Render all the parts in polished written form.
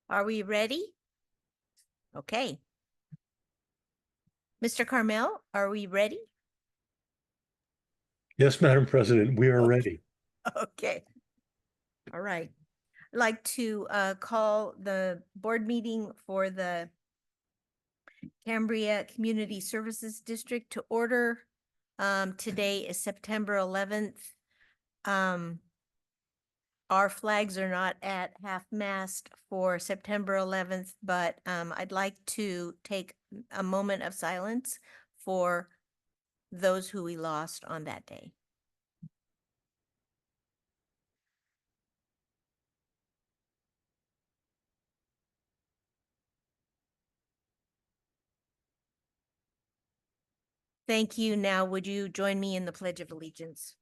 Are we ready? Okay. Mr. Carmel, are we ready? Yes, Madam President, we are ready. Okay. All right. I'd like to call the board meeting for the Cambria Community Services District to order. Today is September 11th. Our flags are not at half-mast for September 11th, but I'd like to take a moment of silence for those who we lost on that day. Thank you. Now, would you join me in the Pledge of Allegiance?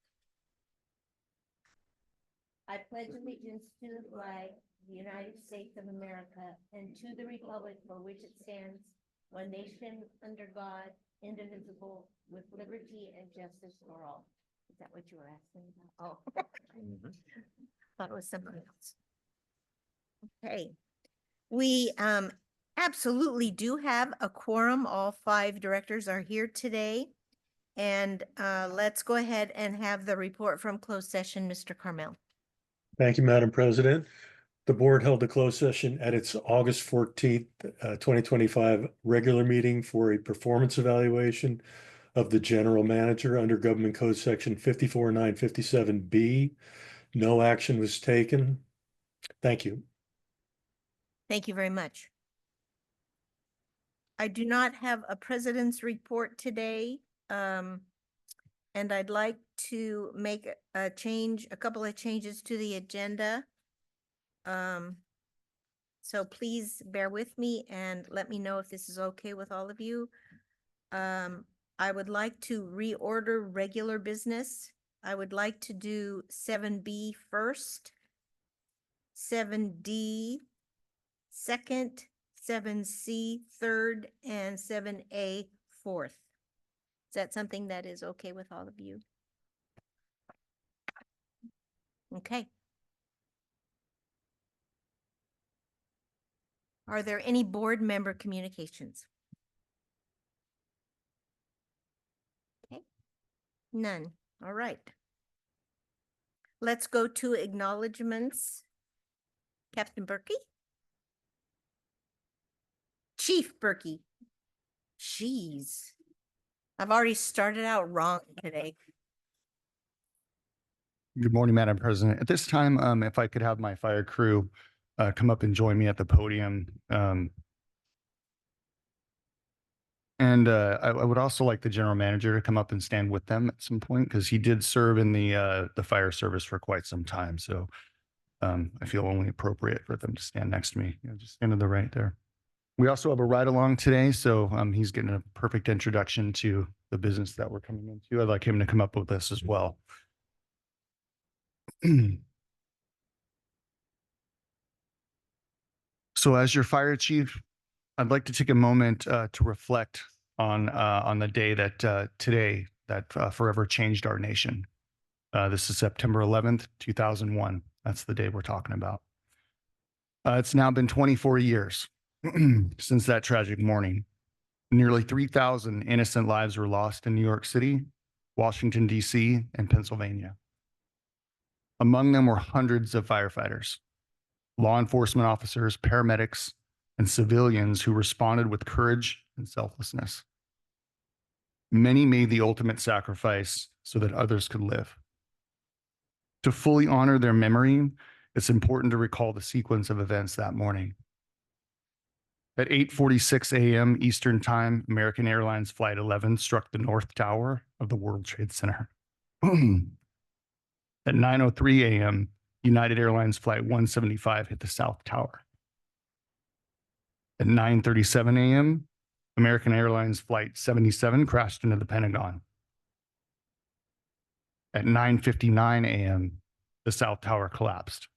I pledge allegiance to the flag of the United States of America and to the republic for which it stands, one nation under God, indivisible, with liberty and justice for all. Is that what you were asking about? Oh, thought it was something else. Okay. We absolutely do have a quorum. All 5 directors are here today. And let's go ahead and have the report from closed session, Mr. Carmel. Thank you, Madam President. The board held a closed session at its August 14th, 2025 regular meeting for a performance evaluation of the general manager under Government Code Section 54957B. No action was taken. Thank you. Thank you very much. I do not have a president's report today. And I'd like to make a couple of changes to the agenda. So please bear with me and let me know if this is okay with all of you. I would like to reorder regular business. I would like to do 7B first, 7D second, 7C third, and 7A fourth. Is that something that is okay with all of you? Okay. Are there any board member communications? Okay. None. All right. Let's go to acknowledgements. Captain Berkey? Chief Berkey. Jeez. I've already started out wrong today. Good morning, Madam President. At this time, if I could have my fire crew come up and join me at the podium. I would also like the general manager to come up and stand with them at some point because he did serve in the fire service for quite some time. So I feel only appropriate for them to stand next to me. Just stand to the right there. We also have a ride along today, so he's getting a perfect introduction to the business that we're coming into. I'd like him to come up with us as well. So as your fire chief, I'd like to take a moment to reflect on the day that today that forever changed our nation. This is September 11th, 2001. That's the day we're talking about. It's now been 24 years since that tragic morning. Nearly 3,000 innocent lives were lost in New York City, Washington, D.C., and Pennsylvania. Among them were hundreds of firefighters, law enforcement officers, paramedics, and civilians who responded with courage and selflessness. Many made the ultimate sacrifice so that others could live. To fully honor their memory, it's important to recall the sequence of events that morning. At 8:46 a.m. Eastern Time, American Airlines Flight 11 struck the North Tower of the World Trade Center. At 9:03 a.m., United Airlines Flight 175 hit the South Tower. At 9:37 a.m., American Airlines Flight 77 crashed into the Pentagon. At 9:59 a.m., the South Tower collapsed.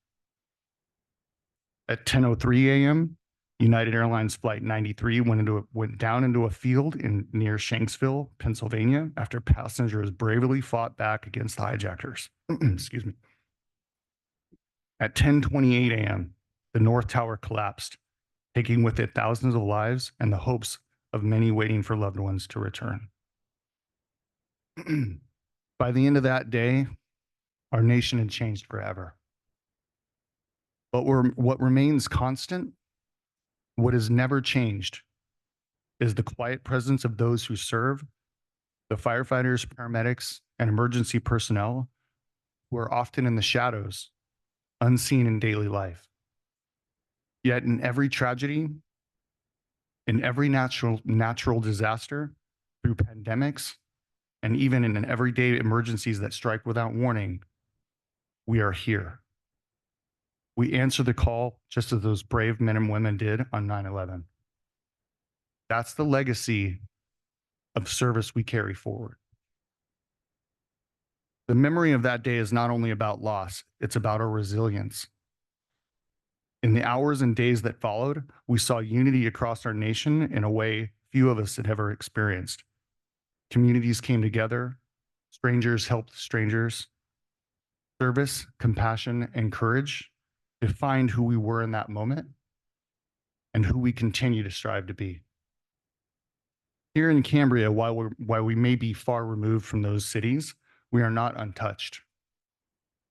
At 10:03 a.m., United Airlines Flight 93 went down into a field near Shanksville, Pennsylvania, after passengers bravely fought back against the hijackers. Excuse me. At 10:28 a.m., the North Tower collapsed, taking with it thousands of lives and the hopes of many waiting for loved ones to return. By the end of that day, our nation had changed forever. But what remains constant, what has never changed, is the quiet presence of those who serve, the firefighters, paramedics, and emergency personnel who are often in the shadows, unseen in daily life. Yet in every tragedy, in every natural disaster, through pandemics, and even in everyday emergencies that strike without warning, we are here. We answer the call just as those brave men and women did on 9/11. That's the legacy of service we carry forward. The memory of that day is not only about loss, it's about our resilience. In the hours and days that followed, we saw unity across our nation in a way few of us had ever experienced. Communities came together, strangers helped strangers. Service, compassion, and courage defined who we were in that moment and who we continue to strive to be. Here in Cambria, while we may be far removed from those cities, we are not untouched.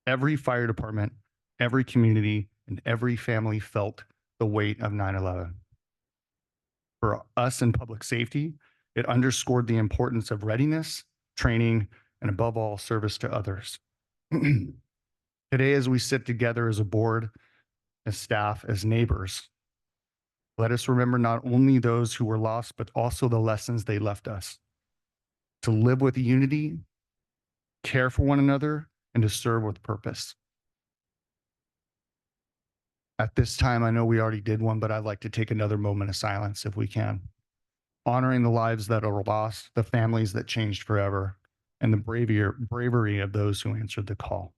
Every fire department, every community, and every family felt the weight of 9/11. For us in public safety, it underscored the importance of readiness, training, and above all, service to others. Today, as we sit together as a board, as staff, as neighbors, let us remember not only those who were lost, but also the lessons they left us. To live with unity, care for one another, and to serve with purpose. At this time, I know we already did one, but I'd like to take another moment of silence if we can. Honoring the lives that are lost, the families that changed forever, and the bravery of those who answered the call.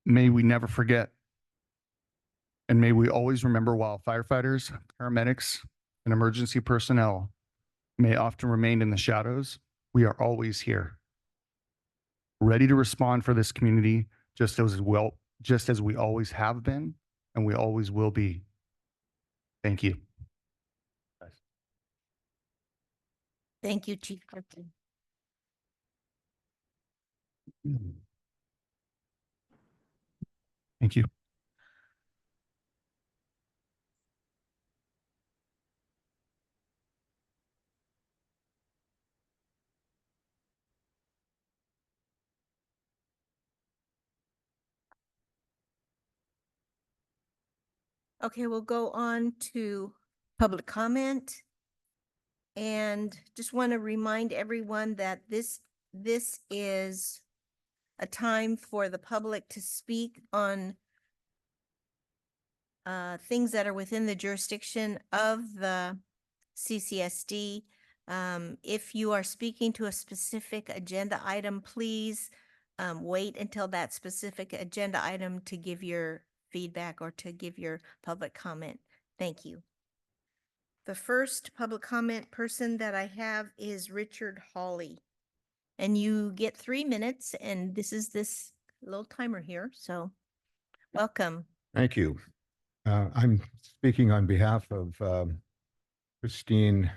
May we never forget. And may we always remember while firefighters, paramedics, and emergency personnel may often remain in the shadows, we are always here, ready to respond for this community just as we always have been and we always will be. Thank you. Thank you, Chief Clifton. Thank you. Okay, we'll go on to public comment. And just want to remind everyone that this is a time for the public to speak on things that are within the jurisdiction of the CCSD. If you are speaking to a specific agenda item, please wait until that specific agenda item to give your feedback or to give your public comment. Thank you. The first public comment person that I have is Richard Hawley. And you get 3 minutes, and this is this little timer here, so welcome. Thank you. I'm speaking on behalf of Christine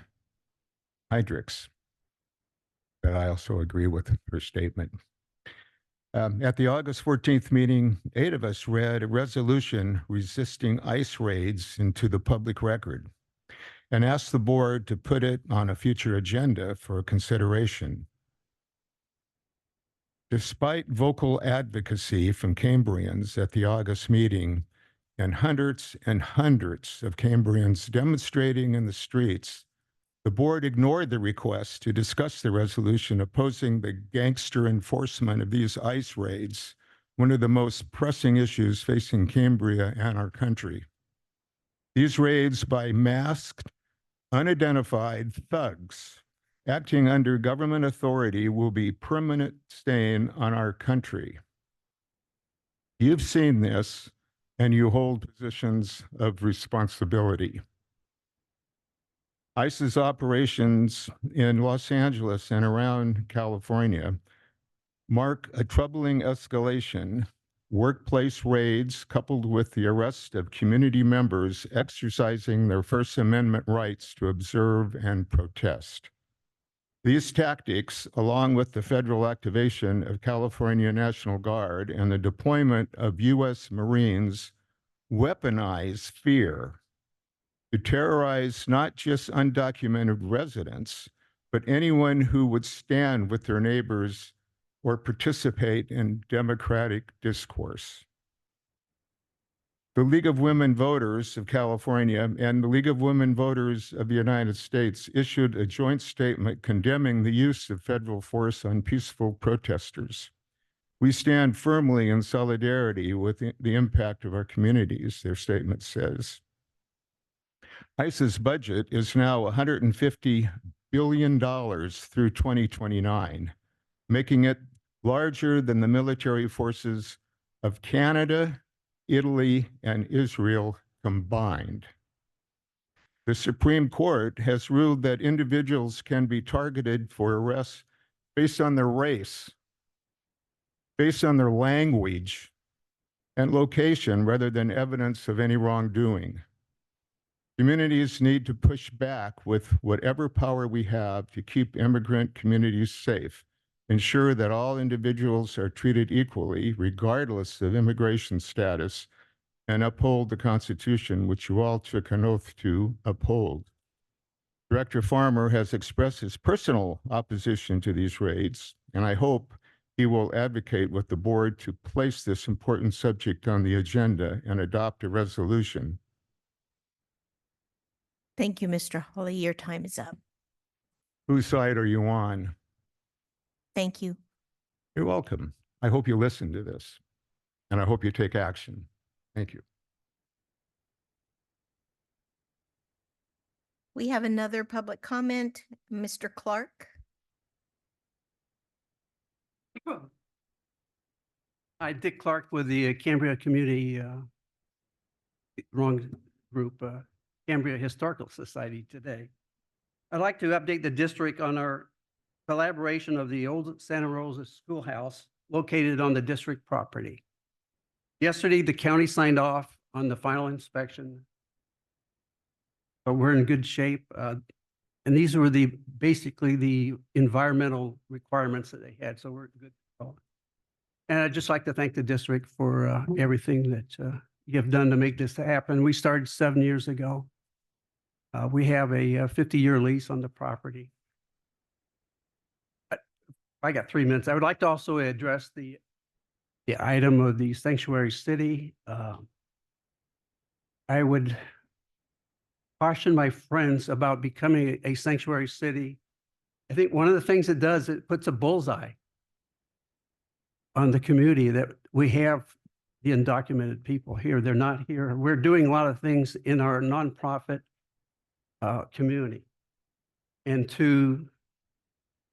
Heydrichs, but I also agree with her statement. At the August 14th meeting, 8 of us read a resolution resisting ICE raids into the public record and asked the board to put it on a future agenda for consideration. Despite vocal advocacy from Cambrians at the August meeting and hundreds of Cambrians demonstrating in the streets, the board ignored the request to discuss the resolution opposing the gangster enforcement of these ICE raids, one of the most pressing issues facing Cambria and our country. These raids by masked, unidentified thugs acting under government authority will be permanent stain on our country. You've seen this, and you hold positions of responsibility. ICE's operations in Los Angeles and around California mark a troubling escalation. Workplace raids, coupled with the arrest of community members exercising their First Amendment rights to observe and protest. These tactics, along with the federal activation of California National Guard and the deployment of U.S. Marines, weaponize fear to terrorize not just undocumented residents, but anyone who would stand with their neighbors or participate in democratic discourse. The League of Women Voters of California and the League of Women Voters of the United States issued a joint statement condemning the use of federal force on peaceful protesters. We stand firmly in solidarity with the impact of our communities, their statement says. ICE's budget is now $150 billion through 2029, making it larger than the military forces of Canada, Italy, and Israel combined. The Supreme Court has ruled that individuals can be targeted for arrests based on their race, based on their language and location, rather than evidence of any wrongdoing. Communities need to push back with whatever power we have to keep immigrant communities safe, ensure that all individuals are treated equally, regardless of immigration status, and uphold the Constitution, which you all took an oath to uphold. Director Farmer has expressed his personal opposition to these raids, and I hope he will advocate with the board to place this important subject on the agenda and adopt a resolution. Thank you, Mr. Hawley. Your time is up. Whose side are you on? Thank you. You're welcome. I hope you listen to this, and I hope you take action. Thank you. We have another public comment, Mr. Clark. Hi, Dick Clark with the Cambria Community, wrong group, Cambria Historical Society today. I'd like to update the district on our collaboration of the old Santa Rosa Schoolhouse located on the district property. Yesterday, the county signed off on the final inspection, but we're in good shape. And these were basically the environmental requirements that they had, so we're good to go. And I'd just like to thank the district for everything that you have done to make this happen. We started 7 years ago. We have a 50-year lease on the property. I got 3 minutes. I would like to also address the item of the sanctuary city. I would caution my friends about becoming a sanctuary city. I think one of the things it does, it puts a bullseye on the community that we have the undocumented people here. They're not here. We're doing a lot of things in our nonprofit community. And to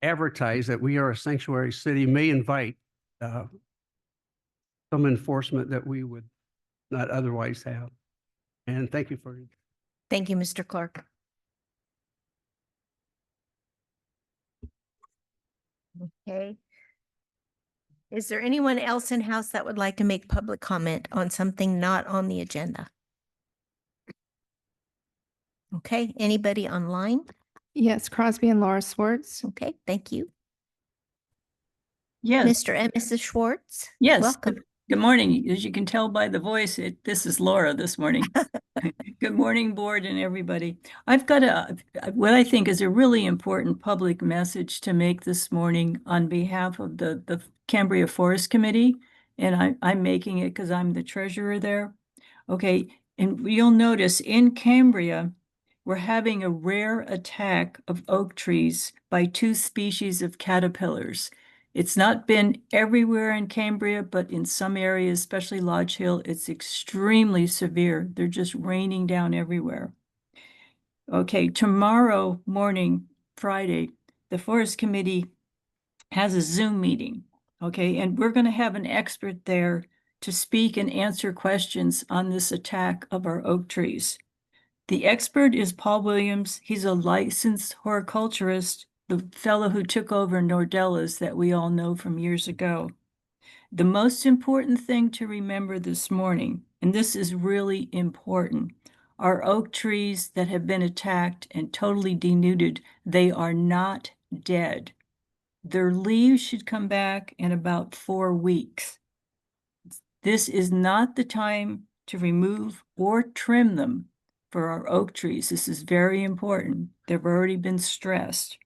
advertise that we are a sanctuary city may invite some enforcement that we would not otherwise have. And thank you for it. Thank you, Mr. Clark. Okay. Is there anyone else in house that would like to make public comment on something not on the agenda? Okay, anybody online? Yes, Crosby and Laura Swartz. Okay, thank you. Yes, Mr. and Mrs. Schwartz? yes. Welcome. Good morning. As you can tell by the voice, this is Laura this morning. Good morning, board and everybody. I've got what I think is a really important public message to make this morning on behalf of the Cambria Forest Committee. And I'm making it because I'm the treasurer there. Okay, and you'll notice in Cambria, we're having a rare attack of oak trees by 2 species of caterpillars. It's not been everywhere in Cambria, but in some areas, especially Lodge Hill, it's extremely severe. They're just raining down everywhere. Okay, tomorrow morning, Friday, the Forest Committee has a Zoom meeting, okay? And we're going to have an expert there to speak and answer questions on this attack of our oak trees. The expert is Paul Williams. He's a licensed horticulturist, the fellow who took over Nordella's that we all know from years ago. The most important thing to remember this morning, and this is really important, our oak trees that have been attacked and totally denuded, they are not dead. Their leaves should come back in about 4 weeks. This is not the time to remove or trim them for our oak trees. This is very important. They've already been stressed.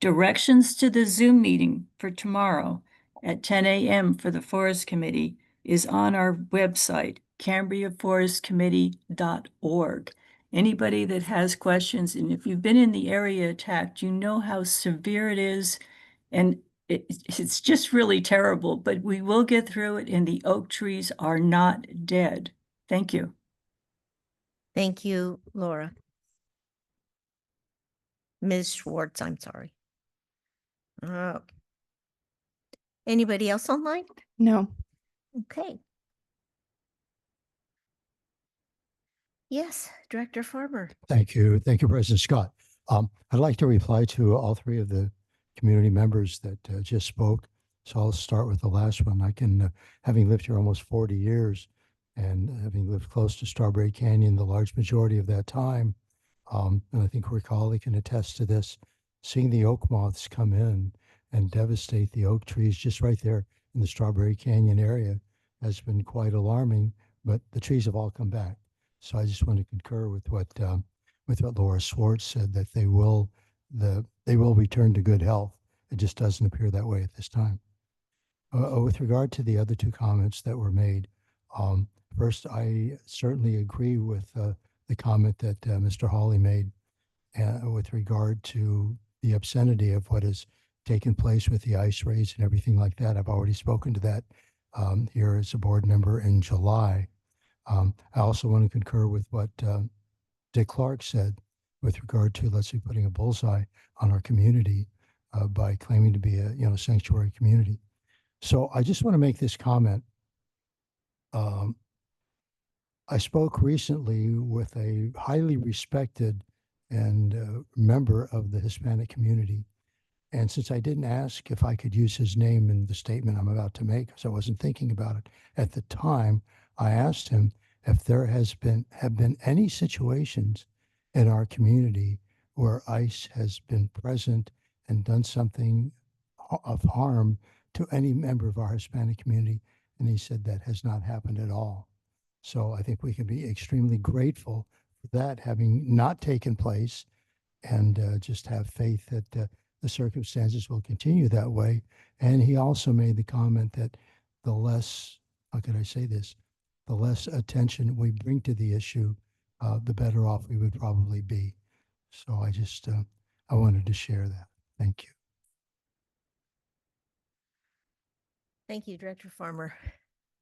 Directions to the Zoom meeting for tomorrow at 10 a.m. for the Forest Committee is on our website, CambriaForestCommittee.org. Anybody that has questions, and if you've been in the area attacked, you know how severe it is, and it's just really terrible, but we will get through it, and the oak trees are not dead. Thank you. Thank you, Laura. Ms. Schwartz, I'm sorry. Anybody else online? No. Okay. Yes, Director Farmer. Thank you. Thank you, President Scott. I'd like to reply to all three of the community members that just spoke. So I'll start with the last one. I can, having lived here almost 40 years and having lived close to Strawberry Canyon the large majority of that time, and I think our colleague can attest to this, seeing the oak moths come in and devastate the oak trees just right there in the Strawberry Canyon area has been quite alarming, but the trees have all come back. So I just want to concur with what Laura Schwartz said, that they will return to good health. It just doesn't appear that way at this time. With regard to the other two comments that were made, first, I certainly agree with the comment that Mr. Hawley made with regard to the obscenity of what has taken place with the ice raids and everything like that. I've already spoken to that here as a board member in July. I also want to concur with what Dick Clark said with regard to, let's say, putting a bullseye on our community by claiming to be a sanctuary community. So I just want to make this comment. I spoke recently with a highly respected and member of the Hispanic community. And since I didn't ask if I could use his name in the statement I'm about to make, because I wasn't thinking about it at the time, I asked him if there have been any situations in our community where ICE has been present and done something of harm to any member of our Hispanic community. And he said that has not happened at all. So I think we can be extremely grateful for that having not taken place, and just have faith that the circumstances will continue that way. And he also made the comment that the less, how could I say this, the less attention we bring to the issue, the better off we would probably be. So I just, I wanted to share that. Thank you. Thank you, Director Farmer.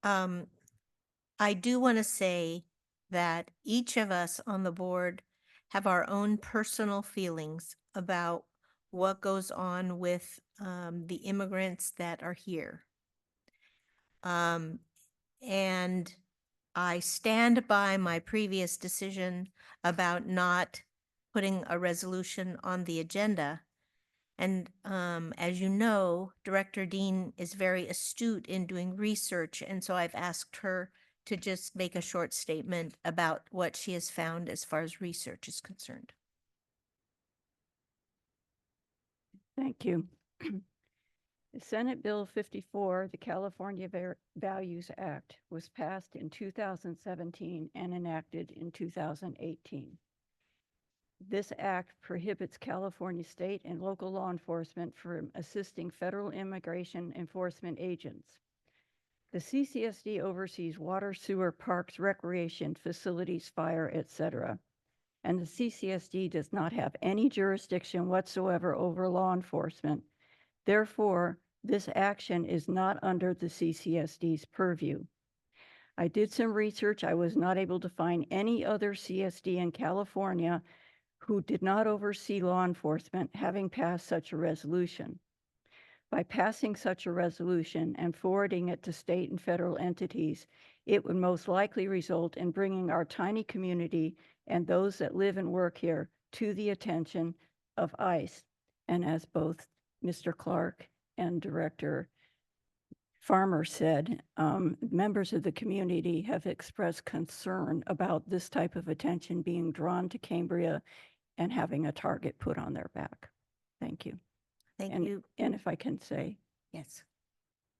I do want to say that each of us on the board have our own personal feelings about what goes on with the immigrants that are here. And I stand by my previous decision about not putting a resolution on the agenda. And as you know, Director Dean is very astute in doing research, and so I've asked her to just make a short statement about what she has found as far as research is concerned. Thank you. Senate Bill 54, the California Values Act, was passed in 2017 and enacted in 2018. This act prohibits California state and local law enforcement from assisting federal immigration enforcement agents. The CCSD oversees water, sewer, parks, recreation, facilities, fire, etc. And the CCSD does not have any jurisdiction whatsoever over law enforcement. Therefore, this action is not under the CCSD's purview. I did some research. I was not able to find any other CSD in California who did not oversee law enforcement having passed such a resolution. By passing such a resolution and forwarding it to state and federal entities, it would most likely result in bringing our tiny community and those that live and work here to the attention of ICE. And as both Mr. Clark and Director Farmer said, members of the community have expressed concern about this type of attention being drawn to Cambria and having a target put on their back. Thank you. Thank And, you. and if I can say, Yes.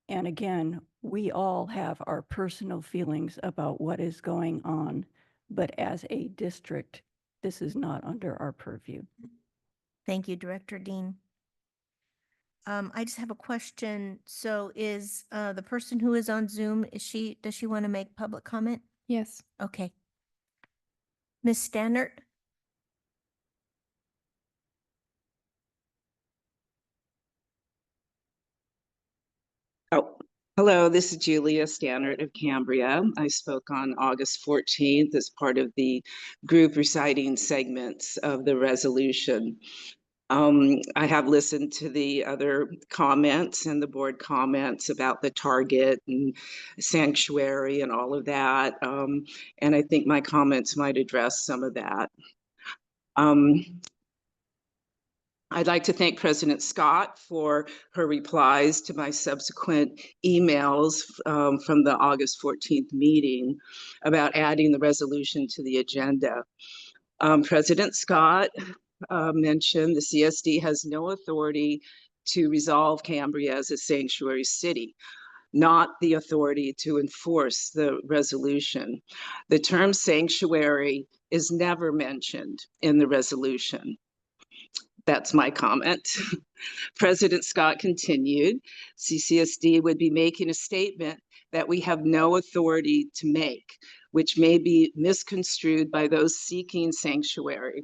and again, we all have our personal feelings about what is going on, but as a district, this is not under our purview. Thank you, Director Dean. I just have a question. So is the person who is on Zoom, does she want to make public comment? Yes. Okay. Ms. Stannard? Oh, hello, this is Julia Stannard of Cambria. I spoke on August 14th as part of the group reciting segments of the resolution. I have listened to the other comments and the board comments about the target and sanctuary and all of that. And I think my comments might address some of that. I'd like to thank President Scott for her replies to my subsequent emails from the August 14th meeting about adding the resolution to the agenda. President Scott mentioned the CSD has no authority to resolve Cambria as a sanctuary city, not the authority to enforce the resolution. The term sanctuary is never mentioned in the resolution. That's my comment. President Scott continued, CCSD would be making a statement that we have no authority to make, which may be misconstrued by those seeking sanctuary.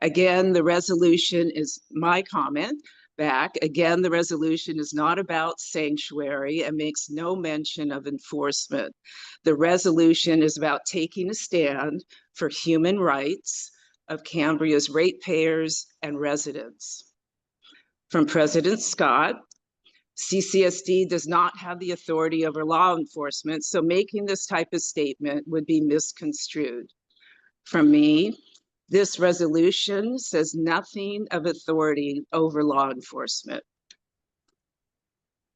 Again, the resolution is my comment back. Again, the resolution is not about sanctuary and makes no mention of enforcement. The resolution is about taking a stand for human rights of Cambria's ratepayers and residents. From President Scott, CCSD does not have the authority over law enforcement, so making this type of statement would be misconstrued. From me, this resolution says nothing of authority over law enforcement.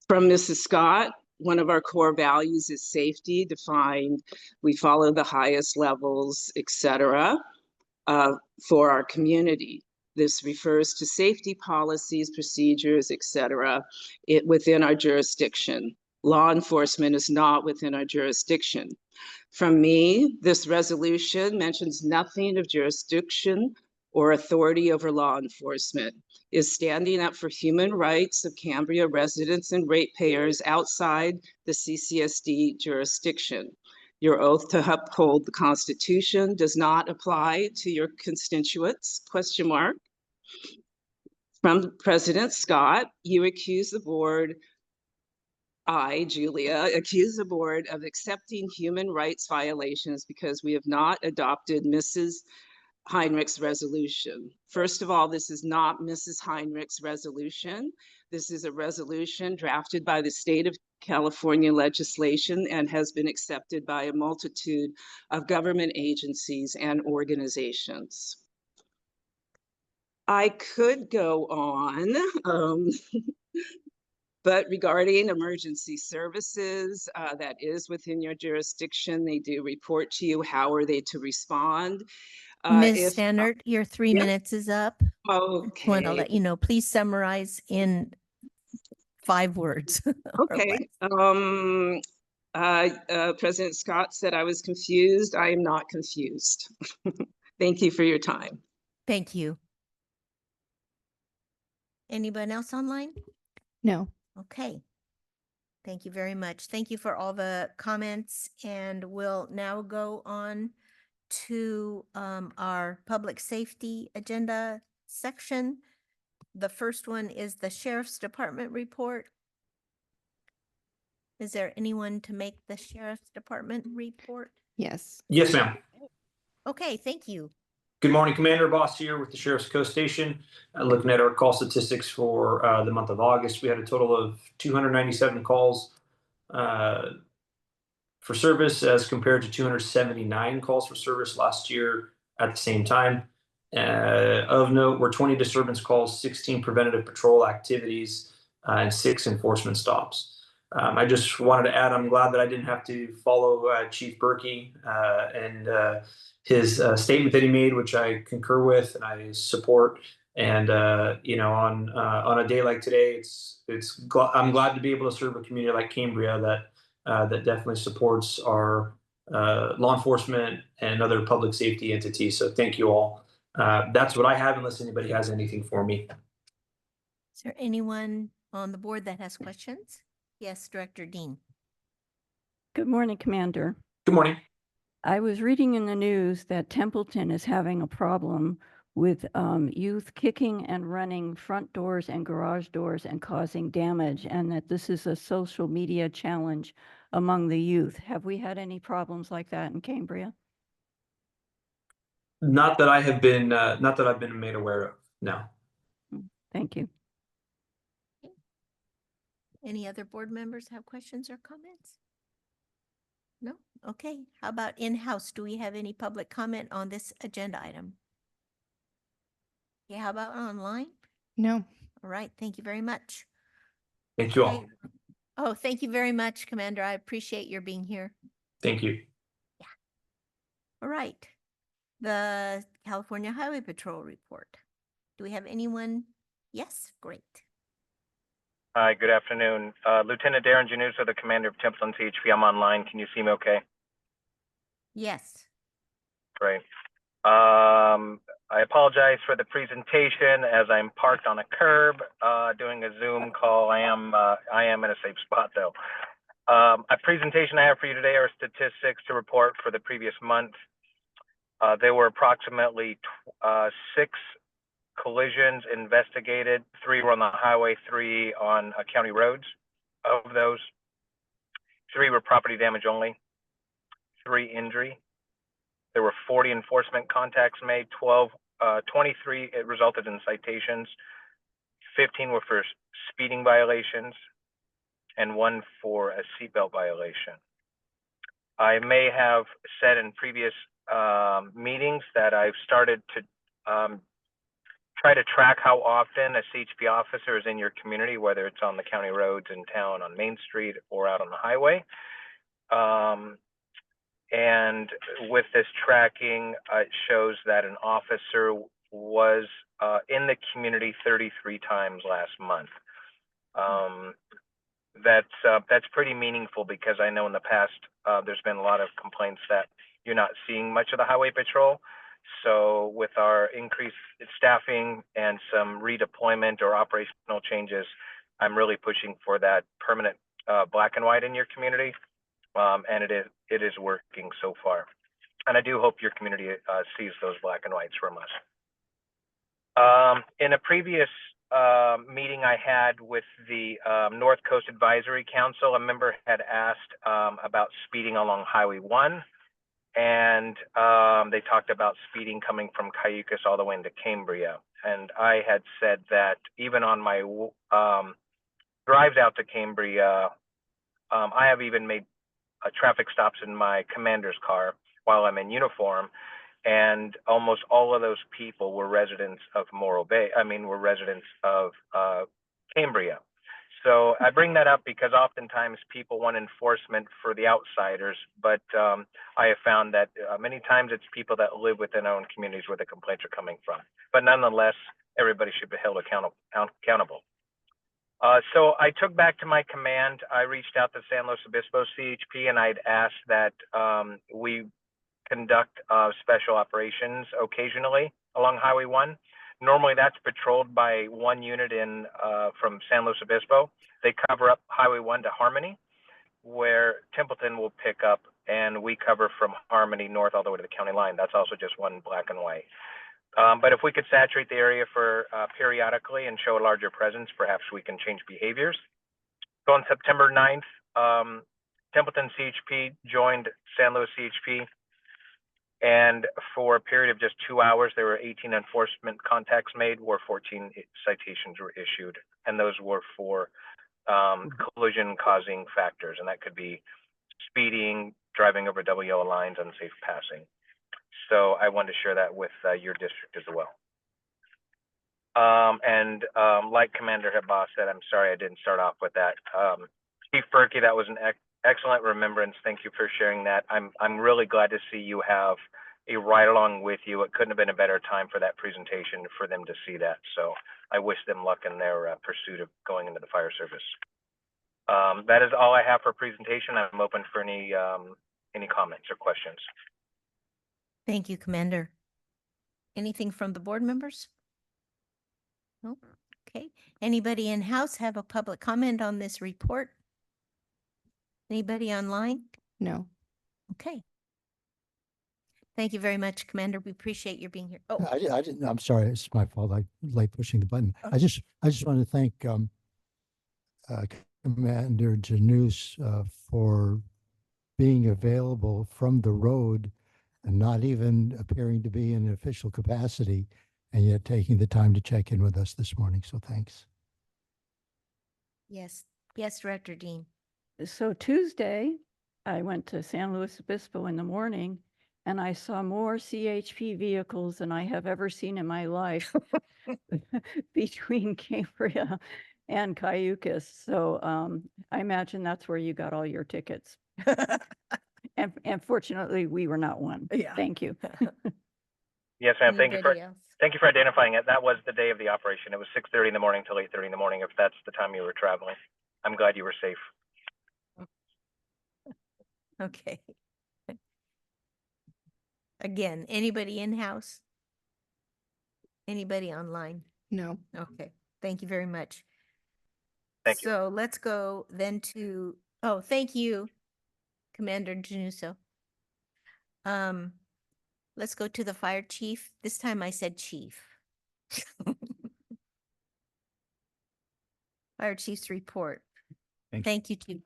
From Mrs. Scott, one of our core values is safety, defined, we follow the highest levels, etc. For our community. This refers to safety policies, procedures, etc. Within our jurisdiction. Law enforcement is not within our jurisdiction. From me, this resolution mentions nothing of jurisdiction or authority over law enforcement, is standing up for human rights of Cambria residents and ratepayers outside the CCSD jurisdiction. Your oath to uphold the Constitution does not apply to your constituents, ? From President Scott, you accuse the board, Julia, accuse the board of accepting human rights violations because we have not adopted Mrs. Heinrich's resolution. First of all, this is not Mrs. Heinrich's resolution. This is a resolution drafted by the state of California legislation and has been accepted by a multitude of government agencies and organizations. I could go on, but regarding emergency services, that is within your jurisdiction. They do report to you. How are they to respond? Ms. Stannard, your 3 yeah. minutes is up. Okay. Want to let you know, please summarize in 5 words. or Okay. less. President Scott said I was confused. I am not confused. Thank you for your time. Thank you. Anyone else online? No. Okay. Thank you very much. Thank you for all the comments, and we'll now go on to our public safety agenda section. The first one is the Sheriff's Department report. Is there anyone to make the Sheriff's Department report? Yes. Yes, ma'am. Okay, thank you. Good morning, Commander Boss here with the Sheriff's Coast Station. Looking at our call statistics for the month of August, we had a total of 297 calls for service as compared to 279 calls for service last year at the same time. Of note, were 20 disturbance calls, 16 preventative patrol activities, and 6 enforcement stops. I just wanted to add, I'm glad that I didn't have to follow Chief Berkey and his statement that he made, which I concur with and I support. And on a day like today, I'm glad to be able to serve a community like Cambria that definitely supports our law enforcement and other public safety entities. So thank you all. That's what I have, unless anybody has anything for me. Is there anyone on the board that has questions? Yes, Director Dean. Good morning, Commander. Good morning. I was reading in the news that Templeton is having a problem with youth kicking and running front doors and garage doors and causing damage, and that this is a social media challenge among the youth. Have we had any problems like that in Cambria? Not that I've been made aware of. No. Thank you. Any other board members have questions or comments? No? Okay. How about in-house? Do we have any public comment on this agenda item? Yeah, how about online? No. All right. Thank you very much. Thank you all. Okay. Oh, thank you very much, Commander. I appreciate your being here. Thank you. All right. The California Highway Patrol report. Do we have anyone? Yes, great. Hi, good afternoon. Lieutenant Darren Januso, the commander of Templeton CHP. I'm online. Can you see me okay? Yes. Great. I apologize for the presentation as I'm parked on a curb doing a Zoom call. I am in a safe spot though. A presentation I have for you today are statistics to report for the previous month. There were approximately 6 collisions investigated. 3 were on the highway, 3 on county roads. Of those, 3 were property damage only, 3 injury. There were 40 enforcement contacts made, 23 it resulted in citations, 15 were for speeding violations, and 1 for a seatbelt violation. I may have said in previous meetings that I've started to try to track how often a CHP officer is in your community, whether it's on the county roads in town, on Main Street, or out on the highway. And with this tracking, it shows that an officer was in the community 33 times last month. That's pretty meaningful because I know in the past there's been a lot of complaints that you're not seeing much of the highway patrol. So with our increased staffing and some redeployment or operational changes, I'm really pushing for that permanent black and white in your community, and it is working so far. And I do hope your community sees those black and whites from us. In a previous meeting I had with the North Coast Advisory Council, a member had asked about speeding along Highway 1. And they talked about speeding coming from Cayucas all the way into Cambria. And I had said that even on my drives out to Cambria, I have even made traffic stops in my commander's car while I'm in uniform. And almost all of those people were residents of Morro Bay. Were residents of Cambria. So I bring that up because oftentimes people want enforcement for the outsiders, but I have found that many times it's people that live within our own communities where the complaints are coming from. But nonetheless, everybody should be held accountable. So I took back to my command. I reached out to San Luis Obispo CHP and I'd asked that we conduct special operations occasionally along Highway 1. Normally that's patrolled by 1 unit in from San Luis Obispo. They cover up Highway 1 to Harmony, where Templeton will pick up, and we cover from Harmony north all the way to the county line. That's also just 1 black and white. But if we could saturate the area for periodically and show a larger presence, perhaps we can change behaviors. So on September 9th, Templeton CHP joined San Luis CHP And for a period of just 2 hours, there were 18 enforcement contacts made, where 14 citations were issued, and those were for collision causing factors, and that could be speeding, driving over double yellow lines, unsafe passing. So I wanted to share that with your district as well. Like Commander Habas said, I'm sorry I didn't start off with that. Chief Berkey, that was an excellent remembrance. Thank you for sharing that. I'm really glad to see you have a ride along with you. It couldn't have been a better time for that presentation for them to see that. So I wish them luck in their pursuit of going into the fire service. That is all I have for presentation. I'm open for any comments or questions. Thank you, Commander. Anything from the board members? No? Okay. Anybody in house have a public comment on this report? Anybody online? No. Okay. Thank you very much, Commander. We appreciate your being here. Oh, I didn't, I'm sorry, it's my fault. I late pushing the button. Oh. I just want to thank Commander Janus for being available from the road and not even appearing to be in an official capacity, and yet taking the time to check in with us this morning. So thanks. yes. Yes, Director Dean. So Tuesday, I went to San Luis Obispo in the morning and I saw more CHP vehicles than I have ever seen in my life between Cambria and Cayucas. So I imagine that's where you got all your tickets. And fortunately, we were not one. Yeah. Thank you. Yes, ma'am. Thank you Anybody else? for identifying it. That was the day of the operation. It was 6:30 in the morning till 8:30 in the morning, if that's the time you were traveling. I'm glad you were safe. Okay. Again, anybody in-house? Anybody online? No. Okay, thank you very much. Thank you. So let's go then to, oh, thank you, Commander Januso. Let's go to the fire chief. This time I said chief. Fire chief's report. Thank you. Thank you, Chief.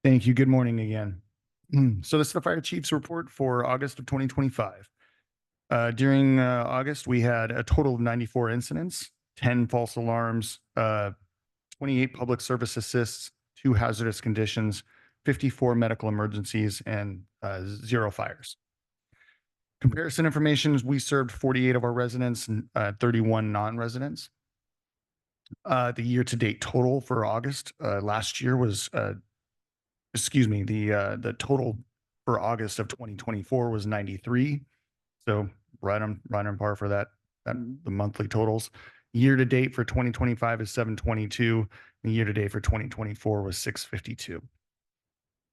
Thank you. Good morning again. So this is the fire chief's report for August of 2025. During August, we had a total of 94 incidents, 10 false alarms, 28 public service assists, 2 hazardous conditions, 54 medical emergencies, and 0 fires. Comparison information is we served 48 of our residents and 31 non-residents. The year-to-date total for August last year was, the total for August of 2024 was 93. So right on par for that the monthly totals. Year-to-date for 2025 is 722. And year-to-date for 2024 was 652.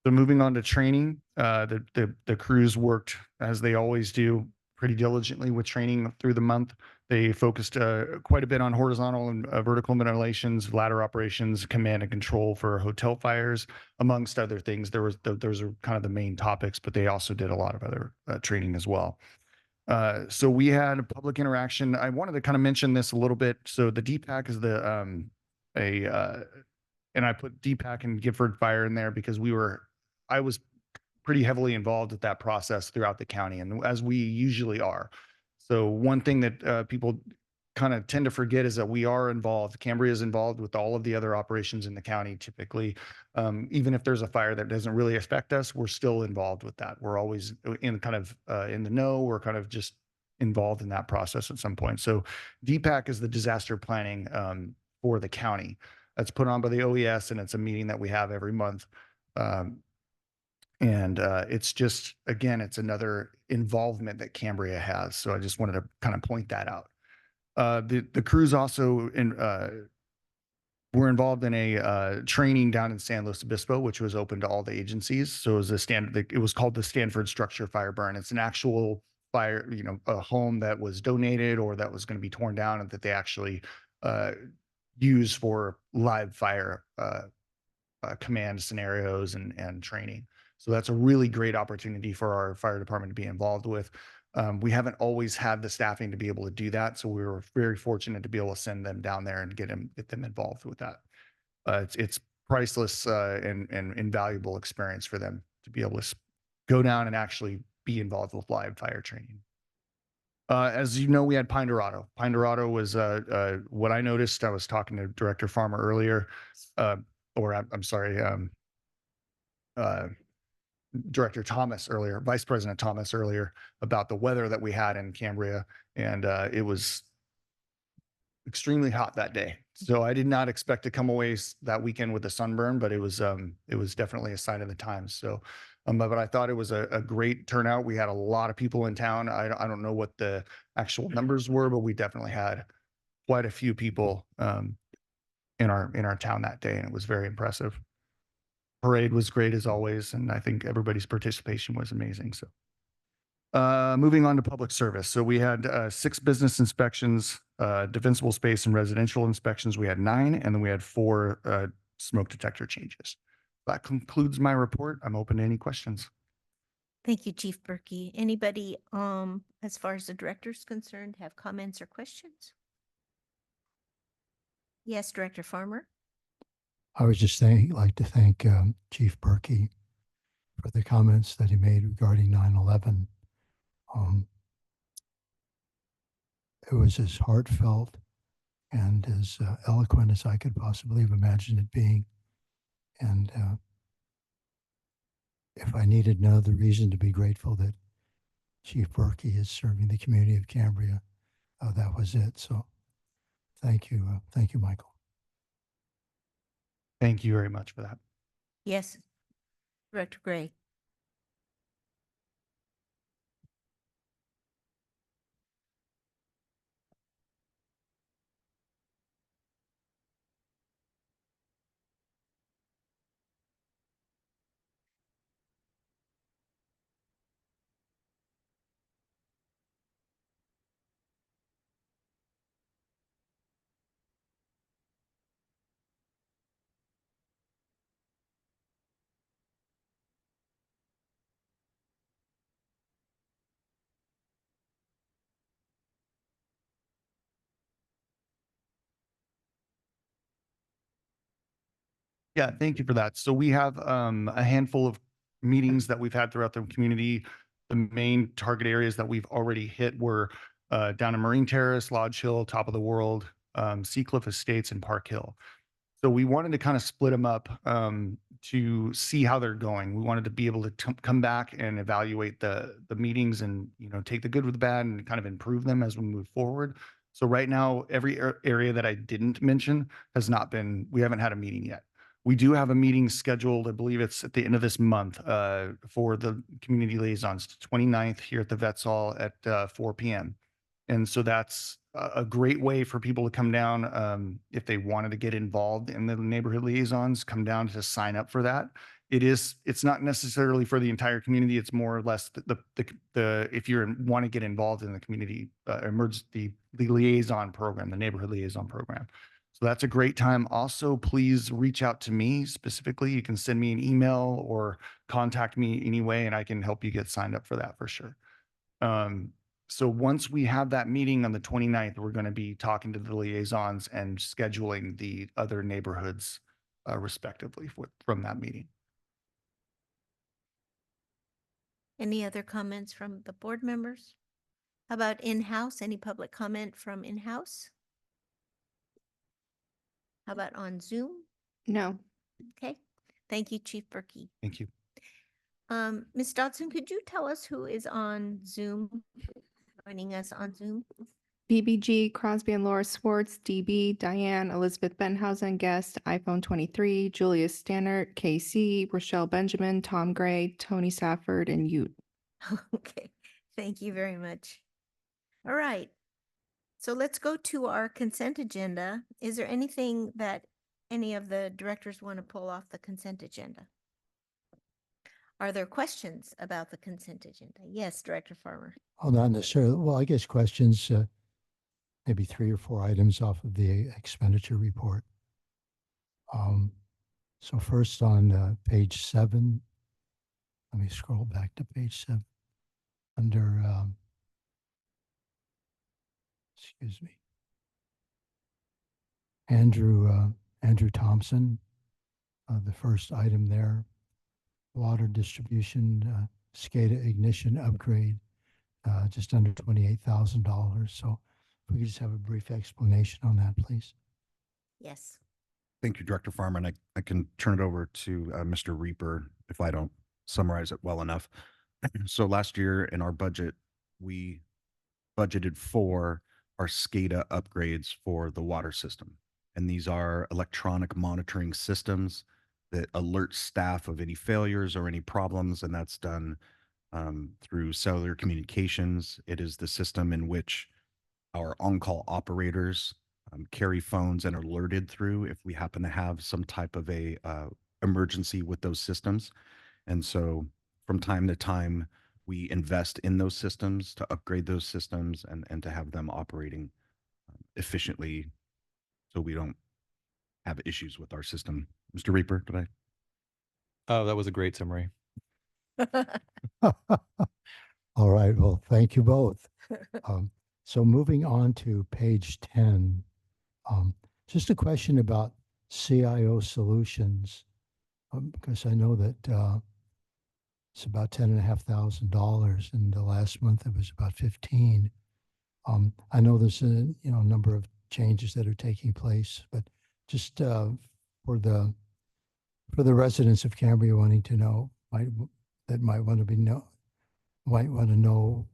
So moving on to training, the crews worked, as they always do, pretty diligently with training through the month. They focused quite a bit on horizontal and vertical ventilations, ladder operations, command and control for hotel fires, amongst other things. Those are kind of the main topics, but they also did a lot of other training as well. So we had a public interaction. I wanted to kind of mention this a little bit. So the DPAC is and I put DPAC and Gifford Fire in there because I was pretty heavily involved with that process throughout the county, and as we usually are. So one thing that people kind of tend to forget is that we are involved. Cambria is involved with all of the other operations in the county. Typically, even if there's a fire that doesn't really affect us, we're still involved with that. We're always in the know. We're kind of just involved in that process at some point. So DPAC is the disaster planning for the county. That's put on by the OES, and it's a meeting that we have every month. It's just, again, it's another involvement that Cambria has. So I just wanted to kind of point that out. The crews also were involved in a training down in San Luis Obispo, which was open to all the agencies. So it was called the Stanford Structure Fire Burn. It's an actual fire, a home that was donated or that was going to be torn down and that they actually use for live fire command scenarios and training. So that's a really great opportunity for our fire department to be involved with. We haven't always had the staffing to be able to do that. So we were very fortunate to be able to send them down there and get them involved with that. It's priceless and invaluable experience for them to be able to go down and actually be involved with live fire training. As you know, we had Pine Dorado. Pine Dorado was what I noticed. I was talking to Director Farmer earlier, I'm sorry, Director Thomas earlier, Vice President Thomas earlier, about the weather that we had in Cambria, and it was extremely hot that day. So I did not expect to come away that weekend with a sunburn, but it was definitely a sign of the times. So, but I thought it was a great turnout. We had a lot of people in town. I don't know what the actual numbers were, but we definitely had quite a few people in our town that day, and it was very impressive. Parade was great as always, and I think everybody's participation was amazing. So, moving on to public service. So we had 6 business inspections, defensible space and residential inspections. We had 9, and then we had 4 smoke detector changes. That concludes my report. I'm open to any questions. Thank you, Chief Berkey. Anybody, as far as the director's concerned, have comments or questions? Yes, Director Farmer. I was just like to thank Chief Berkey for the comments that he made regarding 9/11. It was as heartfelt and as eloquent as I could possibly have imagined it being. And if I needed another reason to be grateful that Chief Berkey is serving the community of Cambria, that was it. So thank you, Michael. Thank you very much for that. Yes, Director Gray. Yeah, thank you for that. So we have a handful of meetings that we've had throughout the community. The main target areas that we've already hit were down in Marine Terrace, Lodge Hill, Top of the World, Seacliff Estates, and Park Hill. So we wanted to kind of split them up to see how they're going. We wanted to be able to come back and evaluate the meetings and, take the good with the bad and kind of improve them as we move forward. So right now, every area that I didn't mention we haven't had a meeting yet. We do have a meeting scheduled, I believe it's at the end of this month, for the community liaisons, 29th here at the Vets Hall at 4 p.m. And so that's a great way for people to come down if they wanted to get involved in the neighborhood liaisons, come down to sign up for that. It's not necessarily for the entire community. It's more or less the if you want to get involved in the community the liaison program, the neighborhood liaison program. So that's a great time. Also, please reach out to me specifically. You can send me an email or contact me anyway, and I can help you get signed up for that for sure. So once we have that meeting on the 29th, we're going to be talking to the liaisons and scheduling the other neighborhoods respectively from that meeting. Any other comments from the board members? How about in-house? Any public comment from in-house? How about on Zoom? No. Okay. Thank you, Chief Berkey. Thank you. Ms. Dodson, could you tell us who is on Zoom, joining us on Zoom? BBG, Crosby and Laura Swartz, DB, Diane, Elizabeth Benhausen, guest, iPhone 23, Julia Stannert, KC, Rochelle Benjamin, Tom Gray, Tony Safford, and Ute. Okay, thank you very much. All right. So let's go to our consent agenda. Is there anything that any of the directors want to pull off the consent agenda? Are there questions about the consent agenda? Yes, Director Farmer. Oh, not necessarily. Well, I guess questions, maybe 3 or 4 items off of the expenditure report. So first on page 7, let me scroll back to page 7 under, excuse me, Andrew Thompson, the first item there, water distribution SCADA ignition upgrade, just under $28,000. So if we could just have a brief explanation on that, please. Yes. Thank you, Director Farmer, and I can turn it over to Mr. Reaper if I don't summarize it well enough. So last year in our budget, we budgeted for our SCADA upgrades for the water system. And these are electronic monitoring systems that alert staff of any failures or any problems, and that's done through cellular communications. It is the system in which our on-call operators carry phones and are alerted through if we happen to have some type of a emergency with those systems. And so from time to time, we invest in those systems to upgrade those systems and to have them operating efficiently so we don't have issues with our system. Mr. Reaper, did I? Oh, that was a great summary. All right. Well, thank you both. So moving on to page 10, just a question about CIO solutions, because I know that it's about $10,500, and the last month it was about 15. I know there's a number of changes that are taking place, but just for the residents of Cambria wanting to know, might want to know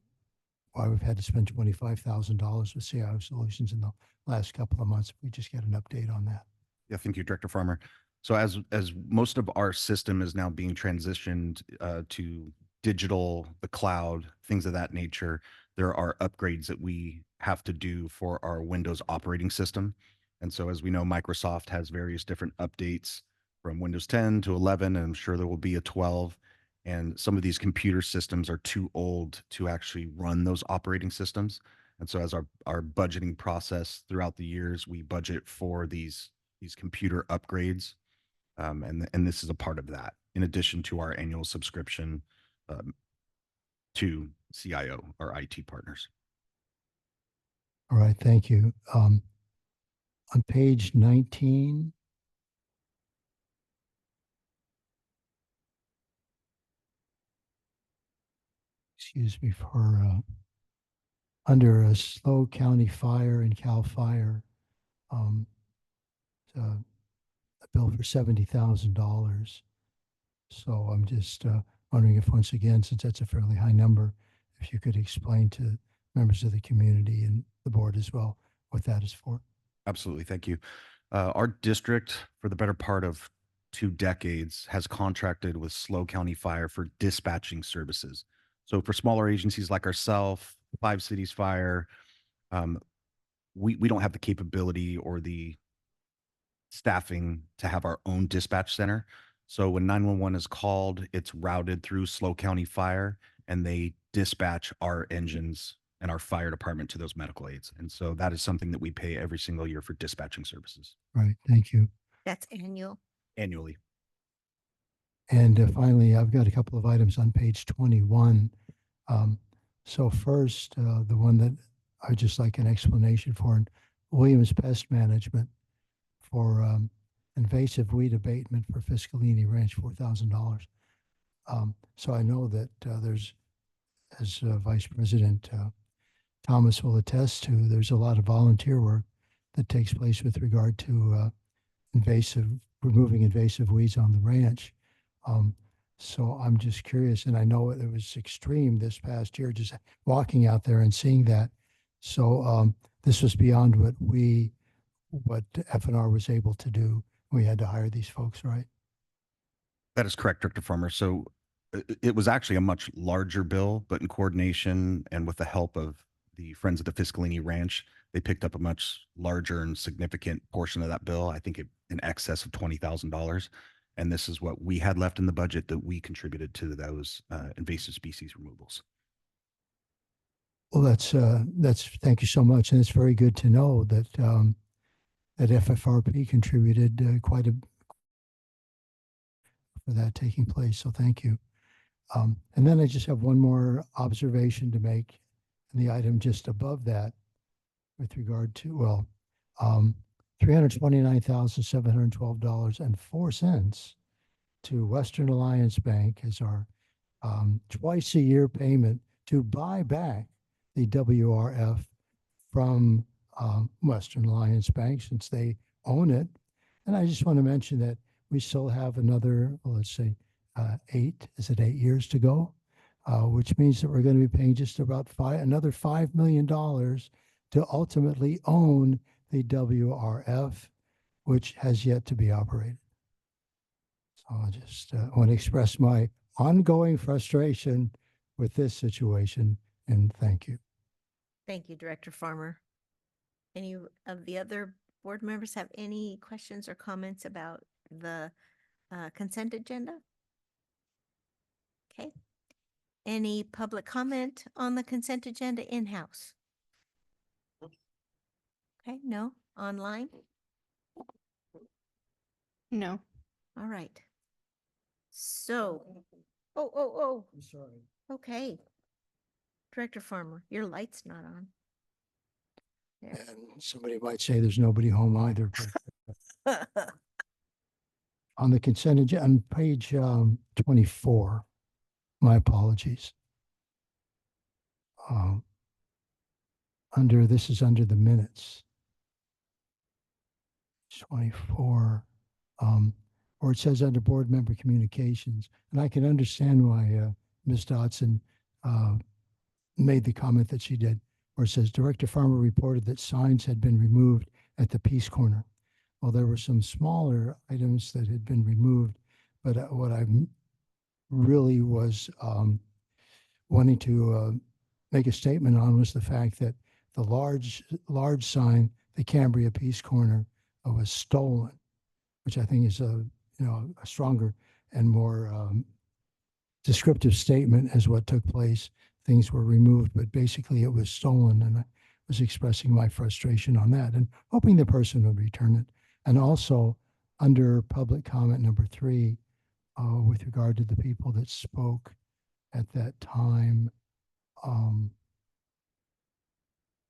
why we've had to spend $25,000 with CIO solutions in the last couple of months. If we just get an update on that. Yeah, thank you, Director Farmer. So as most of our system is now being transitioned to digital, the cloud, things of that nature, there are upgrades that we have to do for our Windows operating system. And so as we know, Microsoft has various different updates from Windows 10 to 11, and I'm sure there will be a 12. And some of these computer systems are too old to actually run those operating systems. And so as our budgeting process throughout the years, we budget for these computer upgrades. And this is a part of that, in addition to our annual subscription to CIO, our IT partners. All right, thank you. On page 19, excuse me, for under a SLO County Fire and CAL FIRE, a bill for $70,000. So I'm just wondering if, once again, since that's a fairly high number, if you could explain to members of the community and the board as well what that is for. Absolutely. Thank you. Our district, for the better part of 2 decades, has contracted with SLO County Fire for dispatching services. So for smaller agencies like ourselves, 5 Cities Fire, we don't have the capability or the staffing to have our own dispatch center. So when 911 is called, it's routed through SLO County Fire, and they dispatch our engines and our fire department to those medical aids. And so that is something that we pay every single year for dispatching services. Right, thank you. That's annual. Annually. And finally, I've got a couple of items on page 21. So first, the one that I'd just like an explanation for, Williams Pest Management for invasive weed abatement for Fiscalini Ranch, $4,000. So I know that there's, as Vice President Thomas will attest to, there's a lot of volunteer work that takes place with regard to removing invasive weeds on the ranch. So I'm just curious, and I know it was extreme this past year, just walking out there and seeing that. So this was beyond what FNR was able to do. We had to hire these folks, right? That is correct, Director Farmer. So it was actually a much larger bill, but in coordination and with the help of the Friends of the Fiscalini Ranch, they picked up a much larger and significant portion of that bill. I think in excess of $20,000. And this is what we had left in the budget that we contributed to those invasive species removals. Well, that's thank you so much, and it's very good to know that that FFRP contributed quite a for that taking place. So thank you. And then I just have one more observation to make, in the item just above that, with regard to $329,712.04 to Western Alliance Bank as our twice a year payment to buy back the WRF from Western Alliance Bank since they own it. And I just want to mention that we still have another, well, let's say, 8 years to go, which means that we're going to be paying just about another $5 million to ultimately own the WRF, which has yet to be operated. So I just want to express my ongoing frustration with this situation, and thank you. Thank you, Director Farmer. Any of the other board members have any questions or comments about the consent agenda? Okay. Any public comment on the consent agenda in-house? Okay, no, online? No. All right. So, oh, I'm sorry. okay. Director Farmer, your light's not on. There. And somebody might say there's nobody home either. But on the consent agenda, on page 24, my apologies. This is under the minutes. 24, where it says under board member communications. And I can understand why Ms. Dodson made the comment that she did, where it says Director Farmer reported that signs had been removed at the Peace Corner. Well, there were some smaller items that had been removed, but what I really was wanting to make a statement on was the fact that the large sign, the Cambria Peace Corner, was stolen, which I think is a stronger and more descriptive statement as what took place. Things were removed, but basically it was stolen, and I was expressing my frustration on that and hoping the person would return it. And also under public comment number 3, with regard to the people that spoke at that time,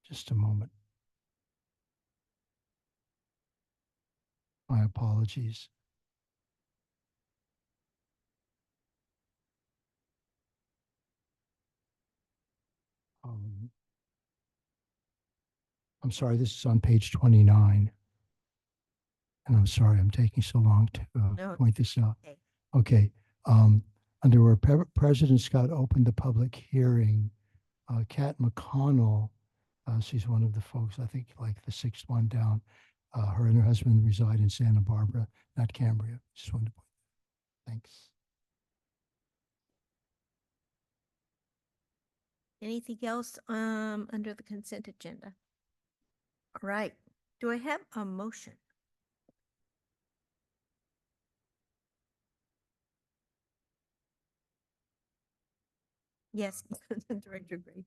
just a moment. My apologies. I'm sorry, this is on page 29. And I'm sorry, I'm taking so long to No, point this out. okay. Okay. Under where President Scott opened the public hearing, Kat McConnell, she's one of the folks, I think like the 6th one down. Her and her husband reside in Santa Barbara, not Cambria. Just wanted to point that. Thanks. Anything else under the consent agenda? All right. Do I have a motion? Yes, Director Gray.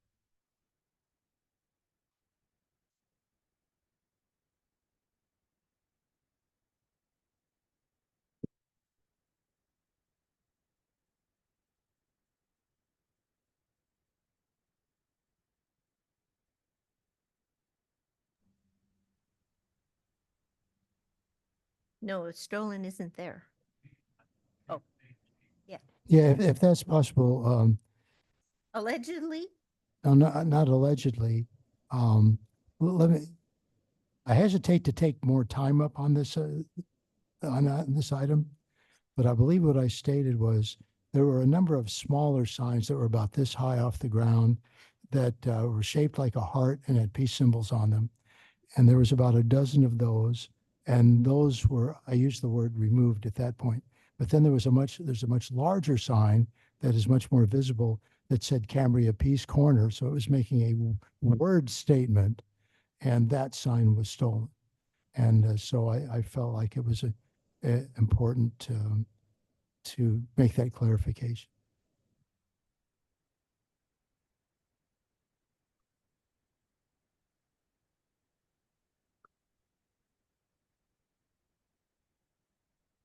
No, stolen isn't there. Oh, yeah. Yeah, if that's possible, Allegedly? no, not allegedly. Let me. I hesitate to take more time up on this on this item, but I believe what I stated was there were a number of smaller signs that were about this high off the ground that were shaped like a heart and had peace symbols on them, and there was about a dozen of those, and those were, I used the word removed at that point. But then there's a much larger sign that is much more visible that said Cambria Peace Corner. So it was making a word statement, and that sign was stolen. And so I felt like it was important to make that clarification.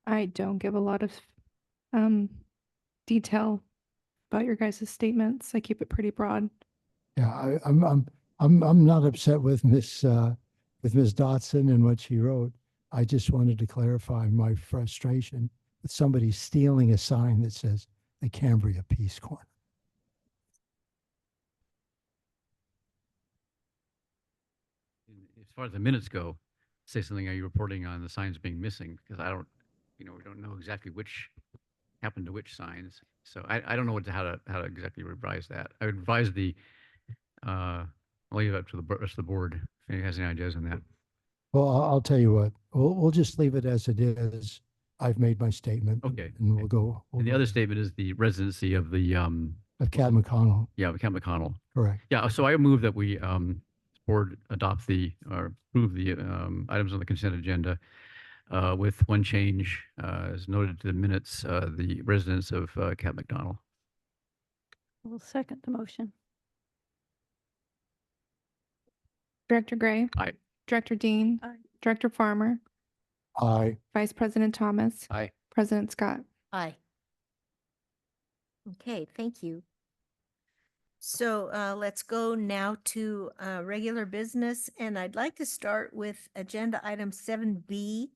I don't give a lot of detail about your guys' statements. I keep it pretty broad. Yeah, I'm not upset with Miss Dotson and what she wrote. I just wanted to clarify my frustration with somebody stealing a sign that says the Cambria Peace Corner. As far as the minutes go, say something, are you reporting on the signs being missing? Because I don't, we don't know exactly which happened to which signs. So I don't know how to exactly revise that. I would revise I'll leave it up to the rest of the board if anyone has any ideas on that. Well, I'll tell you what, we'll just leave it as it is. I've made my statement. Okay. And we'll go. And the other statement is the residency of the, Of Cat McConnell, yeah, of Camp McConnell. correct. Yeah, so I move that we, board adopt or approve the, items on the consent agenda, with one change, as noted to the minutes, the residence of, Cat McDonald. We'll second the motion. Director Gray. Aye. Director Dean. Aye. Director Farmer. Aye. Vice President Thomas. Aye. President Scott. Aye. Okay, thank you. So let's go now to regular business, and I'd like to start with agenda item 7B.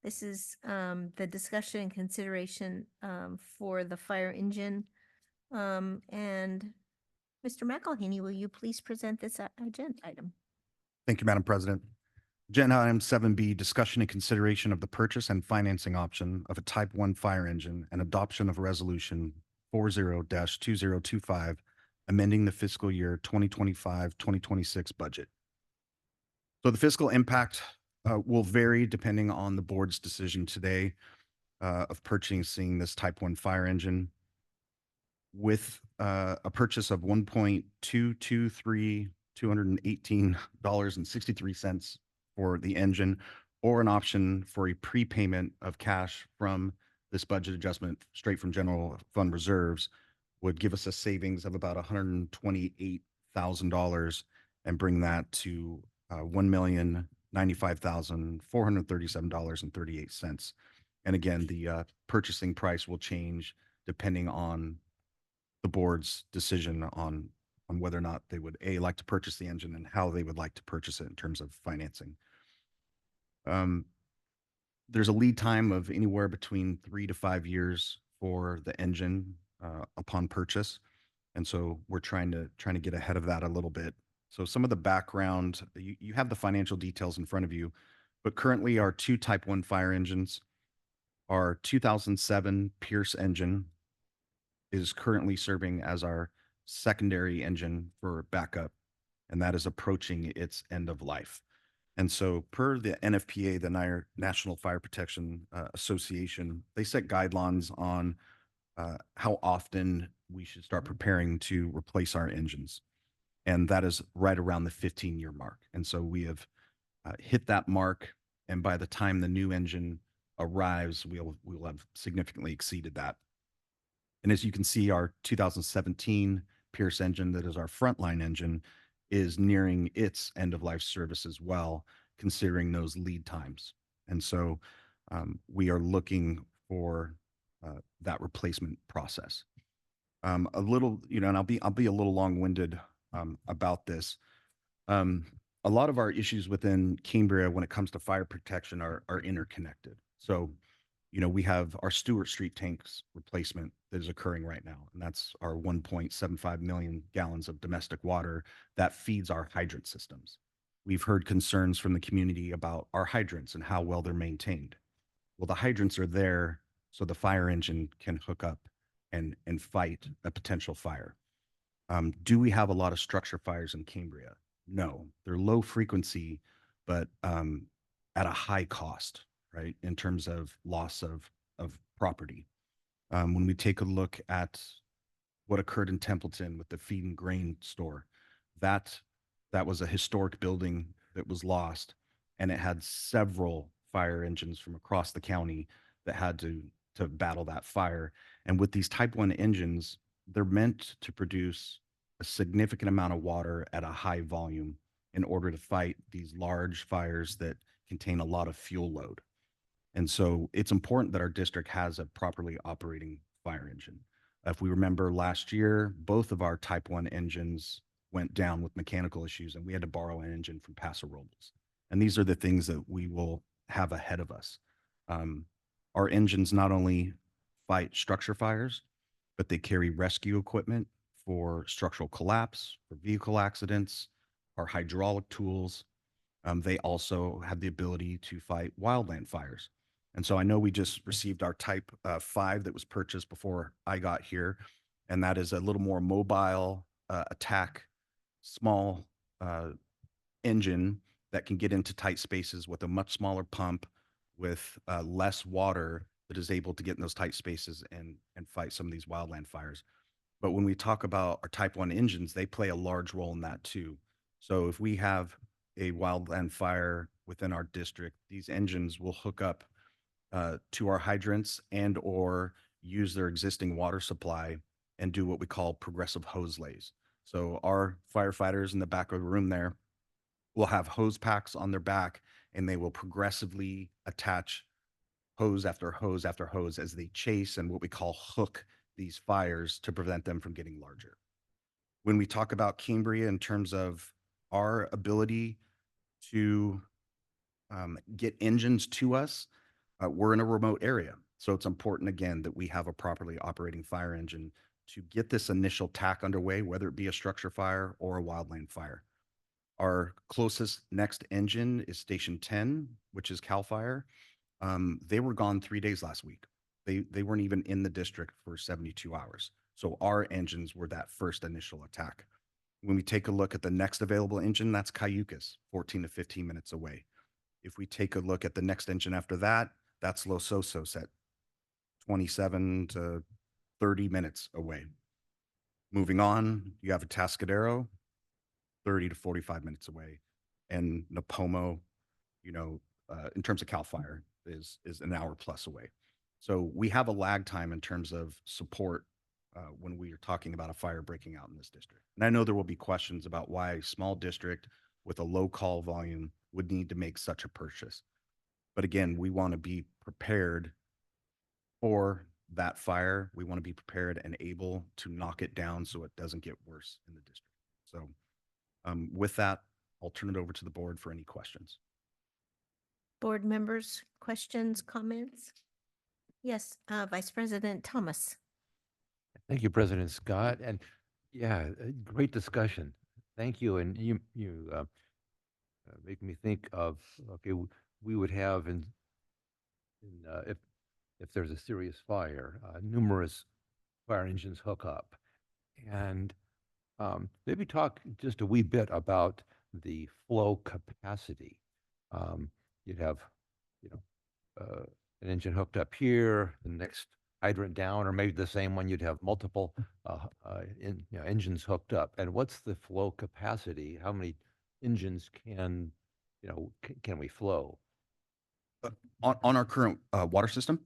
This is the discussion and consideration for the fire engine. And Mr. McElhaney, will you please present this agenda item? Thank you, Madam President. Agenda item 7B, discussion and consideration of the purchase and financing option of a Type 1 fire engine and adoption of resolution 40-2025, amending the fiscal year 2025-2026 budget. So the fiscal impact will vary depending on the board's decision today of purchasing this Type 1 fire engine. With a purchase of $218.63 for the engine, or an option for a prepayment of cash from this budget adjustment straight from general fund reserves, would give us a savings of about $128,000 and bring that to $1,095,437.38. And again, the purchasing price will change depending on the board's decision on whether or not they would like to purchase the engine and how they would like to purchase it in terms of financing. There's a lead time of anywhere between 3 to 5 years for the engine upon purchase. And so we're trying to get ahead of that a little bit. So some of the background, you have the financial details in front of you, but currently our 2 Type 1 fire engines, our 2007 Pierce engine is currently serving as our secondary engine for backup, and that is approaching its end of life. And so per the NFPA, the National Fire Protection Association, they set guidelines on how often we should start preparing to replace our engines. And that is right around the 15-year mark. And so we have hit that mark. And by the time the new engine arrives, we'll have significantly exceeded that. And as you can see, our 2017 Pierce engine, that is our frontline engine, is nearing its end of life service as well, considering those lead times. And so we are looking for that replacement process. A little, and I'll be a little long-winded about this. A lot of our issues within Cambria when it comes to fire protection are interconnected. So, we have our Stewart Street tanks replacement that is occurring right now, and that's our 1.75 million gallons of domestic water that feeds our hydrant systems. We've heard concerns from the community about our hydrants and how well they're maintained. Well, the hydrants are there so the fire engine can hook up and fight a potential fire. Do we have a lot of structure fires in Cambria? No, they're low frequency, but at a high cost, right? In terms of loss of property. When we take a look at what occurred in Templeton with the feed and grain store, that was a historic building that was lost, and it had several fire engines from across the county that had to battle that fire. And with these Type 1 engines, they're meant to produce a significant amount of water at a high volume in order to fight these large fires that contain a lot of fuel load. And so it's important that our district has a properly operating fire engine. If we remember last year, both of our Type 1 engines went down with mechanical issues, and we had to borrow an engine from Paso Robles. And these are the things that we will have ahead of us. Our engines not only fight structure fires, but they carry rescue equipment for structural collapse, for vehicle accidents, or hydraulic tools. They also have the ability to fight wildland fires. And so I know we just received our Type 5 that was purchased before I got here, and that is a little more mobile attack, small engine that can get into tight spaces with a much smaller pump with less water that is able to get in those tight spaces and fight some of these wildland fires. But when we talk about our Type 1 engines, they play a large role in that too. So if we have a wildland fire within our district, these engines will hook up to our hydrants and or use their existing water supply and do what we call progressive hose lays. So our firefighters in the back of the room there will have hose packs on their back, and they will progressively attach hose after hose after hose as they chase and what we call hook these fires to prevent them from getting larger. When we talk about Cambria in terms of our ability to get engines to us, we're in a remote area. So it's important, again, that we have a properly operating fire engine to get this initial tack underway, whether it be a structure fire or a wildland fire. Our closest next engine is Station 10, which is CAL FIRE. They were gone 3 days last week. They weren't even in the district for 72 hours. So our engines were that first initial attack. When we take a look at the next available engine, that's Cayucas, 14 to 15 minutes away. If we take a look at the next engine after that, that's Los Osos at 27 to 30 minutes away. Moving on, you have a Atascadero, 30 to 45 minutes away. And Napomo, in terms of CAL FIRE, is an hour plus away. So we have a lag time in terms of support when we are talking about a fire breaking out in this district. And I know there will be questions about why a small district with a low call volume would need to make such a purchase. But again, we want to be prepared for that fire. We want to be prepared and able to knock it down so it doesn't get worse in the district. So with that, I'll turn it over to the board for any questions. Board members, questions, comments? Yes, Vice President Thomas. Thank you, President Scott. And yeah, great discussion. Thank you. And you make me think of, okay, we would have if there's a serious fire, numerous fire engines hook up. And maybe talk just a wee bit about the flow capacity. You'd have, an engine hooked up here, the next hydrant down, or maybe the same one, you'd have multiple engines hooked up. And what's the flow capacity? How many engines can we flow? On our current water system?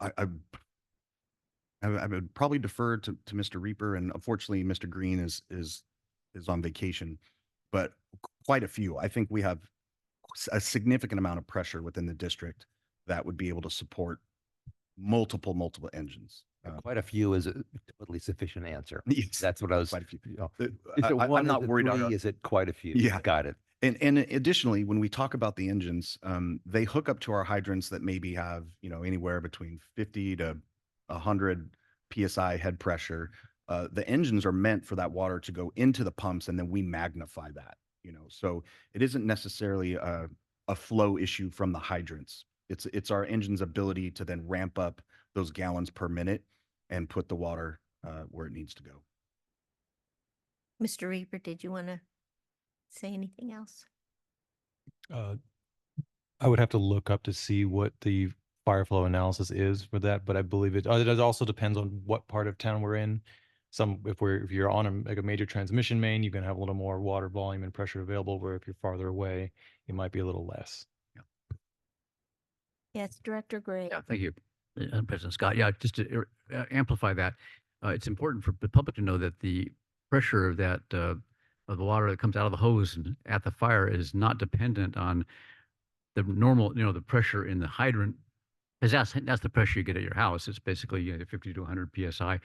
I would probably defer to Mr. Reaper, and unfortunately, Mr. Green is on vacation, but quite a few. I think we have a significant amount of pressure within the district that would be able to support multiple engines. Quite a few is a totally sufficient answer. Yes, that's what I was. quite a few. Is it one? I'm not worried about. Is it quite a few? Yeah, got it. And additionally, when we talk about the engines, they hook up to our hydrants that maybe have anywhere between 50 to 100 psi head pressure. The engines are meant for that water to go into the pumps, and then we magnify that. So it isn't necessarily a flow issue from the hydrants. It's our engine's ability to then ramp up those gallons per minute and put the water where it needs to go. Mr. Reaper, did you want to say anything else? I would have to look up to see what the fire flow analysis is for that, but I believe it also depends on what part of town we're in. If you're on a major transmission main, you can have a little more water volume and pressure available, where if you're farther away, it might be a little less. Yes, Director Gray. Yeah, thank you, President Scott. Yeah, just to amplify that, it's important for the public to know that the pressure of the water that comes out of the hose and at the fire is not dependent on the normal, the pressure in the hydrant, because that's the pressure you get at your house. It's basically 50 to 100 psi.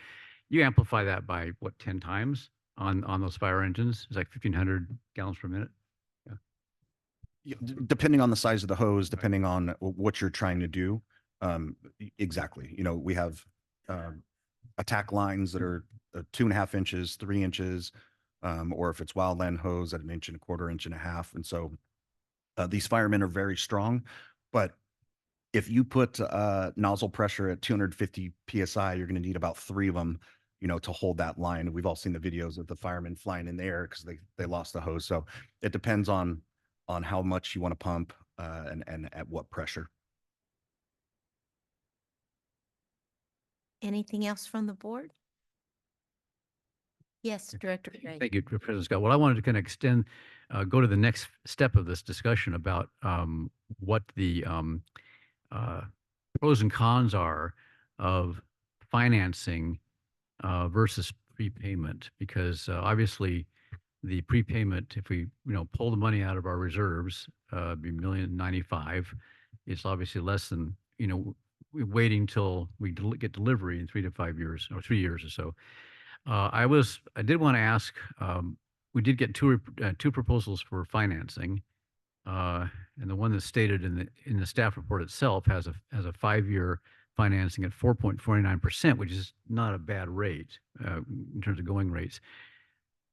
You amplify that by 10 times on those fire engines. It's like 1,500 gallons per minute. Yeah, depending on the size of the hose, depending on what you're trying to do. Exactly. You know, we have attack lines that are 2.5 inches, 3 inches, or if it's wildland hose at 1.25 inches, 1.5 inches. And so these firemen are very strong, but if you put nozzle pressure at 250 PSI, you're going to need about 3 of them, you know, to hold that line. We've all seen the videos of the firemen flying in the air because they lost the hose. So it depends on how much you want to pump and at what pressure. Anything else from the board? Yes, Director Gray. Thank you, President Scott. Well, I wanted to kind of extend, go to the next step of this discussion about what the pros and cons are of financing versus prepayment, because obviously the prepayment, if we pull the money out of our reserves, be $1,095,000. It's obviously less than waiting till we get delivery in 3 to 5 years or 3 years or so. I did want to ask. We did get two proposals for financing, and the one that's stated in the staff report itself has a 5-year financing at 4.49%, which is not a bad rate in terms of going rates.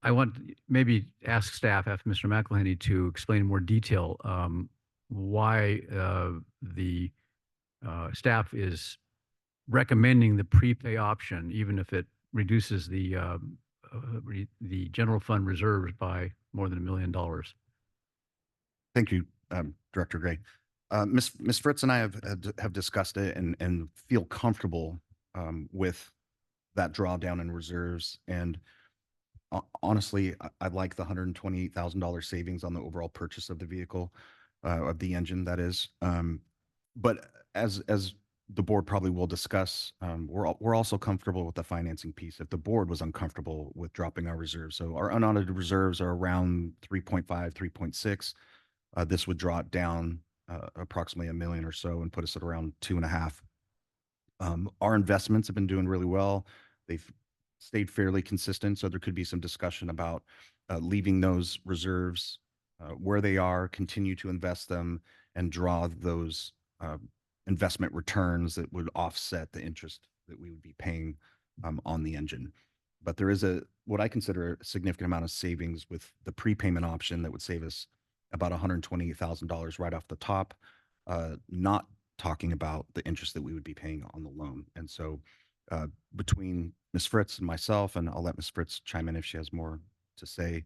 I want to maybe ask staff, after Mr. McElhenney, to explain in more detail why the staff is recommending the prepay option, even if it reduces the general fund reserves by more than $1 million. Thank you, Director Gray. Ms. Fritz and I have discussed it and feel comfortable with that drawdown in reserves. And honestly, I'd like the $128,000 savings on the overall purchase of the vehicle, of the engine, that is. But as the board probably will discuss, we're also comfortable with the financing piece if the board was uncomfortable with dropping our reserves. So our unaudited reserves are around 3.5, 3.6. This would draw it down approximately $1 million or so and put us at around 2.5. Our investments have been doing really well. They've stayed fairly consistent, so there could be some discussion about leaving those reserves where they are, continue to invest them, and draw those investment returns that would offset the interest that we would be paying on the engine. But there is what I consider a significant amount of savings with the prepayment option that would save us about $128,000 right off the top, not talking about the interest that we would be paying on the loan. And so between Ms. Fritz and myself, and I'll let Ms. Fritz chime in if she has more to say,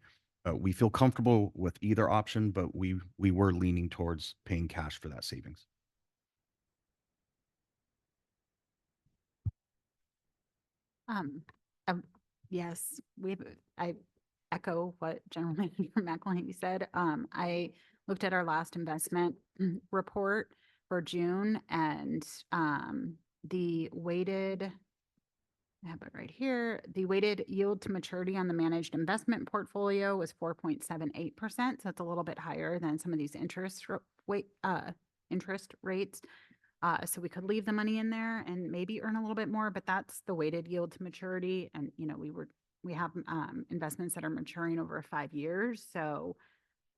we feel comfortable with either option, but we were leaning towards paying cash for that savings. Yes, I echo what General Manager McElhaney said. I looked at our last investment report for June, and the weighted, I have it right here, the weighted yield to maturity on the managed investment portfolio was 4.78%. So that's a little bit higher than some of these interest rates. So we could leave the money in there and maybe earn a little bit more, but that's the weighted yield to maturity. And, we have investments that are maturing over 5 years. So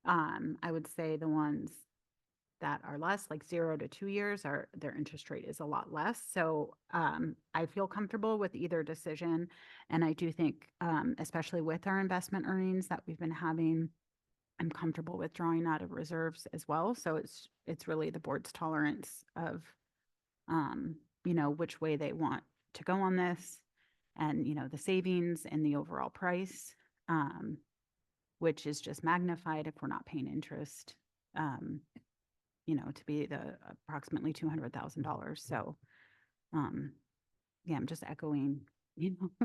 I would say the ones that are less, like 0 to 2 years, their interest rate is a lot less. So I feel comfortable with either decision. And I do think, especially with our investment earnings that we've been having, I'm comfortable with drawing out of reserves as well. So it's really the board's tolerance of, which way they want to go on this, and, the savings and the overall price, which is just magnified if we're not paying interest, to be the approximately $200,000. So, yeah, I'm just echoing,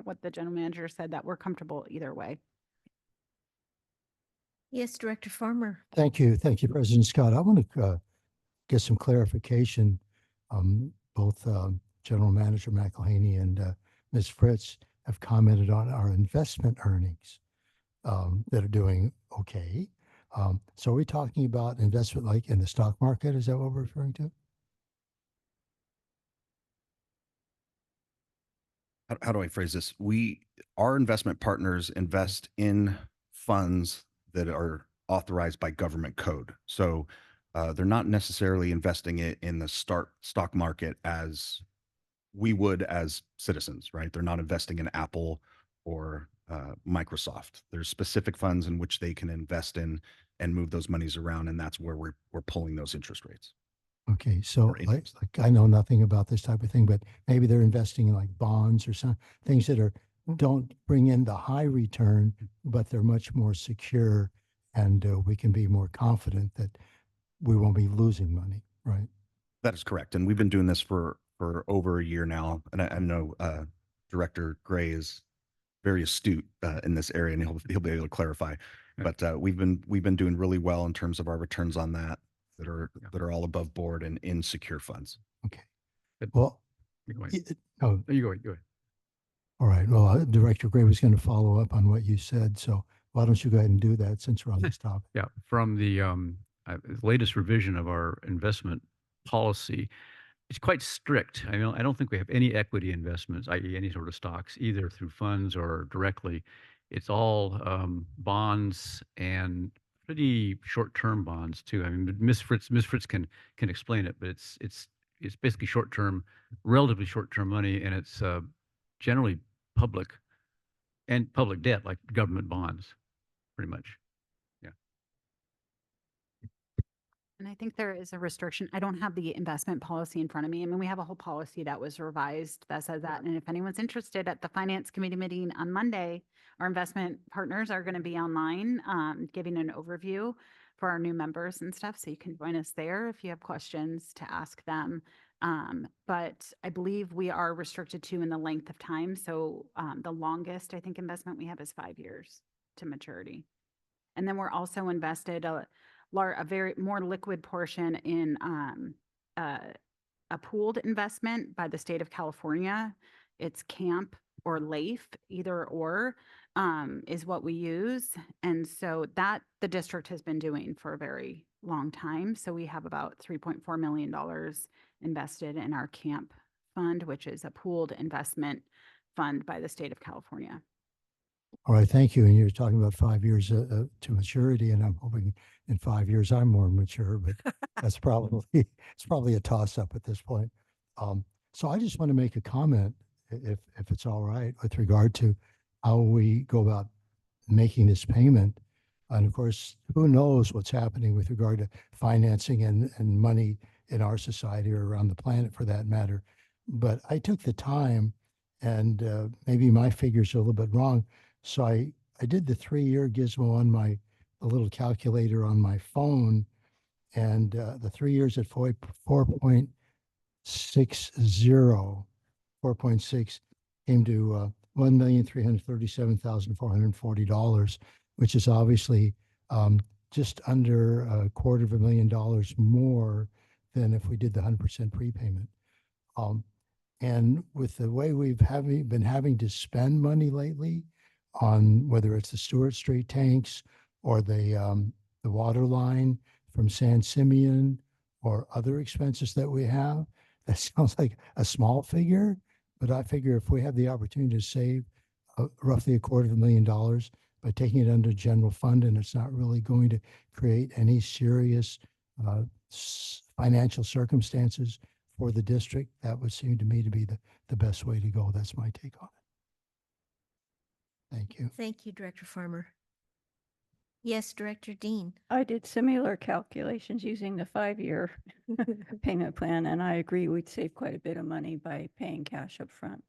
what the general manager said, that we're comfortable either way. Yes, Director Farmer. Thank you. Thank you, President Scott. I want to get some clarification. Both General Manager McElhaney and Ms. Fritz have commented on our investment earnings that are doing okay. So are we talking about investment like in the stock market? Is that what we're referring to? How do I phrase this? Our investment partners invest in funds that are authorized by government code. So they're not necessarily investing it in the stock market as we would as citizens, right? They're not investing in Apple or Microsoft. There's specific funds in which they can invest in and move those monies around, and that's where we're pulling those interest rates. Okay, so Or interest. like I know nothing about this type of thing, but maybe they're investing in like bonds or some things that are don't bring in the high return, but they're much more secure, and we can be more confident that we won't be losing money, right? That is correct, and we've been doing this for over a year now, and I know Director Gray is very astute in this area, and he'll be able to clarify. Yeah. But we've been doing really well in terms of our returns on that are all above board and in secure funds. Okay. Good. Well, Go ahead. oh, No, you go ahead. Go ahead. all right. Well, Director Gray was going to follow up on what you said, so why don't you go ahead and do that since we're on this topic? Yeah, from the latest revision of our investment policy, it's quite strict. I don't think we have any equity investments, i.e. any sort of stocks, either through funds or directly. It's all bonds and pretty short-term bonds too. I mean, Ms. Fritz can explain it, but it's basically short-term, relatively short-term money, and it's generally public and public debt, like government bonds, pretty much. And I think there is a restriction. I don't have the investment policy in front of me. I mean, we have a whole policy that was revised that says that. And if anyone's interested, at the Finance Committee meeting on Monday, our investment partners are going to be online giving an overview for our new members and stuff. So you can join us there if you have questions to ask them. But I believe we are restricted to in the length of time. So the longest, I think, investment we have is 5 years to maturity. And then we're also invested a very more liquid portion in a pooled investment by the state of California. It's CAMP or LAIF, either or is what we use. And so that the district has been doing for a very long time. So we have about $3.4 million invested in our CAMP fund, which is a pooled investment fund by the state of California. All right, thank you. And you're talking about 5 years to maturity, and I'm hoping in 5 years I'm more mature, but that's probably it's probably a toss-up at this point. So I just want to make a comment, if it's all right, with regard to how we go about making this payment. And of course, who knows what's happening with regard to financing and money in our society or around the planet for that matter. But I took the time, and maybe my figures are a little bit wrong. So I did the 3-year gizmo on the little calculator on my phone, and the 3 years at 4.60, 4.6 came to $1,337,440, which is obviously just under $250,000 more than if we did the 100% prepayment. And with the way we've been having to spend money lately on whether it's the Stewart Street tanks or the water line from San Simeon or other expenses that we have, that sounds like a small figure, but I figure if we have the opportunity to save roughly $250,000 by taking it under general fund, and it's not really going to create any serious financial circumstances for the district, that would seem to me to be the best way to go. That's my take on it. Thank you. Thank you, Director Farmer. Yes, Director Dean. I did similar calculations using the 5-year payment plan, and I agree we'd save quite a bit of money by paying cash up front.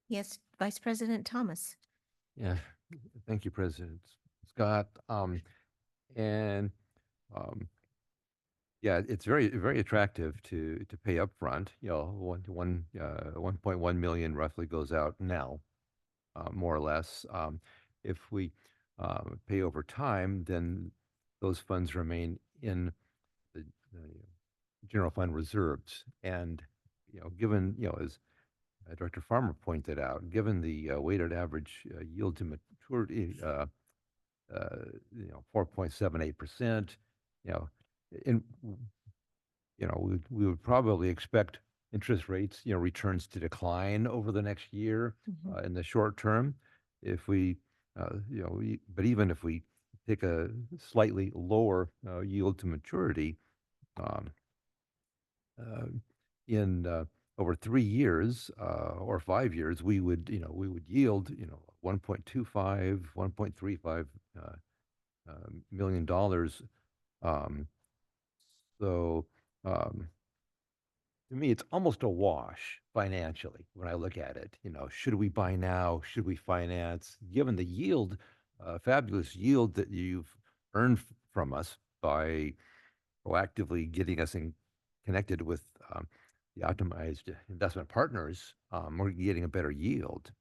Yes, Vice President Thomas. Yeah, thank you, President Scott. Yeah, it's very attractive to pay upfront. You know, 1.1 million roughly goes out now, more or less. If we pay over time, then those funds remain in the general fund reserves. And given as Director Farmer pointed out, given the weighted average yield to maturity, 4.78%, we would probably expect interest rates, returns to decline over the next year in the short term. If we, but even if we take a slightly lower yield to maturity, um, uh, in over 3 years or 5 years, we would, we would yield, 1.25, $1.35 million dollars. Um, so um, to me, it's almost a wash financially when I look at it. Should we buy now? Should we finance? Given the yield, fabulous yield that you've earned from us by proactively getting us connected with the optimized investment partners, we're getting a better yield.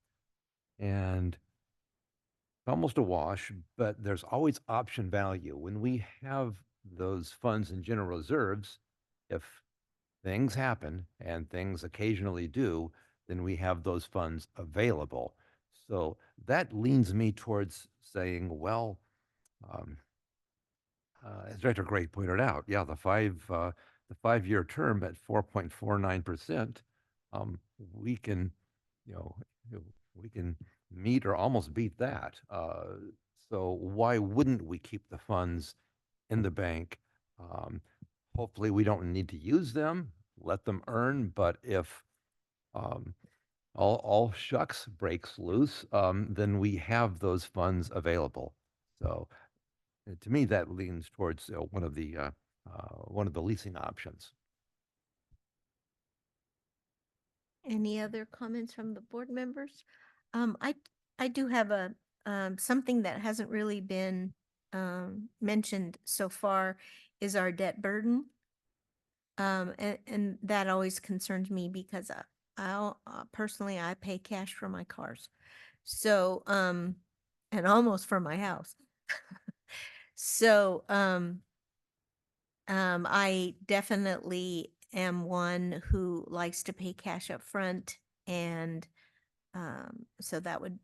And it's almost a wash, but there's always option value. When we have those funds in general reserves, if things happen, and things occasionally do, then we have those funds available. So that leans me towards saying, well, um, as Director Gray pointed out, yeah, the 5-year term at 4.49%, we can, you know, we can meet or almost beat that. So why wouldn't we keep the funds in the bank? Hopefully we don't need to use them, let them earn, but if all shucks breaks loose, then we have those funds available. So to me, that leans towards one of the leasing options. Any other comments from the board members? I do have a, something that hasn't really been, mentioned so far is our debt burden. And that always concerns me because personally, I pay cash for my cars. So, and almost for my house. So, I definitely am one who likes to pay cash up front, and so that would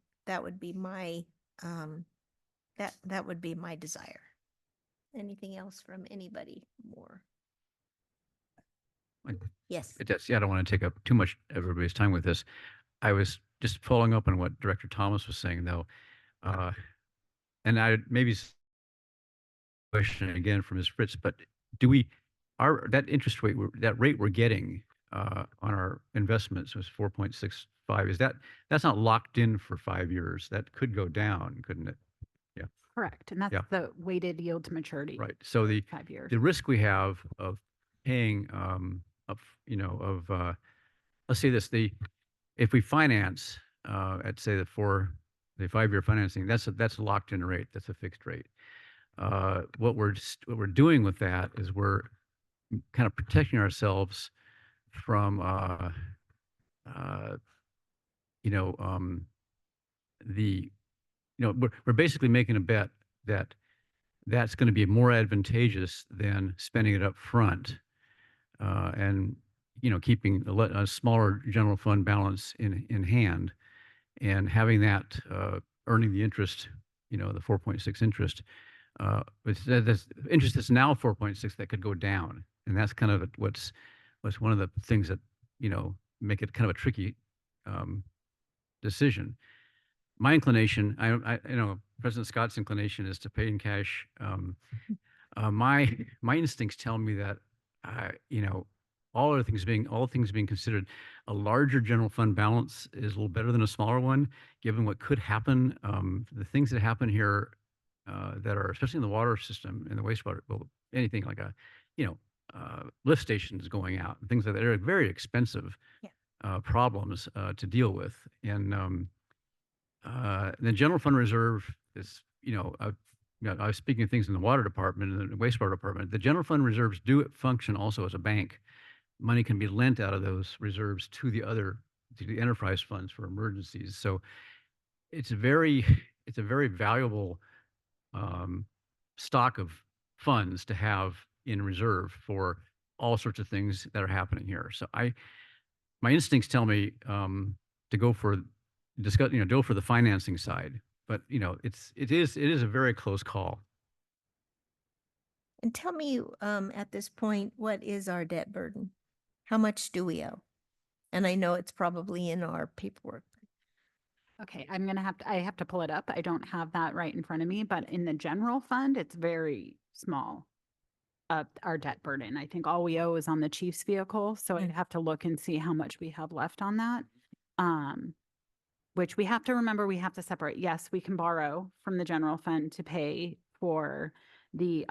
be my that would be my desire. Anything else from anybody more? Yes. I don't want to take up too much of everybody's time with this. I was just following up on what Director Thomas was saying, though, and I maybe question again from Ms. Fritz, but do we that interest rate that rate we're getting on our investments was 4.65? Is that's not locked in for 5 years? That could go down, couldn't it? Yeah. Correct. And that's the weighted yield to maturity. Right. So the 5 years. the risk we have of paying let's say this, if we finance at say the 5-year financing, that's a locked in rate, that's a fixed rate. What we're doing with that is we're kind of protecting ourselves from we're basically making a bet that that's going to be more advantageous than spending it up front and keeping a smaller general fund balance in hand and having that earning the interest, the 4.6 interest. That's interest that's now 4.6 that could go down, and that's kind of what's one of the things that make it kind of a tricky decision. My inclination, President Scott's inclination is to pay in cash. My instincts tell me that all things being considered, a larger general fund balance is a little better than a smaller one, given what could happen. The things that happen here that are, especially in the water system and the wastewater, well, anything like lift stations going out, and things like that are very expensive problems to deal with. And the general fund reserve is, I was speaking of things in the water department and the wastewater department. The general fund reserves do function also as a bank. Money can be lent out of those reserves to the enterprise funds for emergencies. So it's a very valuable stock of funds to have in reserve for all sorts of things that are happening here. So my instincts tell me to go for the financing side, but it is a very close call. And tell me, at this point, what is our debt burden? How much do we owe? And I know it's probably in our paperwork. Okay, I have to pull it up. I don't have that right in front of me, but in the general fund, it's very small. Our debt burden. I think all we owe is on the chief's vehicle, so I'd have to look and see how much we have left on that. Which we have to remember, we have to separate. Yes, we can borrow from the general fund to pay for the,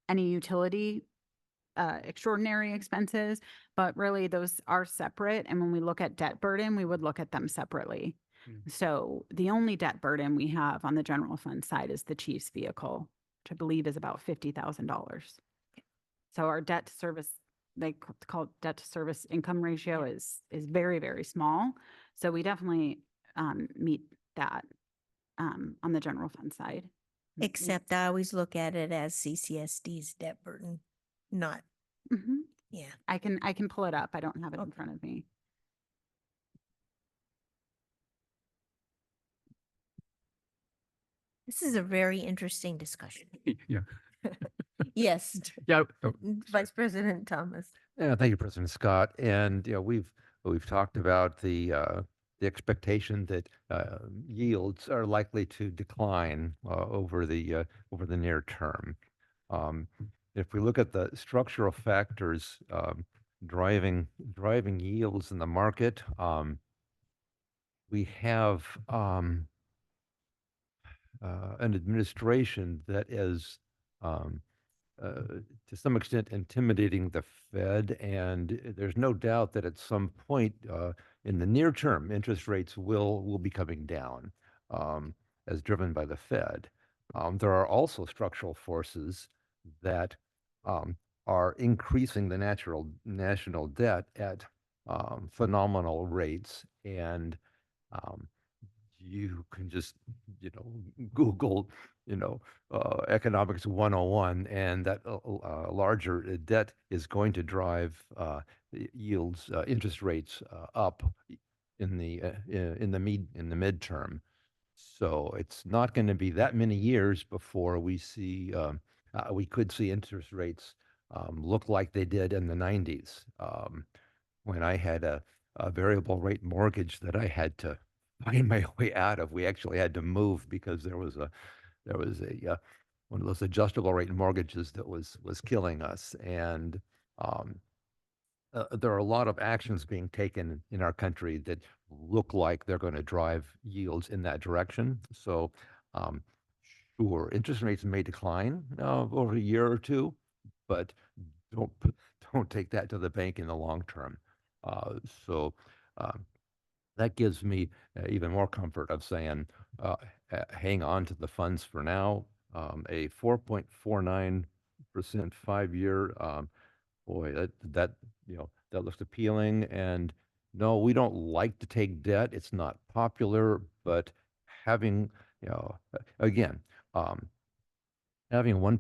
any utility extraordinary expenses, but really those are separate. And when we look at debt burden, we would look at them separately. So the only debt burden we have on the general fund side is the chief's vehicle, which I believe is about $50,000. So our debt to service, they call it debt to service income ratio is very, very small. So we definitely meet that on the general fund side. Except I always look at it as CCSD's debt burden, not, yeah. I can pull it up. I don't have it in front of me. This is a very interesting discussion. Yeah. Yes. Yeah. Vice President Thomas. Yeah, thank you, President Scott. And we've talked about the expectation that yields are likely to decline over the near term. If we look at the structural factors driving yields in the market, we have an administration that is to some extent intimidating the Fed, and there's no doubt that at some point in the near term, interest rates will be coming down as driven by the Fed. There are also structural forces that are increasing the national debt at phenomenal rates, and you can just Google economics 101, and that larger debt is going to drive yields, interest rates up in the midterm. So it's not going to be that many years before we could see interest rates look like they did in the 90s, when I had a variable rate mortgage that I had to find my way out of. We actually had to move because there was a one of those adjustable rate mortgages that was killing us. And there are a lot of actions being taken in our country that look like they're going to drive yields in that direction. So sure, interest rates may decline over a year or two, but don't take that to the bank in the long term. So that gives me even more comfort of saying, hang on to the funds for now. A 4.49% 5-year, boy, that looks appealing. And no, we don't like to take debt. It's not popular, but having, again, having an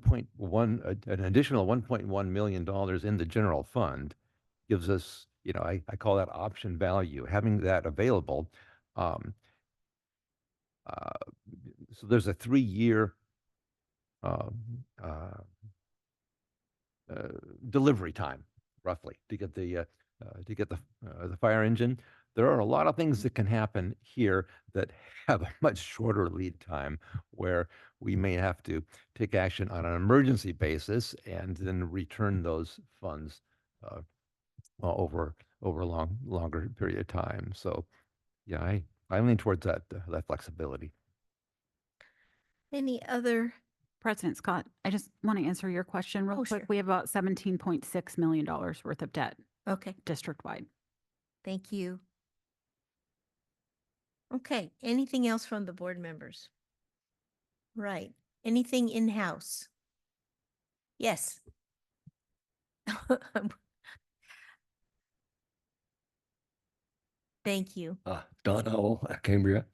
additional $1.1 million in the general fund gives us, I call that option value, having that available. So there's a 3-year delivery time, roughly, to get the fire engine. There are a lot of things that can happen here that have a much shorter lead time, where we may have to take action on an emergency basis and then return those funds over a longer period of time. So yeah, I lean towards that flexibility. Any other? President Scott, I just want to answer your question real quick. Sure. We have about $17.6 million worth of debt Okay, district-wide. thank you. Okay, anything else from the board members? Right, anything in-house? Yes. Thank you. Don Howell, Cambria.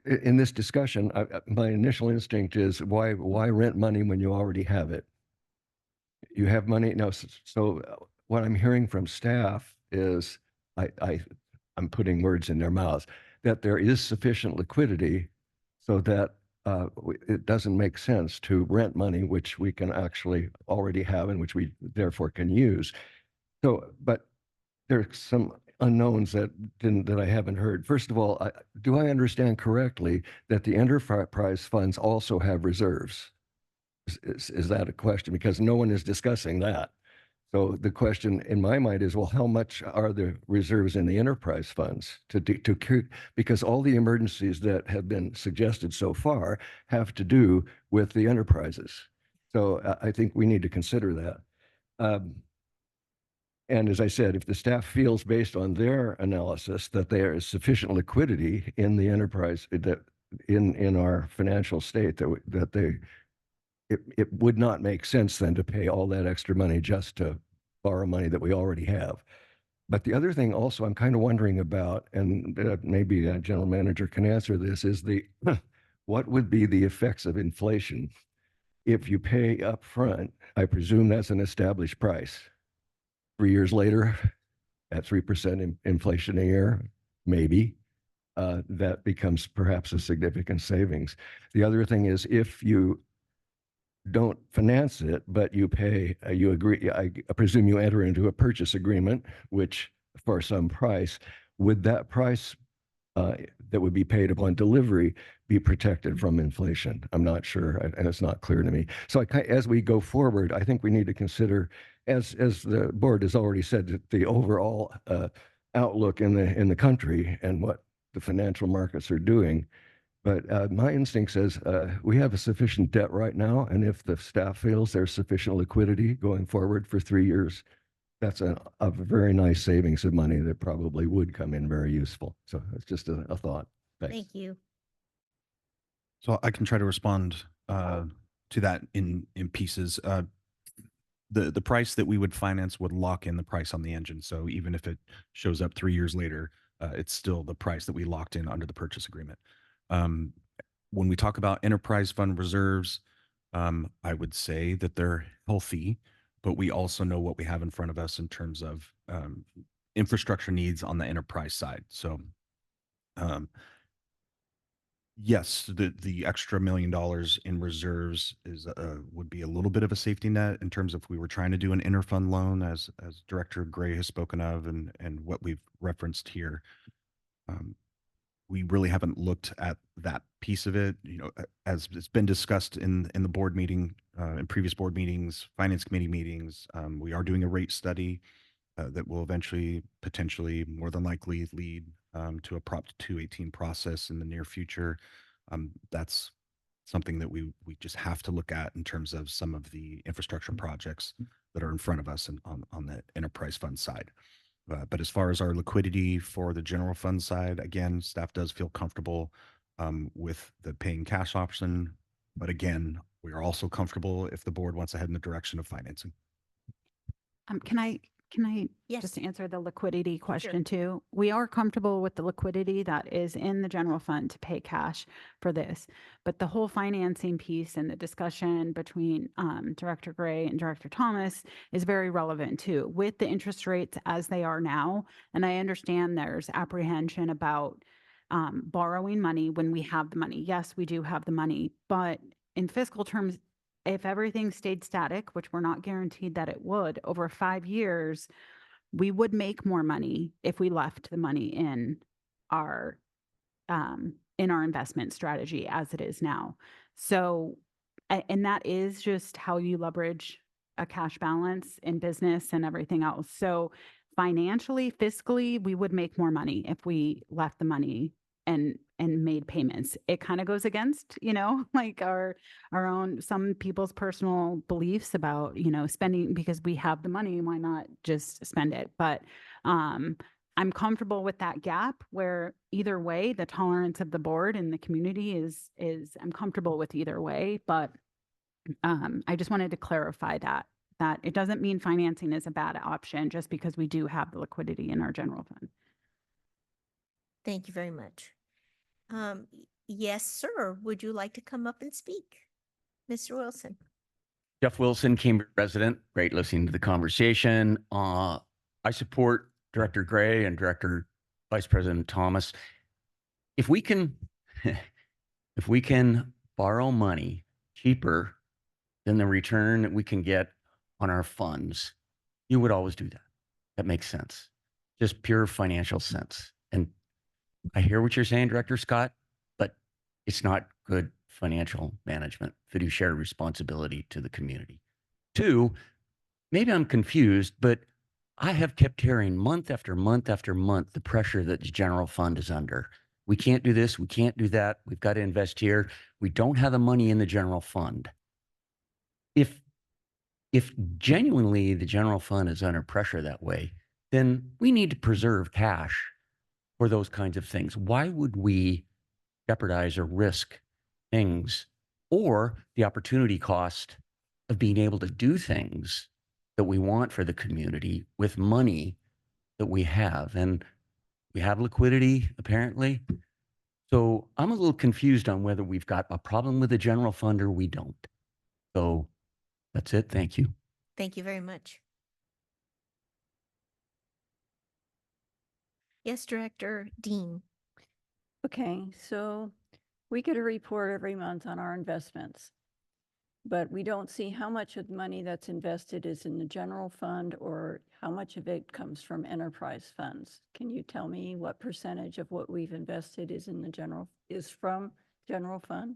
In this discussion, my initial instinct is why rent money when you already have it? You have money now. So what I'm hearing from staff is, I'm putting words in their mouths, that there is sufficient liquidity so that it doesn't make sense to rent money, which we can actually already have and which we therefore can use. So, but are some unknowns that I haven't heard. First of all, do I understand correctly that the enterprise funds also have reserves? Is that a question? Because no one is discussing that. So the question in my mind is, well, how much are the reserves in the enterprise funds because all the emergencies that have been suggested so far have to do with the enterprises. So I think we need to consider that. And as I said, if the staff feels based on their analysis that there is sufficient liquidity in the enterprise, that in our financial state, it would not make sense then to pay all that extra money just to borrow money that we already have. But the other thing also I'm kind of wondering about, and maybe a general manager can answer this, is what would be the effects of inflation if you pay up front? I presume that's an established price. 3 years later, at 3% inflation a year, maybe, that becomes perhaps a significant savings. The other thing is if you don't finance it, but you pay, you agree, I presume you enter into a purchase agreement, which for some price, would that price that would be paid upon delivery be protected from inflation? I'm not sure, and it's not clear to me. So as we go forward, I think we need to consider, as the board has already said, that the overall outlook in the country and what the financial markets are doing. But my instinct says we have a sufficient debt right now, and if the staff feels there's sufficient liquidity going forward for 3 years, that's a very nice savings of money that probably would come in very useful. So it's just a thought. Thanks. Thank you. So I can try to respond to that in pieces. The price that we would finance would lock in the price on the engine. So even if it shows up 3 years later, it's still the price that we locked in under the purchase agreement. When we talk about enterprise fund reserves, I would say that they're healthy, but we also know what we have in front of us in terms of infrastructure needs on the enterprise side. So yes, the extra $1 million in reserves is would be a little bit of a safety net in terms of if we were trying to do an interfund loan, as Director Gray has spoken of, and what we've referenced here. We really haven't looked at that piece of it. You know, as it's been discussed in the board meeting, in previous board meetings, finance committee meetings, we are doing a rate study that will eventually, potentially, more than likely lead to a Prop 218 process in the near future. That's something that we just have to look at in terms of some of the infrastructure projects that are in front of us and on the enterprise fund side. But as far as our liquidity for the general fund side, again, staff does feel comfortable with the paying cash option. But again, we are also comfortable if the board wants to head in the direction of financing. Can I Yes. just answer the liquidity question too? We are comfortable with the liquidity that is in the general fund to pay cash for this. But the whole financing piece and the discussion between Director Gray and Director Thomas is very relevant too, with the interest rates as they are now. And I understand there's apprehension about borrowing money when we have the money. Yes, we do have the money, but in fiscal terms, if everything stayed static, which we're not guaranteed that it would, over 5 years, we would make more money if we left the money in our investment strategy as it is now. So, and that is just how you leverage a cash balance in business and everything else. So financially, fiscally, we would make more money if we left the money and made payments. It kind of goes against, like our own, some people's personal beliefs about, spending, because we have the money, why not just spend it? But I'm comfortable with that gap where either way, the tolerance of the board and the community is I'm comfortable with either way. But I just wanted to clarify that it doesn't mean financing is a bad option just because we do have the liquidity in our general fund. Thank you very much. Yes, sir. Would you like to come up and speak? Mr. Wilson. Jeff Wilson, Cambria resident. Great listening to the conversation. I support Director Gray and Director Vice President Thomas. If we can borrow money cheaper than the return we can get on our funds, you would always do that. That makes sense. just pure financial sense. And I hear what you're saying, Director Scott, but it's not good financial management, fiduciary responsibility to the community. Two, maybe I'm confused, but I have kept hearing month after month after month the pressure that the general fund is under. We can't do this, we can't do that, we've got to invest here. We don't have the money in the general fund. If genuinely the general fund is under pressure that way, then we need to preserve cash for those kinds of things. Why would we jeopardize or risk things or the opportunity cost of being able to do things that we want for the community with money that we have? And we have liquidity, apparently. So I'm a little confused on whether we've got a problem with the general fund or we don't. So that's it. Thank you. Thank you very much. Yes, Director Dean. Okay, so we get a report every month on our investments, but we don't see how much of the money that's invested is in the general fund or how much of it comes from enterprise funds. Can you tell me what percentage of what we've invested is from general fund?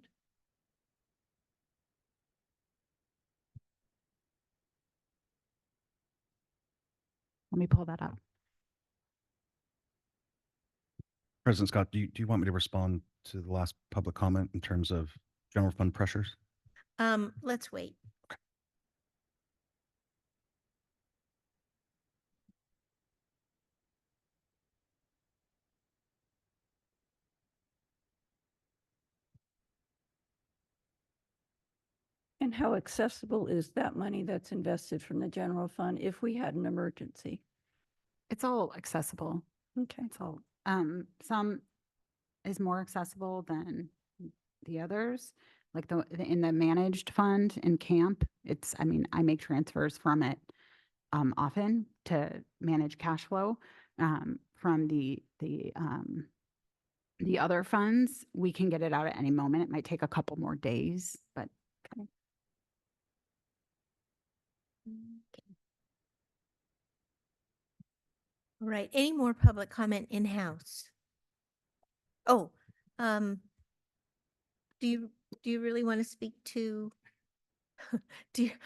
Let me pull that up. President Scott, do you want me to respond to the last public comment in terms of general fund pressures? Let's wait. And how accessible is that money that's invested from the general fund if we had an emergency? It's all accessible. Okay. It's all, some is more accessible than the others. Like in the managed fund in camp, I mean, I make transfers from it often to manage cash flow. From the other funds, we can get it out at any moment. It might take a couple more days, but okay. All right, any more public comment in-house? Oh, do you really want to speak to,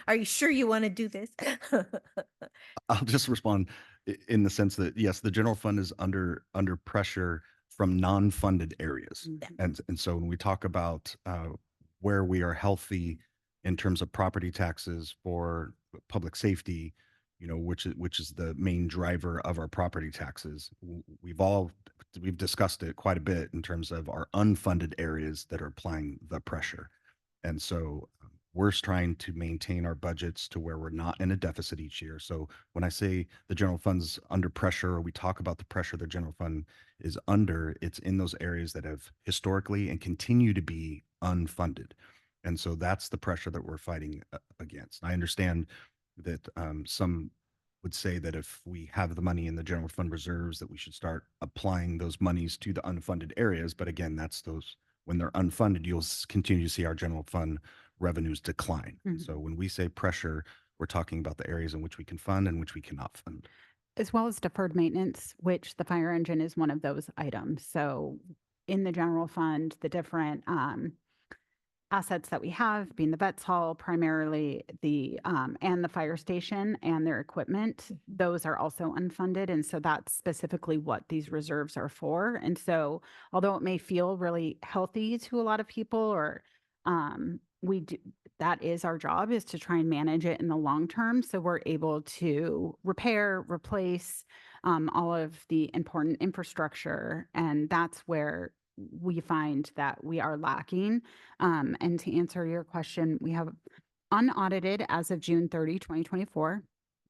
are you sure you want to do this? I'll just respond in the sense that, yes, the general fund is under pressure from non-funded areas. And so when we talk about where we are healthy in terms of property taxes for public safety, which is the main driver of our property taxes, we've discussed it quite a bit in terms of our unfunded areas that are applying the pressure. And so we're trying to maintain our budgets to where we're not in a deficit each year. So when I say the general fund's under pressure, or we talk about the pressure the general fund is under, it's in those areas that have historically and continue to be unfunded. And so that's the pressure that we're fighting against. I understand that some would say that if we have the money in the general fund reserves, that we should start applying those monies to the unfunded areas. But again, that's when they're unfunded, you'll continue to see our general fund revenues decline. So when we say pressure, we're talking about the areas in which we can fund and which we cannot fund. As well as deferred maintenance, which the fire engine is one of those items. So in the general fund, the different assets that we have, being the vets hall, primarily and the fire station and their equipment, those are also unfunded. And so that's specifically what these reserves are for. And so although it may feel really healthy to a lot of people, or that is our job, is to try and manage it in the long term. So we're able to repair, replace all of the important infrastructure. And that's where we find that we are lacking. And to answer your question, we have unaudited as of June 30, 2024.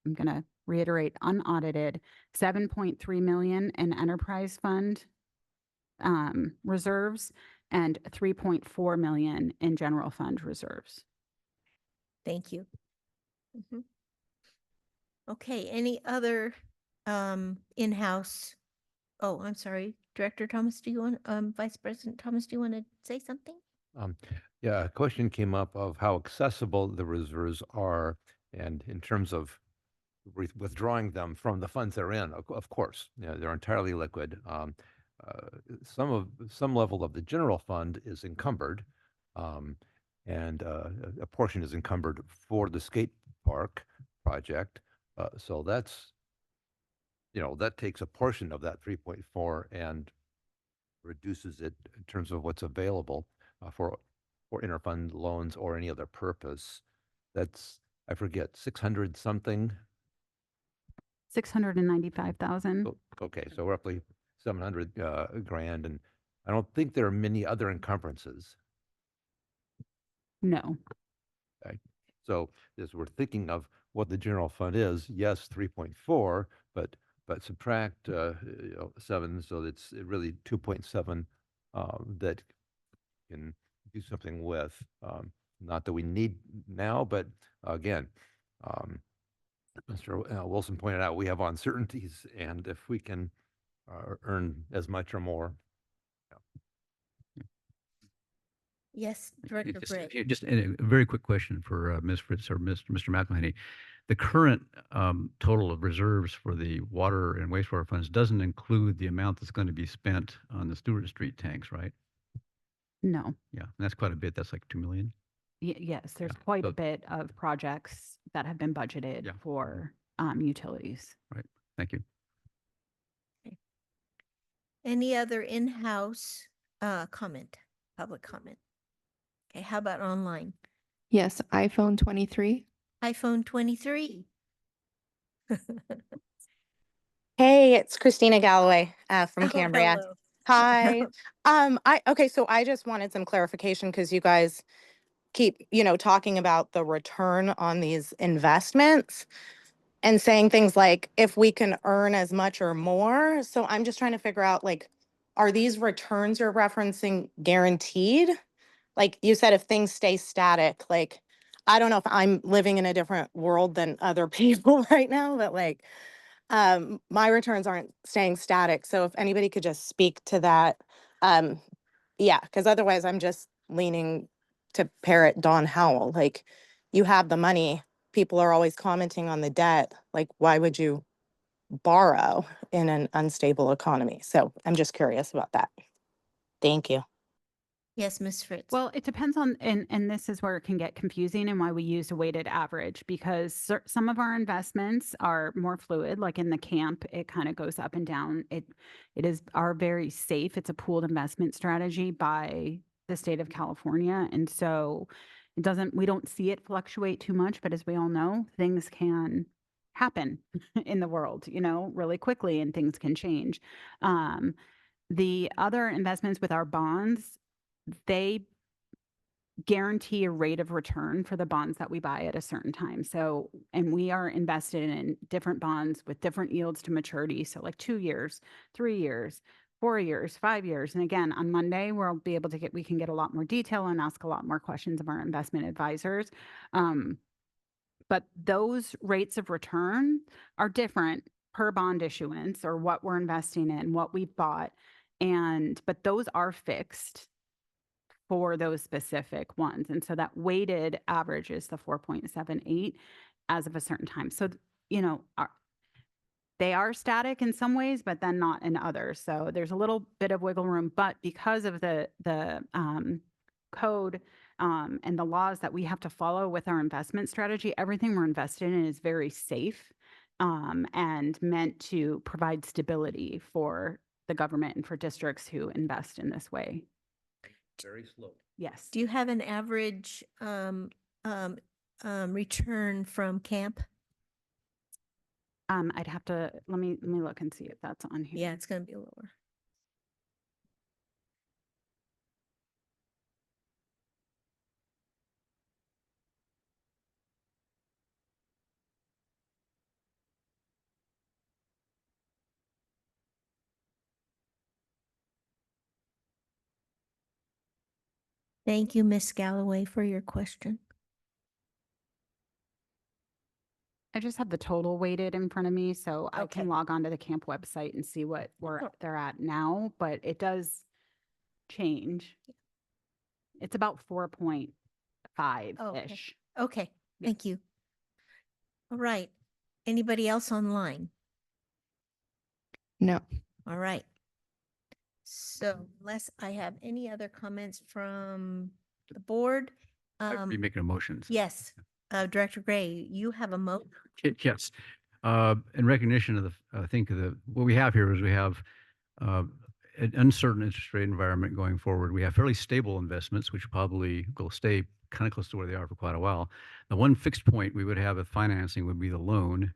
I'm going to reiterate, unaudited, 7.3 million in enterprise fund reserves and 3.4 million in general fund reserves. Thank you. Okay, any other in-house? Oh, I'm sorry, Director Thomas, do you want, Vice President Thomas, do you want to say something? Yeah, a question came up of how accessible the reserves are, and in terms of withdrawing them from the funds they're in, of course, you know, they're entirely liquid. Some level of the general fund is encumbered, and a portion is encumbered for the skate park project. So that's, you know, that takes a portion of that 3.4 and reduces it in terms of what's available for interfund loans or any other purpose. That's, I forget, 600 something. 695,000. Okay, so roughly 700 grand, and I don't think there are many other encumbrances. No. Okay. So as we're thinking of what the general fund is, yes, 3.4, but subtract 7, so it's really 2.7 that can do something with. Not that we need now, but again, Mr. Wilson pointed out we have uncertainties, and if we can earn as much or more. Yes, Director Britt. Just a very quick question for Ms. Fritz or Mr. McElhaney. The current total of reserves for the water and wastewater funds doesn't include the amount that's going to be spent on the Stewart Street tanks, right? No. Yeah, and that's quite a bit. That's like 2 million. Yes, there's quite a bit of projects that have been budgeted for utilities. Right. Thank you. Any other in-house comment, public comment? Okay, how about online? Yes, iPhone 23. iPhone 23. Hey, it's Christina Galloway from Oh, Cambria. hello. Hi. Okay, so I just wanted some clarification because you guys keep, talking about the return on these investments and saying things like if we can earn as much or more. So I'm just trying to figure out, like, are these returns you're referencing guaranteed? Like you said, if things stay static, like, I don't know if I'm living in a different world than other people right now, but like, my returns aren't staying static. So if anybody could just speak to that, yeah, because otherwise I'm just leaning to parrot Don Howell. Like, you have the money, people are always commenting on the debt. Like, why would you borrow in an unstable economy? So I'm just curious about that. Thank you. Yes, Ms. Fritz. Well, it depends on, and this is where it can get confusing and why we use a weighted average, because some of our investments are more fluid, like in the camp, it kind of goes up and down. It are very safe. It's a pooled investment strategy by the state of California. And so we don't see it fluctuate too much, but as we all know, things can happen in the world, really quickly, and things can change. The other investments with our bonds, they guarantee a rate of return for the bonds that we buy at a certain time. So, and we are invested in different bonds with different yields to maturity. So like 2 years, 3 years, 4 years, 5 years. And again, on Monday, we can get a lot more detail and ask a lot more questions of our investment advisors. But those rates of return are different per bond issuance or what we're investing in, what we've bought. But those are fixed for those specific ones. And so that weighted average is the 4.78 as of a certain time. So, they are static in some ways, but then not in others. So there's a little bit of wiggle room, but because of the code and the laws that we have to follow with our investment strategy, everything we're invested in is very safe and meant to provide stability for the government and for districts who invest in this way. Very slow. Yes. Do you have an average return from camp? I'd have to, let me look and see if that's on here. Yeah, it's going to be lower. Thank you, Ms. Galloway, for your question. I just have the total weighted in front of me, so I can log on to the camp website and see what they're at now, but it does change. It's about 4.5-ish. Okay, thank you. All right. Anybody else online? No. All right. So unless I have any other comments from the board. I'd be making a motion. Yes, Director Gray, you have a Yes. In recognition of I think what we have here is we have an uncertain interest rate environment going forward. We have fairly stable investments, which probably will stay kind of close to where they are for quite a while. The one fixed point we would have with financing would be the loan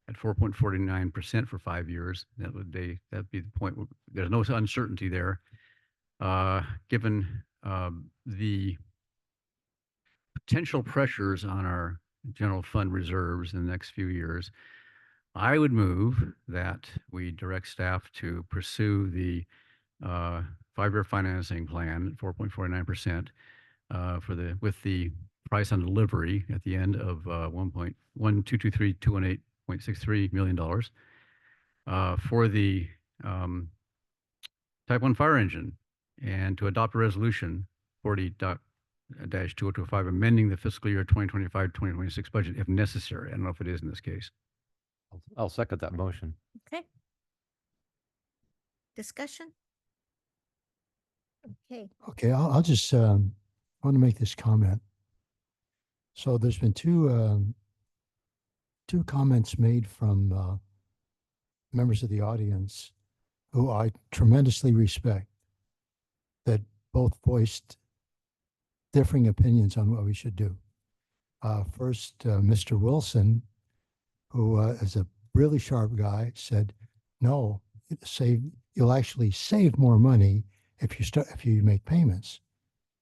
at 4.49% for 5 years. That'd be the point where there's no uncertainty there. Given the potential pressures on our general fund reserves in the next few years, I would move that we direct staff to pursue the 5-year financing plan at 4.49% with the price on delivery at the end of $1.223,218.63 million for the Type 1 fire engine, and to adopt a resolution 40-2025 amending the fiscal year 2025-2026 budget if necessary. I don't know if it is in this case. I'll second that motion. Okay. Discussion? Okay. Okay, I'll just want to make this comment. So there's been two comments made from members of the audience who I tremendously respect, that both voiced differing opinions on what we should do. First, Mr. Wilson, who is a really sharp guy, said, "No, you'll actually save more money if you make payments."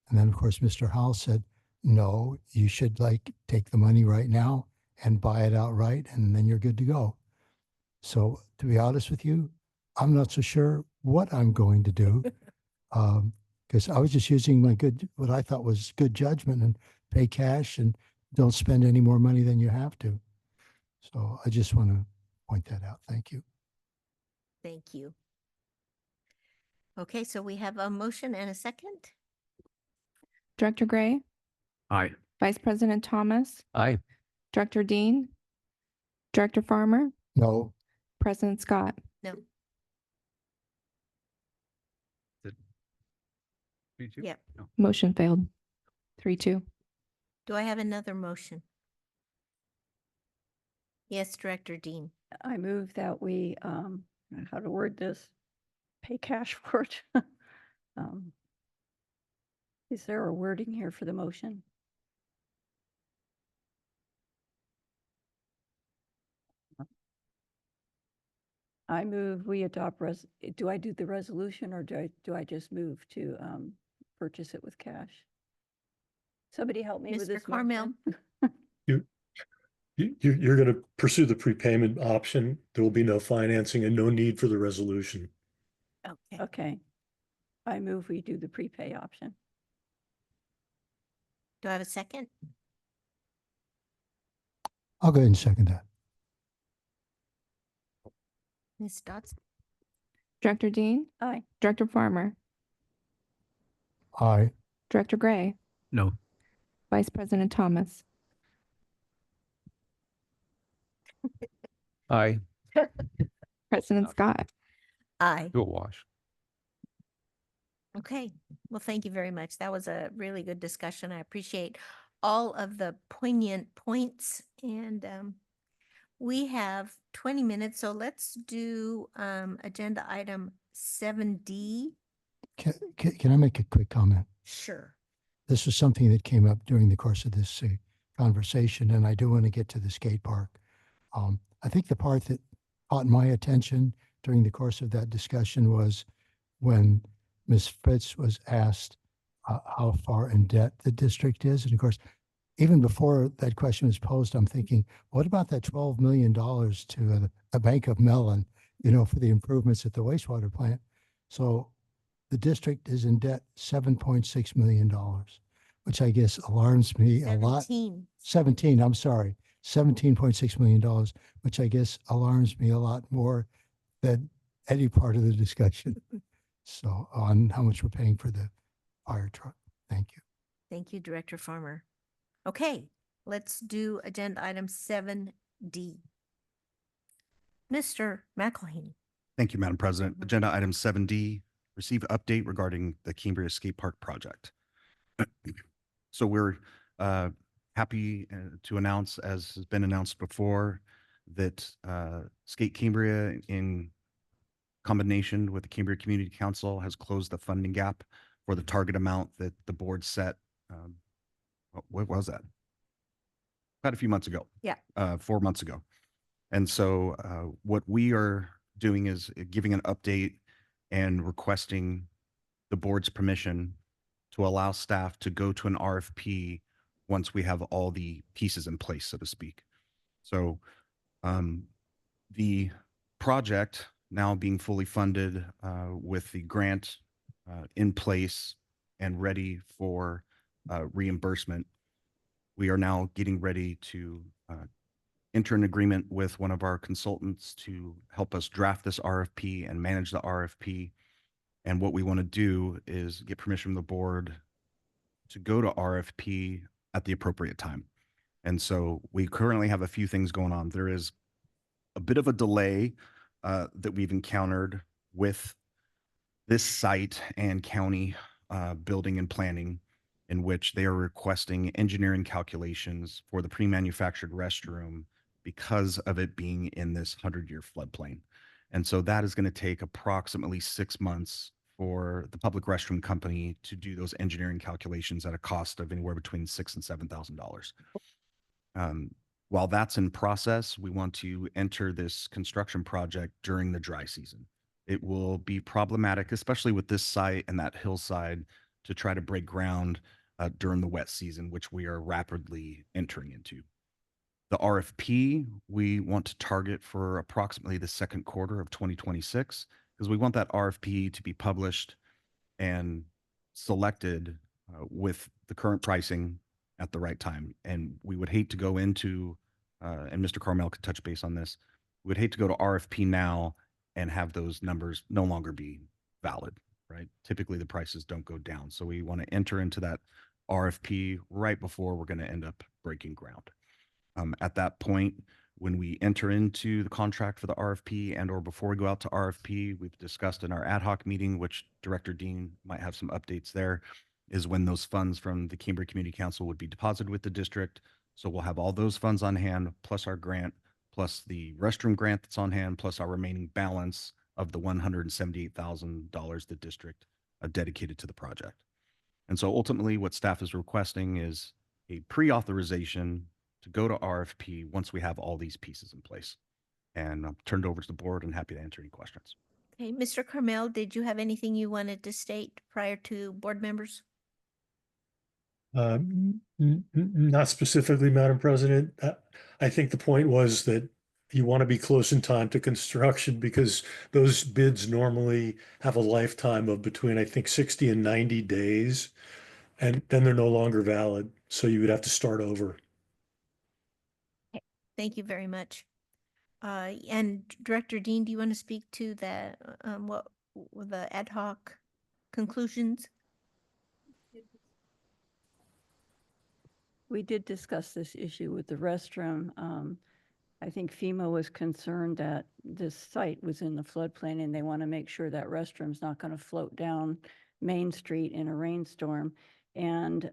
And then, of course, Mr. Howell said, "No, you should take the money right now and buy it outright, and then you're good to go." So, to be honest with you, I'm not so sure what I'm going to do, because I was just using what I thought was good judgment, and pay cash and don't spend any more money than you have to. So I just want to point that out. Thank you. Thank you. Okay, so we have a motion and a second. Director Gray, Aye. Vice President Thomas, Aye. Director Dean, Director Farmer, No. President Scott. No. Yep. No. Motion failed. 3-2. Do I have another motion? Yes, Director Dean. I move that we, how to word this, pay cash for it. Is there a wording here for the motion? I move we adopt do I do the resolution, or do I just move to purchase it with cash? Somebody help me with Mr. this. Carmel. motion. You're going to pursue the prepayment option. There will be no financing and no need for the resolution. Okay. Okay. I move we do the prepay option. Do I have a second? I'll go ahead and second that. Ms. Dodson? Director Dean, Aye. Director Farmer, Aye. Director Gray, No. Vice President Thomas. Aye. President Scott. Aye. Do a wash. Okay, well, thank you very much. That was a really good discussion. I appreciate all of the poignant points, and we have 20 minutes, so let's do agenda item 7D. Can I make a quick comment? Sure. This was something that came up during the course of this conversation, and I do want to get to the skate park. I think the part that caught my attention during the course of that discussion was when Ms. Fritz was asked how far in debt the district is. And of course, even before that question was posed, I'm thinking, what about that $12 million to the Bank of Mellon, for the improvements at the wastewater plant? So the district is in debt $7.6 million, which I guess alarms me a lot. 17, I'm sorry, $17.6 million, which I guess alarms me a lot more than any part of the discussion. So on how much we're paying for the fire truck. Thank you. Thank you, Director Farmer. Okay, let's do agenda item 7D. Mr. McElhaney. Thank you, Madam President. Agenda item 7D, receive update regarding the Cambria Skate Park project. So we're happy to announce, as has been announced before, that Skate Cambria, in combination with the Cambria Community Council, has closed the funding gap for the target amount that the board set. What was that? Quite a few months ago. Yeah. 4 months ago. And so what we are doing is giving an update and requesting the board's permission to allow staff to go to an RFP once we have all the pieces in place, so to speak. So the project now being fully funded with the grant in place and ready for reimbursement, we are now getting ready to enter an agreement with one of our consultants to help us draft this RFP and manage the RFP. And what we want to do is get permission from the board to go to RFP at the appropriate time. And so we currently have a few things going on. There is a bit of a delay that we've encountered with this site and county building and planning, in which they are requesting engineering calculations for the pre-manufactured restroom because of it being in this 100-year floodplain. And so that is going to take approximately 6 months for the public restroom company to do those engineering calculations at a cost of anywhere between $6,000 and $7,000. While that's in process, we want to enter this construction project during the dry season. It will be problematic, especially with this site and that hillside, to try to break ground during the wet season, which we are rapidly entering into. The RFP, we want to target for approximately the second quarter of 2026, because we want that RFP to be published and selected with the current pricing at the right time. And we would hate to go into, and Mr. Carmel could touch base on this, we would hate to go to RFP now and have those numbers no longer be valid, right? Typically the prices don't go down. So we want to enter into that RFP right before we're going to end up breaking ground. At that point, when we enter into the contract for the RFP and or before we go out to RFP, we've discussed in our ad hoc meeting, which Director Dean might have some updates there, is when those funds from the Cambria Community Council would be deposited with the district. So we'll have all those funds on hand, plus our grant, plus the restroom grant that's on hand, plus our remaining balance of the $178,000 the district dedicated to the project. And so ultimately what staff is requesting is a pre-authorization to go to RFP once we have all these pieces in place. And I'll turn it over to the board and happy to answer any questions. Okay, Mr. Carmel, did you have anything you wanted to state prior to board members? Not specifically, Madam President. I think the point was that you want to be close in time to construction because those bids normally have a lifetime of between, I think, 60 and 90 days, and then they're no longer valid. So you would have to start over. Thank you very much. And Director Dean, do you want to speak to the what the ad hoc conclusions? We did discuss this issue with the restroom. I think FEMA was concerned that this site was in the floodplain and they want to make sure that restroom's not going to float down Main Street in a rainstorm. And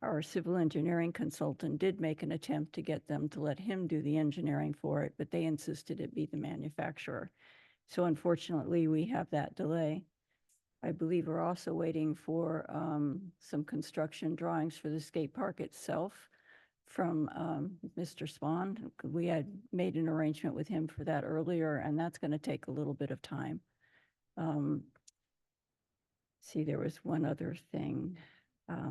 our civil engineering consultant did make an attempt to get them to let him do the engineering for it, but they insisted it be the manufacturer. So unfortunately, we have that delay. I believe we're also waiting for some construction drawings for the skate park itself from Mr. Spahn. We had made an arrangement with him for that earlier, and that's going to take a little bit of time. See, there was one other thing. I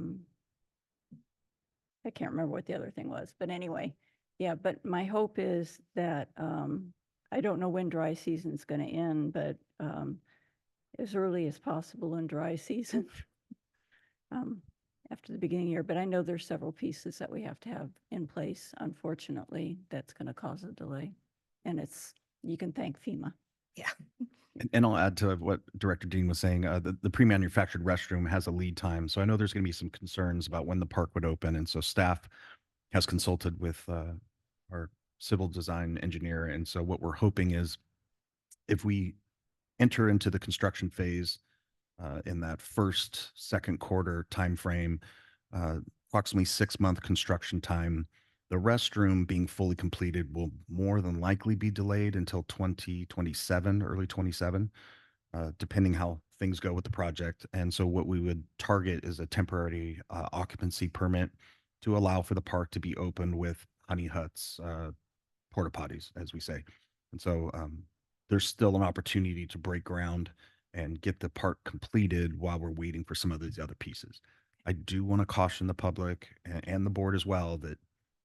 can't remember what the other thing was, but anyway, yeah, but my hope is that I don't know when dry season's going to end, but as early as possible in dry season after the beginning of the year. But I know there's several pieces that we have to have in place. Unfortunately, that's going to cause a delay, and you can thank FEMA. Yeah. And I'll add to what Director Dean was saying, the pre-manufactured restroom has a lead time. So I know there's going to be some concerns about when the park would open. And so staff has consulted with our civil design engineer. And so what we're hoping is if we enter into the construction phase in that second quarter timeframe, approximately 6-month construction time, the restroom being fully completed will more than likely be delayed until 2027, early 27, depending how things go with the project. And so what we would target is a temporary occupancy permit to allow for the park to be open with honey huts, porta potties, as we say. And so there's still an opportunity to break ground and get the park completed while we're waiting for some of these other pieces. I do want to caution the public and the board as well that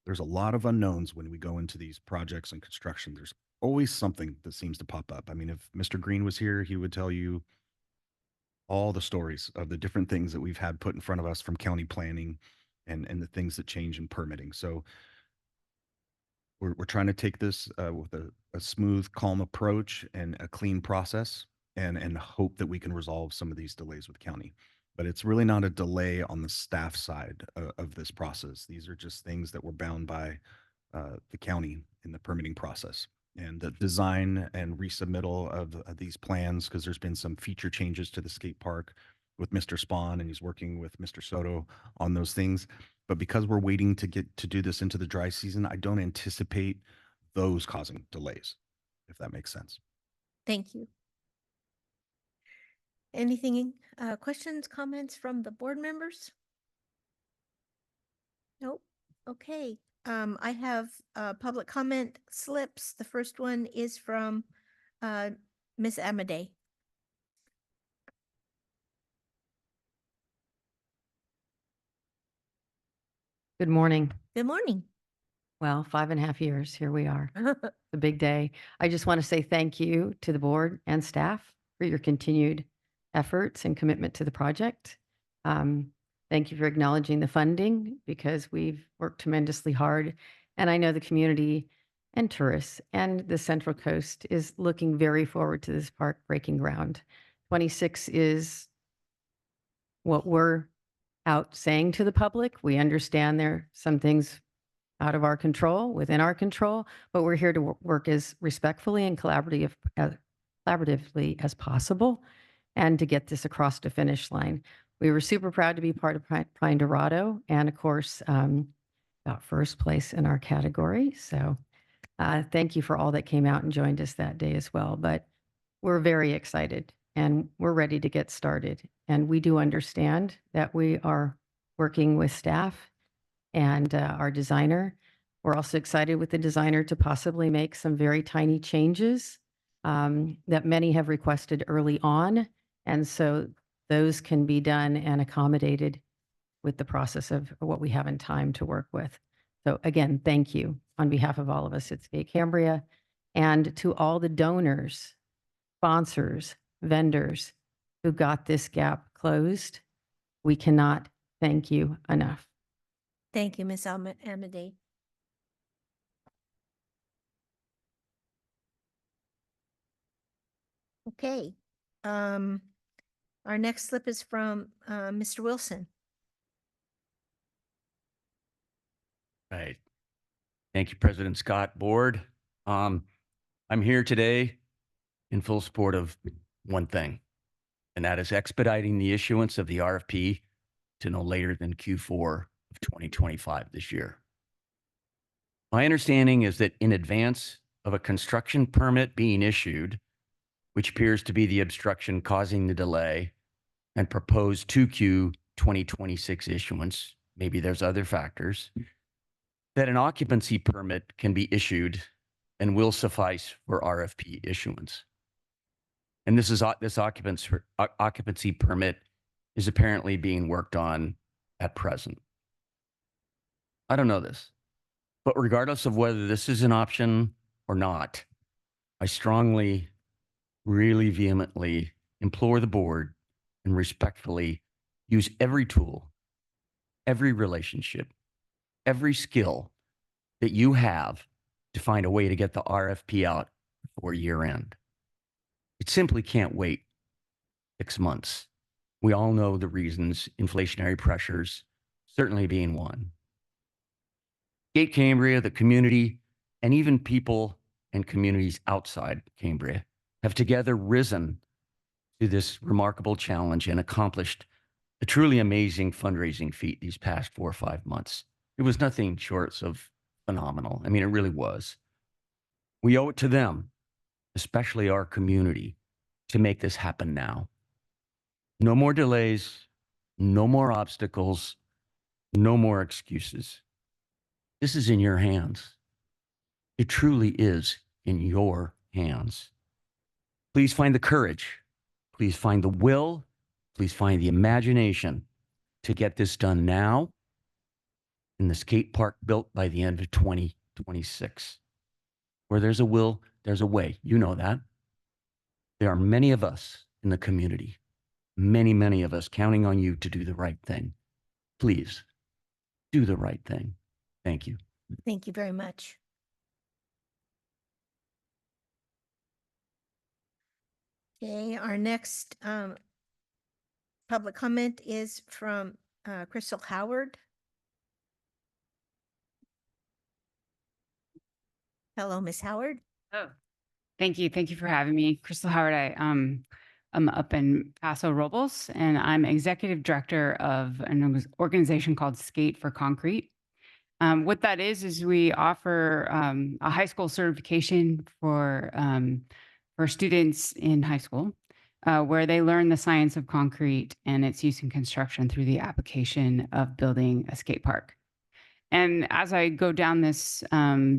there's a lot of unknowns when we go into these projects and construction. There's always something that seems to pop up. I mean, if Mr. Green was here, he would tell you all the stories of the different things that we've had put in front of us from county planning and the things that change in permitting. So we're trying to take this with a smooth, calm approach and a clean process and hope that we can resolve some of these delays with county. But it's really not a delay on the staff side of this process. These are just things that were bound by the county in the permitting process. And the design and resubmittal of these plans, because there's been some feature changes to the skate park with Mr. Spahn, and he's working with Mr. Soto on those things. But because we're waiting to get to do this into the dry season, I don't anticipate those causing delays, if that makes sense. Thank you. Anything, questions, comments from the board members? Nope. Okay. I have public comment slips. The first one is from Ms. Amadei. Good morning. Good morning. Well, 5.5 years, here we are. It's a big day. I just want to say thank you to the board and staff for your continued efforts and commitment to the project. Thank you for acknowledging the funding because we've worked tremendously hard. And I know the community and tourists and the Central Coast is looking very forward to this park breaking ground. 26 is what we're out saying to the public. We understand there are some things out of our control, within our control, but we're here to work as respectfully and collaboratively as possible and to get this across the finish line. We were super proud to be part of Pine Dorado and of course, got first place in our category. So thank you for all that came out and joined us that day as well. But we're very excited and we're ready to get started. And we do understand that we are working with staff and our designer. We're also excited with the designer to possibly make some very tiny changes that many have requested early on. And so those can be done and accommodated with the process of what we have in time to work with. So again, thank you on behalf of all of us at Skate Cambria and to all the donors, sponsors, vendors who got this gap closed. We cannot thank you enough. Thank you, Ms. Amadei. Okay. Our next slip is from Mr. Wilson. Right. Thank you, President Scott, board. I'm here today in full support of one thing, and that is expediting the issuance of the RFP to no later than Q4 of 2025 this year. My understanding is that in advance of a construction permit being issued, which appears to be the obstruction causing the delay, and proposed 2Q 2026 issuance, maybe there's other factors, that an occupancy permit can be issued and will suffice for RFP issuance. And this occupancy permit is apparently being worked on at present. I don't know this, but regardless of whether this is an option or not, I strongly, really vehemently implore the board and respectfully use every tool, every relationship, every skill that you have to find a way to get the RFP out before year end. It simply can't wait 6 months. We all know the reasons, inflationary pressures certainly being one. Skate Cambria, the community, and even people and communities outside Cambria have together risen to this remarkable challenge and accomplished a truly amazing fundraising feat these past 4 or 5 months. It was nothing short of phenomenal. I mean, it really was. We owe it to them, especially our community, to make this happen now. No more delays, no more obstacles, no more excuses. This is in your hands. It truly is in your hands. Please find the courage. Please find the will. Please find the imagination to get this done now in the skate park built by the end of 2026. Where there's a will, there's a way. You know that. There are many of us in the community, many of us counting on you to do the right thing. Please do the right thing. Thank you. Thank you very much. Okay, our next public comment is from Crystal Howard. Hello, Miss Howard. Oh, thank you. Thank you for having me. Crystal Howard, I'm up in Paso Robles, and I'm executive director of an organization called Skate for Concrete. What that is we offer a high school certification for students in high school, where they learn the science of concrete and its use in construction through the application of building a skate park. And as I go down this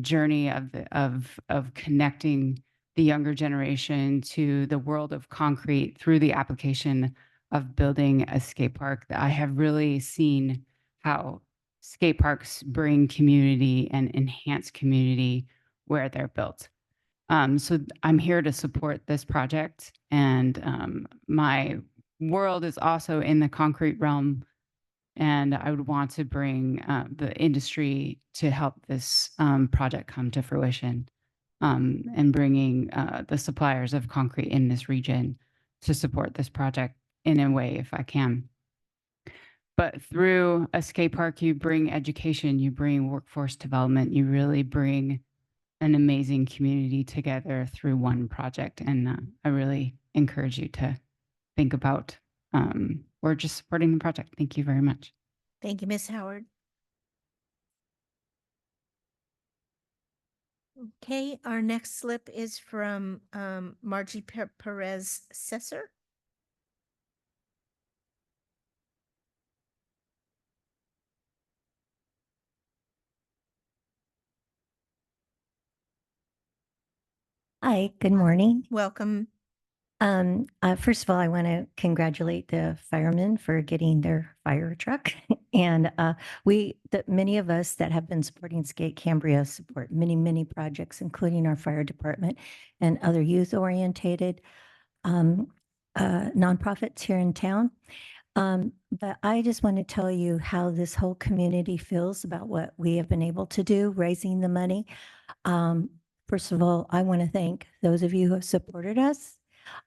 journey of connecting the younger generation to the world of concrete through the application of building a skate park, I have really seen how skate parks bring community and enhance community where they're built. So I'm here to support this project, and my world is also in the concrete realm. And I would want to bring the industry to help this project come to fruition, and bringing the suppliers of concrete in this region to support this project in a way if I can. But through a skate park, you bring education, you bring workforce development, you really bring an amazing community together through one project. And I really encourage you to think about or just supporting the project. Thank you very much. Thank you, Miss Howard. Okay, our next slip is from Margie Perez Sesser. Hi, good morning. Welcome. First of all, I want to congratulate the firemen for getting their fire truck. And many of us that have been supporting Skate Cambria support many projects, including our fire department and other youth-orientated nonprofits here in town. But I just want to tell you how this whole community feels about what we have been able to do, raising the money. First of all, I want to thank those of you who have supported us.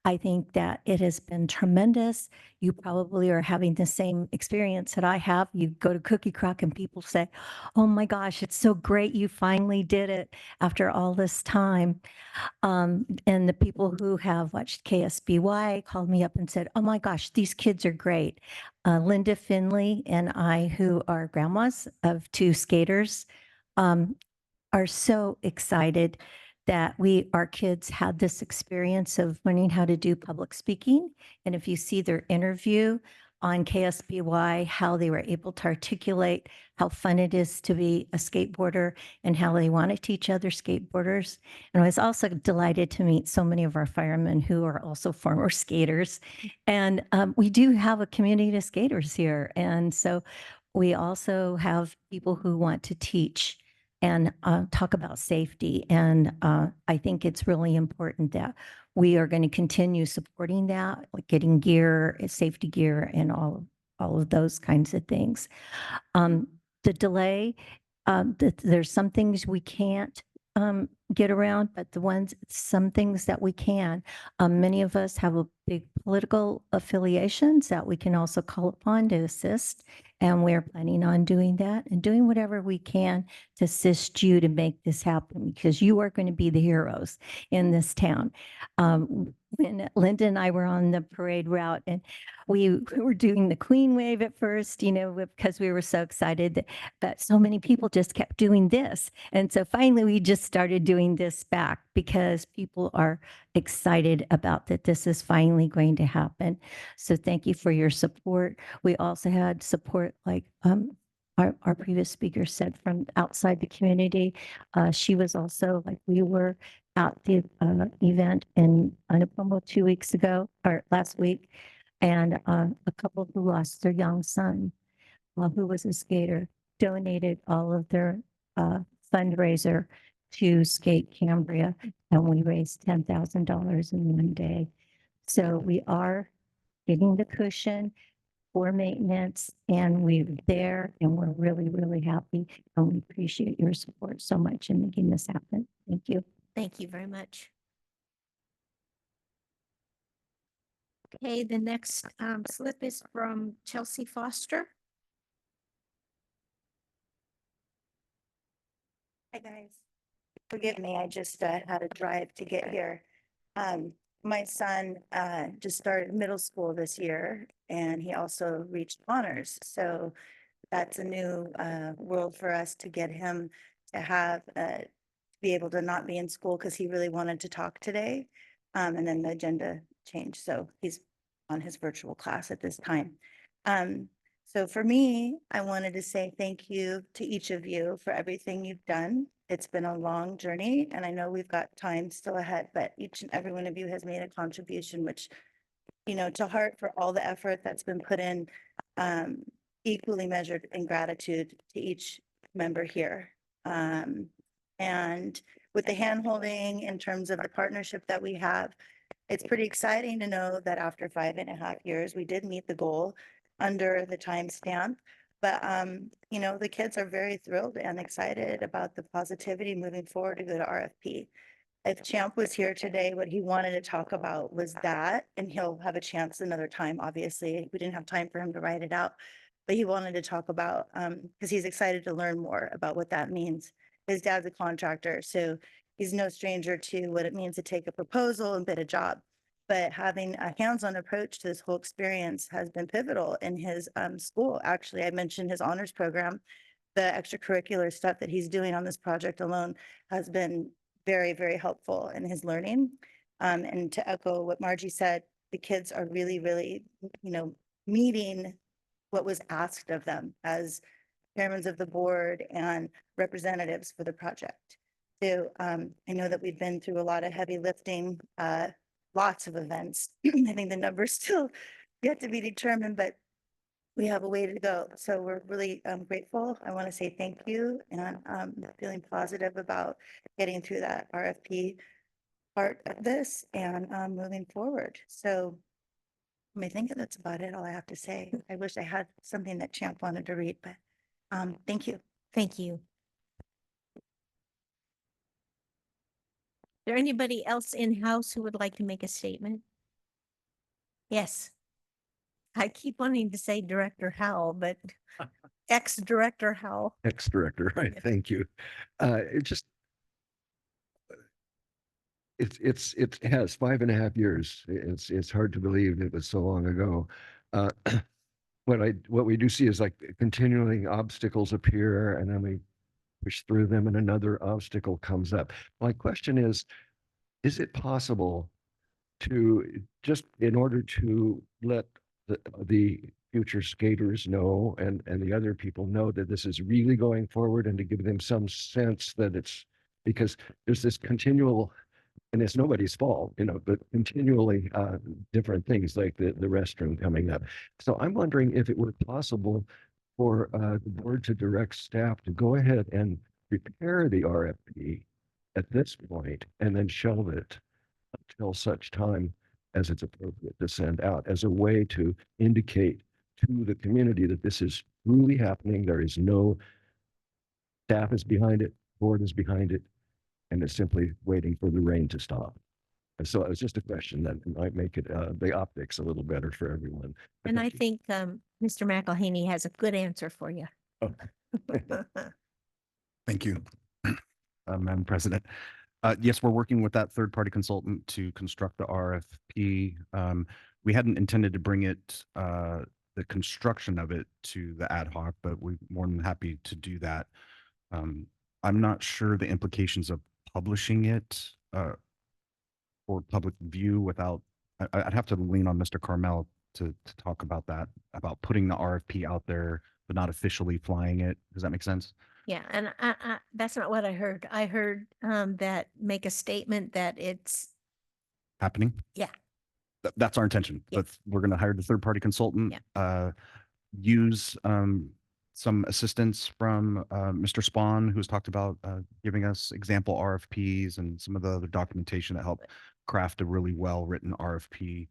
I think that it has been tremendous. You probably are having the same experience that I have. You go to Cookie Crock and people say, "Oh my gosh, it's so great you finally did it after all this time." And the people who have watched KSBY called me up and said, "Oh my gosh, these kids are great." Linda Finley and I, who are grandmas of 2 skaters, are so excited that our kids had this experience of learning how to do public speaking. And if you see their interview on KSBY, how they were able to articulate how fun it is to be a skateboarder and how they want to teach other skateboarders. And I was also delighted to meet so many of our firemen who are also former skaters. And we do have a community of skaters here. And so we also have people who want to teach and talk about safety. And I think it's really important that we are going to continue supporting that, like getting gear, safety gear, and all of those kinds of things. The delay, there's some things we can't get around, but some things that we can. Many of us have a big political affiliations that we can also call upon to assist. And we're planning on doing that and doing whatever we can to assist you to make this happen, because you are going to be the heroes in this town. When Linda and I were on the parade route, and we were doing the Queen Wave at first, because we were so excited, but so many people just kept doing this. And so finally, we just started doing this back because people are excited about that this is finally going to happen. So thank you for your support. We also had support, like our previous speaker said, from outside the community. She was also, like, we were at the event in Anapomo 2 weeks ago, or last week, and a couple who lost their young son, who was a skater, donated all of their fundraiser to Skate Cambria, and we raised $10,000 in one day. So we are getting the cushion for maintenance, and we're there, and we're really, really happy, and we appreciate your support so much in making this happen. Thank you. Thank you very much. Okay, the next slip is from Chelsea Foster. Hi, guys. Forgive me, I just had a drive to get here. My son just started middle school this year, and he also reached honors. So that's a new world for us to get him to have, be able to not be in school because he really wanted to talk today. And then the agenda changed. So he's on his virtual class at this time. So for me, I wanted to say thank you to each of you for everything you've done. It's been a long journey, and I know we've got time still ahead, but each and every one of you has made a contribution, which, to heart for all the effort that's been put in, equally measured in gratitude to each member here. And with the handholding in terms of the partnership that we have, it's pretty exciting to know that after 5.5 years, we did meet the goal under the timestamp. But, the kids are very thrilled and excited about the positivity moving forward to go to RFP. If Champ was here today, what he wanted to talk about was that, and he'll have a chance another time, obviously. We didn't have time for him to write it out, but he wanted to talk about, because he's excited to learn more about what that means. His dad's a contractor, so he's no stranger to what it means to take a proposal and bid a job. But having a hands-on approach to this whole experience has been pivotal in his school. Actually, I mentioned his honors program. The extracurricular stuff that he's doing on this project alone has been very, very helpful in his learning. And to echo what Margie said, the kids are really, really, meeting what was asked of them as chairmen of the board and representatives for the project. So I know that we've been through a lot of heavy lifting, lots of events. I think the numbers still yet to be determined, but we have a way to go. So we're really grateful. I want to say thank you, and feeling positive about getting through that RFP part of this and moving forward. So I think that's about it, all I have to say. I wish I had something that Champ wanted to read, but thank you. Thank you. Is there anybody else in-house who would like to make a statement? Yes. I keep wanting to say Director Howell, but ex-Director Howell. Ex-director, right? Thank you. It has 5.5 years. It's hard to believe it was so long ago. What we do see is like continuing obstacles appear, and then we push through them and another obstacle comes up. My question is it possible to, just in order to let the future skaters know and the other people know that this is really going forward, and to give them some sense that it's, because there's this continual, and it's nobody's fault, but continually different things like the restroom coming up. So I'm wondering if it were possible for the board to direct staff to go ahead and prepare the RFP at this point and then shelve it until such time as it's appropriate to send out, as a way to indicate to the community that this is truly happening. There is no, staff is behind it, board is behind it, and it's simply waiting for the rain to stop. And so it was just a question that might make it, the optics a little better for everyone. But And I thank you. think Mr. McElhaney has a good answer for you. Oh, Thank you, Madam President. Yes, we're working with that third-party consultant to construct the RFP. We hadn't intended to bring it, the construction of it to the ad hoc, but we're more than happy to do that. I'm not sure the implications of publishing it for public view without, I'd have to lean on Mr. Carmel to talk about that, about putting the RFP out there, but not officially flying it. Does that make sense? Yeah, and that's not what I heard. I heard that make a statement that it's, Happening? yeah, That's our intention. Yeah. We're going to hire the third-party consultant, use some assistance from Mr. Spahn, who's talked about giving us example RFPs and some of the other documentation that help craft a really well-written RFP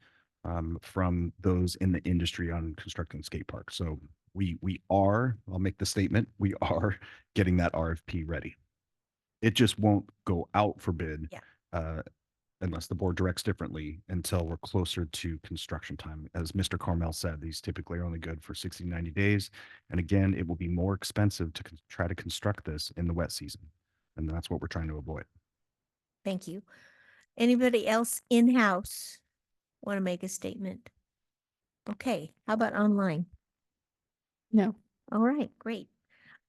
from those in the industry on constructing skate parks. So we are, I'll make the statement, we are getting that RFP ready. It just won't go out for bid unless the board directs differently until we're closer to construction time. As Mr. Carmel said, these typically are only good for 60, 90 days. And again, it will be more expensive to try to construct this in the wet season. And that's what we're trying to avoid. thank you. Anybody else in-house want to make a statement? Okay, how about online? No. All right, great.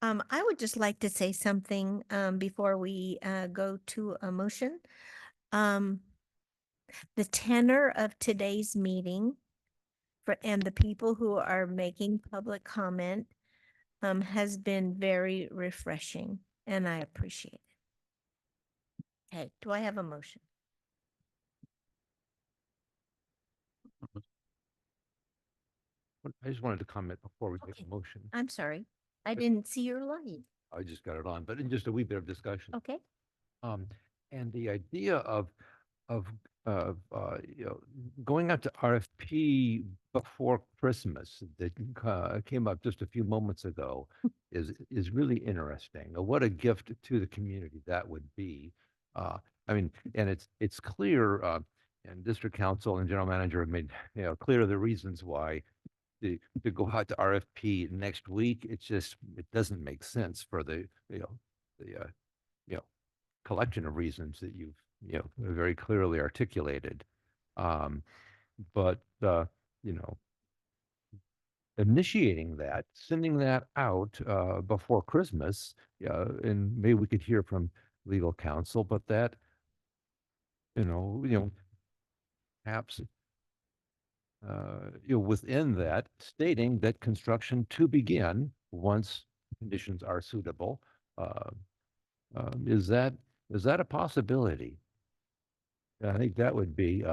I would just like to say something before we go to a motion. The tenor of today's meeting and the people who are making public comment has been very refreshing, and I appreciate it. Okay, do I have a motion? I just wanted to comment before we make a motion. I'm sorry, I didn't see your light. I just got it on, but in just a wee bit of discussion. Okay. And the idea of going out to RFP before Christmas that came up just a few moments ago is really interesting. What a gift to the community that would be. I mean, and it's clear, and district council and general manager have made clear the reasons why to go out to RFP next week. It doesn't make sense for the collection of reasons that you've very clearly articulated. But initiating that, sending that out before Christmas, and maybe we could hear from legal counsel, but that perhaps within that, stating that construction to begin once conditions are suitable. Is that a possibility? I think that would be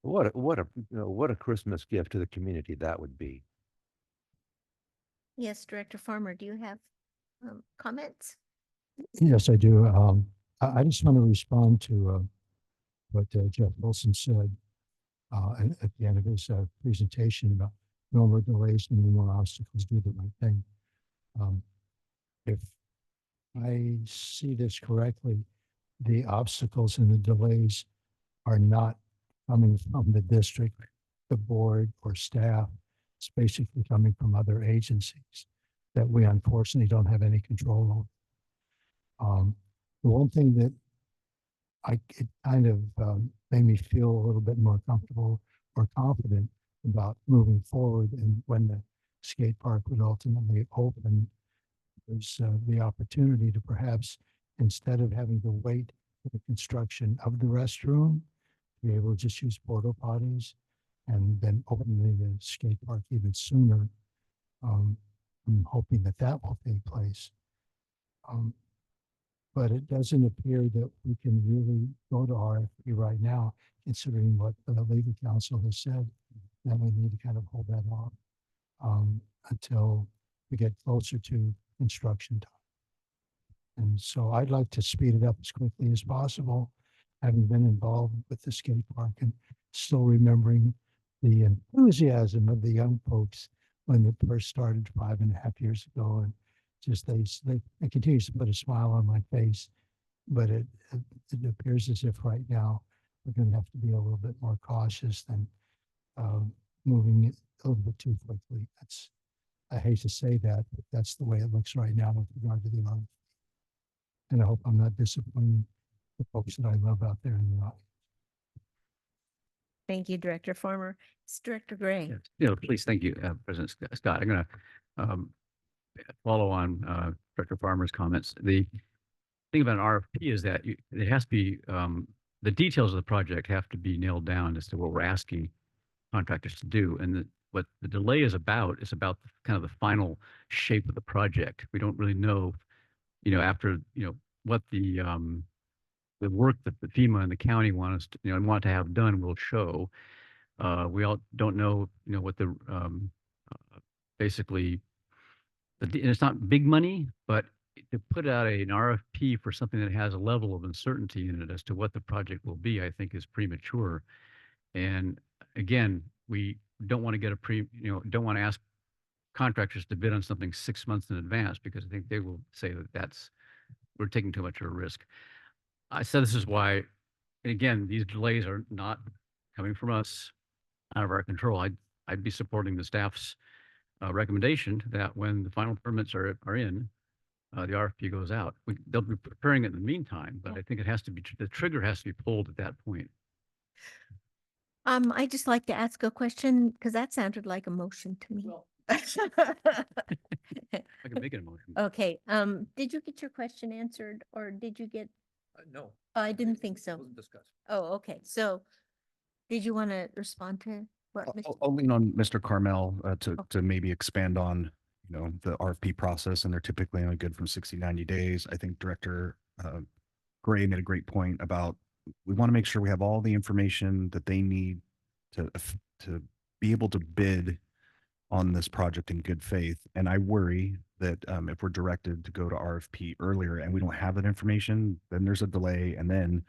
what a Christmas gift to the community that would be. Yes, Director Farmer, do you have comments? Yes, I do. I just want to respond to what Jeff Wilson said at the end of his presentation about no more delays and no more obstacles, do the right thing. If I see this correctly, the obstacles and the delays are not coming from the district, the board, or staff. It's basically coming from other agencies that we unfortunately don't have any control over. The one thing that it kind of made me feel a little bit more comfortable or confident about moving forward and when the skate park would ultimately open was the opportunity to perhaps, instead of having to wait for the construction of the restroom, be able to just use porta potties and then open the skate park even sooner. I'm hoping that that will take place. But it doesn't appear that we can really go to RFP right now, considering what the legal counsel has said, that we need to kind of hold that off until we get closer to construction time. And so I'd like to speed it up as quickly as possible, having been involved with the skate park and still remembering the enthusiasm of the young folks when it first started 5.5 years ago. And just it continues to put a smile on my face but it appears as if right now we're going to have to be a little bit more cautious than moving it a little bit too quickly. I hate to say that, but that's the way it looks right now with regard to the RFP. And I hope I'm not disappointing the folks that I love out there in the audience. Thank you, Director Farmer. It's Director Gray. Please, thank you, President Scott. I'm going to follow on Director Farmer's comments. The thing about an RFP is that it has to be, the details of the project have to be nailed down as to what we're asking contractors to do. And what the delay is about kind of the final shape of the project. We don't really know, after, what the work that the FEMA and the county want us to, want to have done will show. We all don't know, what the basically, and it's not big money, but to put out an RFP for something that has a level of uncertainty in it as to what the project will be, I think is premature. And again, we don't want to get don't want to ask contractors to bid on something 6 months in advance, because I think they will say that we're taking too much of a risk. I said this is why, again, these delays are not coming from us, out of our control. I'd be supporting the staff's recommendation that when the final permits are in, the RFP goes out. They'll be preparing it in the meantime, but I think it has to be, the trigger has to be pulled at that point. I just like to ask a question because that sounded like a motion to me. I can make it a motion. Okay, did you get your question answered or did you get? No. I didn't think so. Wasn't discussed. Oh, okay. So did you want to respond to what? I'll lean on Mr. Carmel to maybe expand on, the RFP process, and they're typically only good from 60, 90 days. I think Director Gray made a great point about, we want to make sure we have all the information that they need to be able to bid on this project in good faith. And I worry that if we're directed to go to RFP earlier and we don't have that information, then there's a delay, and then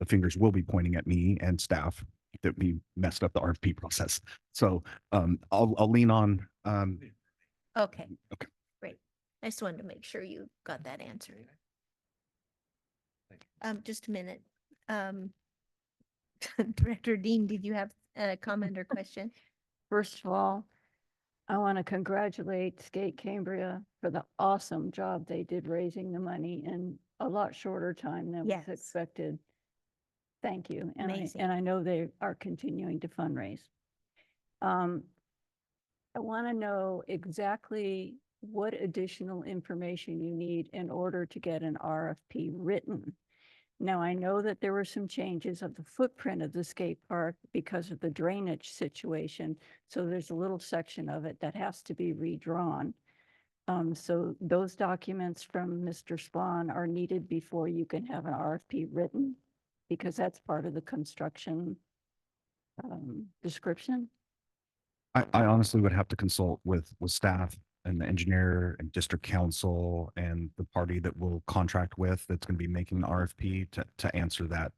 the fingers will be pointing at me and staff that we messed up the RFP process. So I'll lean on. Okay. Okay. Great. I just wanted to make sure you got that answered. Just a minute. Director Dean, did you have a comment or question? First of all, I want to congratulate Skate Cambria for the awesome job they did raising the money in a lot shorter time than was expected. Thank you. And Amazing. I know they are continuing to fundraise. I want to know exactly what additional information you need in order to get an RFP written. Now, I know that there were some changes of the footprint of the skate park because of the drainage situation. So there's a little section of it that has to be redrawn. So those documents from Mr. Spahn are needed before you can have an RFP written, because that's part of the construction description. I honestly would have to consult with staff and the engineer and district council and the party that we'll contract with that's going to be making the RFP to answer that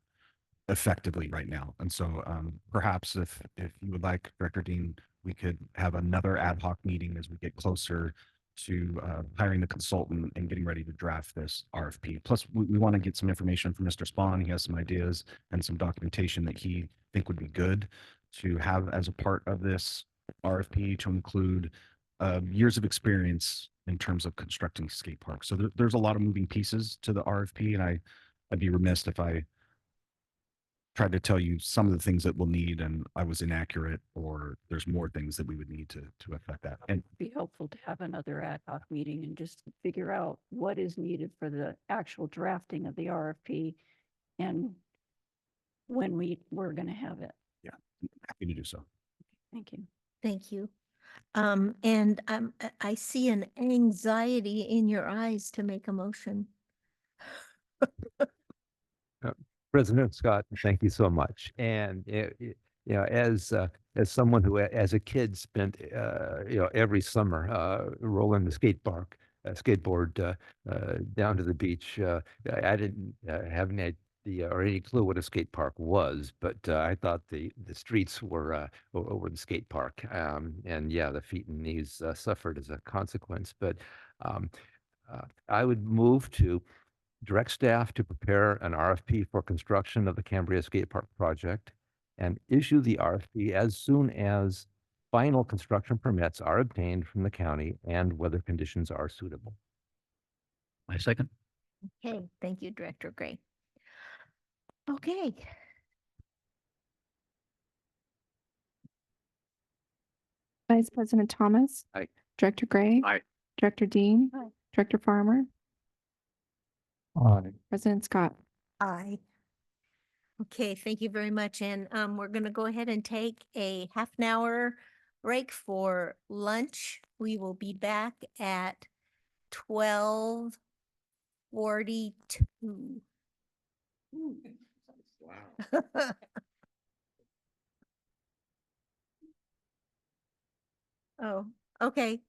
effectively right now. And so perhaps if you would like, Director Dean, we could have another ad hoc meeting as we get closer to hiring the consultant and getting ready to draft this RFP. Plus, we want to get some information from Mr. Spahn. He has some ideas and some documentation that he think would be good to have as a part of this RFP, to include years of experience in terms of constructing skate parks. So there's a lot of moving pieces to the RFP, and I'd be remiss if I tried to tell you some of the things that we'll need and I was inaccurate, or there's more things that we would need to affect that. And It'd be helpful to have another ad hoc meeting and just figure out what is needed for the actual drafting of the RFP and when we're going to have it. yeah, happy to do so. Thank you. Thank you. And I see an anxiety in your eyes to make a motion. President Scott, thank you so much. And as someone who, as a kid, spent every summer rolling the skateboard down to the beach, I didn't have any idea or any clue what a skate park was, but I thought the streets were over the skate park, and yeah, the feet and knees suffered as a consequence. But I would move to direct staff to prepare an RFP for construction of the Cambria Skate Park project and issue the RFP as soon as final construction permits are obtained from the county and weather conditions are suitable. My second. Okay, thank you, Director Gray. Okay. Vice President Thomas. Aye. Director Gray. Aye. Director Dean. Aye. Director Farmer. Aye. President Scott. Aye. Okay, thank you very much. And we're going to go ahead and take a half an hour break for lunch. We will be back at 12:42. Wow. Oh, okay.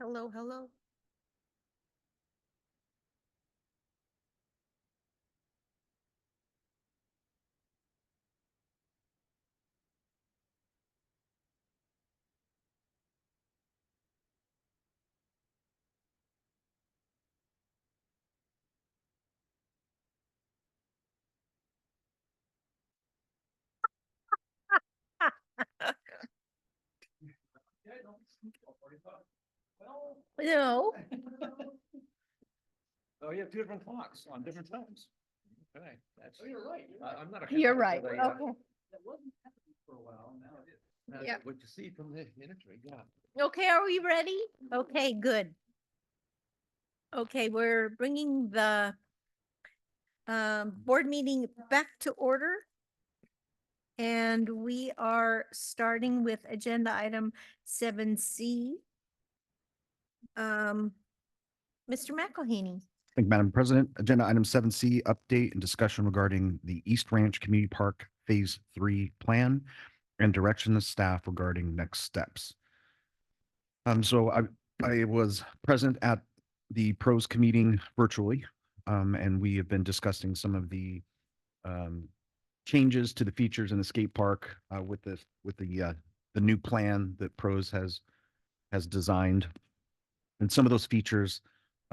Hello, hello. No. Oh, you have two different clocks on different times. Okay, that's. Oh, you're right. I'm not. You're right. Okay. Okay. That wasn't happening for a while, now it is. Yeah. What you see from the imagery, yeah. Okay, are we ready? Okay, good. Okay, we're bringing the board meeting back to order. And we are starting with agenda item 7C. Mr. McElhaney. Thank you, Madam President. Agenda item 7C, update and discussion regarding the East Ranch Community Park Phase 3 plan and direction to staff regarding next steps. So I was present at the pros meeting virtually, and we have been discussing some of the changes to the features in the skate park with the new plan that pros has designed. And some of those features,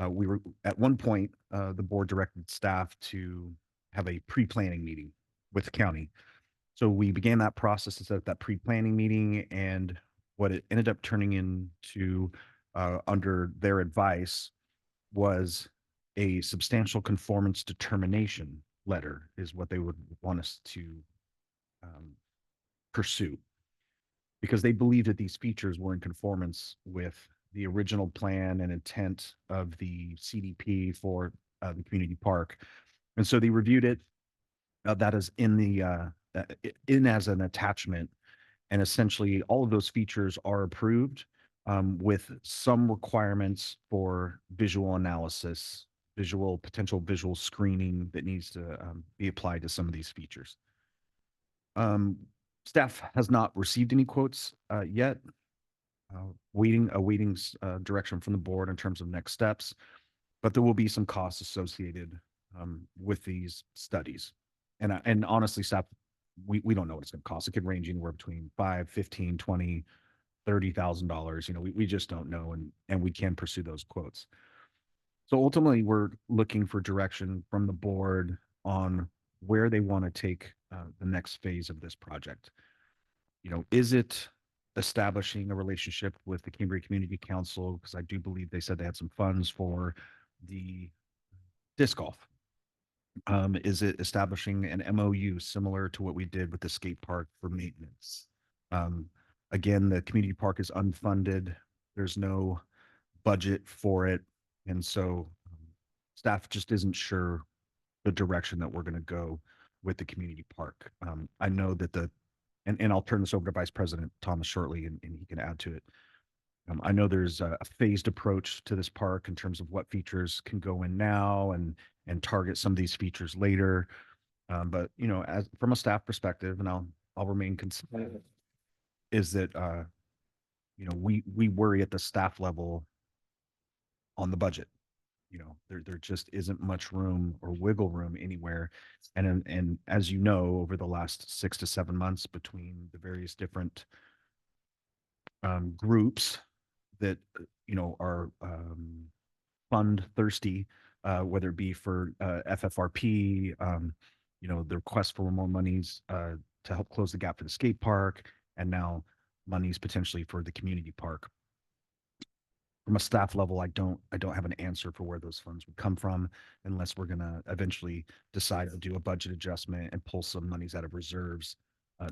we were at one point, the board directed staff to have a pre-planning meeting with the county. So we began that process to set up that pre-planning meeting, and what it ended up turning into under their advice was a substantial conformance determination letter is what they would want us to pursue, because they believed that these features were in conformance with the original plan and intent of the CDP for the community park. And so they reviewed it. That is in as an attachment. And essentially all of those features are approved with some requirements for visual analysis, potential visual screening that needs to be applied to some of these features. Staff has not received any quotes yet. Awaiting direction from the board in terms of next steps, but there will be some costs associated with these studies. And honestly, staff, we don't know what it's going to cost. It could range anywhere between $5, $15, $20, $30,000. You know, we just don't know, and we can pursue those quotes. So ultimately, we're looking for direction from the board on where they want to take the next phase of this project. You know, is it establishing a relationship with the Cambria Community Council? Because I do believe they said they had some funds for the disc golf. Is it establishing an MOU similar to what we did with the skate park for maintenance? Again, the community park is unfunded. There's no budget for it. And so staff just isn't sure the direction that we're going to go with the community park. I know that and I'll turn this over to Vice President Thomas shortly, and he can add to it. I know there's a phased approach to this park in terms of what features can go in now and target some of these features later. But you know, as from a staff perspective, and I'll remain consistent, is that you know, we worry at the staff level on the budget. You know, there just isn't much room or wiggle room anywhere. And as you know, over the last 6 to 7 months, between the various different groups that you know are fund thirsty, whether it be for FFRP, you know, the request for more monies to help close the gap for the skate park, and now monies potentially for the community park. From a staff level, I don't have an answer for where those funds would come from, unless we're going to eventually decide to do a budget adjustment and pull some monies out of reserves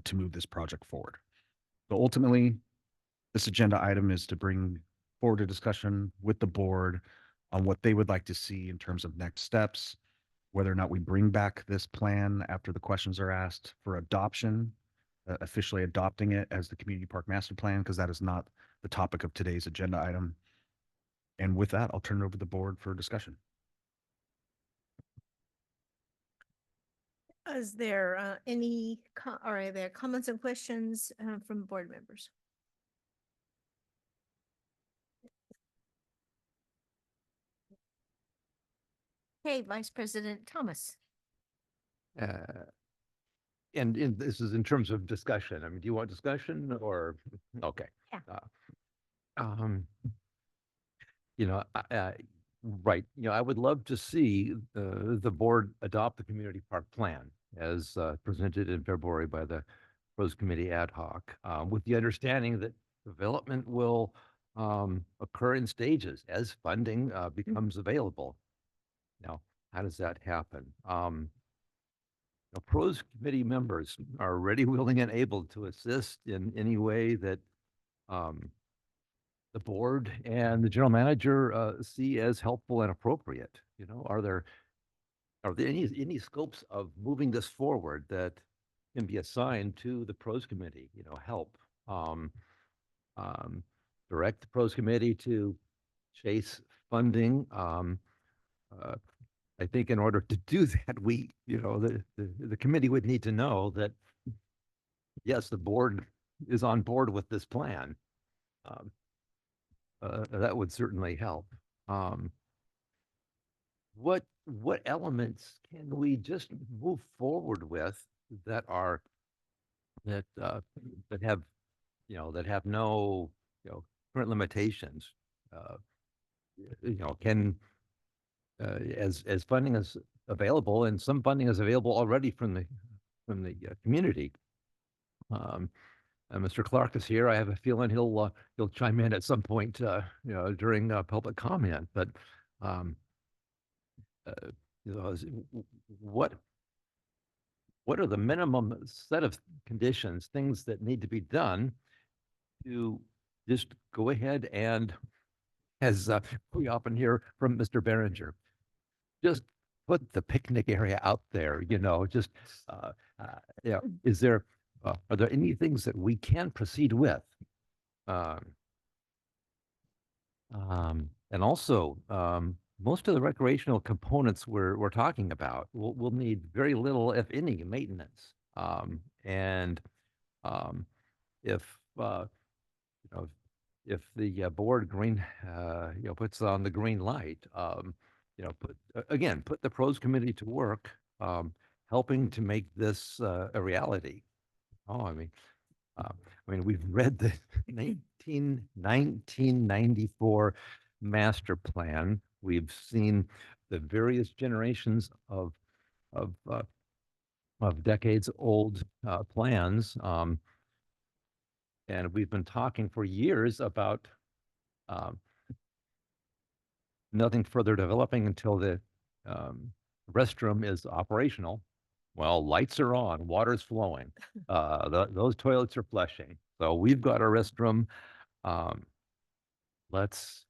to move this project forward. So ultimately, this agenda item is to bring forward a discussion with the board on what they would like to see in terms of next steps, whether or not we bring back this plan after the questions are asked for adoption, officially adopting it as the community park master plan, because that is not the topic of today's agenda item. And with that, I'll turn it over to the board for discussion. Is there are there comments and questions from board members? Okay, Vice President Thomas. And this is in terms of discussion. I mean, do you want discussion or, okay. Yeah. Um, you know, right, you know, I would love to see the board adopt the community park plan as presented in February by the Pros Committee ad hoc, with the understanding that development will occur in stages as funding becomes available. Now, how does that happen? Pros Committee members are ready, willing, and able to assist in any way that the board and the general manager see as helpful and appropriate. You know, are there any scopes of moving this forward that can be assigned to the Pros Committee? You know, help direct the Pros Committee to chase funding. I think in order to do that, the committee would need to know that, yes, the board is on board with this plan. That would certainly help. What elements can we just move forward with that have no current limitations? Can as funding is available, and some funding is available already from the community. Mr. Clark is here. I have a feeling he'll chime in at some point, during public comment. But what are the minimum set of conditions, things that need to be done to just go ahead and, as we often hear from Mr. Behringer, just put the picnic area out there, just, is there, are there any things that we can proceed with? And also, most of the recreational components we're talking about will need very little, if any, maintenance. And if if the board puts on the green light, put the Pros Committee to work, helping to make this a reality. I mean, we've read the 1994 master plan. We've seen the various generations of decades old plans. And we've been talking for years about nothing further developing until the restroom is operational. Well, lights are on, water's flowing, those toilets are flushing. So we've got a restroom. Let's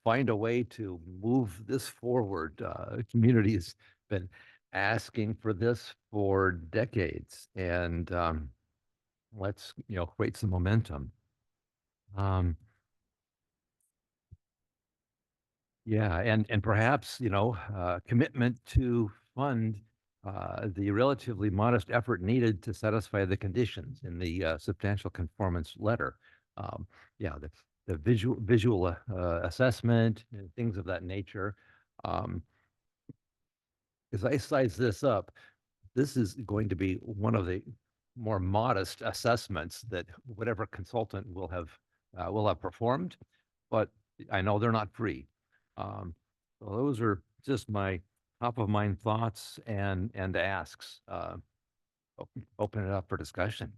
find a way to move this forward. Community has been asking for this for decades, and let's create some momentum. Yeah, and perhaps commitment to fund the relatively modest effort needed to satisfy the conditions in the substantial conformance letter. Yeah, the visual assessment and things of that nature. As I size this up, this is going to be one of the more modest assessments that whatever consultant will have performed, but I know they're not free. So those are just my top of mind thoughts and asks. Open it up for discussion.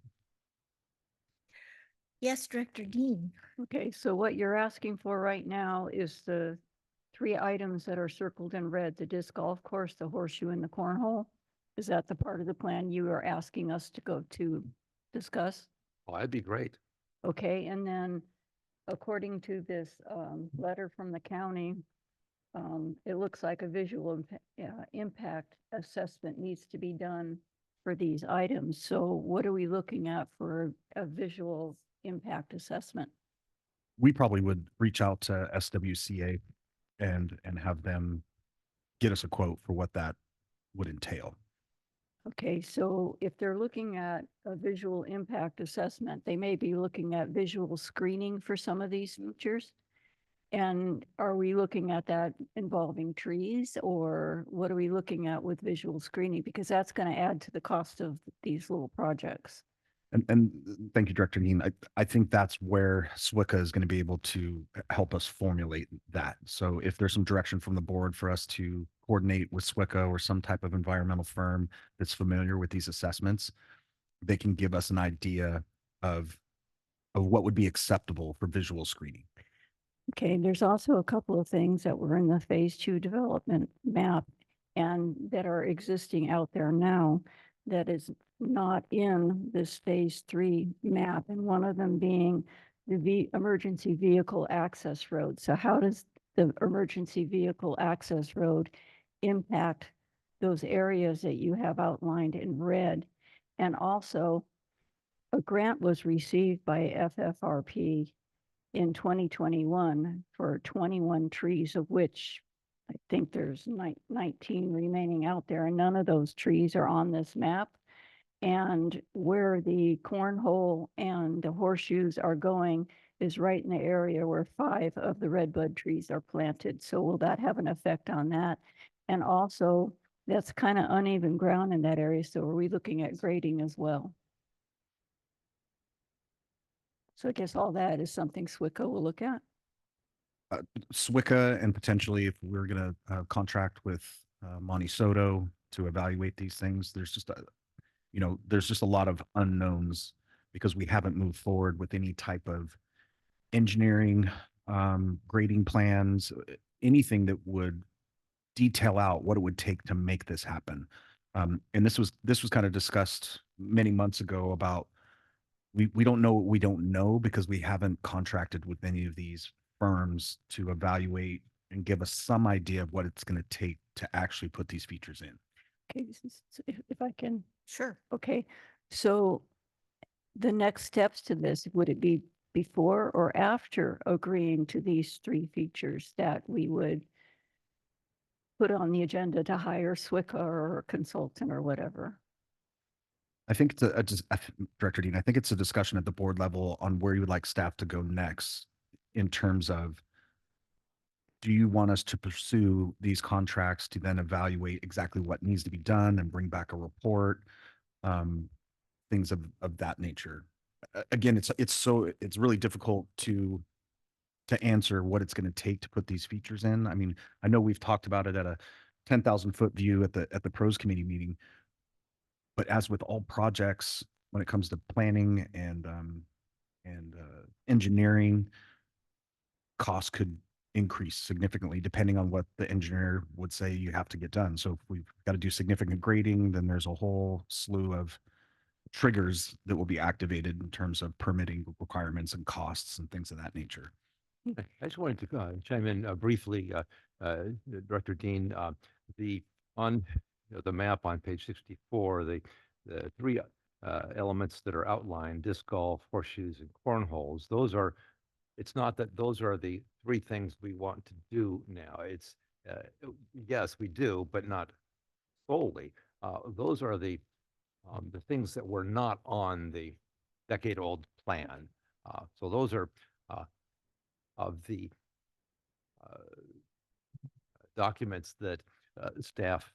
Yes, Director Dean. Okay, so what you're asking for right now is the 3 items that are circled in red, the disc golf course, the horseshoe, and the cornhole. Is that the part of the plan you are asking us to go to discuss? Oh, that'd be great. Okay, and then according to this letter from the county, it looks like a visual impact assessment needs to be done for these items. So what are we looking at for a visual impact assessment? We probably would reach out to SWCA and have them get us a quote for what that would entail. Okay, so if they're looking at a visual impact assessment, they may be looking at visual screening for some of these features. And are we looking at that involving trees, or what are we looking at with visual screening? Because that's going to add to the cost of these little projects. And thank you, Director Neen. I think that's where SWICA is going to be able to help us formulate that. So if there's some direction from the board for us to coordinate with SWICA or some type of environmental firm that's familiar with these assessments, they can give us an idea of what would be acceptable for visual screening. Okay, there's also a couple of things that were in the phase 2 development map and that are existing out there now that is not in this phase 3 map, and one of them being the emergency vehicle access road. So how does the emergency vehicle access road impact those areas that you have outlined in red? And also, a grant was received by FFRP in 2021 for 21 trees, of which I think there's 19 remaining out there, and none of those trees are on this map. And where the cornhole and the horseshoes are going is right in the area where 5 of the redbud trees are planted. So will that have an effect on that? And also, that's kind of uneven ground in that area. So are we looking at grading as well? So I guess all that is something SWICA will look at. SWICA, and potentially if we're going to contract with Monty Soto to evaluate these things, there's just a lot of unknowns because we haven't moved forward with any type of engineering, grading plans, anything that would detail out what it would take to make this happen. And this was kind of discussed many months ago about we don't know what we don't know because we haven't contracted with any of these firms to evaluate and give us some idea of what it's going to take to actually put these features in. Okay, if I can. Sure. Okay, so the next steps to this, would it be before or after agreeing to these 3 features that we would put on the agenda to hire SWICA or a consultant or whatever? I think it's Director Dean, I think it's a discussion at the board level on where you would like staff to go next in terms of, do you want us to pursue these contracts to then evaluate exactly what needs to be done and bring back a report, things of that nature. Again, it's really difficult to answer what it's going to take to put these features in. I mean, I know we've talked about it at a 10,000-foot view at the pros committee meeting, but as with all projects, when it comes to planning and engineering, costs could increase significantly depending on what the engineer would say you have to get done. So if we've got to do significant grading, then there's a whole slew of triggers that will be activated in terms of permitting requirements and costs and things of that nature. I just wanted to chime in briefly, Director Dean. On the map on page 64, the 3 elements that are outlined: disc golf, horseshoes, and cornholes. It's not that those are the 3 things we want to do now. It's yes, we do, but not solely. Those are the things that were not on the decade-old plan. So those are of the documents that staff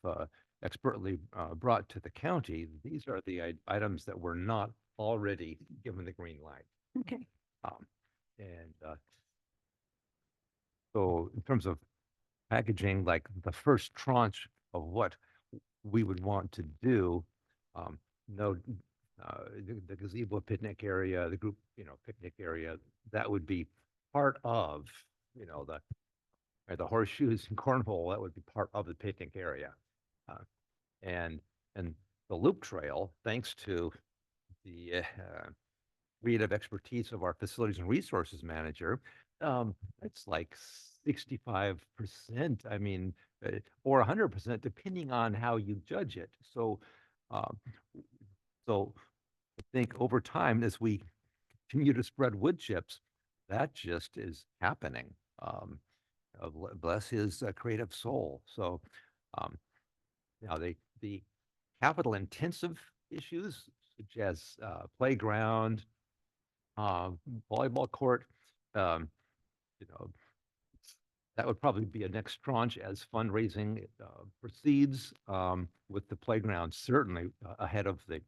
expertly brought to the county. These are the items that were not already given the green light. Okay. And so in terms of packaging, like the first tranche of what we would want to do, the gazebo picnic area, the group, picnic area, that would be part of, the horseshoes and cornhole, that would be part of the picnic area. And the loop trail, thanks to the creative expertise of our facilities and resources manager, it's like 65%, I mean, or 100%, depending on how you judge it. So I think over time, as we continue to spread wood chips, that just is happening. Bless his creative soul. So the capital intensive issues, such as playground, volleyball court, that would probably be a next tranche as fundraising proceeds, with the playground certainly ahead of the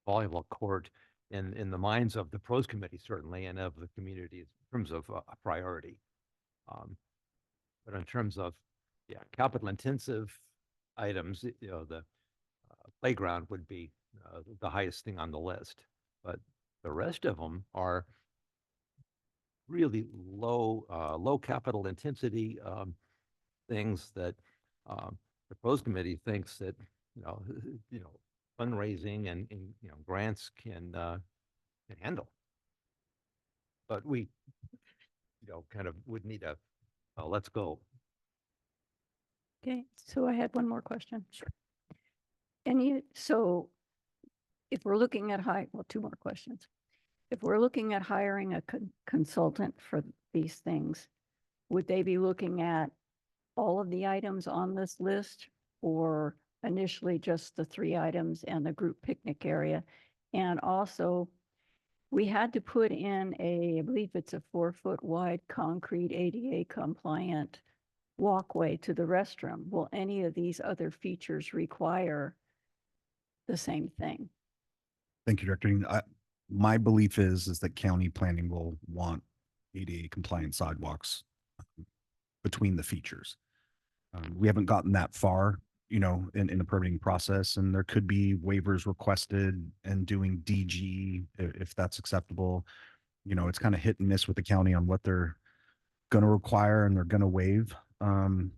volleyball court in the minds of the pros committee certainly, and of the community in terms of a priority. But in terms of capital intensive items, the playground would be the highest thing on the list. But the rest of them are really low capital intensity things that the pros committee thinks that fundraising and grants can handle. But we kind of would need a let's go. Okay, so I had one more question. Sure. So if we're looking at two more questions. If we're looking at hiring a consultant for these things, would they be looking at all of the items on this list, or initially just the 3 items and the group picnic area? And also, we had to put in I believe it's a 4-foot wide concrete ADA compliant walkway to the restroom. Will any of these other features require the same thing? Thank you, Director. My belief is that county planning will want ADA compliant sidewalks between the features. We haven't gotten that far, in the permitting process, and there could be waivers requested and doing DG if that's acceptable. It's kind of hit and miss with the county on what they're going to require and they're going to waive. Kind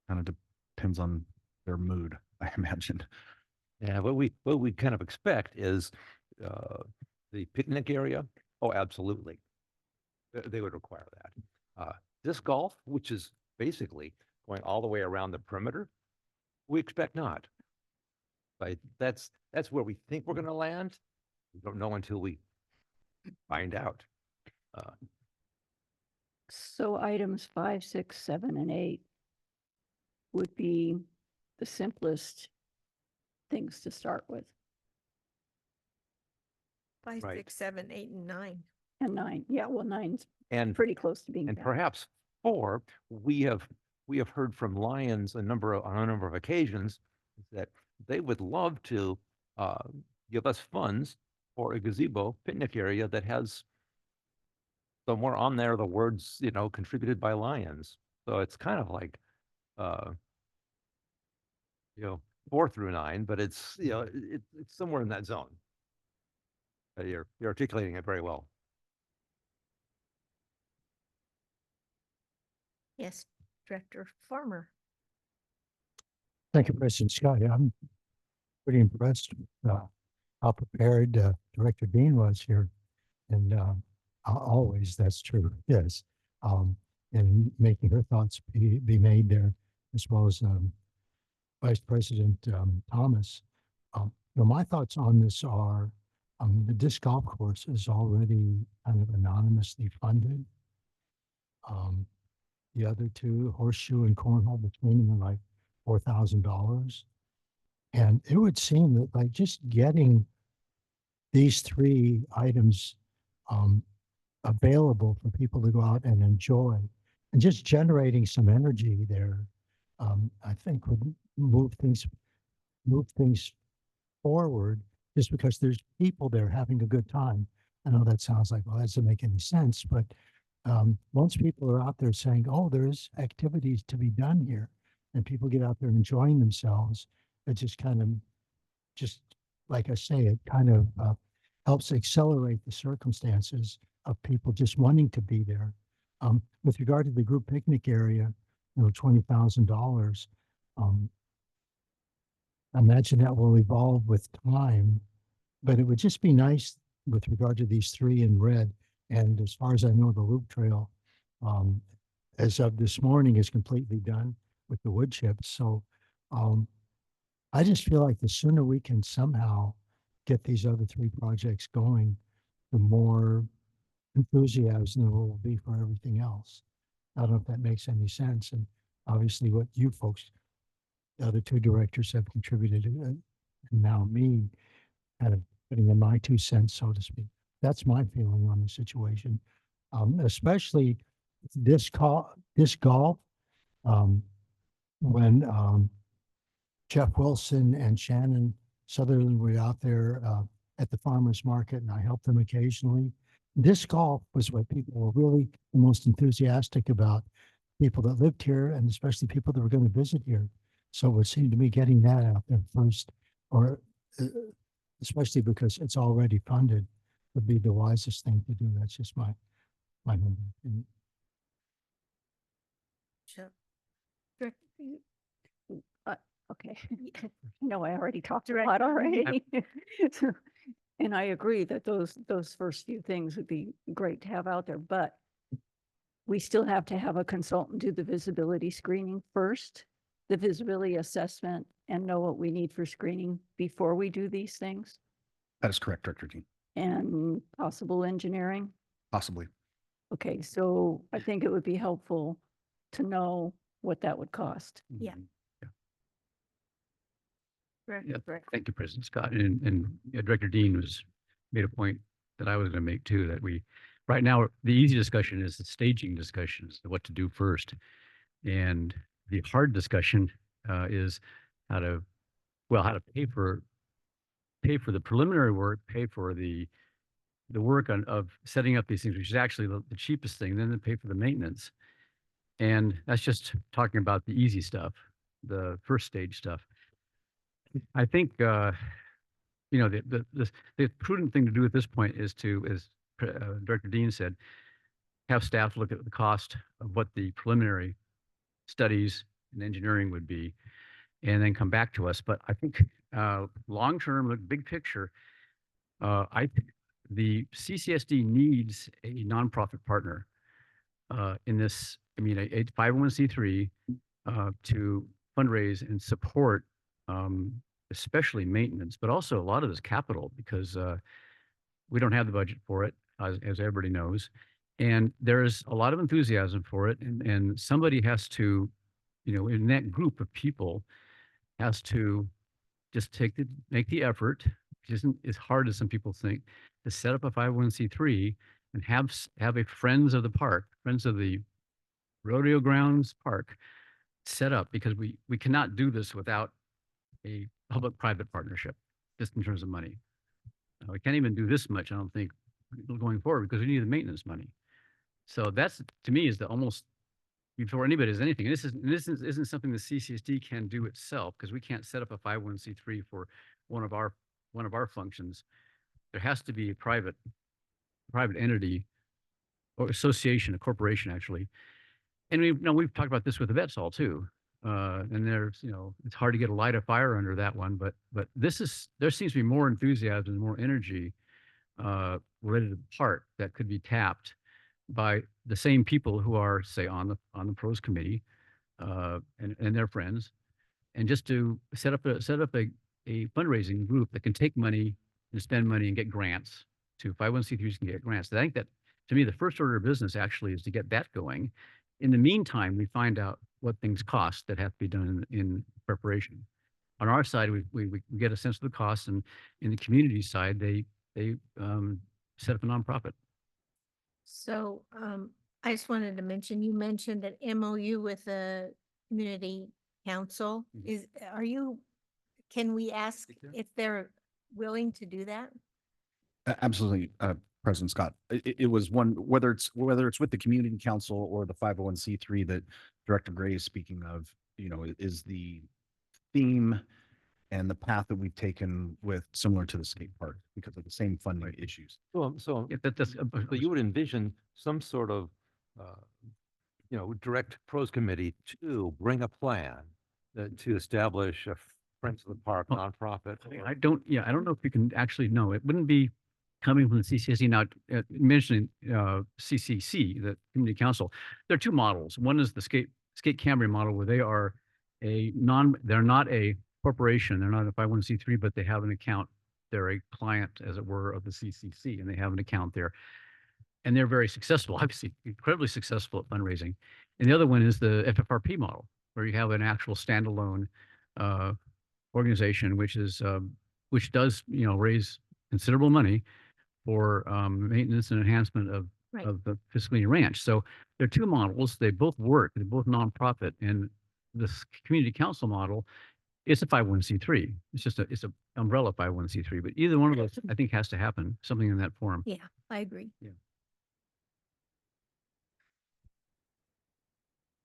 of depends on their mood, I imagine. Yeah, what we kind of expect is the picnic area. Oh, absolutely, they would require that. Disc golf, which is basically going all the way around the perimeter, we expect not. But that's where we think we're going to land. We don't know until we find out. So items 5, 6, 7, and 8 would be the simplest things to start with. 5, Right. 6, 7, 8, and 9. And 9, yeah, well, 9's And pretty close to being and done. perhaps 4, we have heard from Lions on a number of occasions that they would love to give us funds for a gazebo picnic area that has somewhere on there the words contributed by Lions. So it's kind of like 4 through 9, but it's it's somewhere in that zone. You're articulating it very well. Yes, Director Farmer. Thank you, President Scott. Yeah, I'm pretty impressed with how prepared Director Dean was here. And always that's true, yes. And making her thoughts be made there, as well as Vice President Thomas. My thoughts on this are the disc golf course is already kind of anonymously funded. The other 2, horseshoe and cornhole, between them are like $4,000. And it would seem that by just getting these 3 items available for people to go out and enjoy, and just generating some energy there, I think would move things forward, just because there's people there having a good time. I know that sounds like, well, that doesn't make any sense, but once people are out there saying, oh, there's activities to be done here, and people get out there enjoying themselves, it just kind of, just like I say, it kind of helps accelerate the circumstances of people just wanting to be there. With regard to the group picnic area, $20,000, I imagine that will evolve with time, but it would just be nice with regard to these 3 in red. And as far as I know, the loop trail, as of this morning, is completely done with the wood chips. So I just feel like the sooner we can somehow get these other 3 projects going, the more enthusiasm there will be for everything else. I don't know if that makes any sense. And obviously what you folks, the other 2 directors, have contributed, and now me kind of putting in my 2 cents, so to speak. That's my feeling on the situation, especially disc golf. When Jeff Wilson and Shannon Sutherland were out there at the farmer's market, and I helped them occasionally. Disc golf was what people were really the most enthusiastic about, people that lived here and especially people that were going to visit here. So it would seem to me getting that out there first, or especially because it's already funded, would be the wisest thing to do. That's just my humble opinion. Sure. Okay. No, I already talked a lot already. And I agree that those first few things would be great to have out there, but we still have to have a consultant do the visibility screening first, the visibility assessment, and know what we need for screening before we do these things, That is correct, Director Dean. and possible engineering. Possibly. Okay, so I think it would be helpful to know what that would cost. Yeah. Yeah, thank you, President Scott. And Director Dean made a point that I was going to make too, that right now, the easy discussion is the staging discussions, what to do first. And the hard discussion is how to pay for the preliminary work, pay for the work of setting up these things, which is actually the cheapest thing, then pay for the maintenance. And that's just talking about the easy stuff, the first stage stuff. I think, the prudent thing to do at this point is to, as Director Dean said, have staff look at the cost of what the preliminary studies and engineering would be, and then come back to us. But I think long-term, look, big picture, I think the CCSD needs a nonprofit partner in this. I mean, a 501c3 to fundraise and support especially maintenance, but also a lot of this capital, because we don't have the budget for it, as everybody knows. And there's a lot of enthusiasm for it. And somebody has to, in that group of people, has to just make the effort, which isn't as hard as some people think, to set up a 501c3 and have a Friends of the Park, Friends of the Rodeo Grounds Park set up, because we cannot do this without a public-private partnership, just in terms of money. We can't even do this much, I don't think, going forward, because we need the maintenance money. So that's, to me, is the almost, before anybody does anything. This isn't something the CCSD can do itself, because we can't set up a 501c3 for one of our functions. There has to be a private entity or association, a corporation actually. And we've talked about this with the Vets Hall too. And there's, it's hard to get a light of fire under that one, but there seems to be more enthusiasm and more energy related to the park that could be tapped by the same people who are, say, on the pros committee and their friends, and just to set up a fundraising group that can take money and spend money and get grants. 501c3s can get grants. I think that, to me, the first order of business actually is to get that going. In the meantime, we find out what things cost that have to be done in preparation. On our side, we get a sense of the costs, and in the community side, they set up a nonprofit. So I just wanted to mention, you mentioned an MOU with the community council. Can we ask if they're willing to do that? Absolutely, President Scott. It was one, whether it's with the community council or the 501c3 that Director Gray is speaking of, is the theme and the path that we've taken with, similar to the skate park, because of the same funding issues. So you would envision some sort of, direct pros committee to bring a plan to establish a Friends of the Park nonprofit. I don't know if you can actually know. It wouldn't be coming from the CCSD. Now, mentioning CCC, the Community Council, there are two models. One is the Skate Cambria model, where they are they're not a corporation, they're not a 501c3, but they have an account. They're a client, as it were, of the CCC, and they have an account there. And they're very successful, obviously, incredibly successful at fundraising. And the other one is the FFRP model, where you have an actual standalone organization, which does raise considerable money for maintenance and enhancement of Right. of the Fiscalini Ranch. So there are two models. They both work. They're both nonprofit. And this community council model, it's a 501c3. It's a umbrella 501c3. But either one of those, I think, has to happen. Something in that form. Yeah, I agree. Yeah.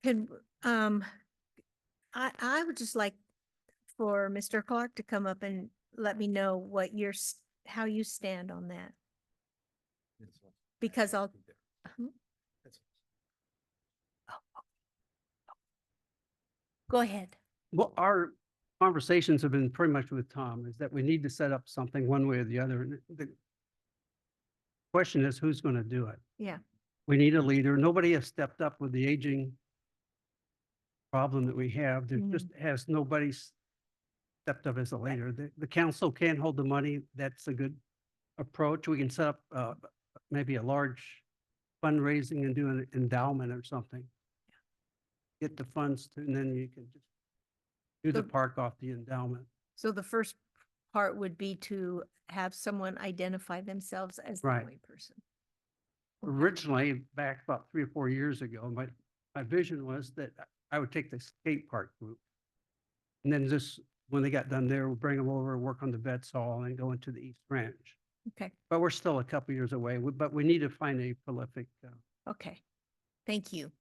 Could, I would just like for Mr. Clark to come up and let me know what your, how you stand on that. Because I'll. Go ahead. Well, our conversations have been pretty much with Tom, is that we need to set up something one way or the other. And the question is, who's going to do it? Yeah. We need a leader. Nobody has stepped up with the aging problem that we have. There just has nobody stepped up as a leader. The council can hold the money. That's a good approach. We can set up maybe a large fundraising and do an endowment or something. Get the funds to, and then you can just do the park off the endowment. So the first part would be to have someone identify themselves as the Right. point person. Originally, back about 3 or 4 years ago, my vision was that I would take the skate park group. And then just, when they got done there, we'll bring them over, work on the vets hall and go into the East Ranch. Okay. But we're still a couple years away, but we need to find a prolific. Okay. Thank you.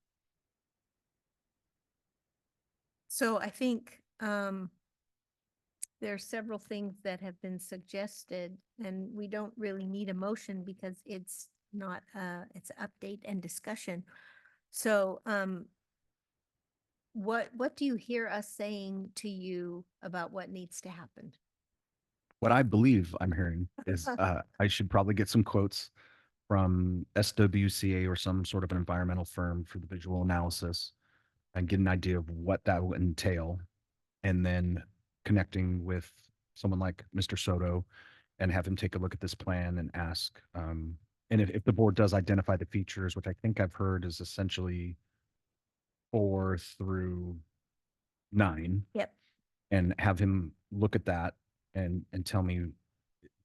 So I think there are several things that have been suggested, and we don't really need a motion because it's not it's update and discussion. So what do you hear us saying to you about what needs to happen? What I believe I'm hearing is I should probably get some quotes from SWCA or some sort of an environmental firm for the visual analysis and get an idea of what that will entail. And then connecting with someone like Mr. Soto and have him take a look at this plan and ask, and if the board does identify the features, which I think I've heard is essentially 4 through 9. Yep. And have him look at that and tell me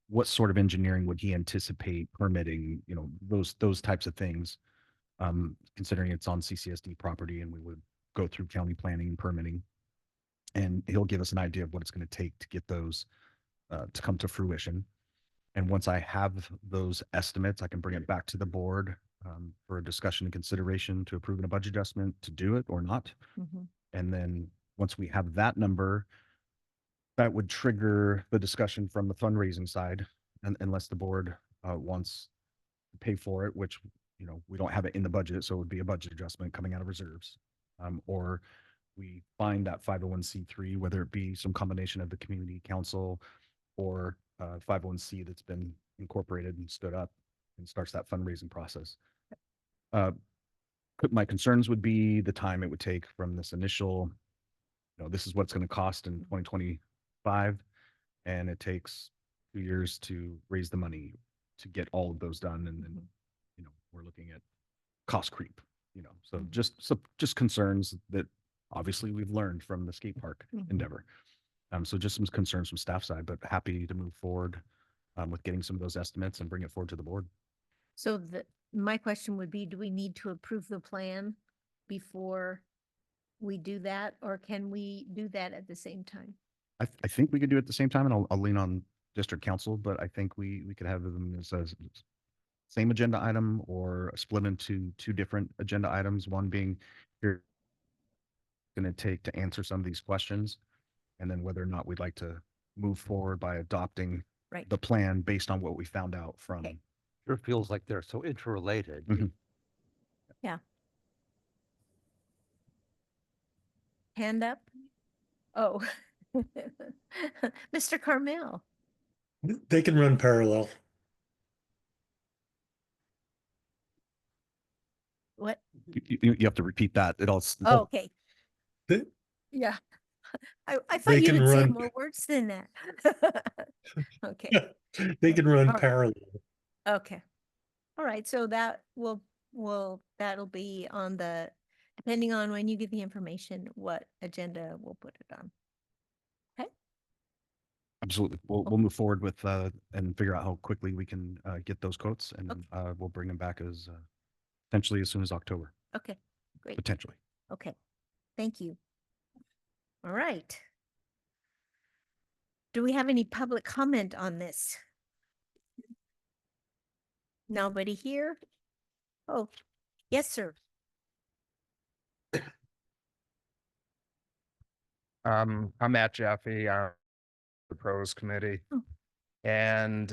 what sort of engineering would he anticipate permitting, you know, those types of things, considering it's on CCSD property and we would go through county planning and permitting. And he'll give us an idea of what it's going to take to get those to come to fruition. And once I have those estimates, I can bring it back to the board for a discussion and consideration to approve a budget adjustment to do it or not. And then once we have that number, that would trigger the discussion from the fundraising side, and unless the board wants to pay for it, which, you know, we don't have it in the budget, so it would be a budget adjustment coming out of reserves. Or we find that 501c3, whether it be some combination of the community council or 501c that's been incorporated and stood up and starts that fundraising process. My concerns would be the time it would take from this initial, you know, this is what it's going to cost in 2025, and it takes 2 years to raise the money to get all of those done. And then, you know, we're looking at cost creep, you know, so just concerns that obviously we've learned from the skate park endeavor. So just some concerns from staff side, but happy to move forward with getting some of those estimates and bring it forward to the board. So my question would be, do we need to approve the plan before we do that, or can we do that at the same time? I think we could do it at the same time, and I'll lean on district council, but I think we could have them as a same agenda item or split into 2 different agenda items, one being you're going to take to answer some of these questions, and then whether or not we'd like to move forward by adopting the plan based on what we found out from. Sure feels like they're so interrelated. Yeah. Hand up. Oh, Mr. Carmel. They can run parallel. What? You have to repeat that. It all. Oh, okay. They, Yeah. I thought They you can would say run- more words than that. Okay. they can run All right. parallel. Okay. All right. So that that'll be on the, depending on when you get the information, what agenda we'll put it on. Okay. Absolutely. We'll move forward with and figure out how quickly we can get those quotes, and we'll bring them back as potentially as soon as October, Okay, great. potentially. Okay, thank you. All right. Do we have any public comment on this? Nobody here? Oh, yes, sir. I'm Matt Jaffe, I'm the pros committee. And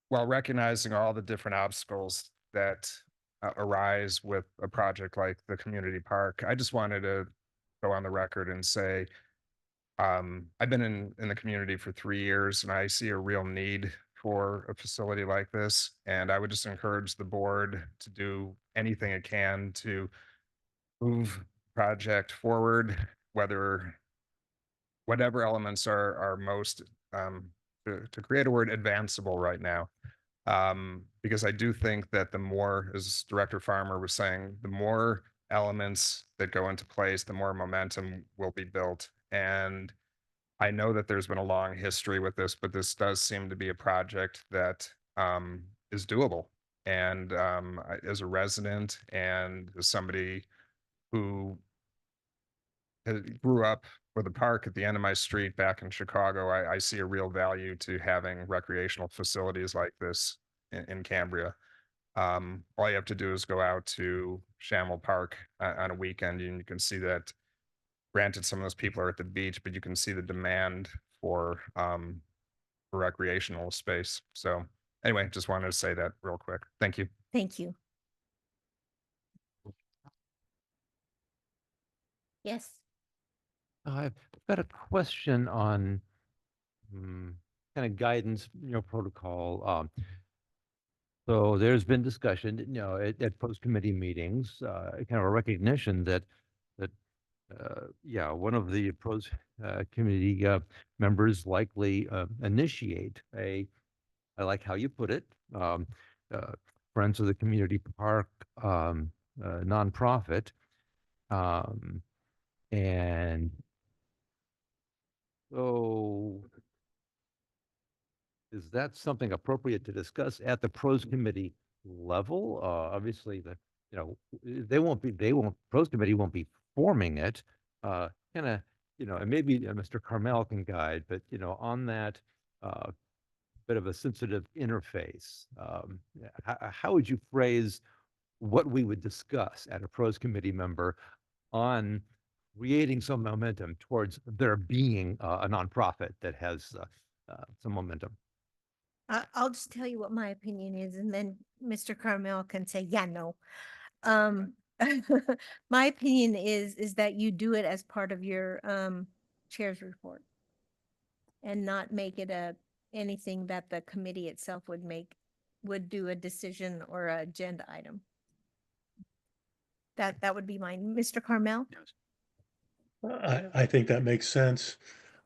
while recognizing all the different obstacles that arise with a project like the community park, I just wanted to go on the record and say, I've been in the community for 3 years and I see a real need for a facility like this. And I would just encourage the board to do anything it can to move project forward, whatever elements are most, to create a word, advanceable right now. Because I do think that the more, as Director Farmer was saying, the more elements that go into place, the more momentum will be built. And I know that there's been a long history with this, but this does seem to be a project that is doable. And as a resident and as somebody who grew up with a park at the end of my street back in Chicago, I see a real value to having recreational facilities like this in Cambria. All you have to do is go out to Shamel Park on a weekend, and you can see that. Granted, some of those people are at the beach, but you can see the demand for recreational space. So anyway, just wanted to say that real quick. Thank you. Thank you. Yes. I've got a question on kind of guidance, protocol. So there's been discussion, at post-committee meetings, kind of a recognition that yeah, one of the pros committee members likely initiate I like how you put it, Friends of the Community Park nonprofit, and so is that something appropriate to discuss at the pros committee level? Obviously, pros committee won't be forming it. Kind of, and maybe Mr. Carmel can guide, but on that bit of a sensitive interface, how would you phrase what we would discuss at a pros committee member on creating some momentum towards there being a nonprofit that has some momentum? I'll just tell you what my opinion is, and then Mr. Carmel can say, yeah, no. My opinion is that you do it as part of your chair's report and not make it anything that the committee itself would do a decision or a agenda item. That would be mine. Mr. Carmel? I think that makes sense.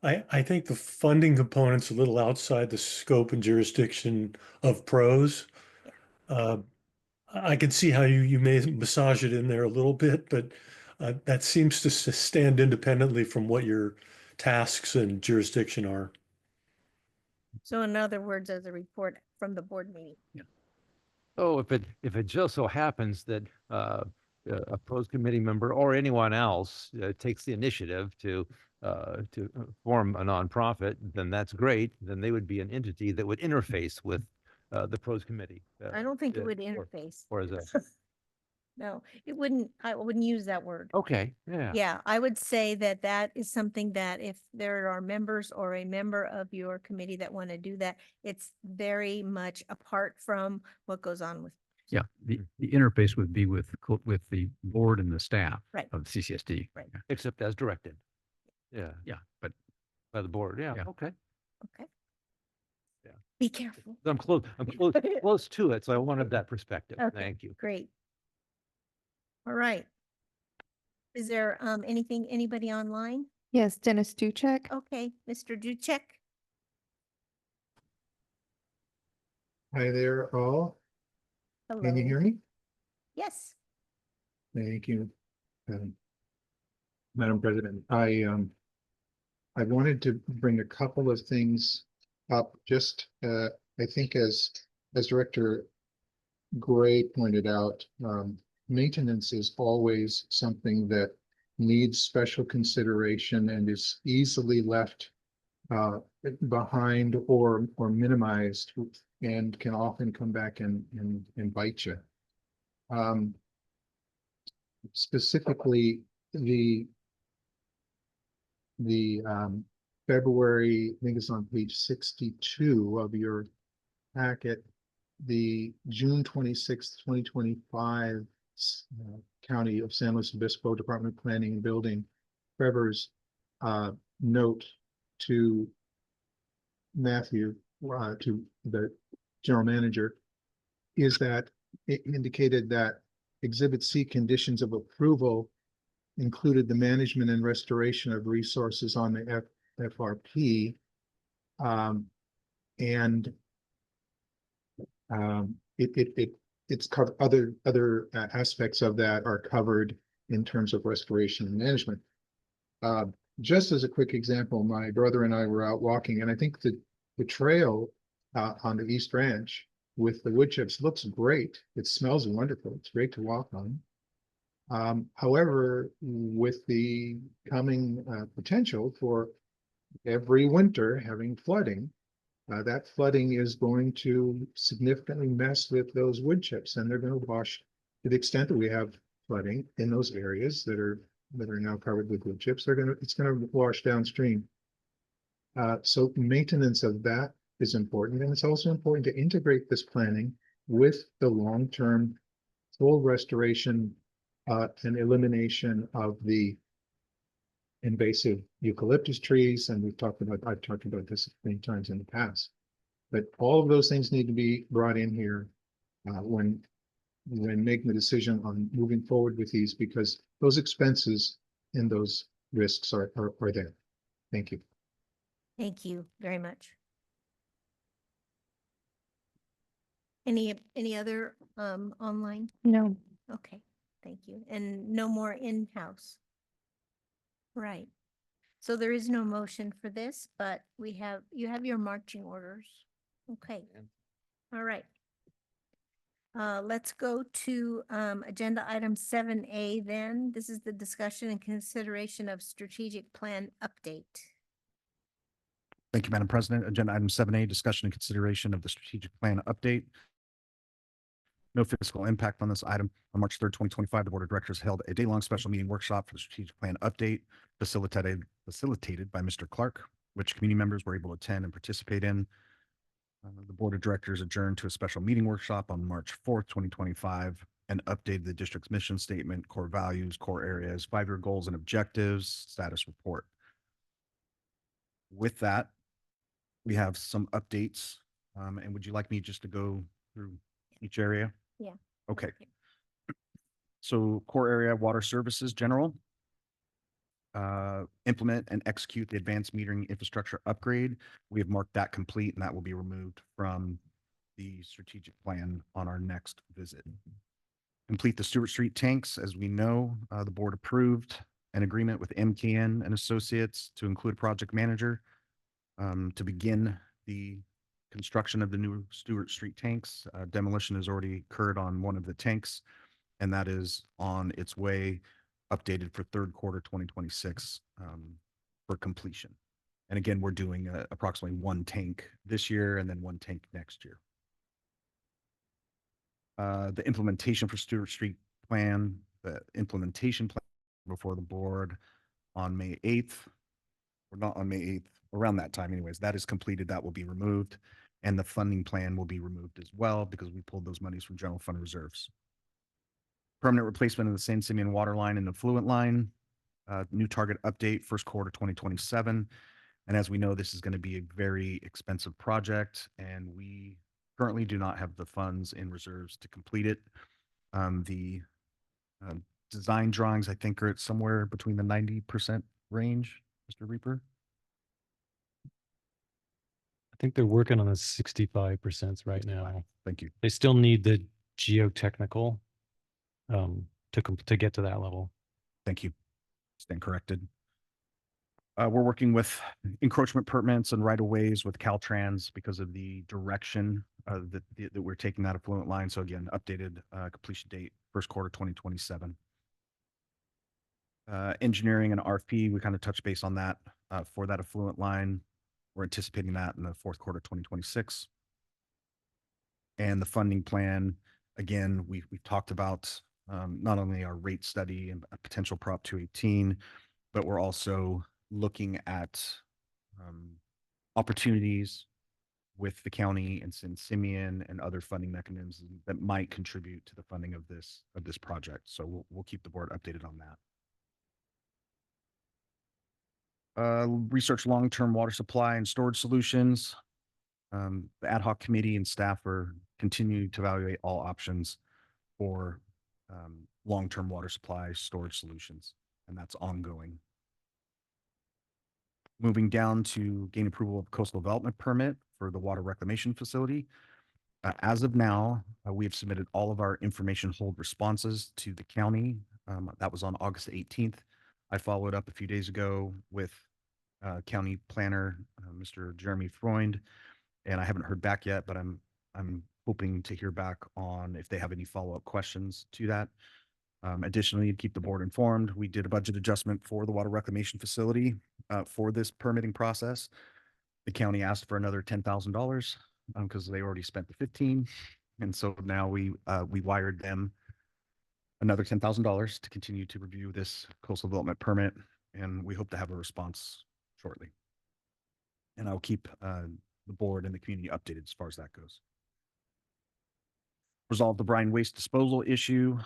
I think the funding component's a little outside the scope and jurisdiction of pros. I can see how you may massage it in there a little bit, but that seems to stand independently from what your tasks and jurisdiction are. So in other words, as a report from the board meeting. Oh, if it just so happens that a pros committee member or anyone else takes the initiative to form a nonprofit, then that's great. Then they would be an entity that would interface with the pros committee. I don't think it would interface. Or is that? No, it wouldn't. I wouldn't use that word. Okay, yeah. Yeah, I would say that is something that if there are members or a member of your committee that want to do that, it's very much apart from what goes on with. Yeah, the interface would be with the board and the staff Right. of CSD. Right. Yeah. Except as directed. Yeah. Yeah, but by the board. Yeah. Okay. Okay. Yeah. Be careful. I'm close. Close to it. So I wanted that perspective. Okay, Thank you. Great. All right. Is there anybody online? Yes, Dennis Duchek. Okay, Mr. Duchek. Hi there, all. Hello. Can you hear me? Yes. Thank you, Madam President. I wanted to bring a couple of things up. Just I think as Director Gray pointed out, maintenance is always something that needs special consideration and is easily left behind or minimized and can often come back and bite you. Specifically, the February, I think it's on page 62 of your packet, the June 26th, 2025 County of San Luis Obispo Department of Planning and Building, Trevor's note to Matthew, to the general manager, is that it indicated that Exhibit C conditions of approval included the management and restoration of resources on the FRP. And it's covered, other aspects of that are covered in terms of restoration and management. Just as a quick example, my brother and I were out walking, and I think the trail on the East Ranch with the wood chips looks great. It smells wonderful. It's great to walk on. However, with the coming potential for every winter having flooding, that flooding is going to significantly mess with those wood chips, and they're going to wash, to the extent that we have flooding in those areas that are now covered with wood chips. It's going to wash downstream. So maintenance of that is important, and it's also important to integrate this planning with the long-term full restoration and elimination of the invasive eucalyptus trees. And I've talked about this many times in the past, but all of those things need to be brought in here when making the decision on moving forward with these, because those expenses and those risks are there. Thank you. Thank you very much. Any other online? No. Okay, thank you. And no more in-house. Right. So there is no motion for this, but you have your marching orders. Okay. All right. Let's go to agenda item 7A then. This is the discussion and consideration of strategic plan update. Thank you, Madam President. Agenda item 7A, discussion and consideration of the strategic plan update. No fiscal impact on this item. On March 3rd, 2025, the Board of Directors held a day-long special meeting workshop for the strategic plan update, facilitated by Mr. Clark, which community members were able to attend and participate in. The Board of Directors adjourned to a special meeting workshop on March 4th, 2025, and updated the district's mission statement, core values, core areas, 5-year goals and objectives, status report. With that, we have some updates. And would you like me just to go through each area? Yeah. Okay. So core area, water services, general. Implement and execute the advanced metering infrastructure upgrade. We have marked that complete, and that will be removed from the strategic plan on our next visit. Complete the Stewart Street tanks. As we know, the board approved an agreement with MKN and Associates to include a project manager to begin the construction of the new Stewart Street tanks. Demolition has already occurred on one of the tanks, and that is on its way, updated for third quarter 2026 for completion. And again, we're doing approximately one tank this year and then one tank next year. The implementation for Stewart Street plan, the implementation plan before the board on May 8th, or not on May 8th, around that time anyways, that is completed, that will be removed. And the funding plan will be removed as well because we pulled those monies from general fund reserves. Permanent replacement of the San Simeon water line and effluent line, new target update, first quarter 2027. And as we know, this is going to be a very expensive project, and we currently do not have the funds in reserves to complete it. The design drawings, I think, are at somewhere between the 90% range, Mr. Reaper. I think they're working on the 65% right now. Thank you. They still need the geotechnical to get to that level. Thank you. Stand corrected. We're working with encroachment permits and right-of-ways with Caltrans because of the direction that we're taking that affluent line. So again, updated completion date, first quarter 2027. Engineering and RFP, we kind of touched base on that for that affluent line. We're anticipating that in the fourth quarter 2026. And the funding plan, again, we've talked about not only our rate study and a potential Prop 218, but we're also looking at opportunities with the county and San Simeon and other funding mechanisms that might contribute to the funding of this project. So we'll keep the board updated on that. Research long-term water supply and storage solutions. The ad hoc committee and staff are continuing to evaluate all options for long-term water supply storage solutions, and that's ongoing. Moving down to gain approval of coastal development permit for the water reclamation facility. As of now, we have submitted all of our information hold responses to the county. That was on August 18th. I followed up a few days ago with county planner, Mr. Jeremy Freund, and I haven't heard back yet, but I'm hoping to hear back on if they have any follow-up questions to that. Additionally, to keep the board informed, we did a budget adjustment for the water reclamation facility for this permitting process. The county asked for another $10,000 because they already spent the 15. And so now we wired them another $10,000 to continue to review this coastal development permit. And we hope to have a response shortly. And I'll keep the board and the community updated as far as that goes. Resolve the brine waste disposal issue.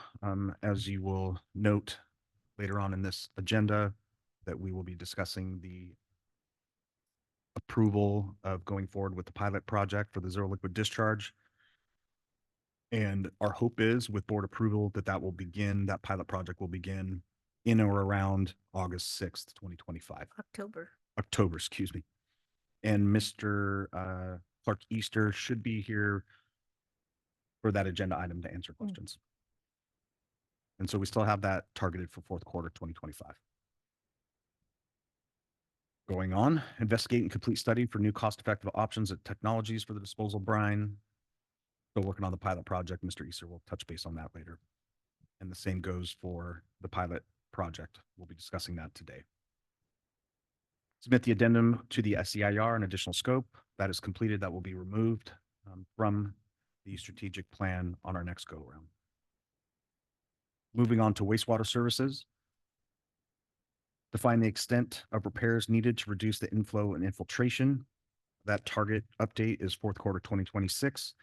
As you will note later on in this agenda, that we will be discussing the approval of going forward with the pilot project for the zero liquid discharge. And our hope is with board approval that that pilot project will begin in or around August 6th, 2025. October, excuse me. And Mr. Clark Easter should be here for that agenda item to answer questions. And so we still have that targeted for fourth quarter 2025. Going on, investigate and complete study for new cost-effective options and technologies for the disposal of brine. Still working on the pilot project. Mr. Easter will touch base on that later. And the same goes for the pilot project. We'll be discussing that today. Submit the addendum to the SEIR and additional scope. That is completed. That will be removed from the strategic plan on our next go around. Moving on to wastewater services. Define the extent of repairs needed to reduce the inflow and infiltration. That target update is fourth quarter 2026.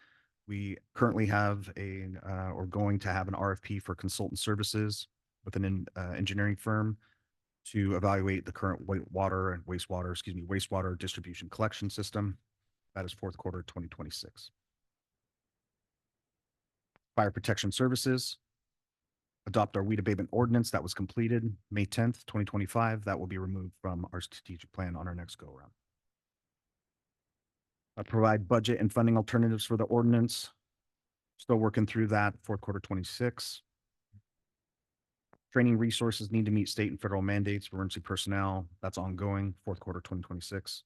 We currently have or going to have an RFP for consultant services with an engineering firm to evaluate the current wastewater distribution collection system. That is fourth quarter 2026. Fire protection services. Adopt our weed abatement ordinance that was completed May 10th, 2025. That will be removed from our strategic plan on our next go around. Provide budget and funding alternatives for the ordinance. Still working through that, fourth quarter 26. Training resources need to meet state and federal mandates for emergency personnel. That's ongoing, fourth quarter 2026.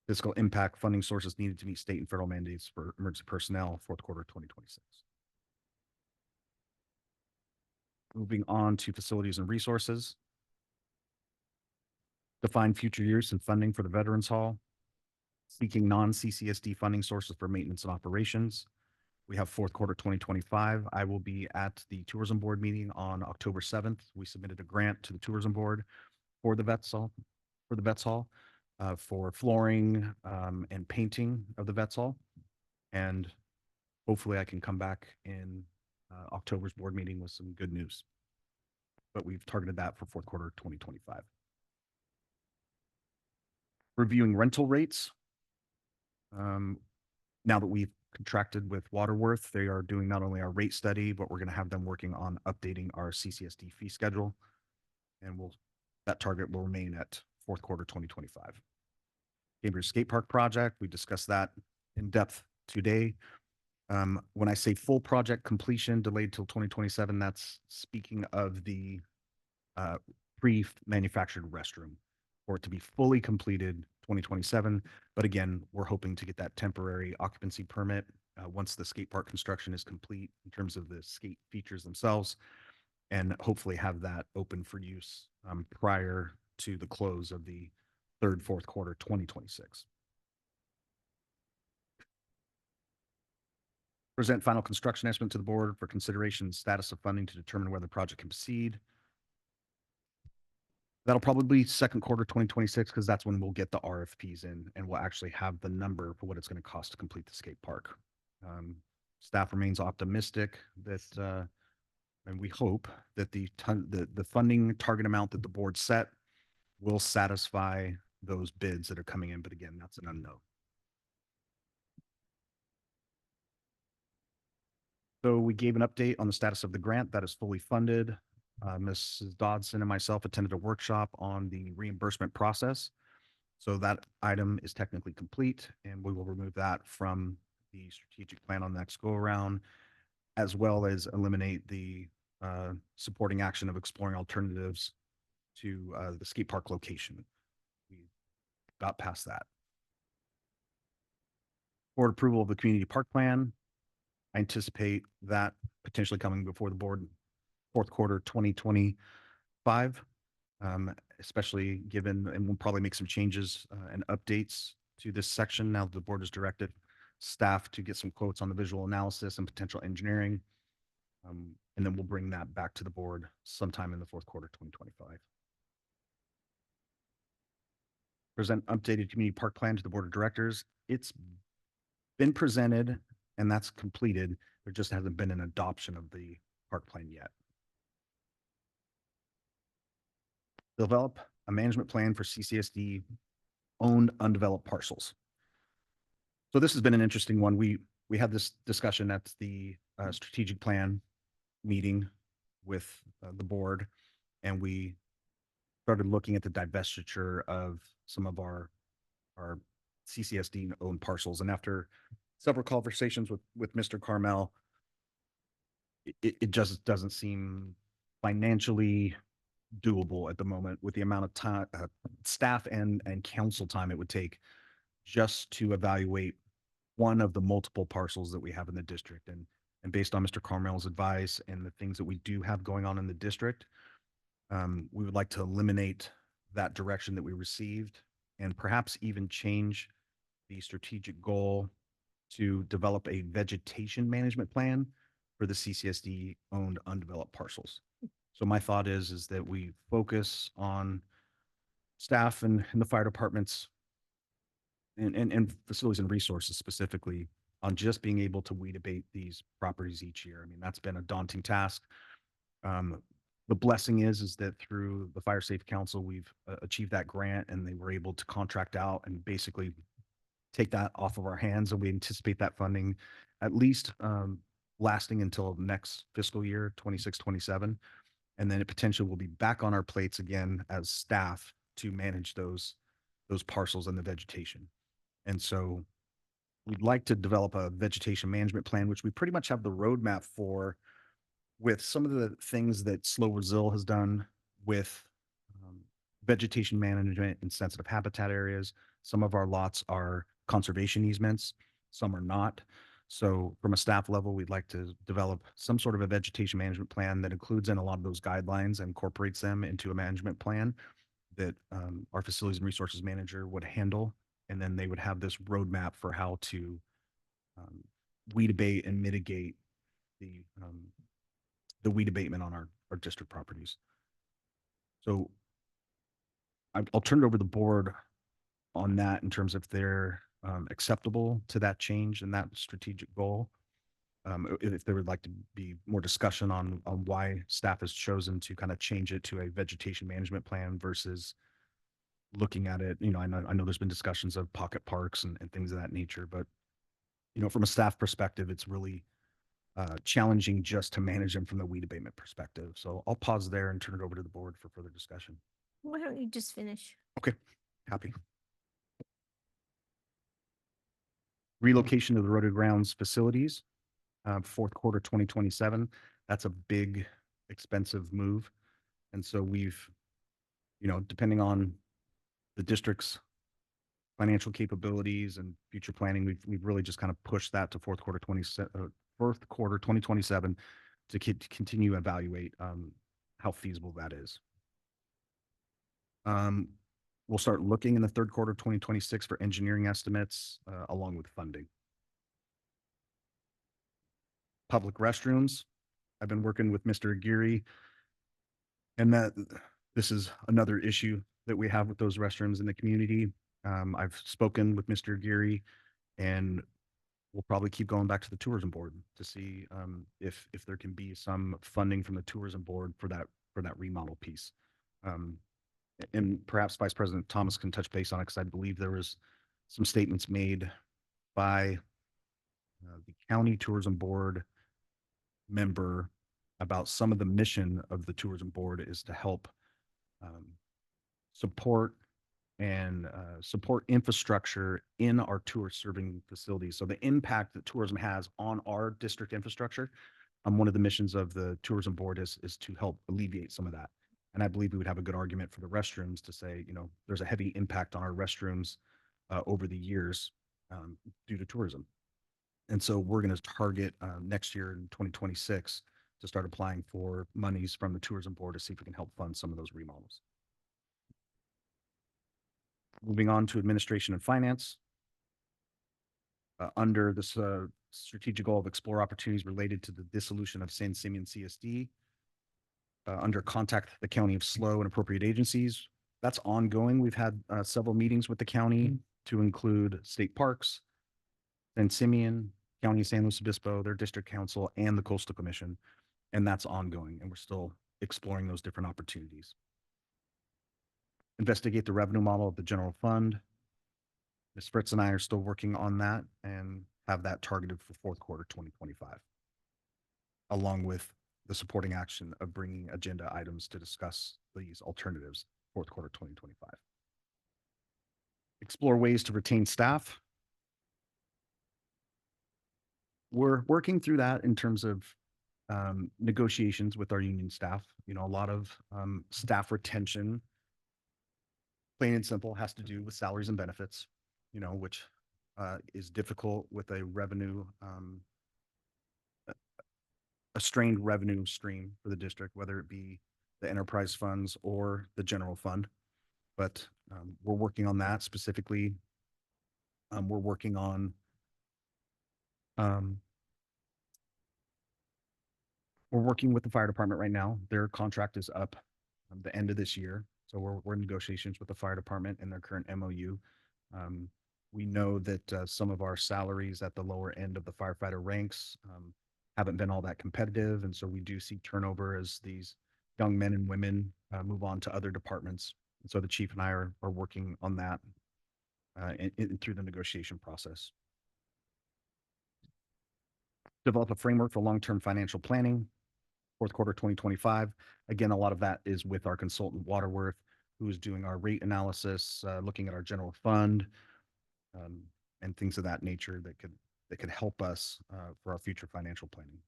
Fiscal impact funding sources needed to meet state and federal mandates for emergency personnel, fourth quarter 2026. Moving on to facilities and resources. Define future use and funding for the Veterans Hall. Seeking non-CCSD funding sources for maintenance and operations. We have fourth quarter 2025. I will be at the tourism board meeting on October 7th. We submitted a grant to the tourism board for the Vets Hall, for flooring and painting of the Vets Hall. And hopefully I can come back in October's board meeting with some good news. But we've targeted that for fourth quarter 2025. Reviewing rental rates. Now that we've contracted with Waterworth, they are doing not only our rate study, but we're going to have them working on updating our CCSD fee schedule. And that target will remain at fourth quarter 2025. Cambria Skate Park project, we discussed that in depth today. When I say full project completion delayed till 2027, that's speaking of the pre-manufactured restroom. for it to be fully completed 2027. But again, we're hoping to get that temporary occupancy permit once the skate park construction is complete in terms of the skate features themselves, and hopefully have that open for use prior to the close of the fourth quarter 2026. Present final construction estimate to the board for consideration and status of funding to determine whether the project can proceed. That'll probably be second quarter 2026 because that's when we'll get the RFPs in and we'll actually have the number for what it's going to cost to complete the skate park. Staff remains optimistic that, and we hope that the funding target amount that the board set will satisfy those bids that are coming in. But again, that's an unknown. So we gave an update on the status of the grant that is fully funded. Mrs. Dodson and myself attended a workshop on the reimbursement process. So that item is technically complete, and we will remove that from the strategic plan on the next go around, as well as eliminate the supporting action of exploring alternatives to the skate park location. We got past that. Board approval of the community park plan. I anticipate that potentially coming before the board fourth quarter 2025, especially given, and we'll probably make some changes and updates to this section now that the board has directed staff to get some quotes on the visual analysis and potential engineering. And then we'll bring that back to the board sometime in the fourth quarter 2025. Present updated community park plan to the board of directors. It's been presented and that's completed. There just hasn't been an adoption of the park plan yet. Develop a management plan for CCSD owned undeveloped parcels. So this has been an interesting one. We had this discussion at the strategic plan meeting with the board, and we started looking at the divestiture of some of our CCSD owned parcels. And after several conversations with Mr. Carmel, it just doesn't seem financially doable at the moment with the amount of time, staff and council time it would take just to evaluate one of the multiple parcels that we have in the district. And based on Mr. Carmel's advice and the things that we do have going on in the district, we would like to eliminate that direction that we received and perhaps even change the strategic goal to develop a vegetation management plan for the CCSD owned undeveloped parcels. So my thought is that we focus on staff and the fire departments and facilities and resources specifically on just being able to weed abate these properties each year. I mean, that's been a daunting task. The blessing is that through the Fire Safe Council, we've achieved that grant and they were able to contract out and basically take that off of our hands. And we anticipate that funding at least lasting until next fiscal year, 26, 27. And then it potentially will be back on our plates again as staff to manage those parcels and the vegetation. And so we'd like to develop a vegetation management plan, which we pretty much have the roadmap for, with some of the things that Slow Brazil has done with vegetation management in sensitive habitat areas. Some of our lots are conservation easements, some are not. So from a staff level, we'd like to develop some sort of a vegetation management plan that includes in a lot of those guidelines and incorporates them into a management plan that our facilities and resources manager would handle. And then they would have this roadmap for how to weed abate and mitigate the weed abatement on our district properties. So I'll turn it over to the board on that in terms of they're acceptable to that change and that strategic goal. If there would like to be more discussion on why staff has chosen to kind of change it to a vegetation management plan versus looking at it, I know there's been discussions of pocket parks and things of that nature, but from a staff perspective, it's really challenging just to manage them from the weed abatement perspective. So I'll pause there and turn it over to the board for further discussion. Why don't you just finish? Okay, happy. Relocation of the Rotary Grounds facilities, fourth quarter 2027. That's a big, expensive move. And so we've, depending on the district's financial capabilities and future planning, we've really just kind of pushed that to fourth quarter 2027 to continue to evaluate how feasible that is. We'll start looking in the third quarter of 2026 for engineering estimates along with funding. Public restrooms. I've been working with Mr. Aguirre, and this is another issue that we have with those restrooms in the community. I've spoken with Mr. Aguirre, and we'll probably keep going back to the tourism board to see if there can be some funding from the tourism board for that remodel piece. And perhaps Vice President Thomas can touch base on it, because I believe there was some statements made by the county tourism board member about some of the mission of the tourism board is to help support infrastructure in our tourist serving facilities. So the impact that tourism has on our district infrastructure, one of the missions of the tourism board is to help alleviate some of that. And I believe we would have a good argument for the restrooms to say, you know, there's a heavy impact on our restrooms over the years due to tourism. And so we're going to target next year in 2026 to start applying for monies from the tourism board to see if we can help fund some of those remodels. Moving on to administration and finance. Under this strategic goal of explore opportunities related to the dissolution of San Simeon CSD, under contact the county of SLO and appropriate agencies. That's ongoing. We've had several meetings with the county to include state parks, San Simeon, County of San Luis Obispo, their district council, and the Coastal Commission. And that's ongoing, and we're still exploring those different opportunities. Investigate the revenue model of the general fund. Ms. Fritz and I are still working on that and have that targeted for fourth quarter 2025, along with the supporting action of bringing agenda items to discuss these alternatives fourth quarter 2025. Explore ways to retain staff. We're working through that in terms of negotiations with our union staff. You know, a lot of staff retention, plain and simple, has to do with salaries and benefits, you know, which is difficult with a revenue, a strained revenue stream for the district, whether it be the enterprise funds or the general fund. But we're working on that specifically. We're working on we're working with the fire department right now. Their contract is up the end of this year. So we're in negotiations with the fire department and their current MOU. We know that some of our salaries at the lower end of the firefighter ranks haven't been all that competitive. And so we do see turnover as these young men and women move on to other departments. And so the chief and I are working on that through the negotiation process. Develop a framework for long-term financial planning, fourth quarter 2025. Again, a lot of that is with our consultant Waterworth, who is doing our rate analysis, looking at our general fund, and things of that nature that could help us for our future financial planning.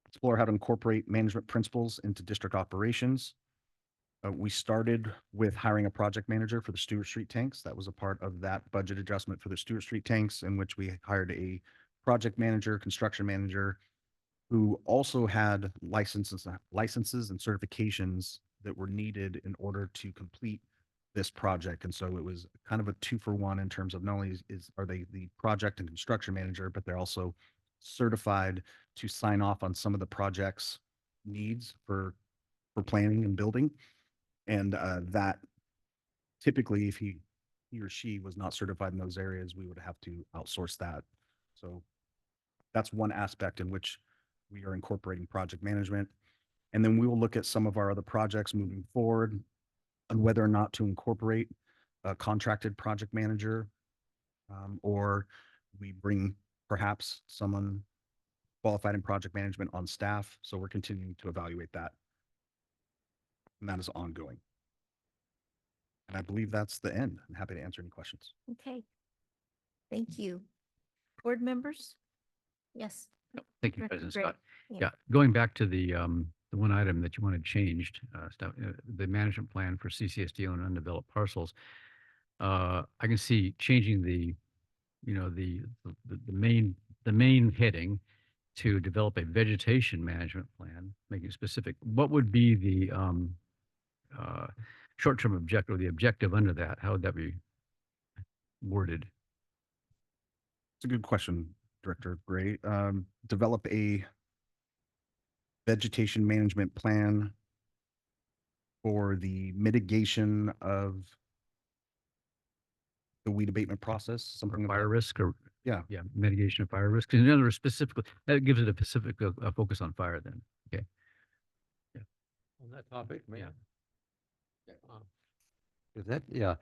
Explore how to incorporate management principles into district operations. We started with hiring a project manager for the Stewart Street tanks. That was a part of that budget adjustment for the Stewart Street tanks, in which we hired a project manager, construction manager, who also had licenses and certifications that were needed in order to complete this project. And so it was kind of a 2-for-1 in terms of not only are they the project and construction manager, but they're also certified to sign off on some of the project's needs for planning and building. And that typically, if he or she was not certified in those areas, we would have to outsource that. So that's one aspect in which we are incorporating project management. And then we will look at some of our other projects moving forward on whether or not to incorporate a contracted project manager, or we bring perhaps someone qualified in project management on staff. So we're continuing to evaluate that. And that is ongoing. And I believe that's the end. I'm happy to answer any questions. Okay. Thank you. Board members? Yes. Thank you, Director President Gray. Scott. Yeah. Yeah, going back to the the one item that you wanted changed, the management plan for CCSD on undeveloped parcels. I can see changing the, you know, the main heading to develop a vegetation management plan, making it specific. What would be the short-term objective or the objective under that? How would that be worded? It's a good question, Director Gray. Develop a vegetation management plan for the mitigation of the weed abatement process, something Fire about, risk or yeah. mitigation of fire risk. In other words, specifically, that gives it a specific focus on fire then. Okay. On that topic, Yeah. Is that, yeah,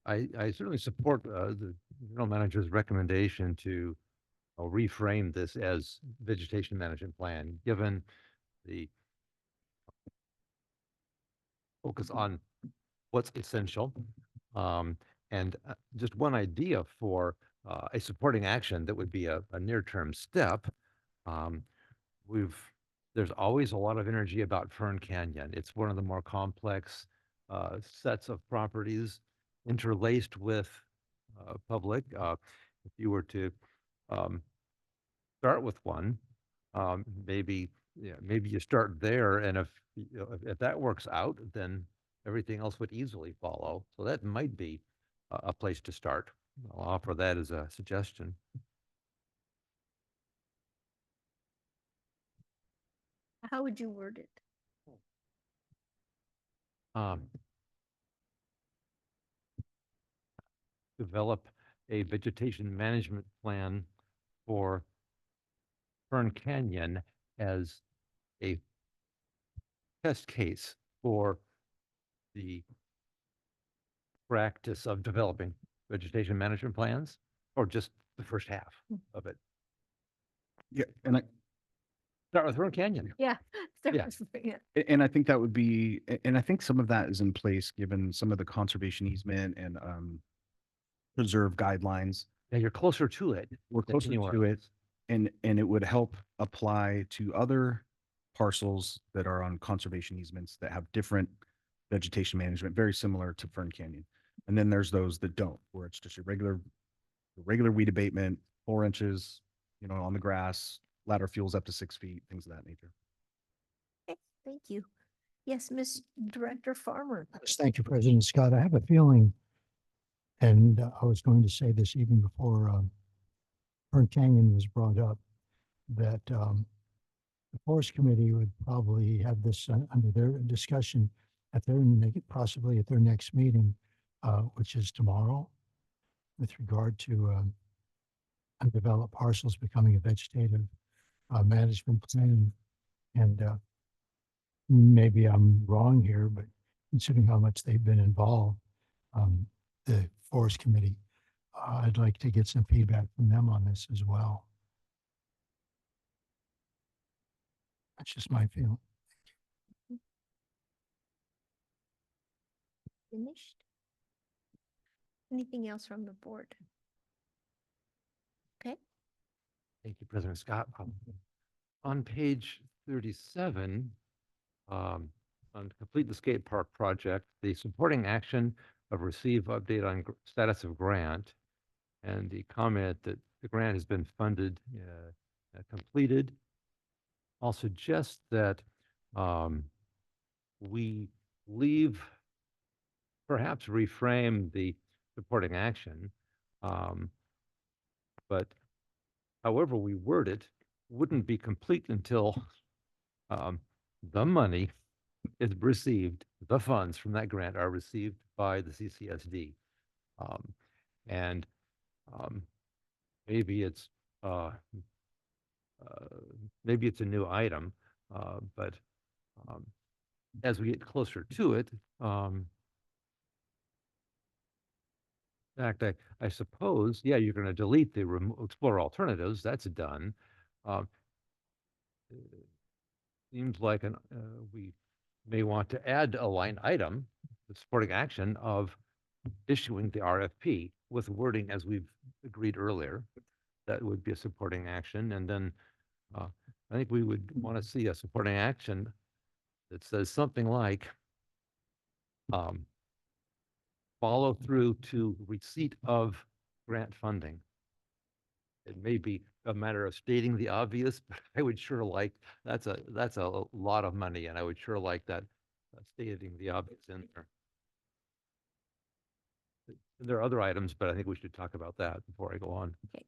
I certainly support the general manager's recommendation to reframe this as vegetation management plan, given the focus on what's essential. And just one idea for a supporting action that would be a near-term step. There's always a lot of energy about Fern Canyon. It's one of the more complex sets of properties interlaced with public. If you were to start with one, maybe you start there, and if that works out, then everything else would easily follow. So that might be a place to start. I'll offer that as a suggestion. How would you word it? Develop a vegetation management plan for Fern Canyon as a test case for the practice of developing vegetation management plans, or just the first half of it. Yeah, and I start with Fern Canyon. Yeah. Yeah. And I think that would be, and I think some of that is in place given some of the conservation easement and preserve guidelines. Yeah, you're closer to it. We're closer to it, and it would help apply to other parcels that are on conservation easements that have different vegetation management, very similar to Fern Canyon. And then there's those that don't, where it's just a regular weed abatement, 4 inches, you know, on the grass, ladder fuels up to 6 feet, things of that nature. Okay, thank you. Yes, Miss Director Farmer. Yes, thank you, President Scott. I have a feeling, and I was going to say this even before Fern Canyon was brought up, that the Forest Committee would probably have this under their discussion at their possibly at their next meeting, which is tomorrow, with regard to undeveloped parcels becoming a vegetative management plan. And maybe I'm wrong here, but considering how much they've been involved, the Forest Committee, I'd like to get some feedback from them on this as well. That's just my feeling. Finished? Anything else from the board? Okay. Thank you, President Scott. On page 37, on complete the skate park project, the supporting action of receive update on status of grant, and the comment that the grant has been funded, completed. I'll suggest that we perhaps reframe the supporting action, but however we word it, wouldn't be complete until the money is received, the funds from that grant are received by the CCSD. And maybe it's a new item, but as we get closer to it, in fact, I suppose, yeah, you're going to delete the explore alternatives. That's done. Seems like we may want to add a line item, the supporting action of issuing the RFP with wording as we've agreed earlier. That would be a supporting action. And then I think we would want to see a supporting action It says something like, follow through to receipt of grant funding. It may be a matter of stating the obvious, but I would sure like, that's a lot of money, and I would sure like that stating the obvious in there. There are other items, but I think we should talk about that before I go on. Okay.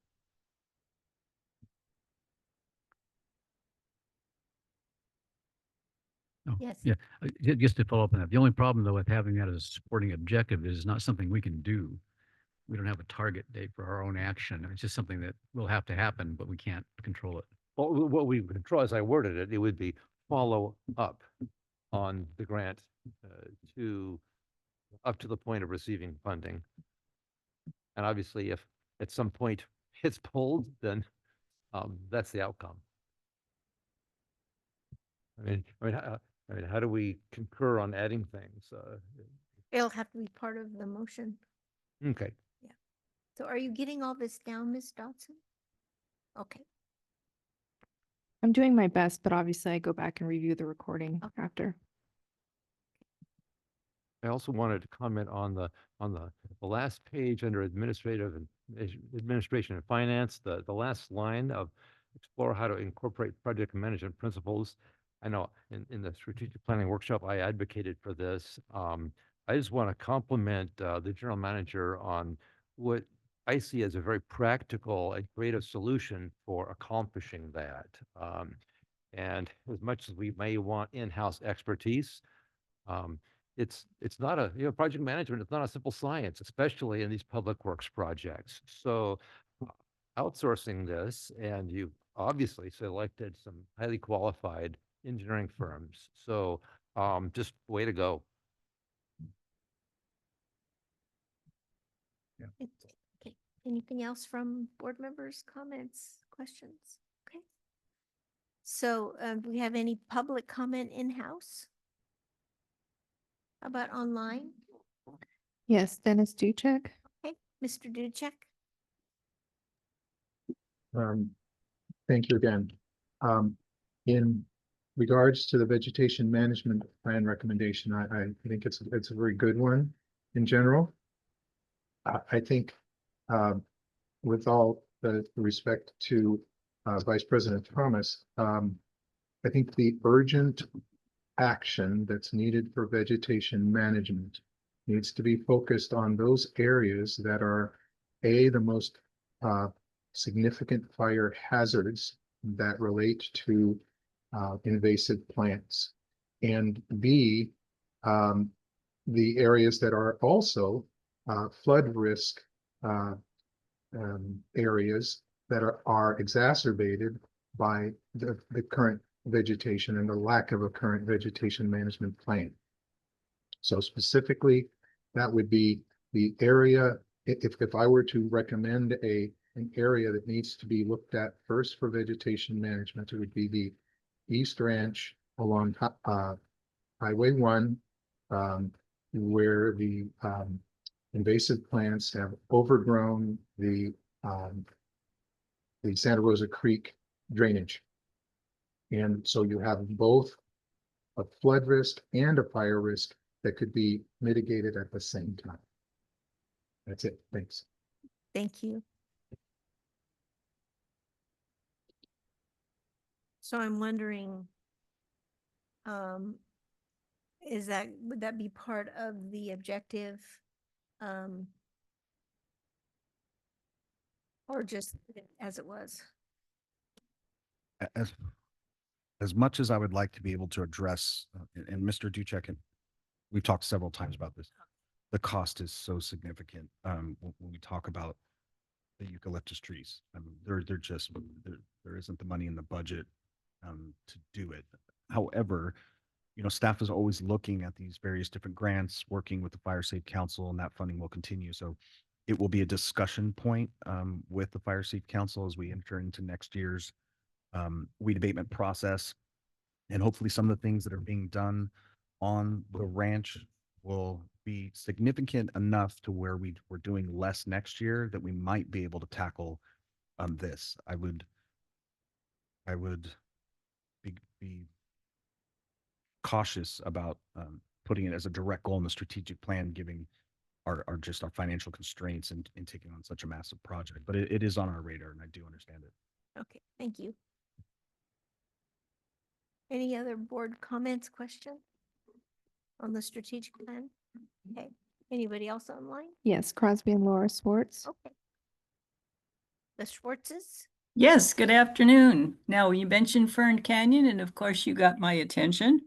Oh, Yes. yeah, just to follow up on that, the only problem though with having that as a supporting objective is not something we can do. We don't have a target date for our own action. It's just something that will have to happen, but we can't control it. Well, what we control, as I worded it, it would be follow up on the grant up to the point of receiving funding. And obviously, if at some point it's pulled, then that's the outcome. I mean, how do we concur on adding things? It'll have to be part of the motion. Okay. Yeah. So are you getting all this down, Ms. Dodson? Okay. I'm doing my best, but obviously I go back and review the recording after. I also wanted to comment on the last page under administration and finance, the last line of explore how to incorporate project management principles. I know in the strategic planning workshop, I advocated for this. I just want to compliment the general manager on what I see as a very practical and creative solution for accomplishing that. And as much as we may want in-house expertise, it's not a, project management, it's not a simple science, especially in these public works projects. So outsourcing this, and you obviously selected some highly qualified engineering firms. So just way to go. Okay. Anything else from board members, comments, questions? Okay. So do we have any public comment in-house? How about online? Yes, Dennis Duchek. Okay, Mr. Duchek. Thank you again. In regards to the vegetation management plan recommendation, I think it's a very good one in general. I think with all the respect to Vice President Thomas, I think the urgent action that's needed for vegetation management needs to be focused on those areas that are the most significant fire hazards that relate to invasive plants, and B, the areas that are also flood risk areas that are exacerbated by the current vegetation and the lack of a current vegetation management plan. So specifically, that would be the area, if I were to recommend an area that needs to be looked at first for vegetation management, it would be the East Ranch along Highway 1, where the invasive plants have overgrown the Santa Rosa Creek drainage. And so you have both a flood risk and a fire risk that could be mitigated at the same time. That's it. Thanks. Thank you. So I'm wondering, would that be part of the objective? Or just as it was? As much as I would like to be able to address, and Mr. Duchek, and we've talked several times about this, the cost is so significant when we talk about the eucalyptus trees. I mean, there isn't the money in the budget to do it. However, staff is always looking at these various different grants, working with the Fire Safe Council, and that funding will continue. So it will be a discussion point with the Fire Safe Council as we enter into next year's weed abatement process. And hopefully some of the things that are being done on the ranch will be significant enough to where we're doing less next year that we might be able to tackle this. I would be cautious about putting it as a direct goal in the strategic plan, giving our just our financial constraints and in taking on such a massive project. But it is on our radar, and I do understand it. Okay, thank you. Any other board comments, questions on the strategic plan? Okay, anybody else online? Yes, Crosby and Laura Swartz. Okay. The Schwartzes? Yes, good afternoon. Now, you mentioned Fern Canyon, and of course, you got my attention.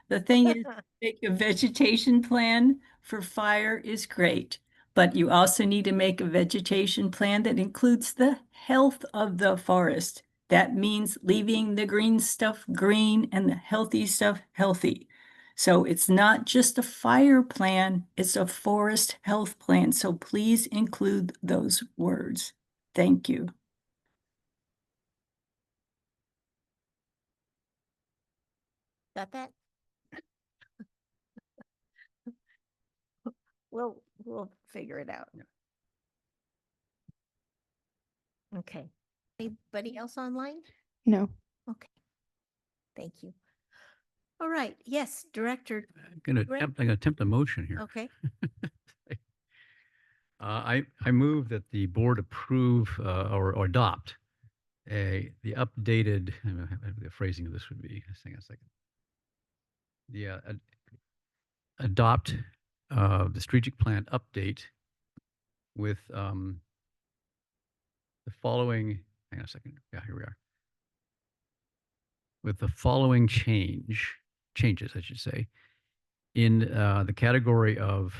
The thing is, make a vegetation plan for fire is great, but you also need to make a vegetation plan that includes the health of the forest. That means leaving the green stuff green and the healthy stuff healthy. So it's not just a fire plan, it's a forest health plan. So please include those words. Thank you. Got that? We'll figure it out. Okay. Anybody else online? No. Okay. Thank you. All right. Yes, Director. I'm Greg? gonna attempt a motion here. Okay. I move that the board approve or adopt the updated, I don't know how the phrasing of this would be. Hang on a second. Yeah, adopt the strategic plan update with the following, hang on a second. Yeah, here we are. With the following changes, I should say, in the category of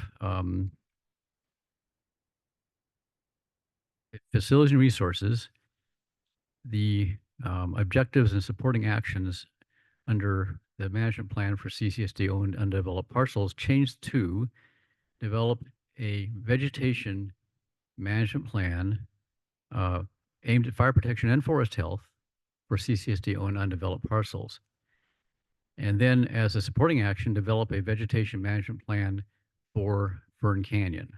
facilities and resources, the objectives and supporting actions under the management plan for CCSD owned undeveloped parcels changed to develop a vegetation management plan aimed at fire protection and forest health for CCSD owned undeveloped parcels. And then as a supporting action, develop a vegetation management plan for Fern Canyon.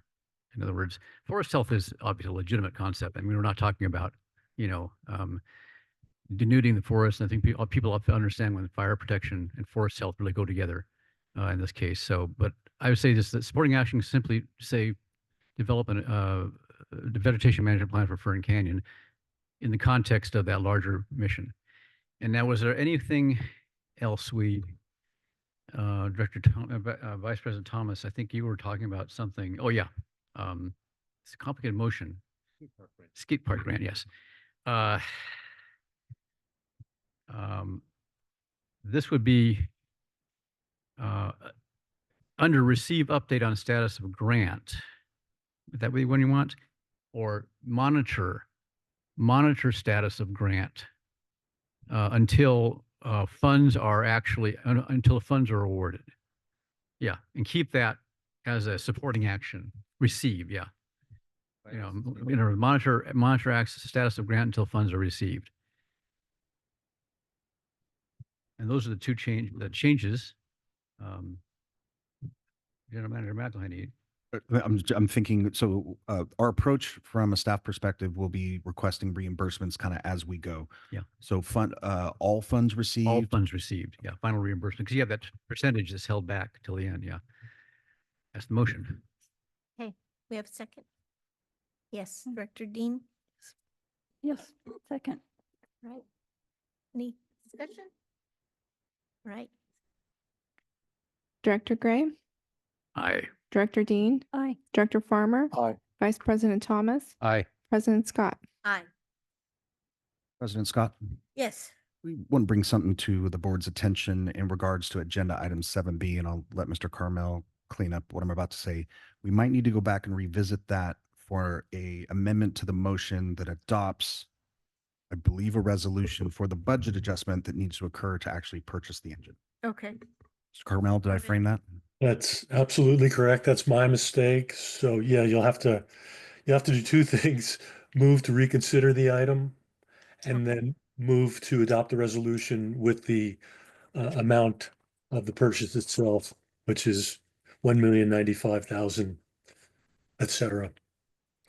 In other words, forest health is obviously a legitimate concept. I mean, we're not talking about, denuding the forest. I think people have to understand when fire protection and forest health really go together in this case. So, but I would say this, that supporting action simply say, develop the vegetation management plan for Fern Canyon in the context of that larger mission. And now, was there anything else Director Vice President Thomas, I think you were talking about something. Oh yeah. It's a complicated motion. Skate park grant, yes. This would be under receive update on status of grant. Is that what you want? Or monitor status of grant until funds are until the funds are awarded. Yeah, and keep that as a supporting action. Receive, yeah. Monitor access status of grant until funds are received. And those are the two changes. General Manager McElhaney. I'm thinking, so our approach from a staff perspective will be requesting reimbursements kind of as we go. Yeah. So all funds received. All funds received. Yeah. Final reimbursement, because you have that percentage that's held back till the end. Yeah. That's the motion. Okay, we have a second. Yes, Director Dean. Yes, second. Right. Any discussion? Right. Director Gray, Aye. Director Dean, Aye. Director Farmer, Aye. Vice President Thomas, Aye. President Scott. Aye. President Scott, Yes. we want to bring something to the board's attention in regards to agenda item 7B, and I'll let Mr. Carmel clean up what I'm about to say. We might need to go back and revisit that for a amendment to the motion that adopts, I believe, a resolution for the budget adjustment that needs to occur to actually purchase the engine. Okay. Mr. Carmel, did I frame that? That's absolutely correct. That's my mistake. So yeah, you'll have to do two things: move to reconsider the item, and then move to adopt the resolution with the amount of the purchase itself, which is 1,095,000, et cetera.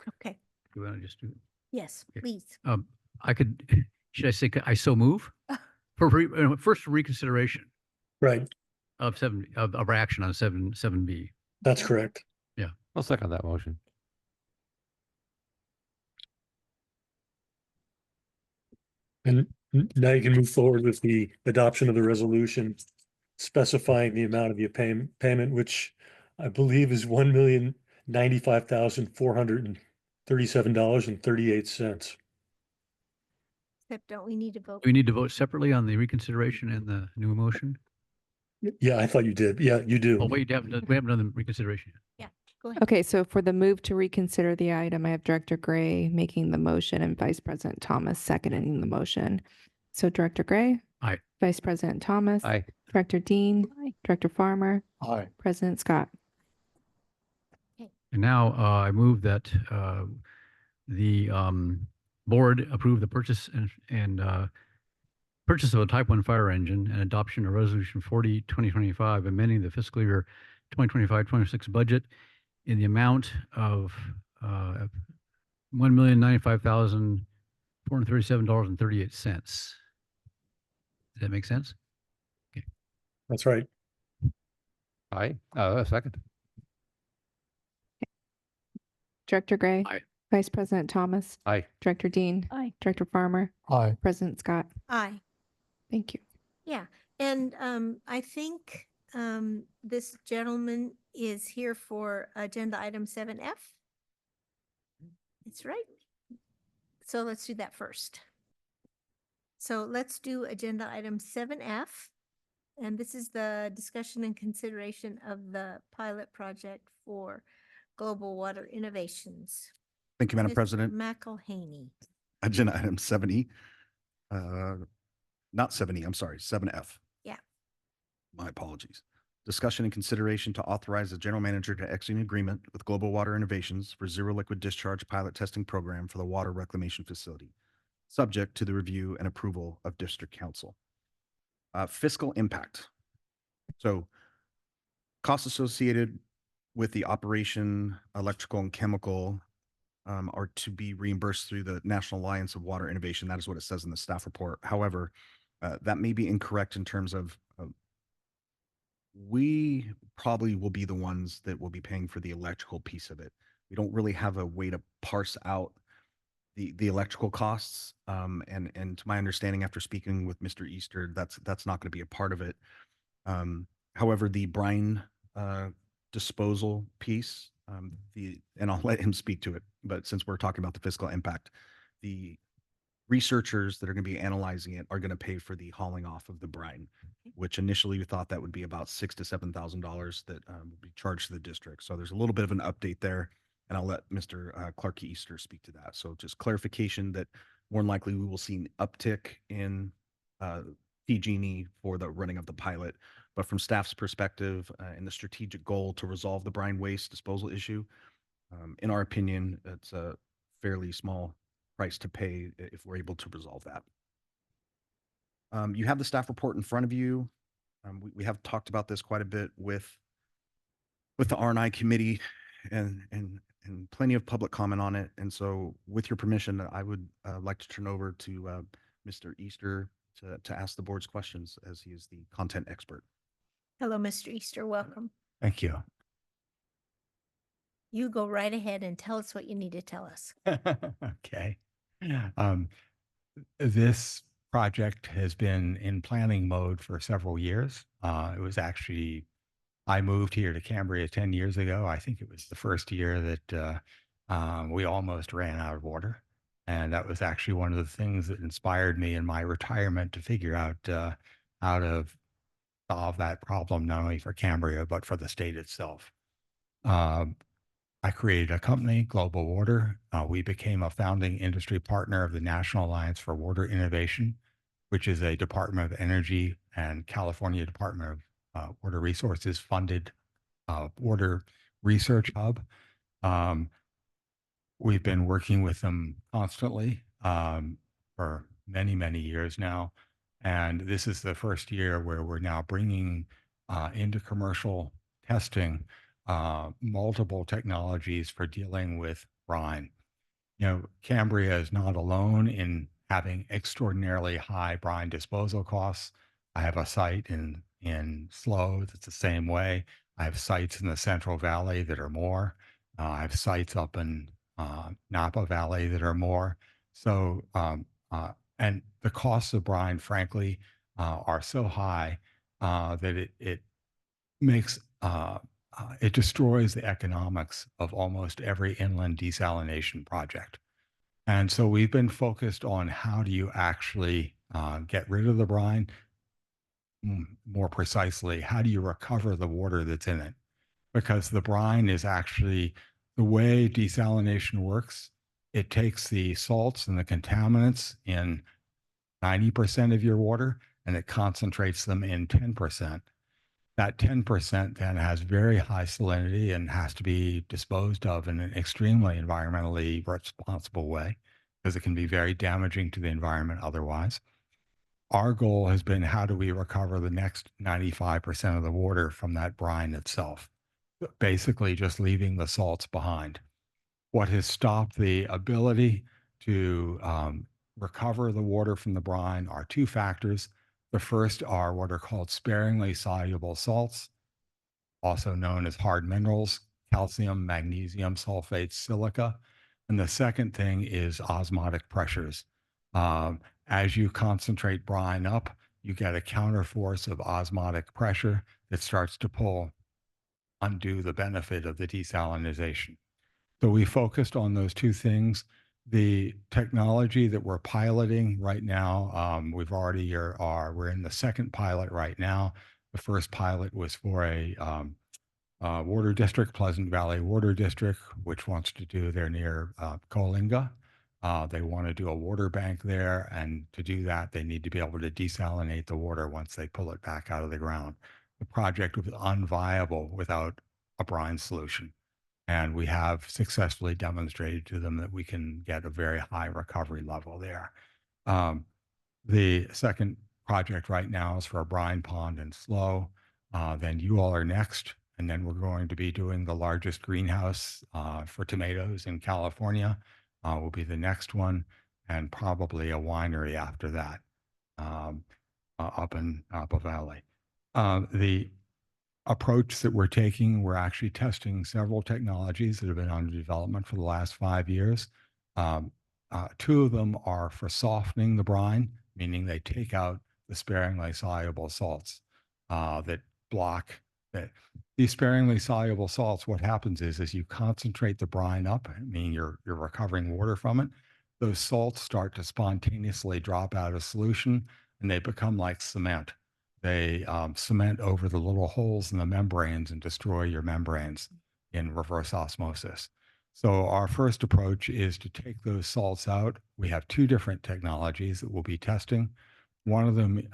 Okay. Do you want to just do? Yes, Okay. please. Should I say, I so move? First reconsideration. Right. of our action on 7B. That's correct. Yeah. I'll second that motion. And now you can move forward with the adoption of the resolution specifying the amount of the payment, which I believe is $1,095,437.38. Except don't we need to vote? Do we need to vote separately on the reconsideration and the new motion? Yeah, I thought you did. Yeah, you do. Oh, wait, we haven't done the reconsideration yet. Yeah, go ahead. Okay, so for the move to reconsider the item, I have Director Gray making the motion and Vice President Thomas seconding the motion. So Director Gray? Aye. Vice President Thomas? Aye. Director Dean? Aye. Director Farmer? Aye. President Scott? And now I move that the board approve the purchase and purchase of a Type 1 fire engine and adoption of Resolution 40/2025, amending the fiscal year 2025-26 budget in the amount of $1,095,437.38. Does that make sense? That's right. Aye. Second. Director Gray? Aye. Vice President Thomas? Aye. Director Dean? Aye. Director Farmer? Aye. President Scott? Aye. Thank you. Yeah, and I think this gentleman is here for agenda item 7F. That's right. So let's do that first. So let's do agenda item 7F. And this is the discussion and consideration of the pilot project for global water innovations. Thank you, Madam Mr. President. McElhaney. Agenda item 70. Not 70, I'm sorry, 7F. Yeah. My apologies. Discussion and consideration to authorize the general manager to execute an agreement with Global Water Innovations for zero liquid discharge pilot testing program for the water reclamation facility, subject to the review and approval of district council. Fiscal impact. So costs associated with the operation, electrical and chemical, are to be reimbursed through the National Alliance of Water Innovation. That is what it says in the staff report. However, that may be incorrect in terms of we probably will be the ones that will be paying for the electrical piece of it. We don't really have a way to parse out the electrical costs. And to my understanding, after speaking with Mr. Easter, that's not going to be a part of it. However, the brine disposal piece, and I'll let him speak to it, but since we're talking about the fiscal impact, the researchers that are going to be analyzing it are going to pay for the hauling off of the brine, which initially we thought that would be about $6,000 to $7,000 that would be charged to the district. So there's a little bit of an update there, and I'll let Mr. Clark Easter speak to that. So just clarification that more than likely we will see an uptick in PG&E for the running of the pilot. But from staff's perspective and the strategic goal to resolve the brine waste disposal issue, in our opinion, it's a fairly small price to pay if we're able to resolve that. You have the staff report in front of you. We have talked about this quite a bit with the R&I committee and plenty of public comment on it. And so with your permission, I would like to turn over to Mr. Easter to ask the board's questions, as he is the content expert. Hello, Mr. Easter, welcome. Thank you. You go right ahead and tell us what you need to tell us. Okay. This project has been in planning mode for several years. It was actually, I moved here to Cambria 10 years ago. I think it was the first year that we almost ran out of water. And that was actually one of the things that inspired me in my retirement to figure out how to solve that problem, not only for Cambria, but for the state itself. I created a company, Global Water. We became a founding industry partner of the National Alliance for Water Innovation, which is a Department of Energy and California Department of Water Resources funded water research hub. We've been working with them constantly for many, many years now. And this is the first year where we're now bringing into commercial testing multiple technologies for dealing with brine. You know, Cambria is not alone in having extraordinarily high brine disposal costs. I have a site in in Slow that's the same way. I have sites in the Central Valley that are more. I have sites up in Napa Valley that are more. So, and the costs of brine, frankly, are so high that it makes it destroys the economics of almost every inland desalination project. And so we've been focused on how do you actually get rid of the brine. More precisely, how do you recover the water that's in it? Because the brine is actually the way desalination works. It takes the salts and the contaminants in 90% of your water and it concentrates them in 10%. That 10% then has very high salinity and has to be disposed of in an extremely environmentally responsible way because it can be very damaging to the environment otherwise. Our goal has been how do we recover the next 95% of the water from that brine itself? Basically, just leaving the salts behind. What has stopped the ability to recover the water from the brine are two factors. The first are what are called sparingly soluble salts, also known as hard minerals, calcium, magnesium sulfate, silica. And the second thing is osmotic pressures. As you concentrate brine up, you get a counterforce of osmotic pressure that starts to undo the benefit of the desalinization. So we focused on those two things. The technology that we're piloting right now, we're in the second pilot right now. The first pilot was for a water district, Pleasant Valley Water District, which wants to do, they're near Coalinga. They want to do a water bank there. And to do that, they need to be able to desalinate the water once they pull it back out of the ground. The project was unviable without a brine solution. And we have successfully demonstrated to them that we can get a very high recovery level there. The second project right now is for a brine pond and Slow. Then you all are next. And then we're going to be doing the largest greenhouse for tomatoes in California. Will be the next one, and probably a winery after that up in Napa Valley. The approach that we're taking, we're actually testing several technologies that have been under development for the last 5 years. Two of them are for softening the brine, meaning they take out the sparingly soluble salts that block that. These sparingly soluble salts, what happens is you concentrate the brine up, meaning you're recovering water from it. Those salts start to spontaneously drop out of solution and they become like cement. They cement over the little holes in the membranes and destroy your membranes in reverse osmosis. So our first approach is to take those salts out. We have two different technologies that we'll be testing. One of them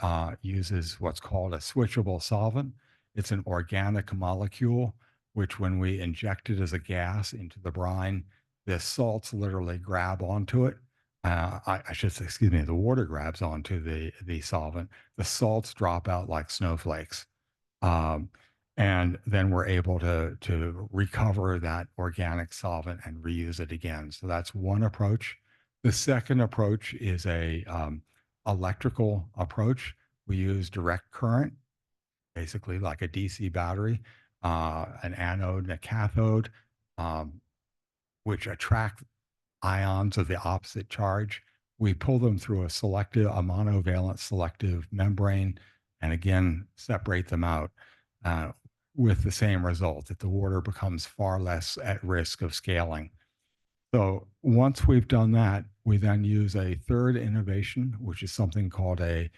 uses what's called a switchable solvent. It's an organic molecule, which when we inject it as a gas into the brine, the salts literally grab onto it. I should say, excuse me, the water grabs onto the solvent. The salts drop out like snowflakes. And then we're able to recover that organic solvent and reuse it again. So that's one approach. The second approach is a electrical approach. We use direct current, basically like a DC battery, an anode and a cathode, which attract ions of the opposite charge. We pull them through a monovalent selective membrane, and again, separate them out with the same result, that the water becomes far less at risk of scaling. So once we've done that, we then use a third innovation, which is something called a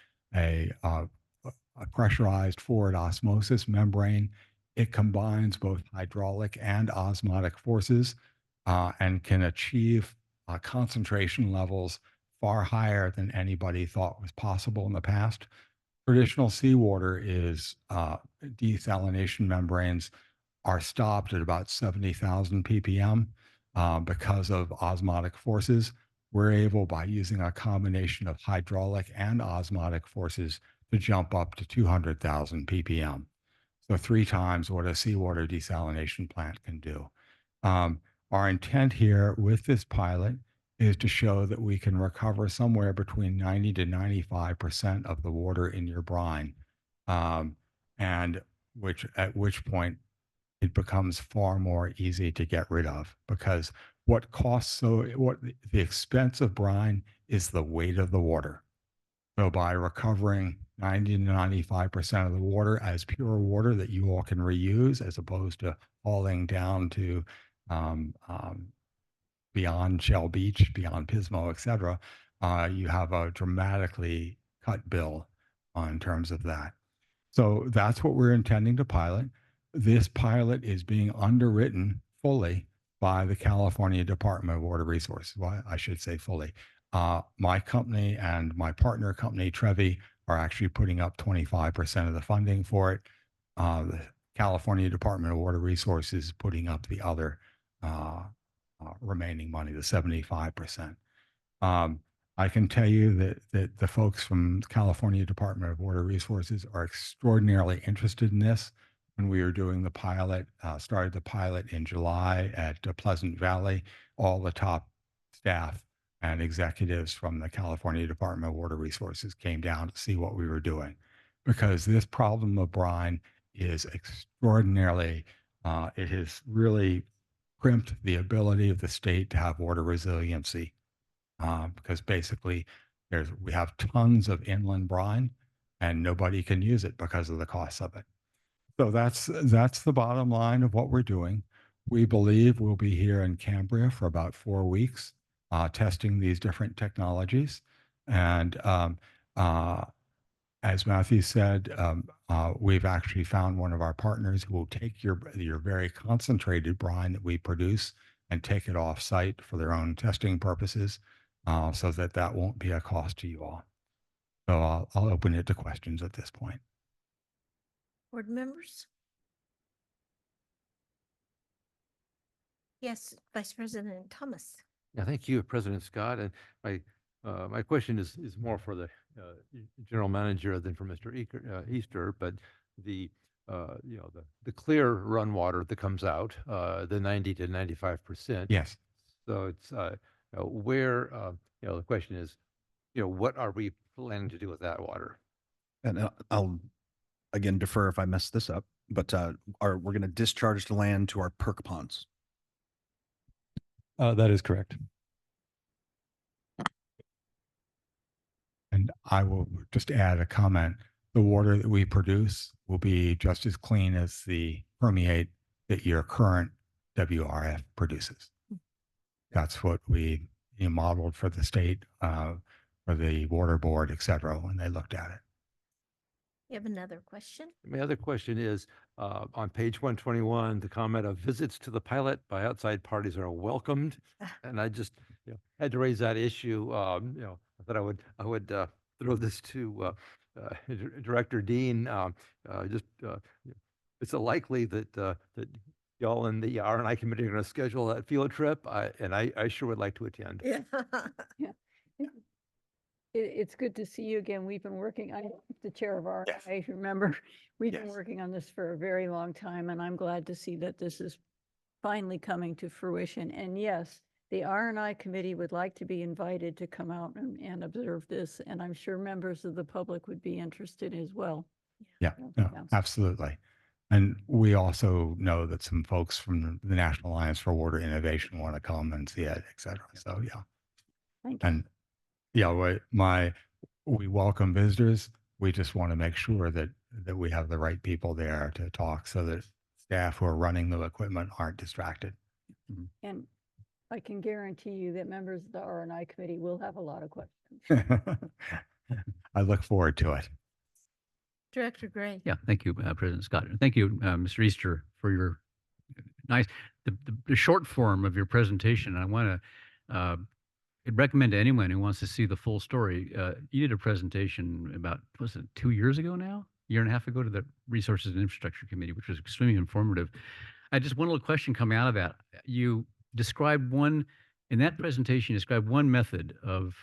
pressurized forward osmosis membrane. It combines both hydraulic and osmotic forces and can achieve concentration levels far higher than anybody thought was possible in the past. Traditional seawater is desalination membranes are stopped at about 70,000 ppm because of osmotic forces. We're able, by using a combination of hydraulic and osmotic forces, to jump up to 200,000 ppm. So 3 times what a seawater desalination plant can do. Our intent here with this pilot is to show that we can recover somewhere between 90 to 95% of the water in your brine and at which point it becomes far more easy to get rid of, because the expense of brine is the weight of the water. So by recovering 90 to 95% of the water as pure water that you all can reuse, as opposed to hauling down to um, um, beyond Shell Beach, beyond Pismo, et cetera, you have a dramatically cut bill in terms of that. So that's what we're intending to pilot. This pilot is being underwritten fully by the California Department of Water Resources. Well, I should say fully. My company and my partner company, Trevi, are actually putting up 25% of the funding for it. The California Department of Water Resources is putting up the other remaining money, the 75%. I can tell you that the folks from California Department of Water Resources are extraordinarily interested in this. When we were doing the pilot, started the pilot in July at Pleasant Valley, all the top staff and executives from the California Department of Water Resources came down to see what we were doing, because this problem of brine is extraordinarily, it has really crimped the ability of the state to have water resiliency. Because basically we have tons of inland brine and nobody can use it because of the cost of it. So that's the bottom line of what we're doing. We believe we'll be here in Cambria for about 4 weeks, testing these different technologies. And as Matthew said, we've actually found one of our partners who will take your very concentrated brine that we produce and take it off site for their own testing purposes, so that won't be a cost to you all. So I'll open it to questions at this point. Board members? Yes, Vice President Thomas. Yeah, thank you, President Scott. And my question is more for the general manager than for Mr. Easter, but the the clear run water that comes out, the 90 to 95%. Yes. So it's where the question is, what are we planning to do with that water? And I'll again defer if I mess this up, but we're going to discharge the land to our perk ponds. That is correct. And I will just add a comment. The water that we produce will be just as clean as the permeate that your current WRF produces. That's what we modeled for the state, for the water board, et cetera, when they looked at it. You have another question? My other question is, on page 121, the comment of visits to the pilot by outside parties are welcomed. And I just had to raise that issue. I thought I would throw this to Director Dean. It's likely that y'all and the R&I committee are going to schedule that field trip, and I sure would like to attend. Yeah. Yeah. It's good to see you again. We've been working, I'm the chair of our, I remember, we've been working on this for a very long time, and I'm glad to see that this is finally coming to fruition. And yes, the R&I committee would like to be invited to come out and observe this, and I'm sure members of the public would be interested as well. Yeah, no, absolutely. And we also know that some folks from the National Alliance for Water Innovation want to come and see it, et cetera. So, yeah. Thank you. And we welcome visitors. We just want to make sure that we have the right people there to talk, so that staff who are running the equipment aren't distracted. And I can guarantee you that members of the R&I committee will have a lot of questions. I look forward to it. Director Gray. Yeah, thank you, President Scott. And thank you, Mr. Easter, for your the short form of your presentation. I want to recommend to anyone who wants to see the full story. You did a presentation about, was it 2 years ago now? A year and a half ago, to the Resources and Infrastructure Committee, which was extremely informative. I just, one little question coming out of that. You described in that presentation, you described one method of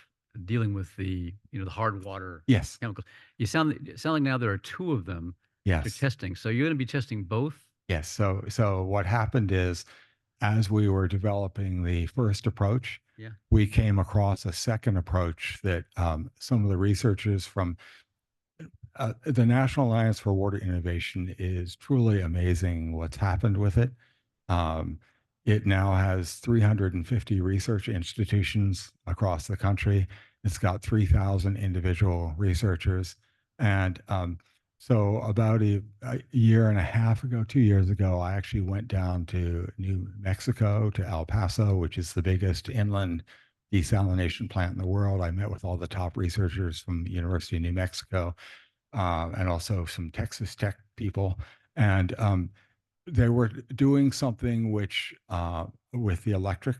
dealing with the hard water chemicals. You sound like now there are two of them. Yes. You're testing. So you're going to be testing both? Yes. So what happened is, as we were developing the first approach, we came across a second approach that some of the researchers from the National Alliance for Water Innovation is truly amazing what's happened with it. Um, it now has 350 research institutions across the country. It's got 3,000 individual researchers. And so about a year and a half ago, 2 years ago, I actually went down to New Mexico, to El Paso, which is the biggest inland desalination plant in the world. I met with all the top researchers from the University of New Mexico and also some Texas Tech people. And they were doing something which, with the electric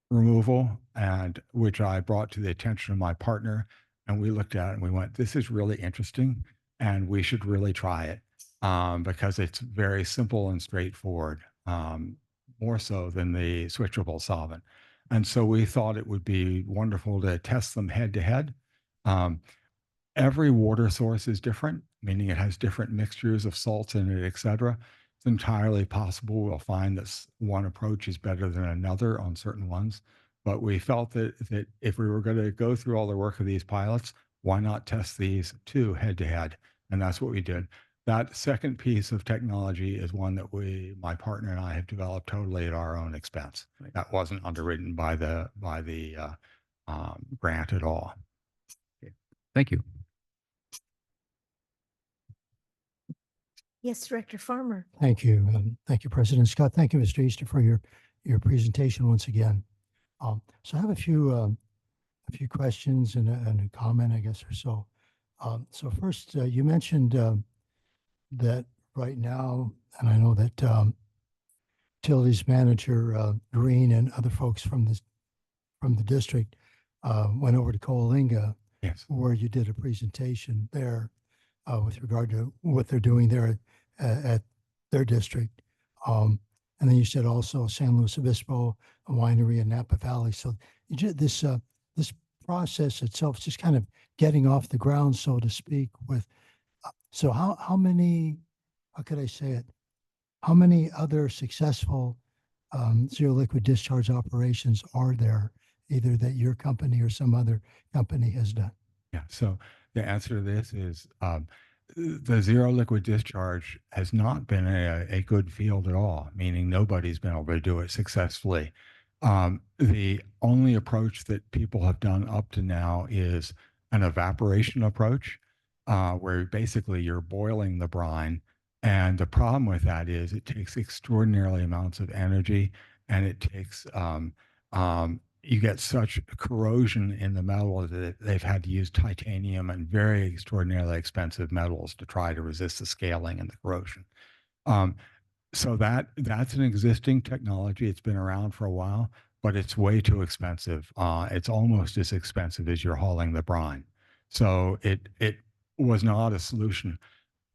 removal, and which I brought to the attention of my partner. And we looked at it and we went, this is really interesting and we should really try it because it's very simple and straightforward, more so than the switchable solvent. And so we thought it would be wonderful to test them head to head. Every water source is different, meaning it has different mixtures of salts in it, et cetera. It's entirely possible we'll find that one approach is better than another on certain ones. But we felt that if we were going to go through all the work of these pilots, why not test these two head to head? And that's what we did. That second piece of technology is one that my partner and I have developed totally at our own expense. Right. That wasn't underwritten by the grant at all. Okay. Thank you. Yes, Director Farmer. Thank you. Thank you, President Scott. Thank you, Mr. Easter, for your presentation once again. So I have a few questions and a comment, I guess, or so. So first, you mentioned that right now, and I know that utilities manager Green and other folks from the district went over to Coalinga, yes, where you did a presentation there with regard to what they're doing there at their district. And then you said also San Luis Obispo, a winery in Napa Valley. So this process itself is just kind of getting off the ground, so to speak. With so how many, how could I say it? How many other successful zero liquid discharge operations are there, either that your company or some other company has done? Yeah. So the answer to this is the zero liquid discharge has not been a good field at all, meaning nobody's been able to do it successfully. The only approach that people have done up to now is an evaporation approach, where basically you're boiling the brine. And the problem with that is it takes extraordinary amounts of energy, and it takes you get such corrosion in the metal that they've had to use titanium and very extraordinarily expensive metals to try to resist the scaling and the corrosion. So that's an existing technology. It's been around for a while, but it's way too expensive. It's almost as expensive as you're hauling the brine. So it was not a solution.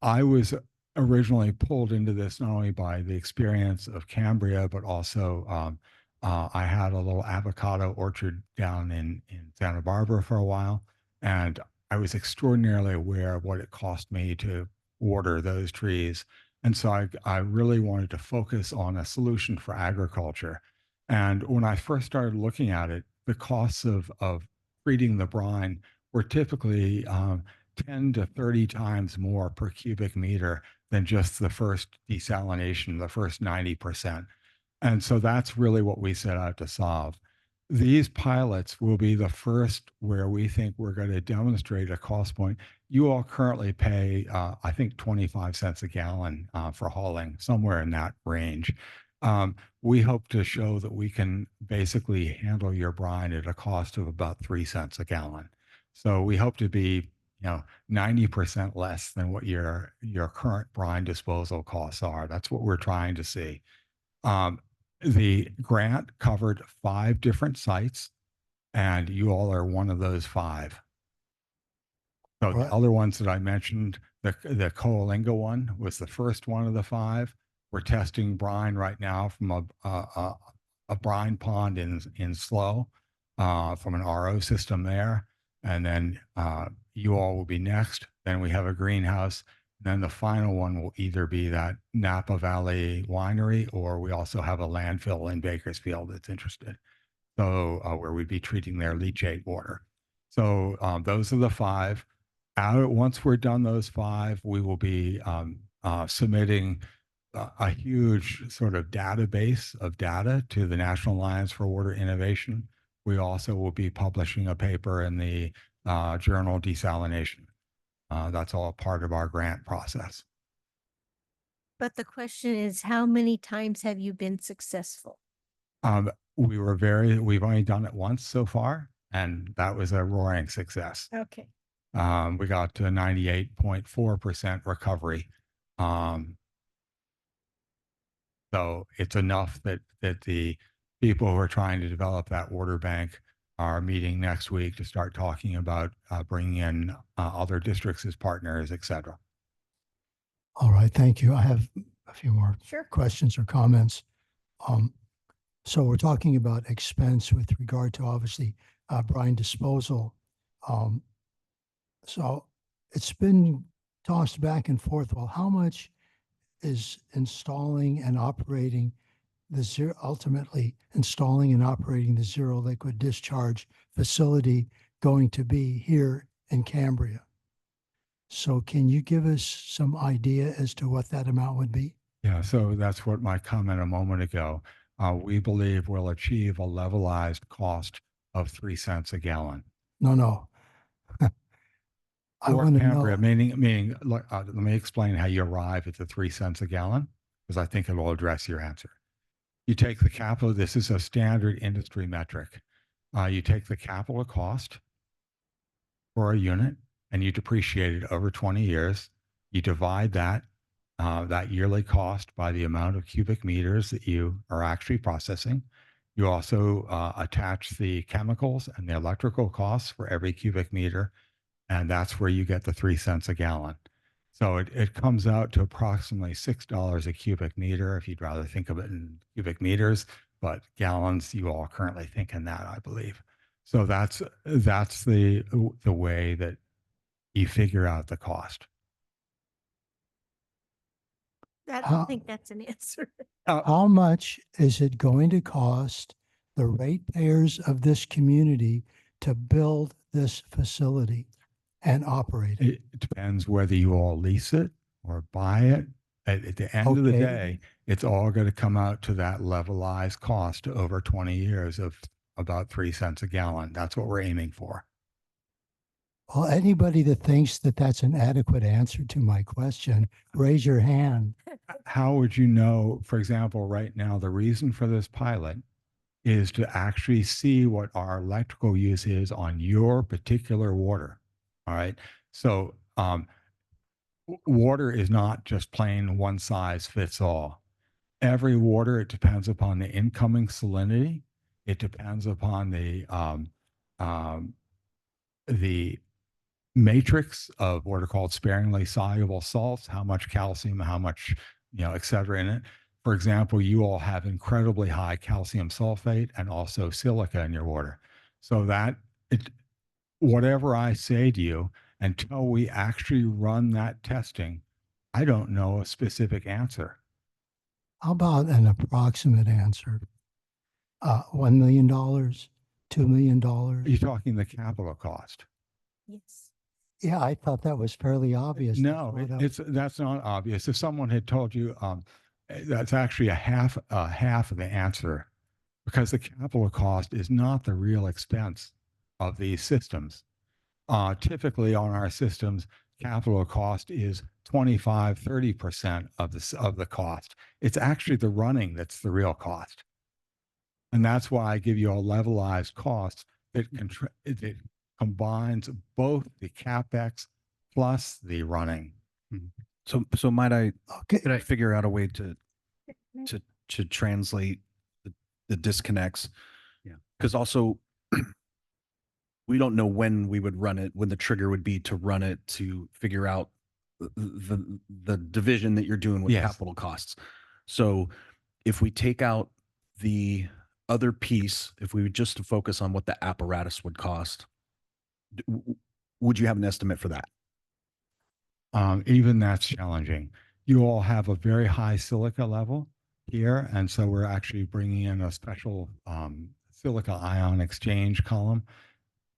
I was originally pulled into this not only by the experience of Cambria, but also I had a little avocado orchard down in Santa Barbara for a while, and I was extraordinarily aware of what it cost me to water those trees. And so I really wanted to focus on a solution for agriculture. And when I first started looking at it, the costs of treating the brine were typically 10 to 30 times more per cubic meter than just the first desalination, the first 90%. And so that's really what we set out to solve. These pilots will be the first where we think we're going to demonstrate a cost point. You all currently pay, I think, 25 cents a gallon for hauling, somewhere in that range. We hope to show that we can basically handle your brine at a cost of about 3 cents a gallon. So we hope to be 90% less than what your current brine disposal costs are. That's what we're trying to see. The grant covered 5 different sites, and you all are one of those 5. So the other ones that I mentioned, the Coalinga one was the first one of the 5. We're testing brine right now from a brine pond in Slough, from an RO system there. And then you all will be next. Then we have a greenhouse. Then the final one will either be that Napa Valley winery, or we also have a landfill in Bakersfield that's interested. So where we'd be treating their leachate water. So those are the 5. once we're done those 5, we will be submitting a huge sort of database of data to the National Alliance for Water Innovation. We also will be publishing a paper in the journal Desalination. That's all part of our grant process. But the question is, how many times have you been successful? We've only done it once so far, and that was a roaring success. Okay. We got to 98.4% recovery. So it's enough that the people who are trying to develop that water bank are meeting next week to start talking about bringing in other districts as partners, et cetera. All right, thank you. I have a few more Sure. questions or comments. So we're talking about expense with regard to obviously brine disposal. So it's been tossed back and forth. Well, how much is installing and operating ultimately installing and operating the zero liquid discharge facility going to be here in Cambria? So can you give us some idea as to what that amount would be? Yeah, so that's what my comment a moment ago. We believe we'll achieve a levelized cost of 3 cents a gallon. No. I For want to know. Cambria, meaning, let me explain how you arrive at the 3 cents a gallon, because I think it will address your answer. You take the capital, this is a standard industry metric. You take the capital cost for a unit and you depreciate it over 20 years. You divide that yearly cost by the amount of cubic meters that you are actually processing. You also attach the chemicals and the electrical costs for every cubic meter, and that's where you get the 3 cents a gallon. So it comes out to approximately $6 a cubic meter if you'd rather think of it in cubic meters, but gallons, you all currently think in that, I believe. So that's the way that you figure out the cost. I don't think that's an answer. How much is it going to cost the ratepayers of this community to build this facility and operate it? It depends whether you all lease it or buy it. At the end of the Okay. day, it's all going to come out to that levelized cost over 20 years of about 3 cents a gallon. That's what we're aiming for. Well, anybody that thinks that that's an adequate answer to my question, raise your hand. How would you know, for example, right now, the reason for this pilot is to actually see what our electrical use is on your particular water. All right. So water is not just plain one size fits all. Every water, it depends upon the incoming salinity. It depends upon the matrix of what are called sparingly soluble salts, how much calcium, how much, et cetera in it. For example, you all have incredibly high calcium sulfate and also silica in your water. So whatever I say to you, until we actually run that testing, I don't know a specific answer. How about an approximate answer? $1 million, $2 million? Are you talking the capital cost? Yes. Yeah, I thought that was fairly obvious. No, that's not obvious. If someone had told you, that's actually a half of the answer, because the capital cost is not the real expense of these systems. Typically on our systems, capital cost is 25, 30% of the cost. It's actually the running that's the real cost. And that's why I give you a levelized cost that combines both the CapEx plus the running. So might I, could I figure out a way to translate the disconnects? Yeah. Because also we don't know when we would run it, when the trigger would be to run it, to figure out the division that you're doing with capital costs. So if we take out the other piece, if we were just to focus on what the apparatus would cost, would you have an estimate for that? Even that's challenging. You all have a very high silica level here, and so we're actually bringing in a special silica ion exchange column.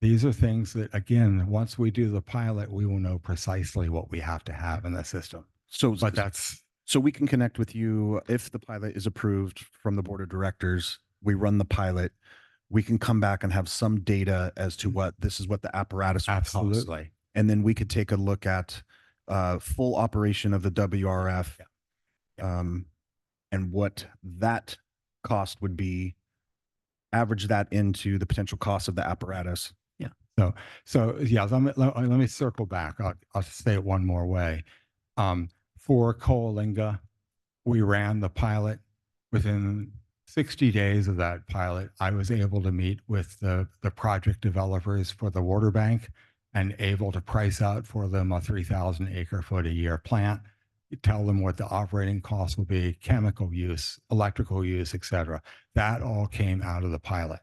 These are things that, again, once we do the pilot, we will know precisely what we have to have in the system. So, But that's, so we can connect with you if the pilot is approved from the board of directors. We run the pilot. We can come back and have some data as to what this is what the apparatus would cost. absolutely. And then we could take a look at full operation of the WRF and what that cost would be, average that into the potential cost of the apparatus. So yeah, let me circle back. I'll say it one more way. For Coalinga, we ran the pilot. Within 60 days of that pilot, I was able to meet with the project developers for the water bank and able to price out for them a 3,000 acre foot a year plant, tell them what the operating costs will be, chemical use, electrical use, et cetera. That all came out of the pilot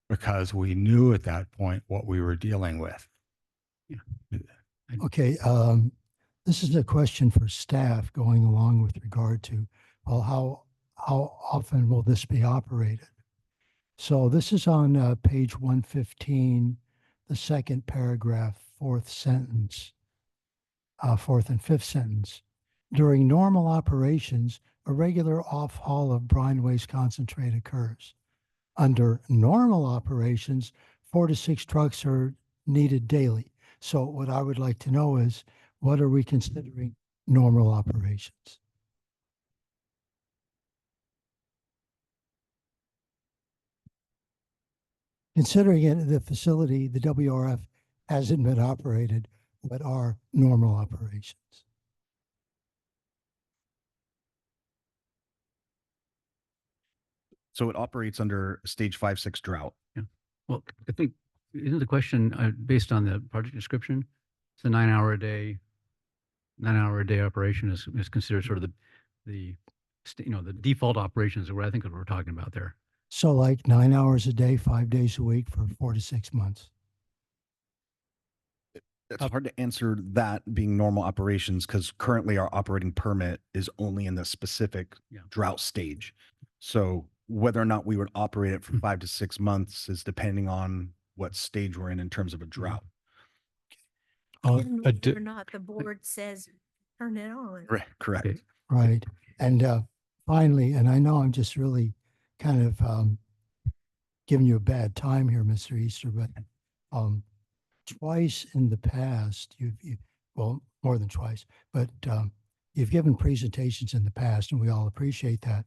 because we knew at that point what we were dealing with. Okay, this is a question for staff going along with regard to, well, how often will this be operated? So this is on page 115, the second paragraph, fourth sentence, fourth and fifth sentence. During normal operations, a regular off-haul of brine waste concentrate occurs. Under normal operations, 4 to 6 trucks are needed daily. So what I would like to know is, what are we considering normal operations? Considering it, the facility, the WRF, hasn't been operated, what are normal operations? So it operates under stage 5-6 drought. Yeah. Well, I think, isn't the question based on the project description? It's a 9-hour a day, 9-hour a day operation is considered sort of the default operations, what I think we're talking about there. So like 9 hours a day, 5 days a week for 4 to 6 months. It's hard to answer that being normal operations because currently our operating permit is only in the specific drought stage. So whether or not we would operate it for 5 to 6 months is depending on what stage we're in terms of a drought. And whether or not the board says, turn it on. Correct. Okay. Right. And finally, and I know I'm just really kind of giving you a bad time here, Mr. Easter, but twice in the past, well, more than twice, but you've given presentations in the past, and we all appreciate that.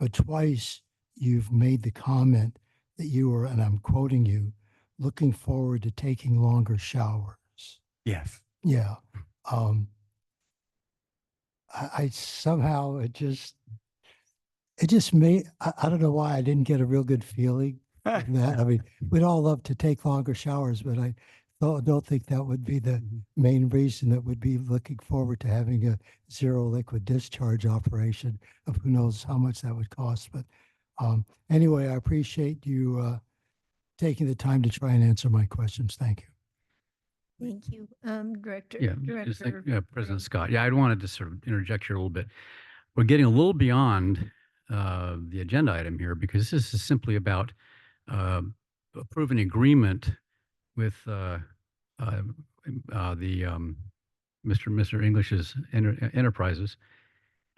But twice you've made the comment that you were, and I'm quoting you, looking forward to taking longer showers. Yes. Yeah. I somehow, it just made, I don't know why I didn't get a real good feeling from that. I mean, we'd all love to take longer showers, but I don't think that would be the main reason that would be looking forward to having a zero liquid discharge operation of who knows how much that would cost. But anyway, I appreciate you taking the time to try and answer my questions. Thank you. Thank you, Director. President Scott. Yeah, I wanted to sort of interject here a little bit. We're getting a little beyond the agenda item here because this is simply about approving agreement with Mr. English's enterprises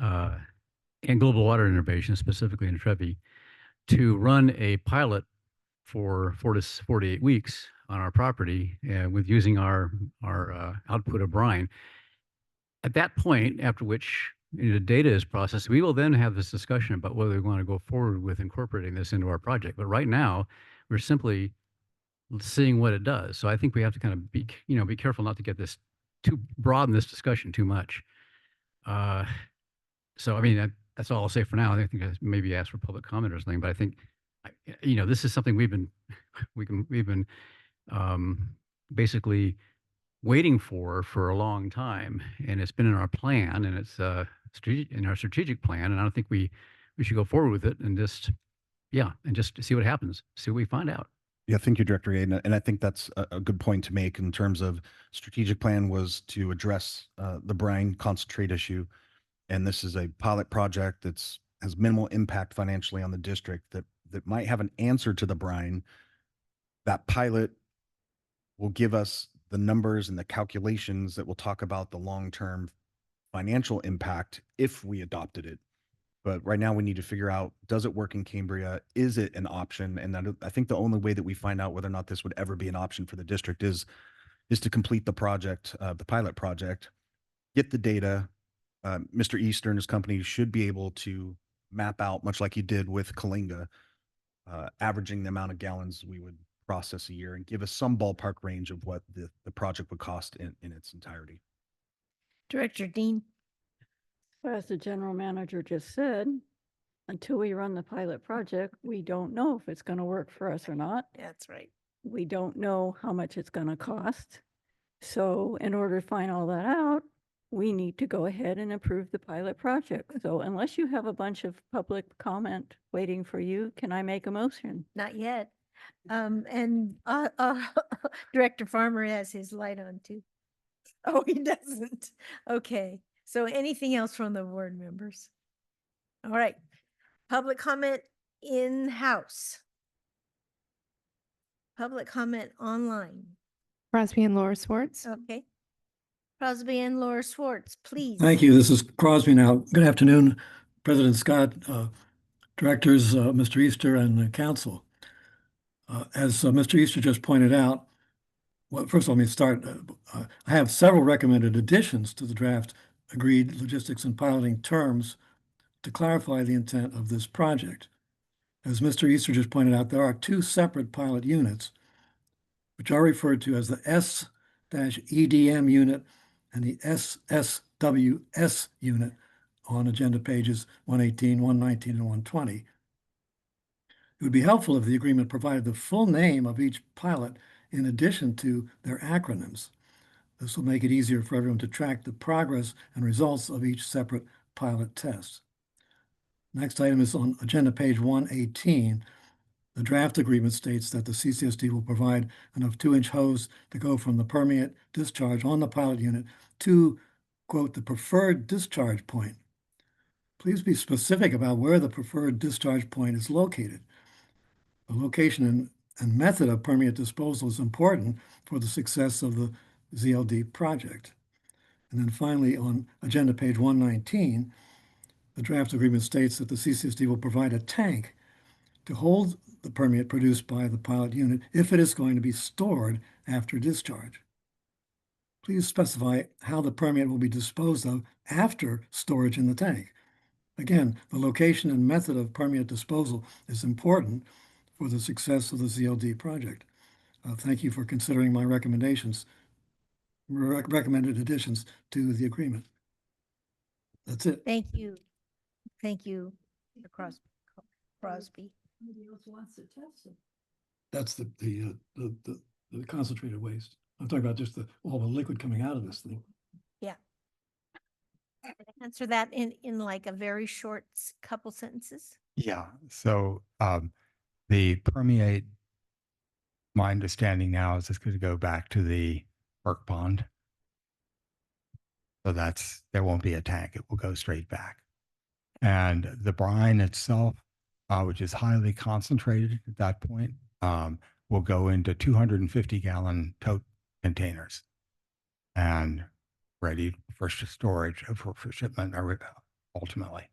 and Global Water Innovation, specifically in Trevi, to run a pilot for 4 to 48 weeks on our property with using our output of brine. At that point, after which the data is processed, we will then have this discussion about whether we want to go forward with incorporating this into our project. But right now, we're simply seeing what it does. So I think we have to kind of be careful not to get this too broad in this discussion too much. So I mean, that's all I'll say for now. I think I maybe ask for public comment or something, but I think this is something we've been basically waiting for a long time, and it's been in our plan, and it's in our strategic plan, and I don't think we should go forward with it and just see what happens, see what we find out. Yeah, thank you, Director Aiden. And I think that's a good point to make in terms of strategic plan was to address the brine concentrate issue. And this is a pilot project that's has minimal impact financially on the district that might have an answer to the brine. That pilot will give us the numbers and the calculations that will talk about the long-term financial impact if we adopted it. But right now we need to figure out, does it work in Cambria? Is it an option? And I think the only way that we find out whether or not this would ever be an option for the district is to complete the project, the pilot project, get the data. Mr. Easter and his company should be able to map out, much like he did with Kalinga, averaging the amount of gallons we would process a year and give us some ballpark range of what the project would cost in its entirety. Director Dean. As the general manager just said, until we run the pilot project, we don't know if it's going to work for us or not. That's right. We don't know how much it's going to cost. So in order to find all that out, we need to go ahead and approve the pilot project. So unless you have a bunch of public comment waiting for you, can I make a motion? Not yet. And Director Farmer has his light on too. Oh, he doesn't. Okay. So anything else from the board members? All right. Public comment in-house. Public comment online. Crosby and Laura Swartz. Okay. Crosby and Laura Swartz, please. Thank you. This is Crosby now. Good afternoon, President Scott, directors, Mr. Easter, and the council. As Mr. Easter just pointed out, well, first of all, let me start. I have several recommended additions to the draft agreed logistics and piloting terms to clarify the intent of this project. As Mr. Easter just pointed out, there are two separate pilot units, which are referred to as the S-EDM unit and the SSWS unit on agenda pages 118, 119, and 120. It would be helpful if the agreement provided the full name of each pilot in addition to their acronyms. This will make it easier for everyone to track the progress and results of each separate pilot test. Next item is on agenda page 118. The draft agreement states that the CCSD will provide enough 2-inch hose to go from the permeate discharge on the pilot unit to, quote, the preferred discharge point. Please be specific about where the preferred discharge point is located. The location and method of permeate disposal is important for the success of the ZLD project. And then finally, on agenda page 119, the draft agreement states that the CCSD will provide a tank to hold the permeate produced by the pilot unit if it is going to be stored after discharge. Please specify how the permeate will be disposed of after storage in the tank. Again, the location and method of permeate disposal is important for the success of the ZLD project. Thank you for considering my recommendations, recommended additions to the agreement. That's it. Thank you. Thank you, Crosby. Nobody else wants to test it. That's the concentrated waste. I'm talking about just all the liquid coming out of this thing. Yeah. Answer that in like a very short couple sentences. Yeah. So the permeate, my understanding now is it's going to go back to the work pond. So there won't be a tank. It will go straight back. And the brine itself, which is highly concentrated at that point, will go into 250-gallon tote containers and ready for storage, for shipment ultimately.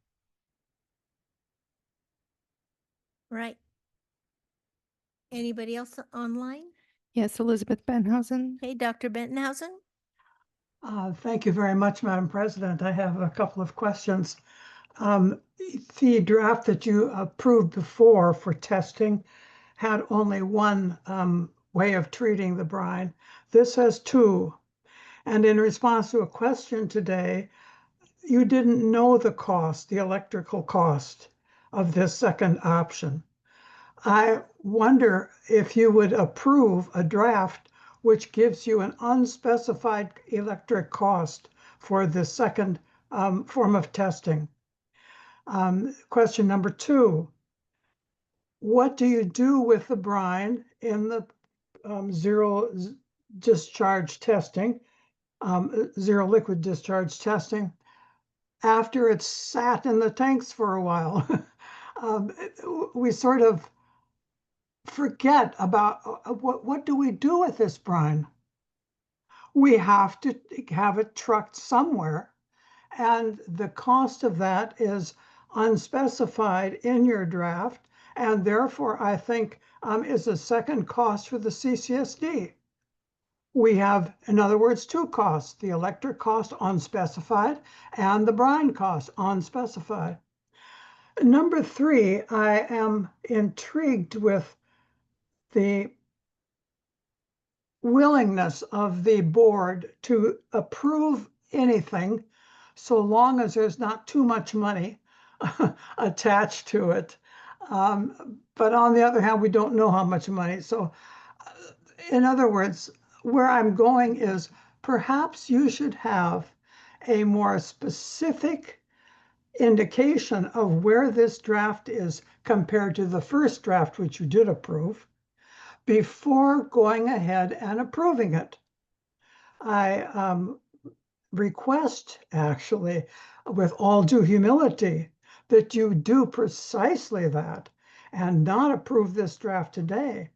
Right. Anybody else online? Yes, Elizabeth Benhausen. Hey, Dr. Bentonhausen. Thank you very much, Madam President. I have a couple of questions. The draft that you approved before for testing had only one way of treating the brine. This has two. And in response to a question today, you didn't know the cost, the electrical cost of this second option. I wonder if you would approve a draft which gives you an unspecified electric cost for the second form of testing. Question number two, what do you do with the brine in the zero discharge testing, zero liquid discharge testing, after it's sat in the tanks for a while? We sort of forget about what do we do with this brine? We have to have it trucked somewhere. And the cost of that is unspecified in your draft. And therefore, I think is a second cost for the CCSD. We have, in other words, two costs, the electric cost unspecified and the brine cost unspecified. Number three, I am intrigued with the willingness of the board to approve anything so long as there's not too much money attached to it. But on the other hand, we don't know how much money. So in other words, where I'm going is perhaps you should have a more specific indication of where this draft is compared to the first draft, which you did approve, before going ahead and approving it. I request, actually, with all due humility, that you do precisely that and not approve this draft today,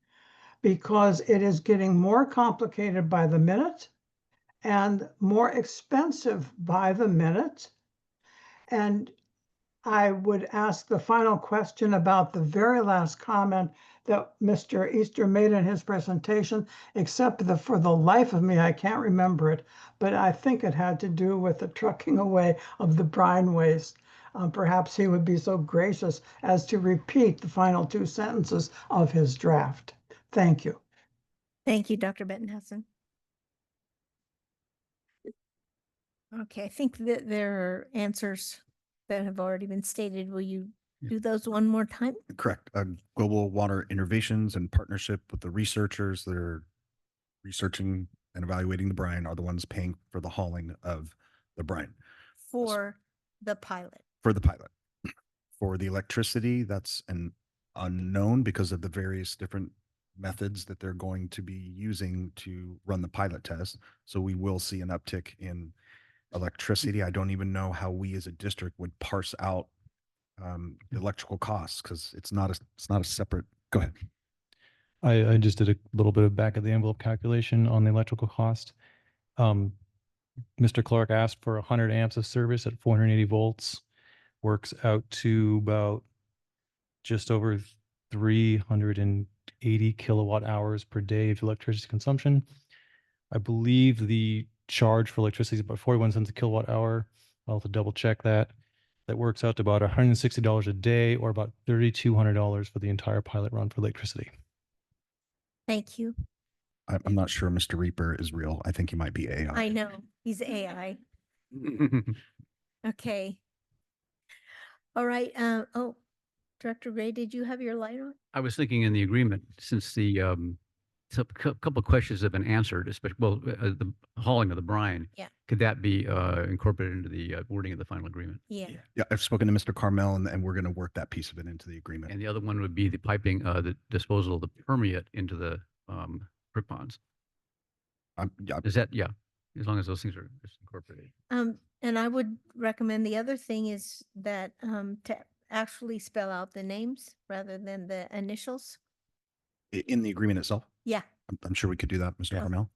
because it is getting more complicated by the minute and more expensive by the minute. And I would ask the final question about the very last comment that Mr. Easter made in his presentation, except that for the life of me, I can't remember it, but I think it had to do with the trucking away of the brine waste. Perhaps he would be so gracious as to repeat the final two sentences of his draft. Thank you. Thank you, Dr. Bettenhausen. Okay, I think that there are answers that have already been stated. Will you do those one more time? Correct. Global Water Innovations in partnership with the researchers that are researching and evaluating the brine are the ones paying for the hauling of the brine. For the pilot. For the pilot. For the electricity, that's an unknown because of the various different methods that they're going to be using to run the pilot test. So we will see an uptick in electricity. I don't even know how we as a district would parse out the electrical costs because it's not a separate. Go ahead. I just did a little bit of back of the envelope calculation on the electrical cost. Mr. Clark asked for 100 amps of service at 480 volts, works out to about just over 380 kilowatt hours per day of electricity consumption. I believe the charge for electricity is about 41 cents a kilowatt hour. I'll have to double check that. That works out to about $160 a day, or about $3,200 for the entire pilot run for electricity. Thank you. I'm not sure Mr. Reaper is real. I think he might be AI. I know, he's AI. Okay. All right, oh, Director Gray, did you have your light on? I was thinking in the agreement, since the couple of questions have been answered, especially, the hauling of the brine. Yeah. Could that be incorporated into the wording of the final agreement? Yeah. Yeah, I've spoken to Mr. Carmel and we're going to work that piece of it into the agreement. And the other one would be the piping, the disposal of the permeate into the brick ponds. Yeah. Is that, yeah, as long as those things are just incorporated. And I would recommend the other thing is that to actually spell out the names rather than the initials. In the agreement itself? Yeah. I'm sure we could do that, Mr. Carmel.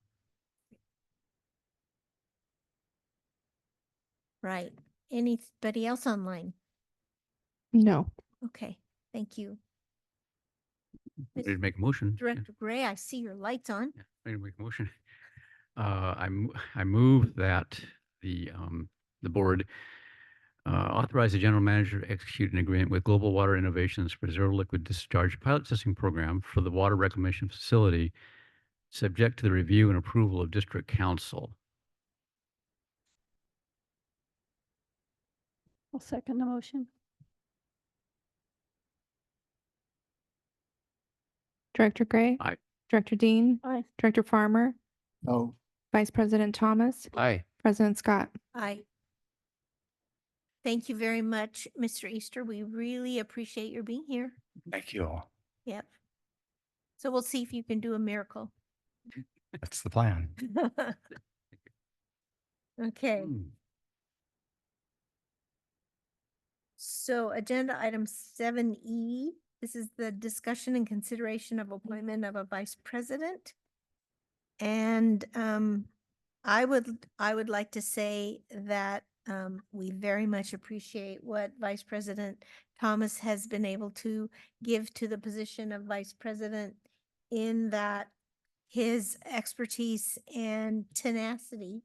Right. Anybody else online? No. Okay, thank you. Ready to make a motion? Yeah. Director Gray, I see your lights on. Ready to make a motion? I move that the board authorize the general manager to execute an agreement with Global Water Innovations for zero liquid discharge pilot testing program for the water reclamation facility, subject to the review and approval of district council. I'll second the motion. Director Gray? Aye. Director Dean? Aye. Director Farmer? No. Vice President Thomas? Aye. President Scott? Aye. Thank you very much, Mr. Easter. We really appreciate your being here. Thank you all. Yep. So we'll see if you can do a miracle. That's the plan. Okay. So agenda item 7E This is the discussion and consideration of appointment of a vice president. And I would like to say that we very much appreciate what Vice President Thomas has been able to give to the position of vice president, in that his expertise and tenacity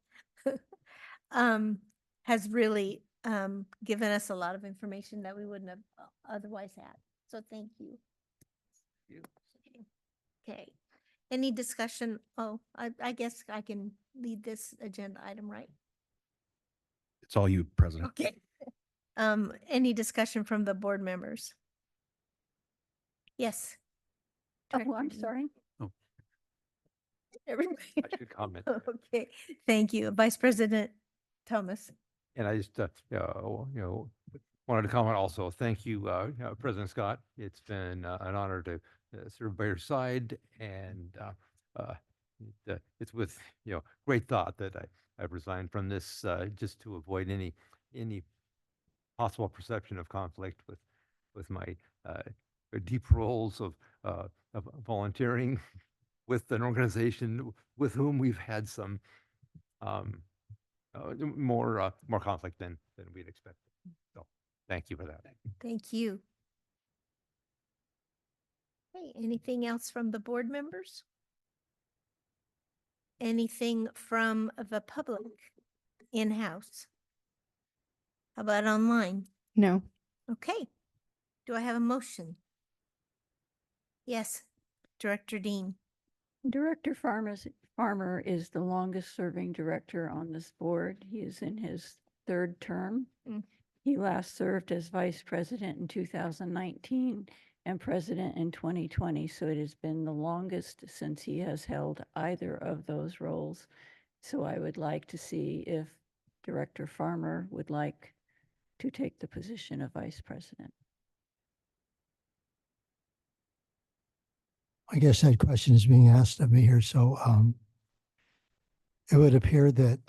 has really given us a lot of information that we wouldn't have otherwise had. So thank you. Okay. Any discussion? Oh, I guess I can lead this agenda item, right? It's all you, President. Okay. Any discussion from the board members? Yes. Oh, Director I'm Dean. sorry. Everybody. I should comment. Okay, thank you. Vice President Thomas. And I just, wanted to comment also. Thank you, President Scott. It's been an honor to serve by your side, and it's with great thought that I've resigned from this, just to avoid any possible perception of conflict with my deep roles of volunteering with an organization with whom we've had some more conflict than we'd expected. So thank you for that. Thank you. Okay, anything else from the board members? Anything from the public in-house? How about online? No. Okay. Do I have a motion? Yes, Director Dean. Director Farmer is the longest serving director on this board. He is in his third term. Mm. He last served as vice president in 2019 and president in 2020. So it has been the longest since he has held either of those roles. So I would like to see if Director Farmer would like to take the position of vice president. I guess that question is being asked of me here. So it would appear that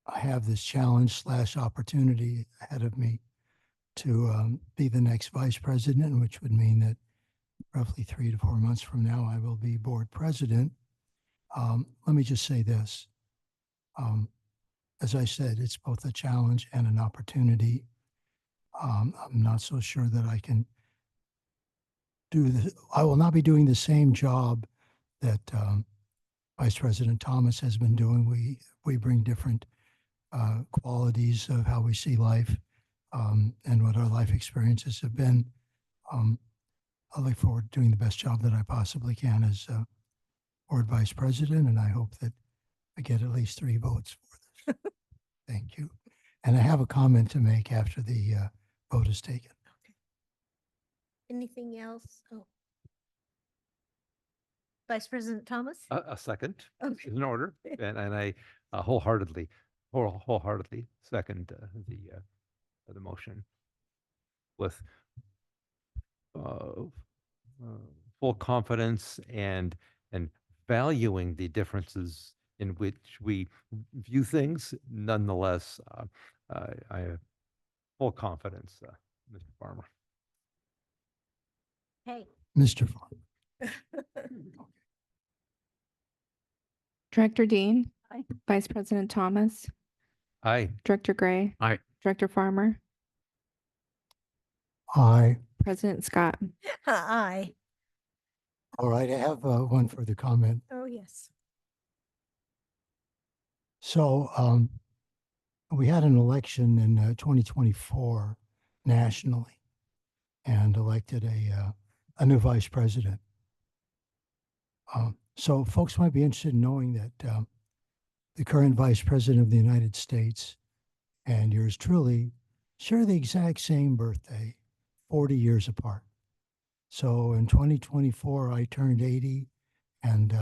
I have this challenge / opportunity ahead of me to be the next vice president, which would mean that roughly 3 to 4 months from now, I will be board president. Let me just say this. As I said, it's both a challenge and an opportunity. I'm not so sure that I can do this. I will not be doing the same job that Vice President Thomas has been doing. We bring different qualities of how we see life and what our life experiences have been. I look forward to doing the best job that I possibly can as board vice president, and I hope that I get at least 3 votes for this. Thank you. And I have a comment to make after the vote is taken. Anything else? Oh. Vice President Thomas? A second Okay. is in order, and I wholeheartedly second the motion with full confidence and valuing the differences in which we view things. Nonetheless, I have full confidence, Mr. Farmer. Hey. Mr. Farmer. Director Dean. Aye. Vice President Thomas. Aye. Director Gray. Aye. Director Farmer. Aye. President Scott. Aye. All right, I have one further comment. Oh, yes. So we had an election in 2024 nationally and elected a new vice president. So folks might be interested in knowing that the current vice president of the United States and yours truly share the exact same birthday, 40 years apart. So in 2024, I turned 80, and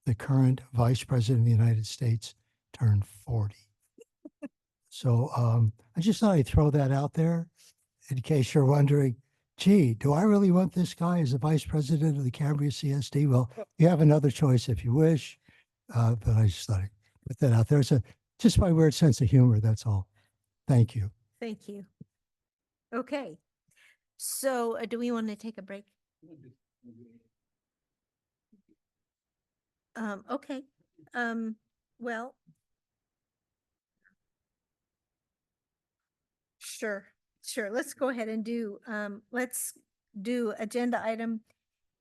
the current vice president of the United States turned 40. So I just thought I'd throw that out there in case you're wondering, gee, do I really want this guy as the vice president of the Cambria CSD? Well, you have another choice if you wish, but I just thought I'd put that out there. It's just my weird sense of humor, that's all. Thank you. Thank you. Okay. So do we want to take a break? Okay. Well. Sure, sure. Let's go ahead and let's do agenda item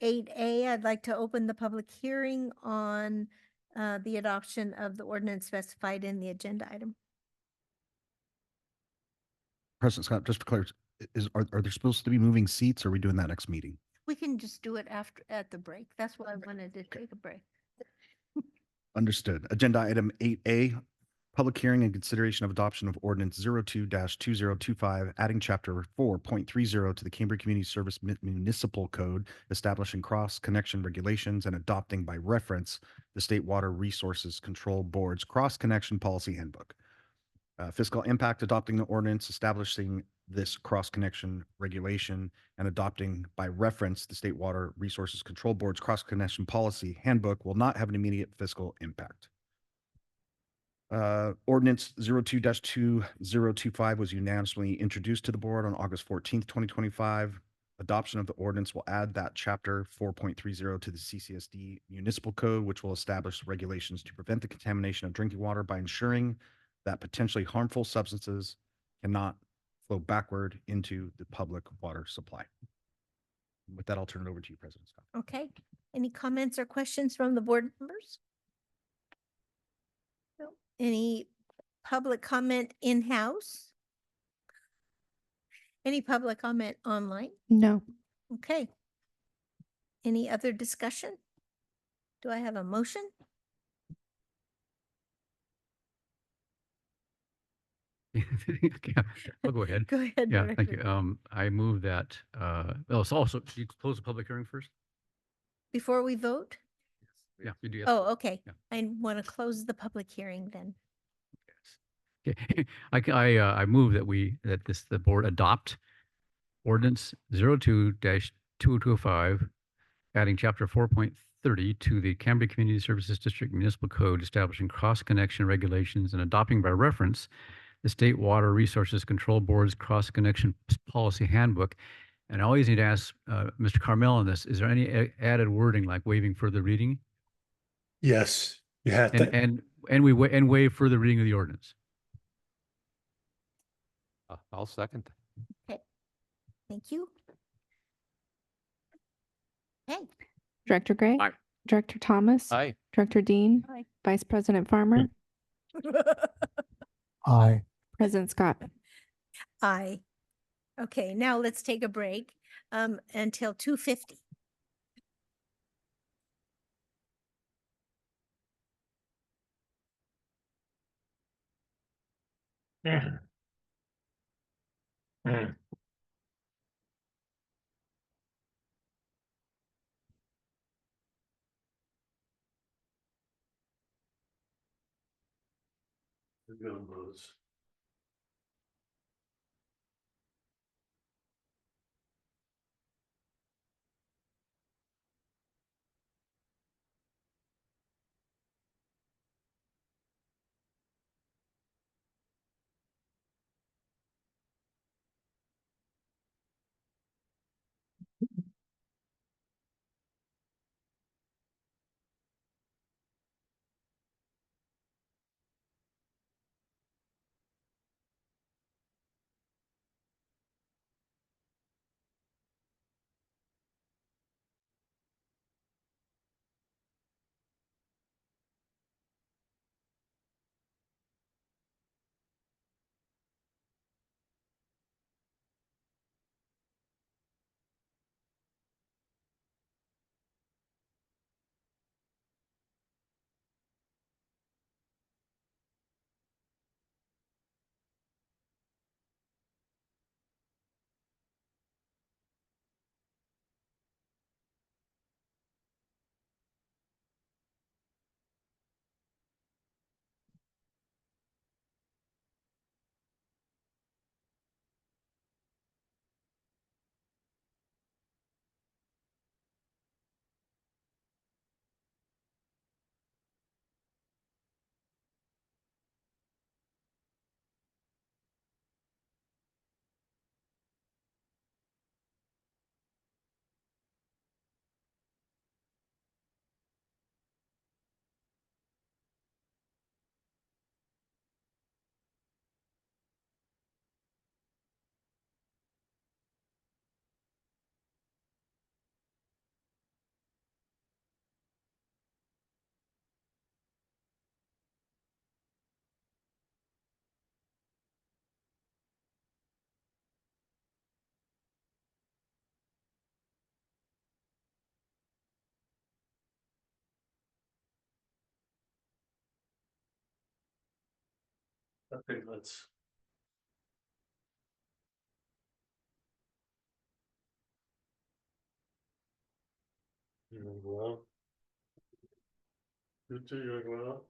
8A. I'd like to open the public hearing on the adoption of the ordinance specified in the agenda item. President Scott, just for clarity, are there supposed to be moving seats? Or are we doing that next meeting? We can just do it at the break. That's why I wanted to take a break. Understood. Agenda item 8A, public hearing and consideration of adoption of ordinance 02-2025, adding chapter 4.30 to the Cambria Community Service Municipal Code, establishing cross-connection regulations and adopting by reference the State Water Resources Control Board's cross-connection policy handbook. Fiscal impact, adopting the ordinance, establishing this cross-connection regulation, and adopting by reference the State Water Resources Control Board's cross-connection policy handbook will not have an immediate fiscal impact. Ordinance 02-2025 was unanimously introduced to the board on August 14th, 2025. Adoption of the ordinance will add that chapter 4.30 to the CCSD municipal code, which will establish regulations to prevent the contamination of drinking water by ensuring that potentially harmful substances cannot flow backward into the public water supply. With that, I'll turn it over to you, President Scott. Okay. Any comments or questions from the board members? No. Any public comment in-house? Any public comment online? No. Okay. Any other discussion? Do I have a motion? Okay, I'll go ahead. Go ahead. Yeah, thank Director. you. I move that, it's also, should you close the public hearing first? Before we vote? Yeah, you do. Oh, okay. Yeah. I want to close the public hearing then. Okay, I move that the board adopt ordinance 02-2025, adding chapter 4.30 to the Cambria Community Services District Municipal Code, establishing cross-connection regulations and adopting by reference the State Water Resources Control Board's cross-connection policy handbook. And I always need to ask Mr. Carmel on this, is there any added wording like waiving further reading? Yes, you have And, to. and waive further reading of the ordinance? I'll second. Okay. Thank you. Okay. Director Gray? Aye. Director Thomas? Aye. Director Dean? Aye. Vice President Farmer? Aye. President Scott? Aye. Okay, now let's take a break until 2:50. Okay, let's. You wanna go out? You too, you wanna go out?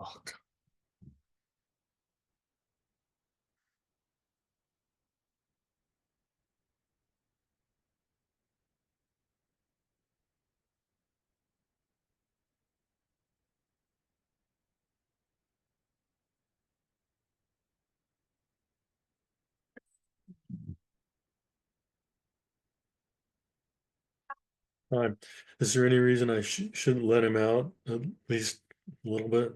Oh, God. Is there any reason I shouldn't let him out at least a little bit?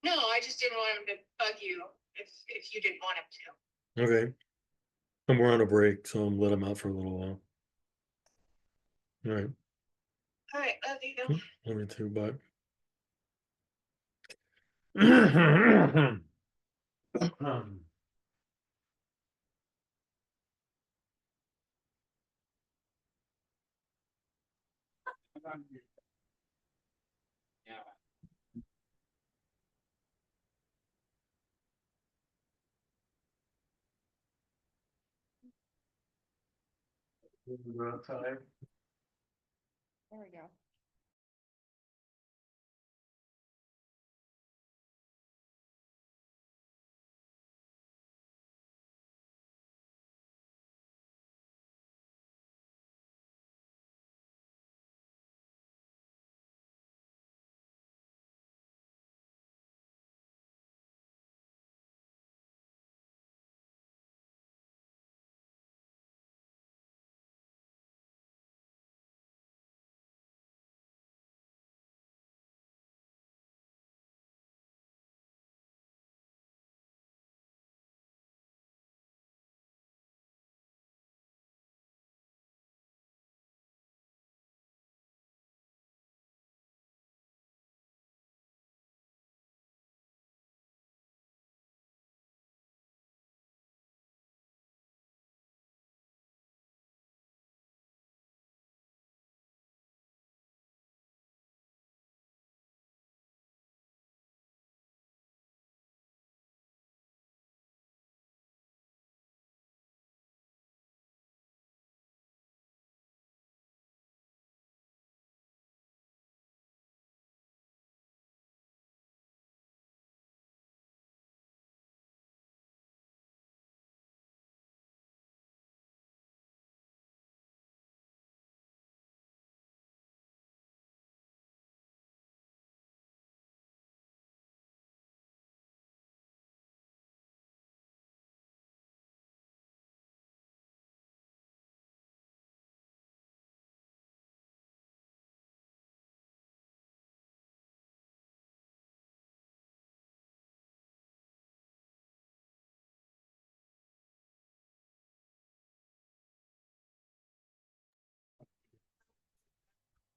No, I just didn't want him to bug you if you didn't want him to. Okay. And we're on a break, so I'm let him out for a little while. All right. All right, love you. Let me too, bye. Time. There we go.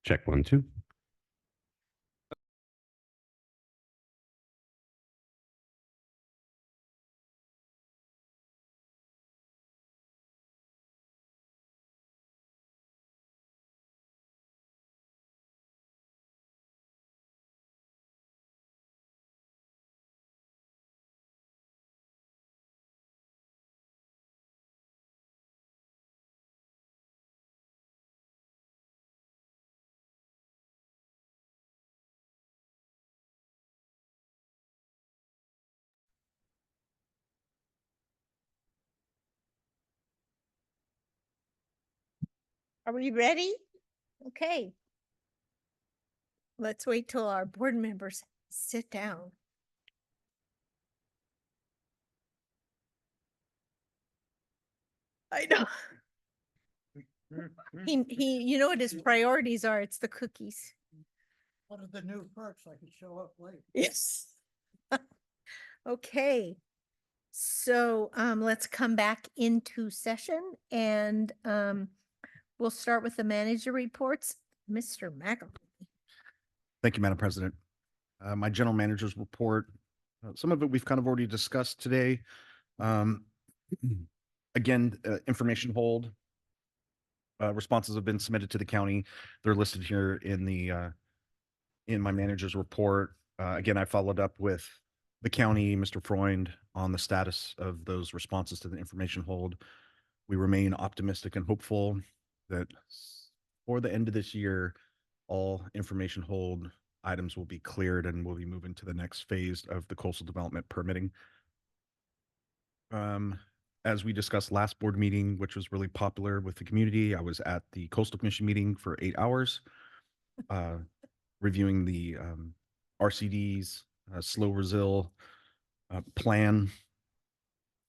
Check 1, 2. Are we ready? Okay. Let's wait till our board members sit down. I know. You know what his priorities are? It's the cookies. What are the new perks? I could show up late. Yes. Okay. So let's come back into session and we'll start with the manager reports. Mr. McElroy. Thank you, Madam President. My general manager's report, some of it we've kind of already discussed today. Again, information hold. responses have been submitted to the county. They're listed here in in my manager's report. Again, I followed up with the county, Mr. Freund, on the status of those responses to the information hold. We remain optimistic and hopeful that for the end of this year, all information hold items will be cleared and we'll be moving to the next phase of the coastal development permitting. As we discussed last board meeting, which was really popular with the community, I was at the Coastal Commission meeting for 8 hours, reviewing the RCD's slow resil plan.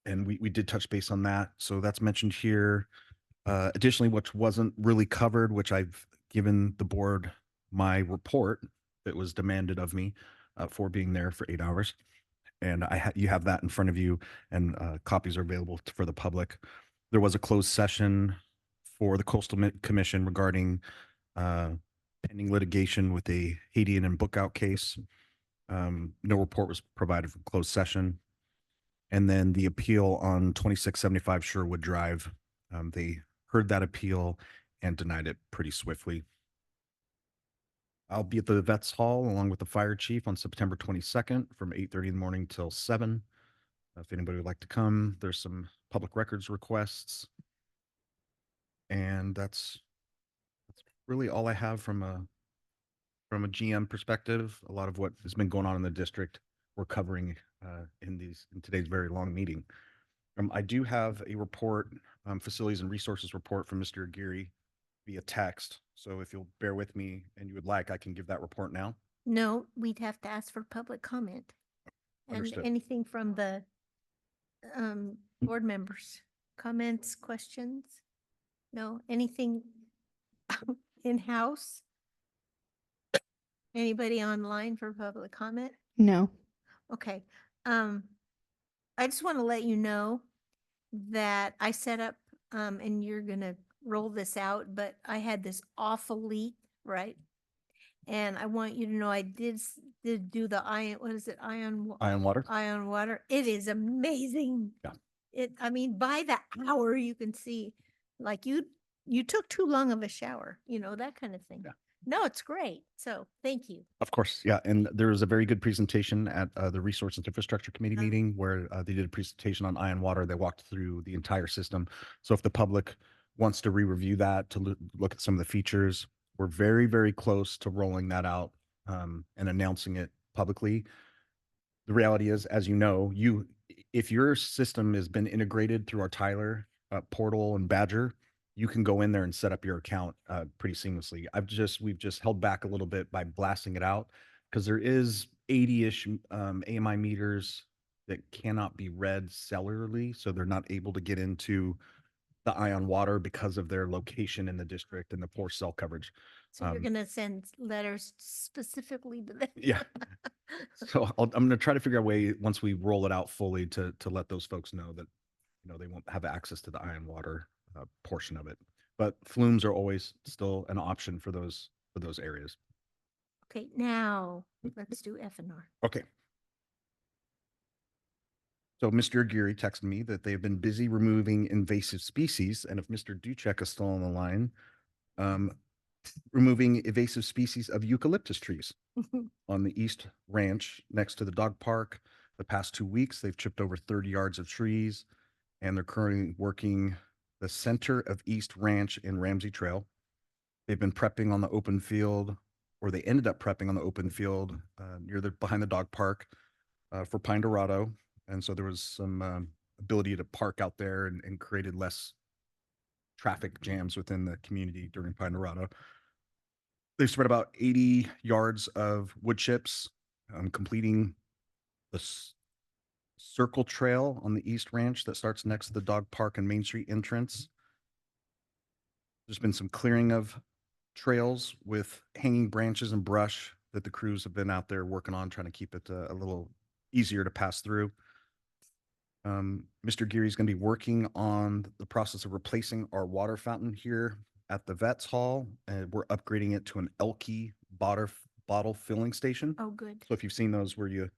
And we did touch base on that. So that's mentioned here. Additionally, which wasn't really covered, which I've given the board my report that was demanded of me for being there for 8 hours. And you have that in front of you, and copies are available for the public. There was a closed session for the Coastal Commission regarding pending litigation with a Haitian and Bookout case. No report was provided from closed session. And then the appeal on 2675 Sherwood Drive, they heard that appeal and denied it pretty swiftly. I'll be at the Vets Hall along with the fire chief on September 22nd from 8:30 in the morning till 7. If anybody would like to come, there's some public records requests. And that's really all I have from a GM perspective. A lot of what has been going on in the district we're covering in today's very long meeting. I do have a report, facilities and resources report from Mr. Aguirre via text. So if you'll bear with me and you would like, I can give that report now. No, we'd have to ask for public comment. And Understood. anything from the board members, comments, questions? No, anything in-house? Anybody online for public comment? No. Okay. I just want to let you know that I set up, and you're gonna roll this out, but I had this awful leak, right? And I want you to know I did do the ion, what is it? Ion water. Ion water. It is amazing. Yeah. I mean, by the hour you can see, like you took too long of a shower, that kind of thing. Yeah. No, it's great. So thank you. Of course, yeah. And there was a very good presentation at the Resource and Infrastructure Committee meeting where they did a presentation on ion water. They walked through the entire system. So if the public wants to re-review that, to look at some of the features, we're very, very close to rolling that out and announcing it publicly. The reality is, as you know, if your system has been integrated through our Tyler portal and Badger, you can go in there and set up your account pretty seamlessly. We've just held back a little bit by blasting it out because there is 80-ish AMI meters that cannot be read cellularly, so they're not able to get into the ion water because of their location in the district and the poor cell coverage. So you're gonna send letters specifically to them? Yeah. So I'm going to try to figure out a way once we roll it out fully to let those folks know that they won't have access to the ion water portion of it. But flumes are always still an option for those areas. Okay, now let's do FNR. Okay. So Mr. Aguirre texted me that they've been busy removing invasive species, and if Mr. Duchek is still on the line, removing invasive species of eucalyptus trees on the East Ranch next to the dog park. The past 2 weeks, they've chipped over 30 yards of trees, and they're currently working the center of East Ranch and Ramsey Trail. They've been prepping on the open field, or they ended up prepping on the open field behind the dog park for Pine Dorado. And so there was some ability to park out there and created less traffic jams within the community during Pine Dorado. They've spread about 80 yards of wood chips, completing the circle trail on the East Ranch that starts next to the dog park and Main Street entrance. There's been some clearing of trails with hanging branches and brush that the crews have been out there working on, trying to keep it a little easier to pass through. Mr. Geary is going to be working on the process of replacing our water fountain here at the Vets Hall. We're upgrading it to an Elke bottle filling station. Oh, good. So if you've seen those where you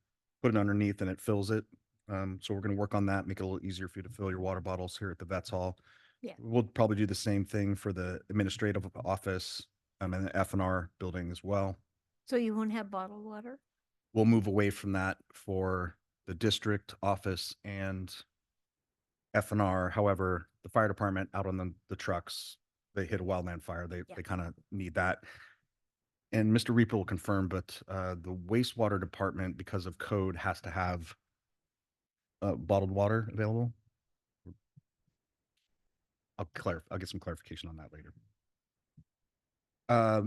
put it underneath and it fills it. So we're going to work on that, make it a little easier for you to fill your water bottles here at the Vets Hall. Yeah. We'll probably do the same thing for the administrative office, and the F&R building as well. So you won't have bottled water? We'll move away from that for the district office and F&R. However, the fire department out on the trucks, they hit a wildland fire. They kind of need that. And Mr. Reaper will confirm, but the wastewater department, because of code, has to have bottled water available. I'll get some clarification on that later.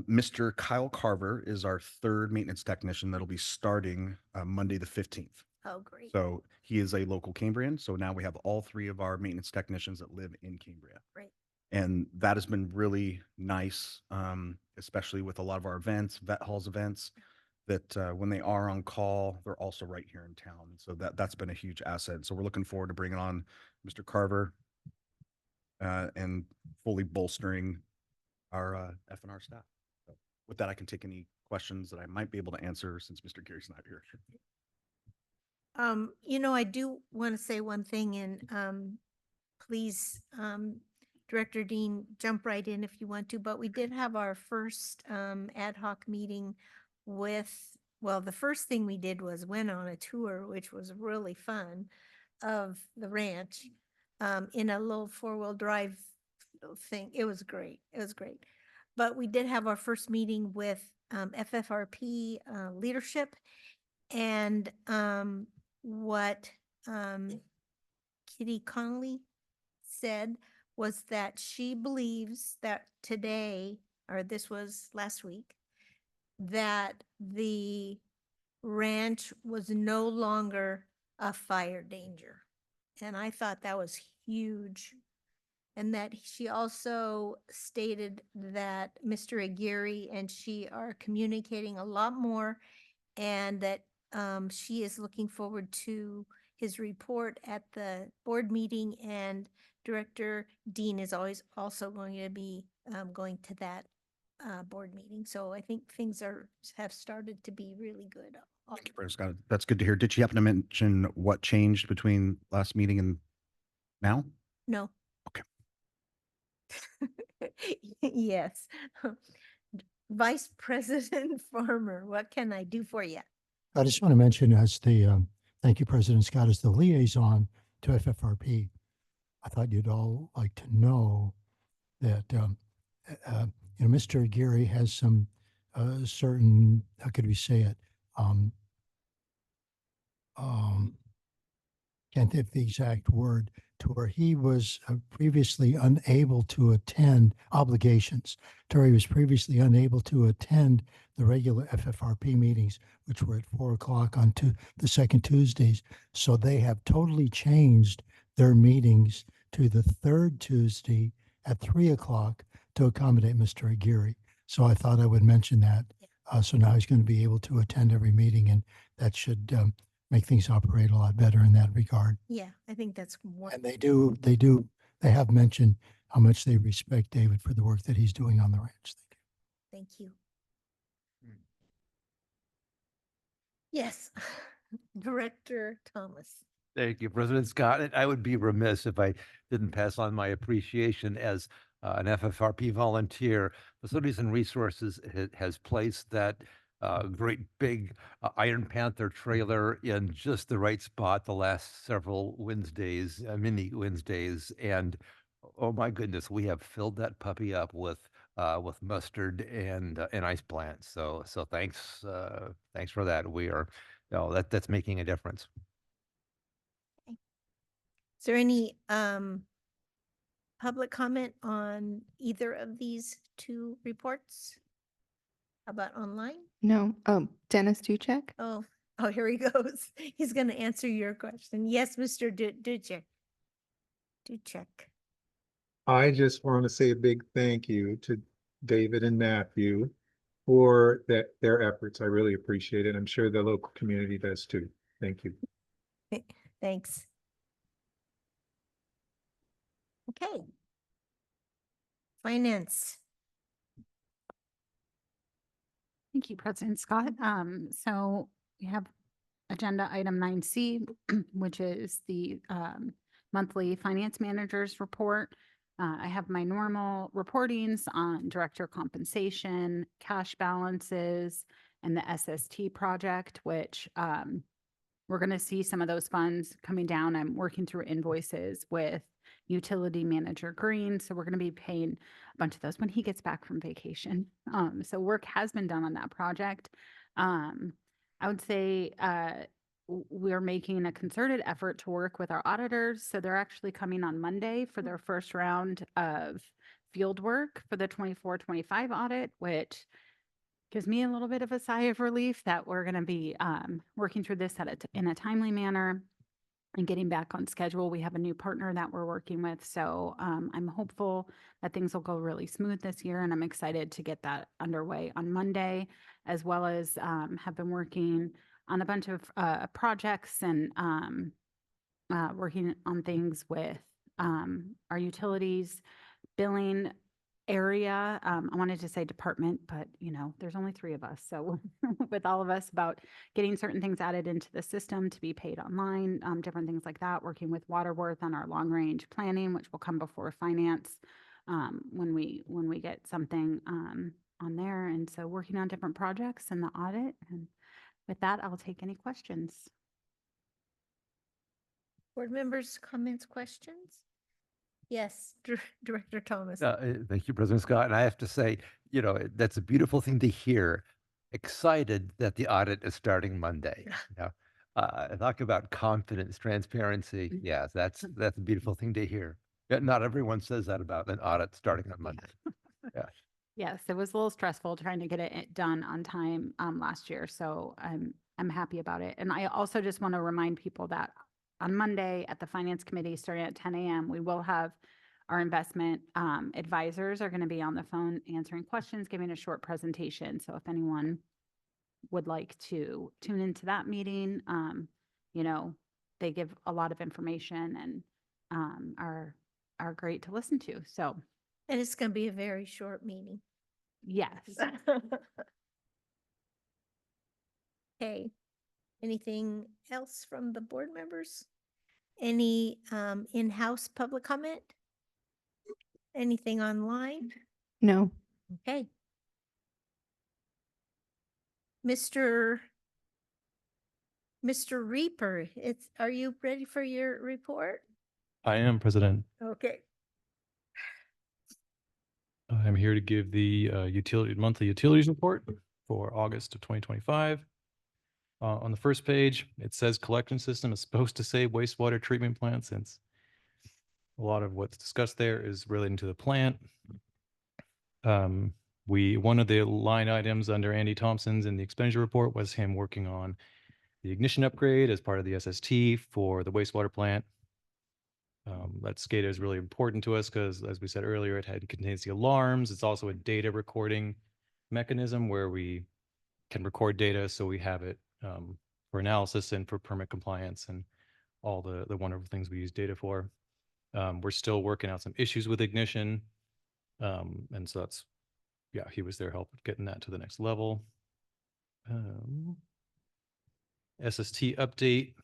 Mr. Kyle Carver is our third maintenance technician that'll be starting Monday the 15th. Oh, great. So he is a local Cambrian. So now we have all three of our maintenance technicians that live in Cambria. Great. And that has been really nice, especially with a lot of our events, vet halls events, that when they are on call, they're also right here in town. So that's been a huge asset. So we're looking forward to bringing on Mr. Carver and fully bolstering our F&R staff. So with that, I can take any questions that I might be able to answer since Mr. Gary's not here. You know, I do want to say one thing, and please, Director Dean, jump right in if you want to, but we did have our first ad hoc meeting with, well, the first thing we did was went on a tour, which was really fun, of the ranch in a little four-wheel drive thing. It was great. It was great. But we did have our first meeting with FFRP leadership, and what Kitty Connolly said was that she believes that today, or this was last week, that the ranch was no longer a fire danger. And I thought that was huge. And that she also stated that Mr. Aguirre and she are communicating a lot more, and that she is looking forward to his report at the board meeting, and Director Dean is always also going to be going to that board meeting. So I think things have started to be really good. Thank you, Brother Scott. That's good to hear. Did you happen to mention what changed between last meeting and now? No. Okay. Yes. Vice President Farmer, what can I do for you? I just want to mention as the, thank you, President Scott, as the liaison to FFRP, I thought you'd all like to know that, you know, Mr. Aguirre has some certain, how could we say it? Can't think of the exact word, to where he was previously unable to attend obligations, to where he was previously unable to attend the regular FFRP meetings, which were at 4 o'clock on the second Tuesdays. So they have totally changed their meetings to the third Tuesday at 3 o'clock to accommodate Mr. Aguirre. So I thought I would mention that. So now he's going to be able to attend every meeting, and that should make things operate a lot better in that regard. Yeah, I think that's one. And they have mentioned how much they respect David for the work that he's doing on the ranch. Thank you. Yes, Director Thomas. Thank you, President Scott. And I would be remiss if I didn't pass on my appreciation as an FFRP volunteer. Facilities and Resources has placed that great big Iron Panther trailer in just the right spot the last several Wednesdays, mini Wednesdays. And oh my goodness, we have filled that puppy up with mustard and ice plants. So thanks for that. We are, that's making a difference. Is there any public comment on either of these two reports? How about online? No. Dennis Duchek. Oh, here he goes. He's going to answer your question. Yes, Mr. Duchek. I just want to say a big thank you to David and Matthew for their efforts. I really appreciate it. I'm sure the local community does too. Thank you. Thanks. Okay. Finance. Thank you, President Scott. So we have agenda item 9C, which is the monthly finance manager's report. I have my normal reportings on director compensation, cash balances, and the SST project, which we're going to see some of those funds coming down. I'm working through invoices with utility manager Green. So we're going to be paying a bunch of those when he gets back from vacation. So work has been done on that project. I would say we're making a concerted effort to work with our auditors. So they're actually coming on Monday for their first round of field work for the 24-25 audit, which gives me a little bit of a sigh of relief that we're going to be working through this in a timely manner and getting back on schedule. We have a new partner that we're working with. So I'm hopeful that things will go really smooth this year. And I'm excited to get that underway on Monday, as well as have been working on a bunch of projects and working on things with our utilities, billing area. I wanted to say department, but there's only 3 of us. So with all of us about getting certain things added into the system to be paid online, different things like that, working with Waterworth on our long range planning, which will come before finance when we get something on there. And so working on different projects and the audit. And with that, I'll take any questions. Board members, comments, questions? Yes, Director Thomas. Thank you, President Scott. And I have to say, that's a beautiful thing to hear. Excited that the audit is starting Monday. Talk about confidence, transparency. Yeah, that's a beautiful thing to hear. Not everyone says that about an audit starting on Monday. Yeah. Yes, it was a little stressful trying to get it done on time last year. So I'm happy about it. And I also just want to remind people that on Monday at the Finance Committee, starting at 10 a.m., we will have our investment advisors are going to be on the phone answering questions, giving a short presentation. So if anyone would like to tune into that meeting, they give a lot of information and are great to listen to. So. And it's going to be a very short meeting. Yes. Okay. Anything else from the board members? Any in-house public comment? Anything online? No. Okay. Mr. Reaper, are you ready for your report? I am, President. Okay. I'm here to give the monthly utilities report for August of 2025. On the first page, it says collection system is supposed to say wastewater treatment plant, since a lot of what's discussed there is relating to the plant. One of the line items under Andy Thompson's in the expenditure report was him working on the ignition upgrade as part of the SST for the wastewater plant. That SCADA is really important to us because, as we said earlier, it contains the alarms. It's also a data recording mechanism where we can record data so we have it for analysis and for permit compliance and all the wonderful things we use data for. We're still working out some issues with ignition. And so he was there helping getting that to the next level. SST update.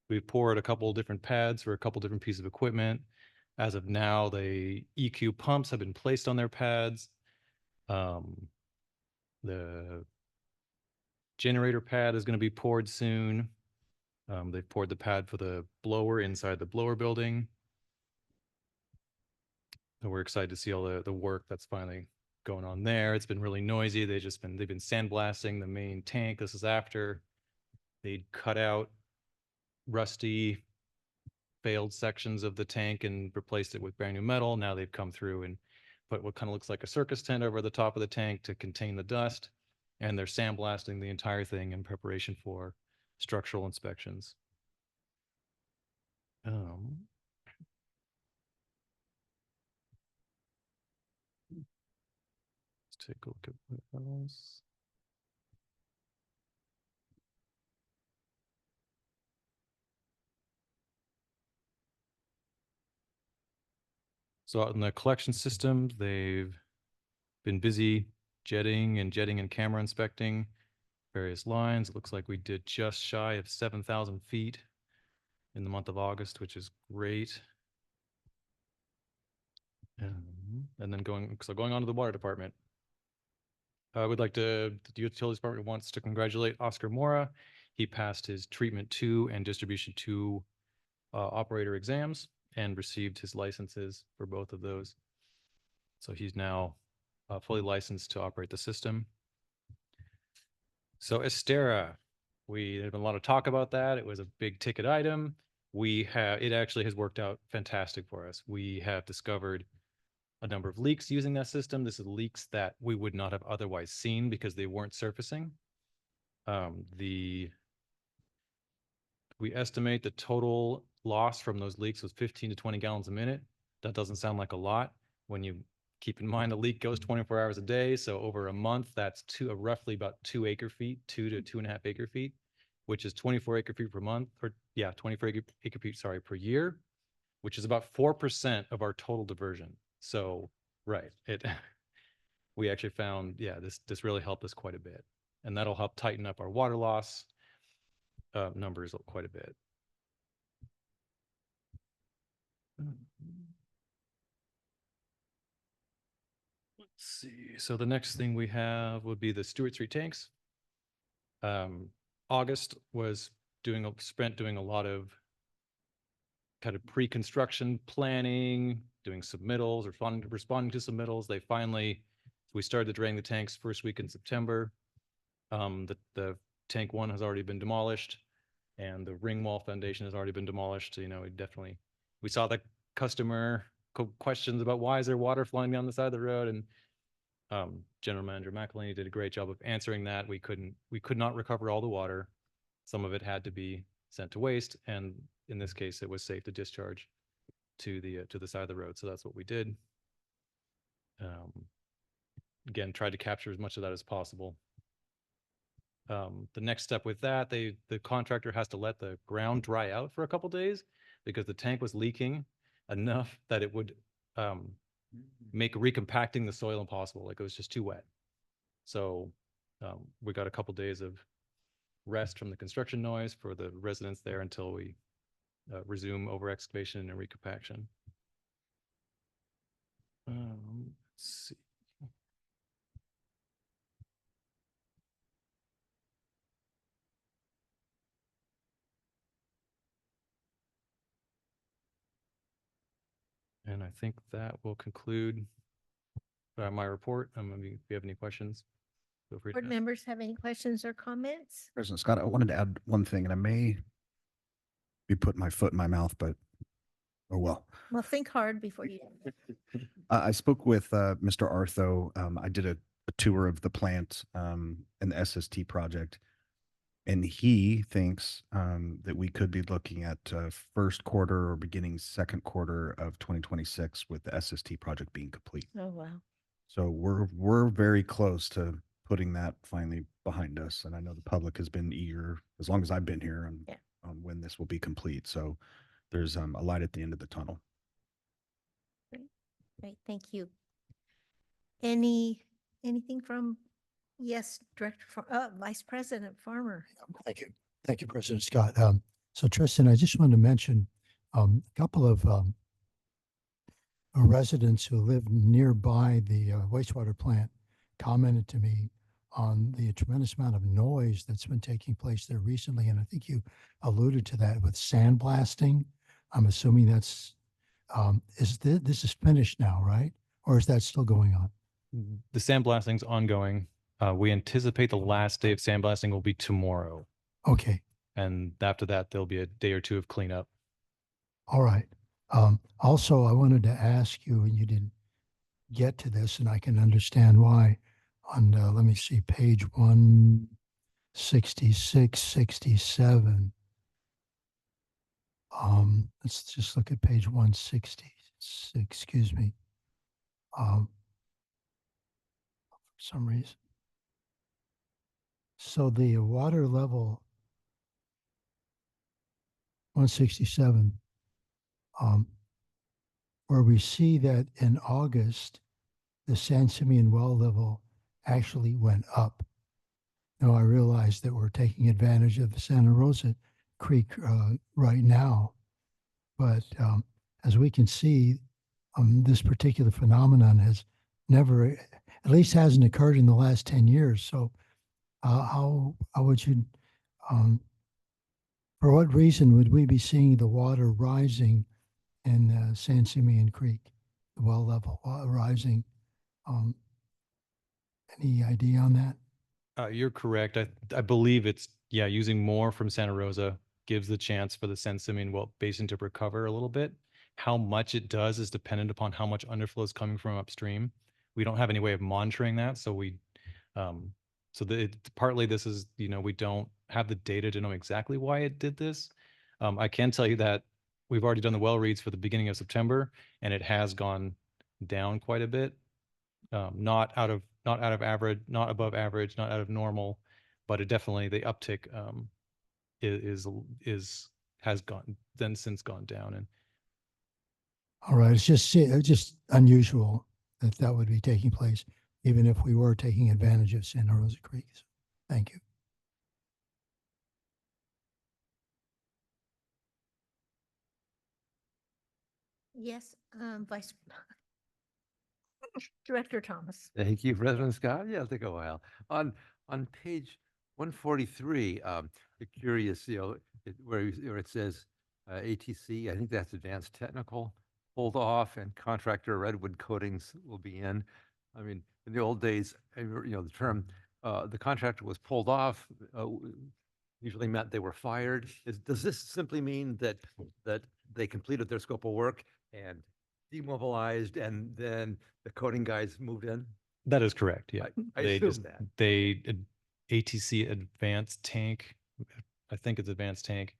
We've poured a couple of different pads for a couple different pieces of equipment. As of now, the EQ pumps have been placed on their pads. The generator pad is going to be poured soon. They've poured the pad for the blower inside the blower building. And we're excited to see all the work that's finally going on there. It's been really noisy. They've been sandblasting the main tank. This is after they'd cut out rusty failed sections of the tank and replaced it with brand new metal. Now they've come through and put what kind of looks like a circus tent over the top of the tank to contain the dust. And they're sandblasting the entire thing in preparation for structural inspections. Let's take a look at what else. So in the collection system, they've been busy jetting and camera inspecting various lines. It looks like we did just shy of 7,000 feet in the month of August, which is great. And then going on to the water department. I would like to, the utilities department wants to congratulate Oscar Mora. He passed his treatment 2 and distribution 2 operator exams and received his licenses for both of those. So he's now fully licensed to operate the system. So Estera, there's been a lot of talk about that. It was a big ticket item. It actually has worked out fantastic for us. We have discovered a number of leaks using that system. This is leaks that we would not have otherwise seen because they weren't surfacing. We estimate the total loss from those leaks was 15 to 20 gallons a minute. That doesn't sound like a lot when you keep in mind the leak goes 24 hours a day. So over a month, that's roughly about 2 acre feet, 2 to 2.5 acre feet, which is 24 acre feet per month, or 24 acre feet, sorry, per year, which is about 4% of our total diversion. So, right, we actually found, this really helped us quite a bit, and that'll help tighten up our water loss numbers quite a bit. Let's see. So the next thing we have would be the Stewart Street tanks. August was spent doing a lot of kind of pre-construction planning, doing submittals, responding to submittals. We started draining the tanks first week in September. The tank 1 has already been demolished, and the ring wall foundation has already been demolished. You know, we saw the customer questions about why is there water flowing down the side of the road, and General Manager McElhaney did a great job of answering that. We could not recover all the water. Some of it had to be sent to waste, and in this case, it was safe to discharge to the side of the road. So that's what we did. Again, tried to capture as much of that as possible. The next step with that, the contractor has to let the ground dry out for a couple days because the tank was leaking enough that it would make recompacting the soil impossible. Like, it was just too wet. So we got a couple days of rest from the construction noise for the residents there until we resume over excavation and recompaction. Let's see. And I think that will conclude my report. If you have any questions, feel free to Board ask. members have any questions or comments? President Scott, I wanted to add one thing, and I may be putting my foot in my mouth, but oh well. Well, think hard before you. I spoke with Mr. Artho. I did a tour of the plant and the SST project, and he thinks that we could be looking at first quarter or beginning second quarter of 2026 with the SST project being complete. Oh, wow. So we're very close to putting that finally behind us, and I know the public has been eager as long as I've been here on when this will be complete. So there's a light at the end of the tunnel. Great, thank you. Anything from, yes, Vice President Farmer. Thank you. Thank you, President Scott. So Tristan, I just wanted to mention a couple of residents who live nearby the wastewater plant commented to me on the tremendous amount of noise that's been taking place there recently. And I think you alluded to that with sandblasting. I'm assuming that's, this is finished now, right? Or is that still going on? The sandblasting's ongoing. We anticipate the last day of sandblasting will be tomorrow. Okay. And after that, there'll be a day or two of cleanup. All right. Also, I wanted to ask you, and you didn't get to this, and I can understand why. On, let me see, page 166, 67. Let's just look at page 166, excuse me. For some reason. So the water level 167, where we see that in August, the San Simeon well level actually went up. Now, I realize that we're taking advantage of the Santa Rosa Creek right now, but as we can see, this particular phenomenon has never, at least hasn't occurred in the last 10 years. So how would you, for what reason would we be seeing the water rising in San Simeon Creek, the well level rising? Any idea on that? You're correct. I believe it's, yeah, using more from Santa Rosa gives the chance for the San Simeon well basin to recover a little bit. How much it does is dependent upon how much underflow is coming from upstream. We don't have any way of monitoring that, so partly this is, we don't have the data to know exactly why it did this. I can tell you that we've already done the well reads for the beginning of September, and it has gone down quite a bit. Not out of average, not above average, not out of normal, but it definitely, the uptick has since gone down. And All right, it's just unusual that would be taking place, even if we were taking advantage of Santa Rosa Creek. So, thank you. Yes, Vice Director Thomas. Thank you, President Scott. Yeah, it'll take a while. On page 143, you're curious, where it says ATC, I think that's advanced technical, pulled off, and contractor redwood coatings will be in. I mean, in the old days, the term the contractor was pulled off usually meant they were fired. Does this simply mean that they completed their scope of work and demobilized, and then the coating guys moved in? that is correct. Yeah, I assume that. ATC Advanced Tank, I think it's Advanced Tank.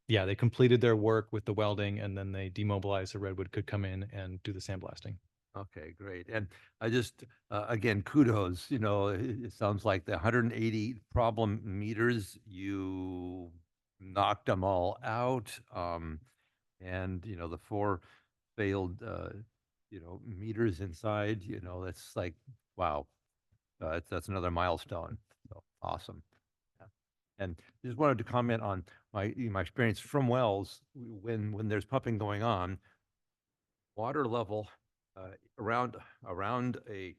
Yeah, they completed their work with the welding, and then they demobilized so Redwood could come in and do the sandblasting. Okay, great. And I just, again, kudos, it sounds like the 180 problem meters, you knocked them all out. And, the 4 failed, meters inside, that's like, wow, that's another milestone. So awesome. Yeah. And just wanted to comment on my experience from wells. When there's pumping going on, water level around a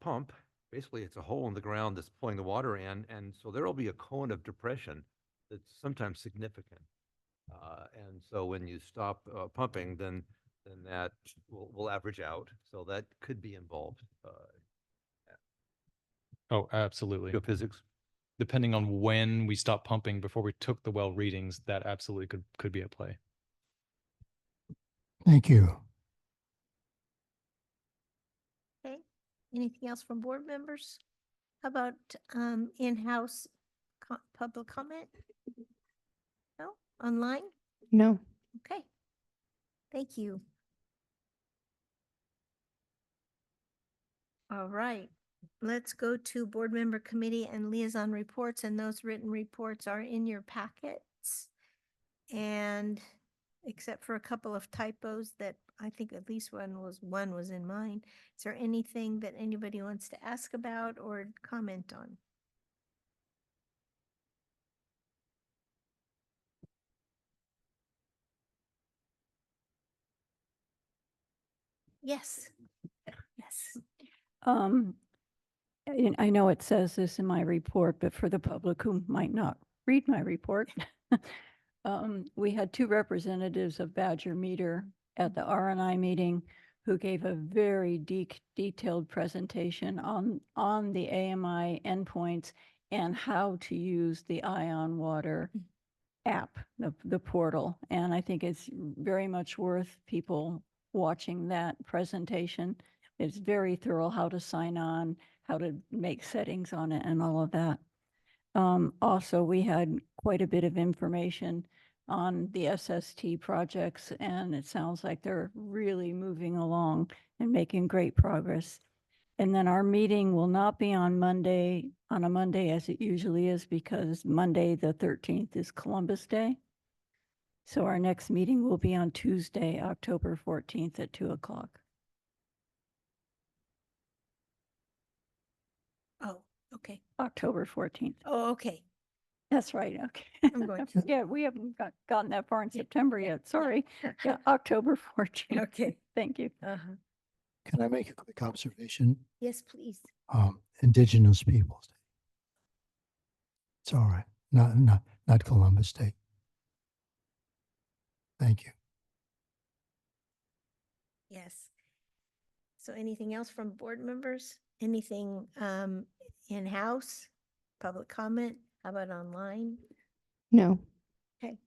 pump, basically it's a hole in the ground that's pulling the water in, and so there will be a cone of depression that's sometimes significant. And so when you stop pumping, then that will average out. So that could be involved. Oh, absolutely. Geophysics. Depending on when we stopped pumping before we took the well readings, that absolutely could be at play. Thank you. Okay, anything else from board members? How about in-house public comment? No, online? No. Okay, thank you. All right, let's go to board member committee and liaison reports, and those written reports are in your packets. And except for a couple of typos that I think at least one was in mine. Is there anything that anybody wants to ask about or comment on? Yes. Yes. And I know it says this in my report, but for the public who might not read my report, we had 2 representatives of Badger Meter at the RNI meeting who gave a very detailed presentation on the AMI endpoints and how to use the Ion Water app, the portal. And I think it's very much worth people watching that presentation. It's very thorough, how to sign on, how to make settings on it, and all of that. Also, we had quite a bit of information on the SST projects, and it sounds like they're really moving along and making great progress. And then our meeting will not be on a Monday as it usually is, because Monday, the 13th, is Columbus Day. So our next meeting will be on Tuesday, October 14th at 2:00. Oh, okay. October 14th. Oh, okay. That's right. Okay. I'm going I to. forget, we haven't gotten that far in September yet. Sorry. Yeah, October 14th. Okay. Thank you. Uh-huh. Can I make a quick observation? Yes, please. Indigenous Peoples Day. It's all right. Not Columbus Day. Thank you. Yes. So anything else from board members? Anything in-house? Public comment? How about online? No. Okay.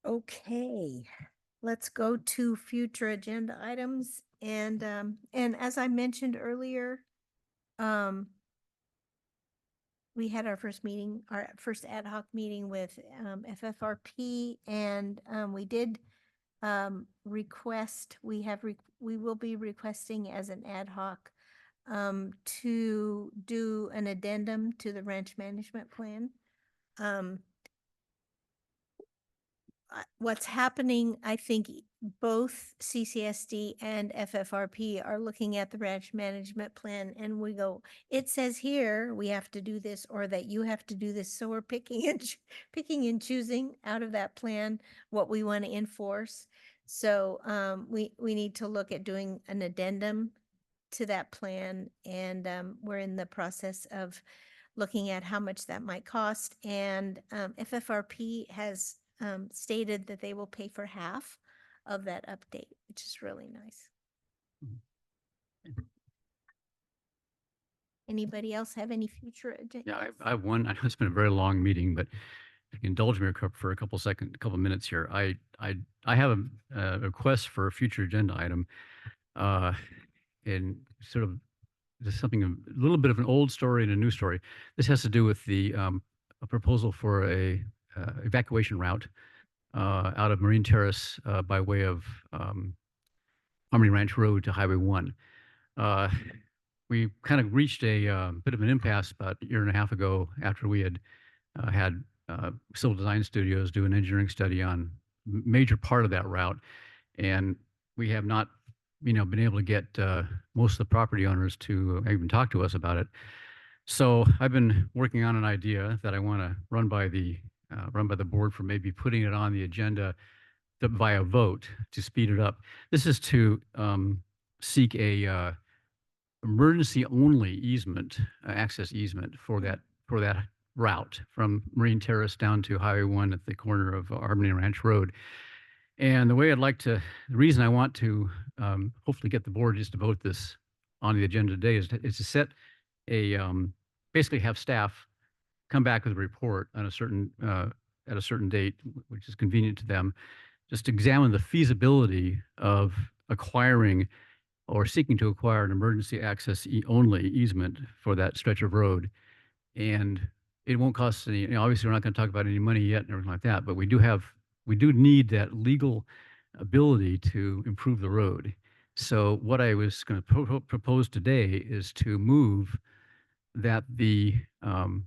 Okay, let's go to future agenda items. And as I mentioned earlier, we had our first ad hoc meeting with FFRP, and we did request, we will be requesting as an ad hoc to do an addendum to the ranch management plan. What's happening, I think both CCSD and FFRP are looking at the ranch management plan, and we go, it says here we have to do this, or that you have to do this. So we're picking and choosing out of that plan what we want to enforce. So we need to look at doing an addendum to that plan, and we're in the process of looking at how much that might cost. And FFRP has stated that they will pay for half of that update, which is really nice. Anybody else have any future agendas? Yeah, I have one. I know it's been a very long meeting, but if you indulge me for a couple minutes here. I have a request for a future agenda item, and sort of just something, a little bit of an old story and a new story. This has to do with the a proposal for a evacuation route out of Marine Terrace by way of Harmony Ranch Road to Highway 1. We kind of reached a bit of an impasse about a year and a half ago after we had had Civil Design Studios do an engineering study on major part of that route, and we have not, been able to get most of the property owners to even talk to us about it. So I've been working on an idea that I want to run by the board for maybe putting it on the agenda via vote to speed it up. This is to seek a emergency only easement, access easement for that route from Marine Terrace down to Highway 1 at the corner of Harmony Ranch Road. And the reason I want to hopefully get the board just to vote this on the agenda today is to set basically have staff come back with a report on at a certain date, which is convenient to them, just examine the feasibility of acquiring or seeking to acquire an emergency access only easement for that stretch of road. And it won't cost any, obviously we're not going to talk about any money yet and everything like that, but we do need that legal ability to improve the road. So what I was going to propose today is to move that the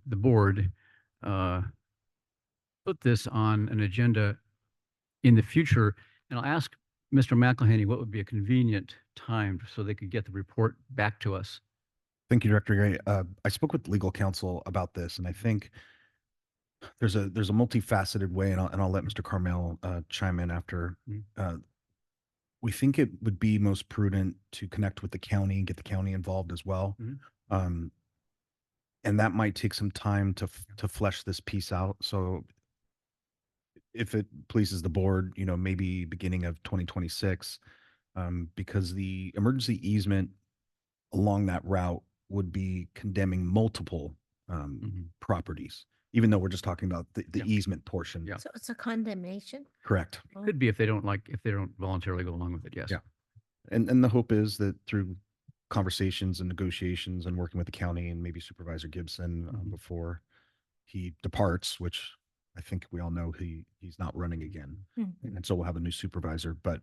board put this on an agenda in the future, and I'll ask Mr. McElhaney what would be a convenient time so they could get the report back to us. Thank you, Director Gray. I spoke with legal counsel about this, and I think there's a multifaceted way, and I'll let Mr. Carmel chime in after. We think it would be most prudent to connect with the county and get the county involved as well. And that might take some time to flesh this piece out. So if it pleases the board, maybe beginning of 2026, because the emergency easement along that route would be condemning multiple properties, even though we're just talking about the easement portion. Yeah. So it's a condemnation? Correct. Oh. Could be if they don't voluntarily go along with it. Yes. Yeah. And the hope is that through conversations and negotiations and working with the county and maybe Supervisor Gibson before he departs, which I think we all know he's not running again. And so we'll have a new supervisor, but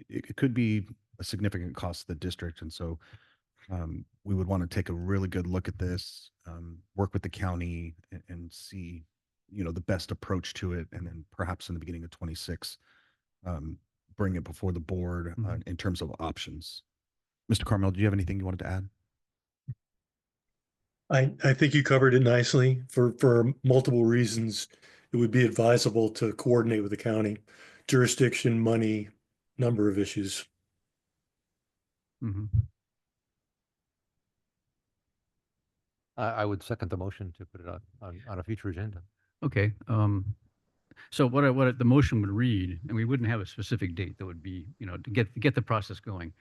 it could be a significant cost to the district. And so we would want to take a really good look at this, work with the county and see, the best approach to it. And then perhaps in the beginning of 26, bring it before the board in terms of options. Mr. Carmel, do you have anything you wanted to add? I think you covered it nicely. For multiple reasons, it would be advisable to coordinate with the county. Jurisdiction, money, number of issues. Mhm. I would second the motion to put it on a future agenda. Okay, so the motion would read, and we wouldn't have a specific date that would be, to get the process going.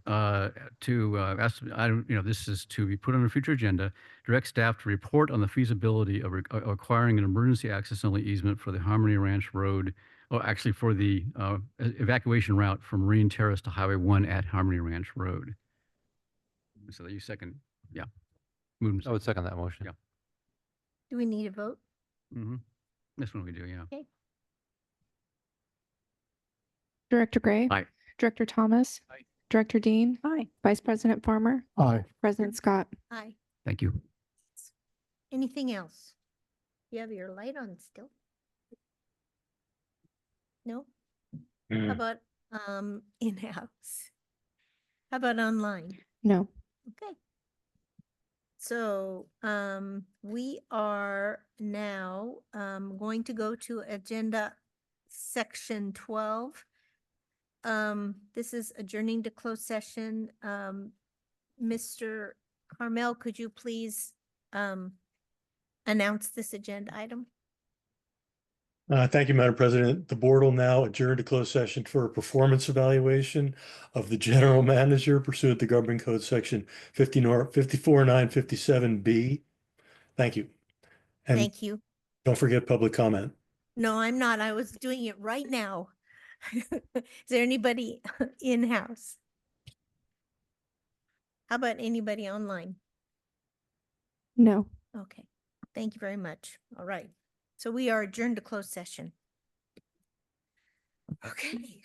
Ask, this is to be put on a future agenda, direct staff to report on the feasibility of acquiring an emergency access only easement for the Harmony Ranch Road, or actually for the evacuation route from Marine Terrace to Highway 1 at Harmony Ranch Road. So you second, yeah. I would second that motion. Yeah. Do we need a vote? Mm-hmm. This one we do, yeah. Okay. Director Gray. Aye. Director Thomas. Aye. Director Dean. Aye. Vice President Farmer. Aye. President Scott. Aye. Thank you. Anything else? You have your light on still? No? How about in-house? How about online? No. Okay. So we are now going to go to agenda section 12. This is adjourning to closed session. Mr. Carmel, could you please announce this agenda item? Thank you, Madam President. The board will now adjourn to closed session for a performance evaluation of the general manager pursuant to Government Code Section 54957B. Thank you. And Thank you. don't forget public comment. No, I'm not. I was doing it right now. Is there anybody in-house? How about anybody online? No. Okay, thank you very much. All right. So we are adjourned to closed session. Okay.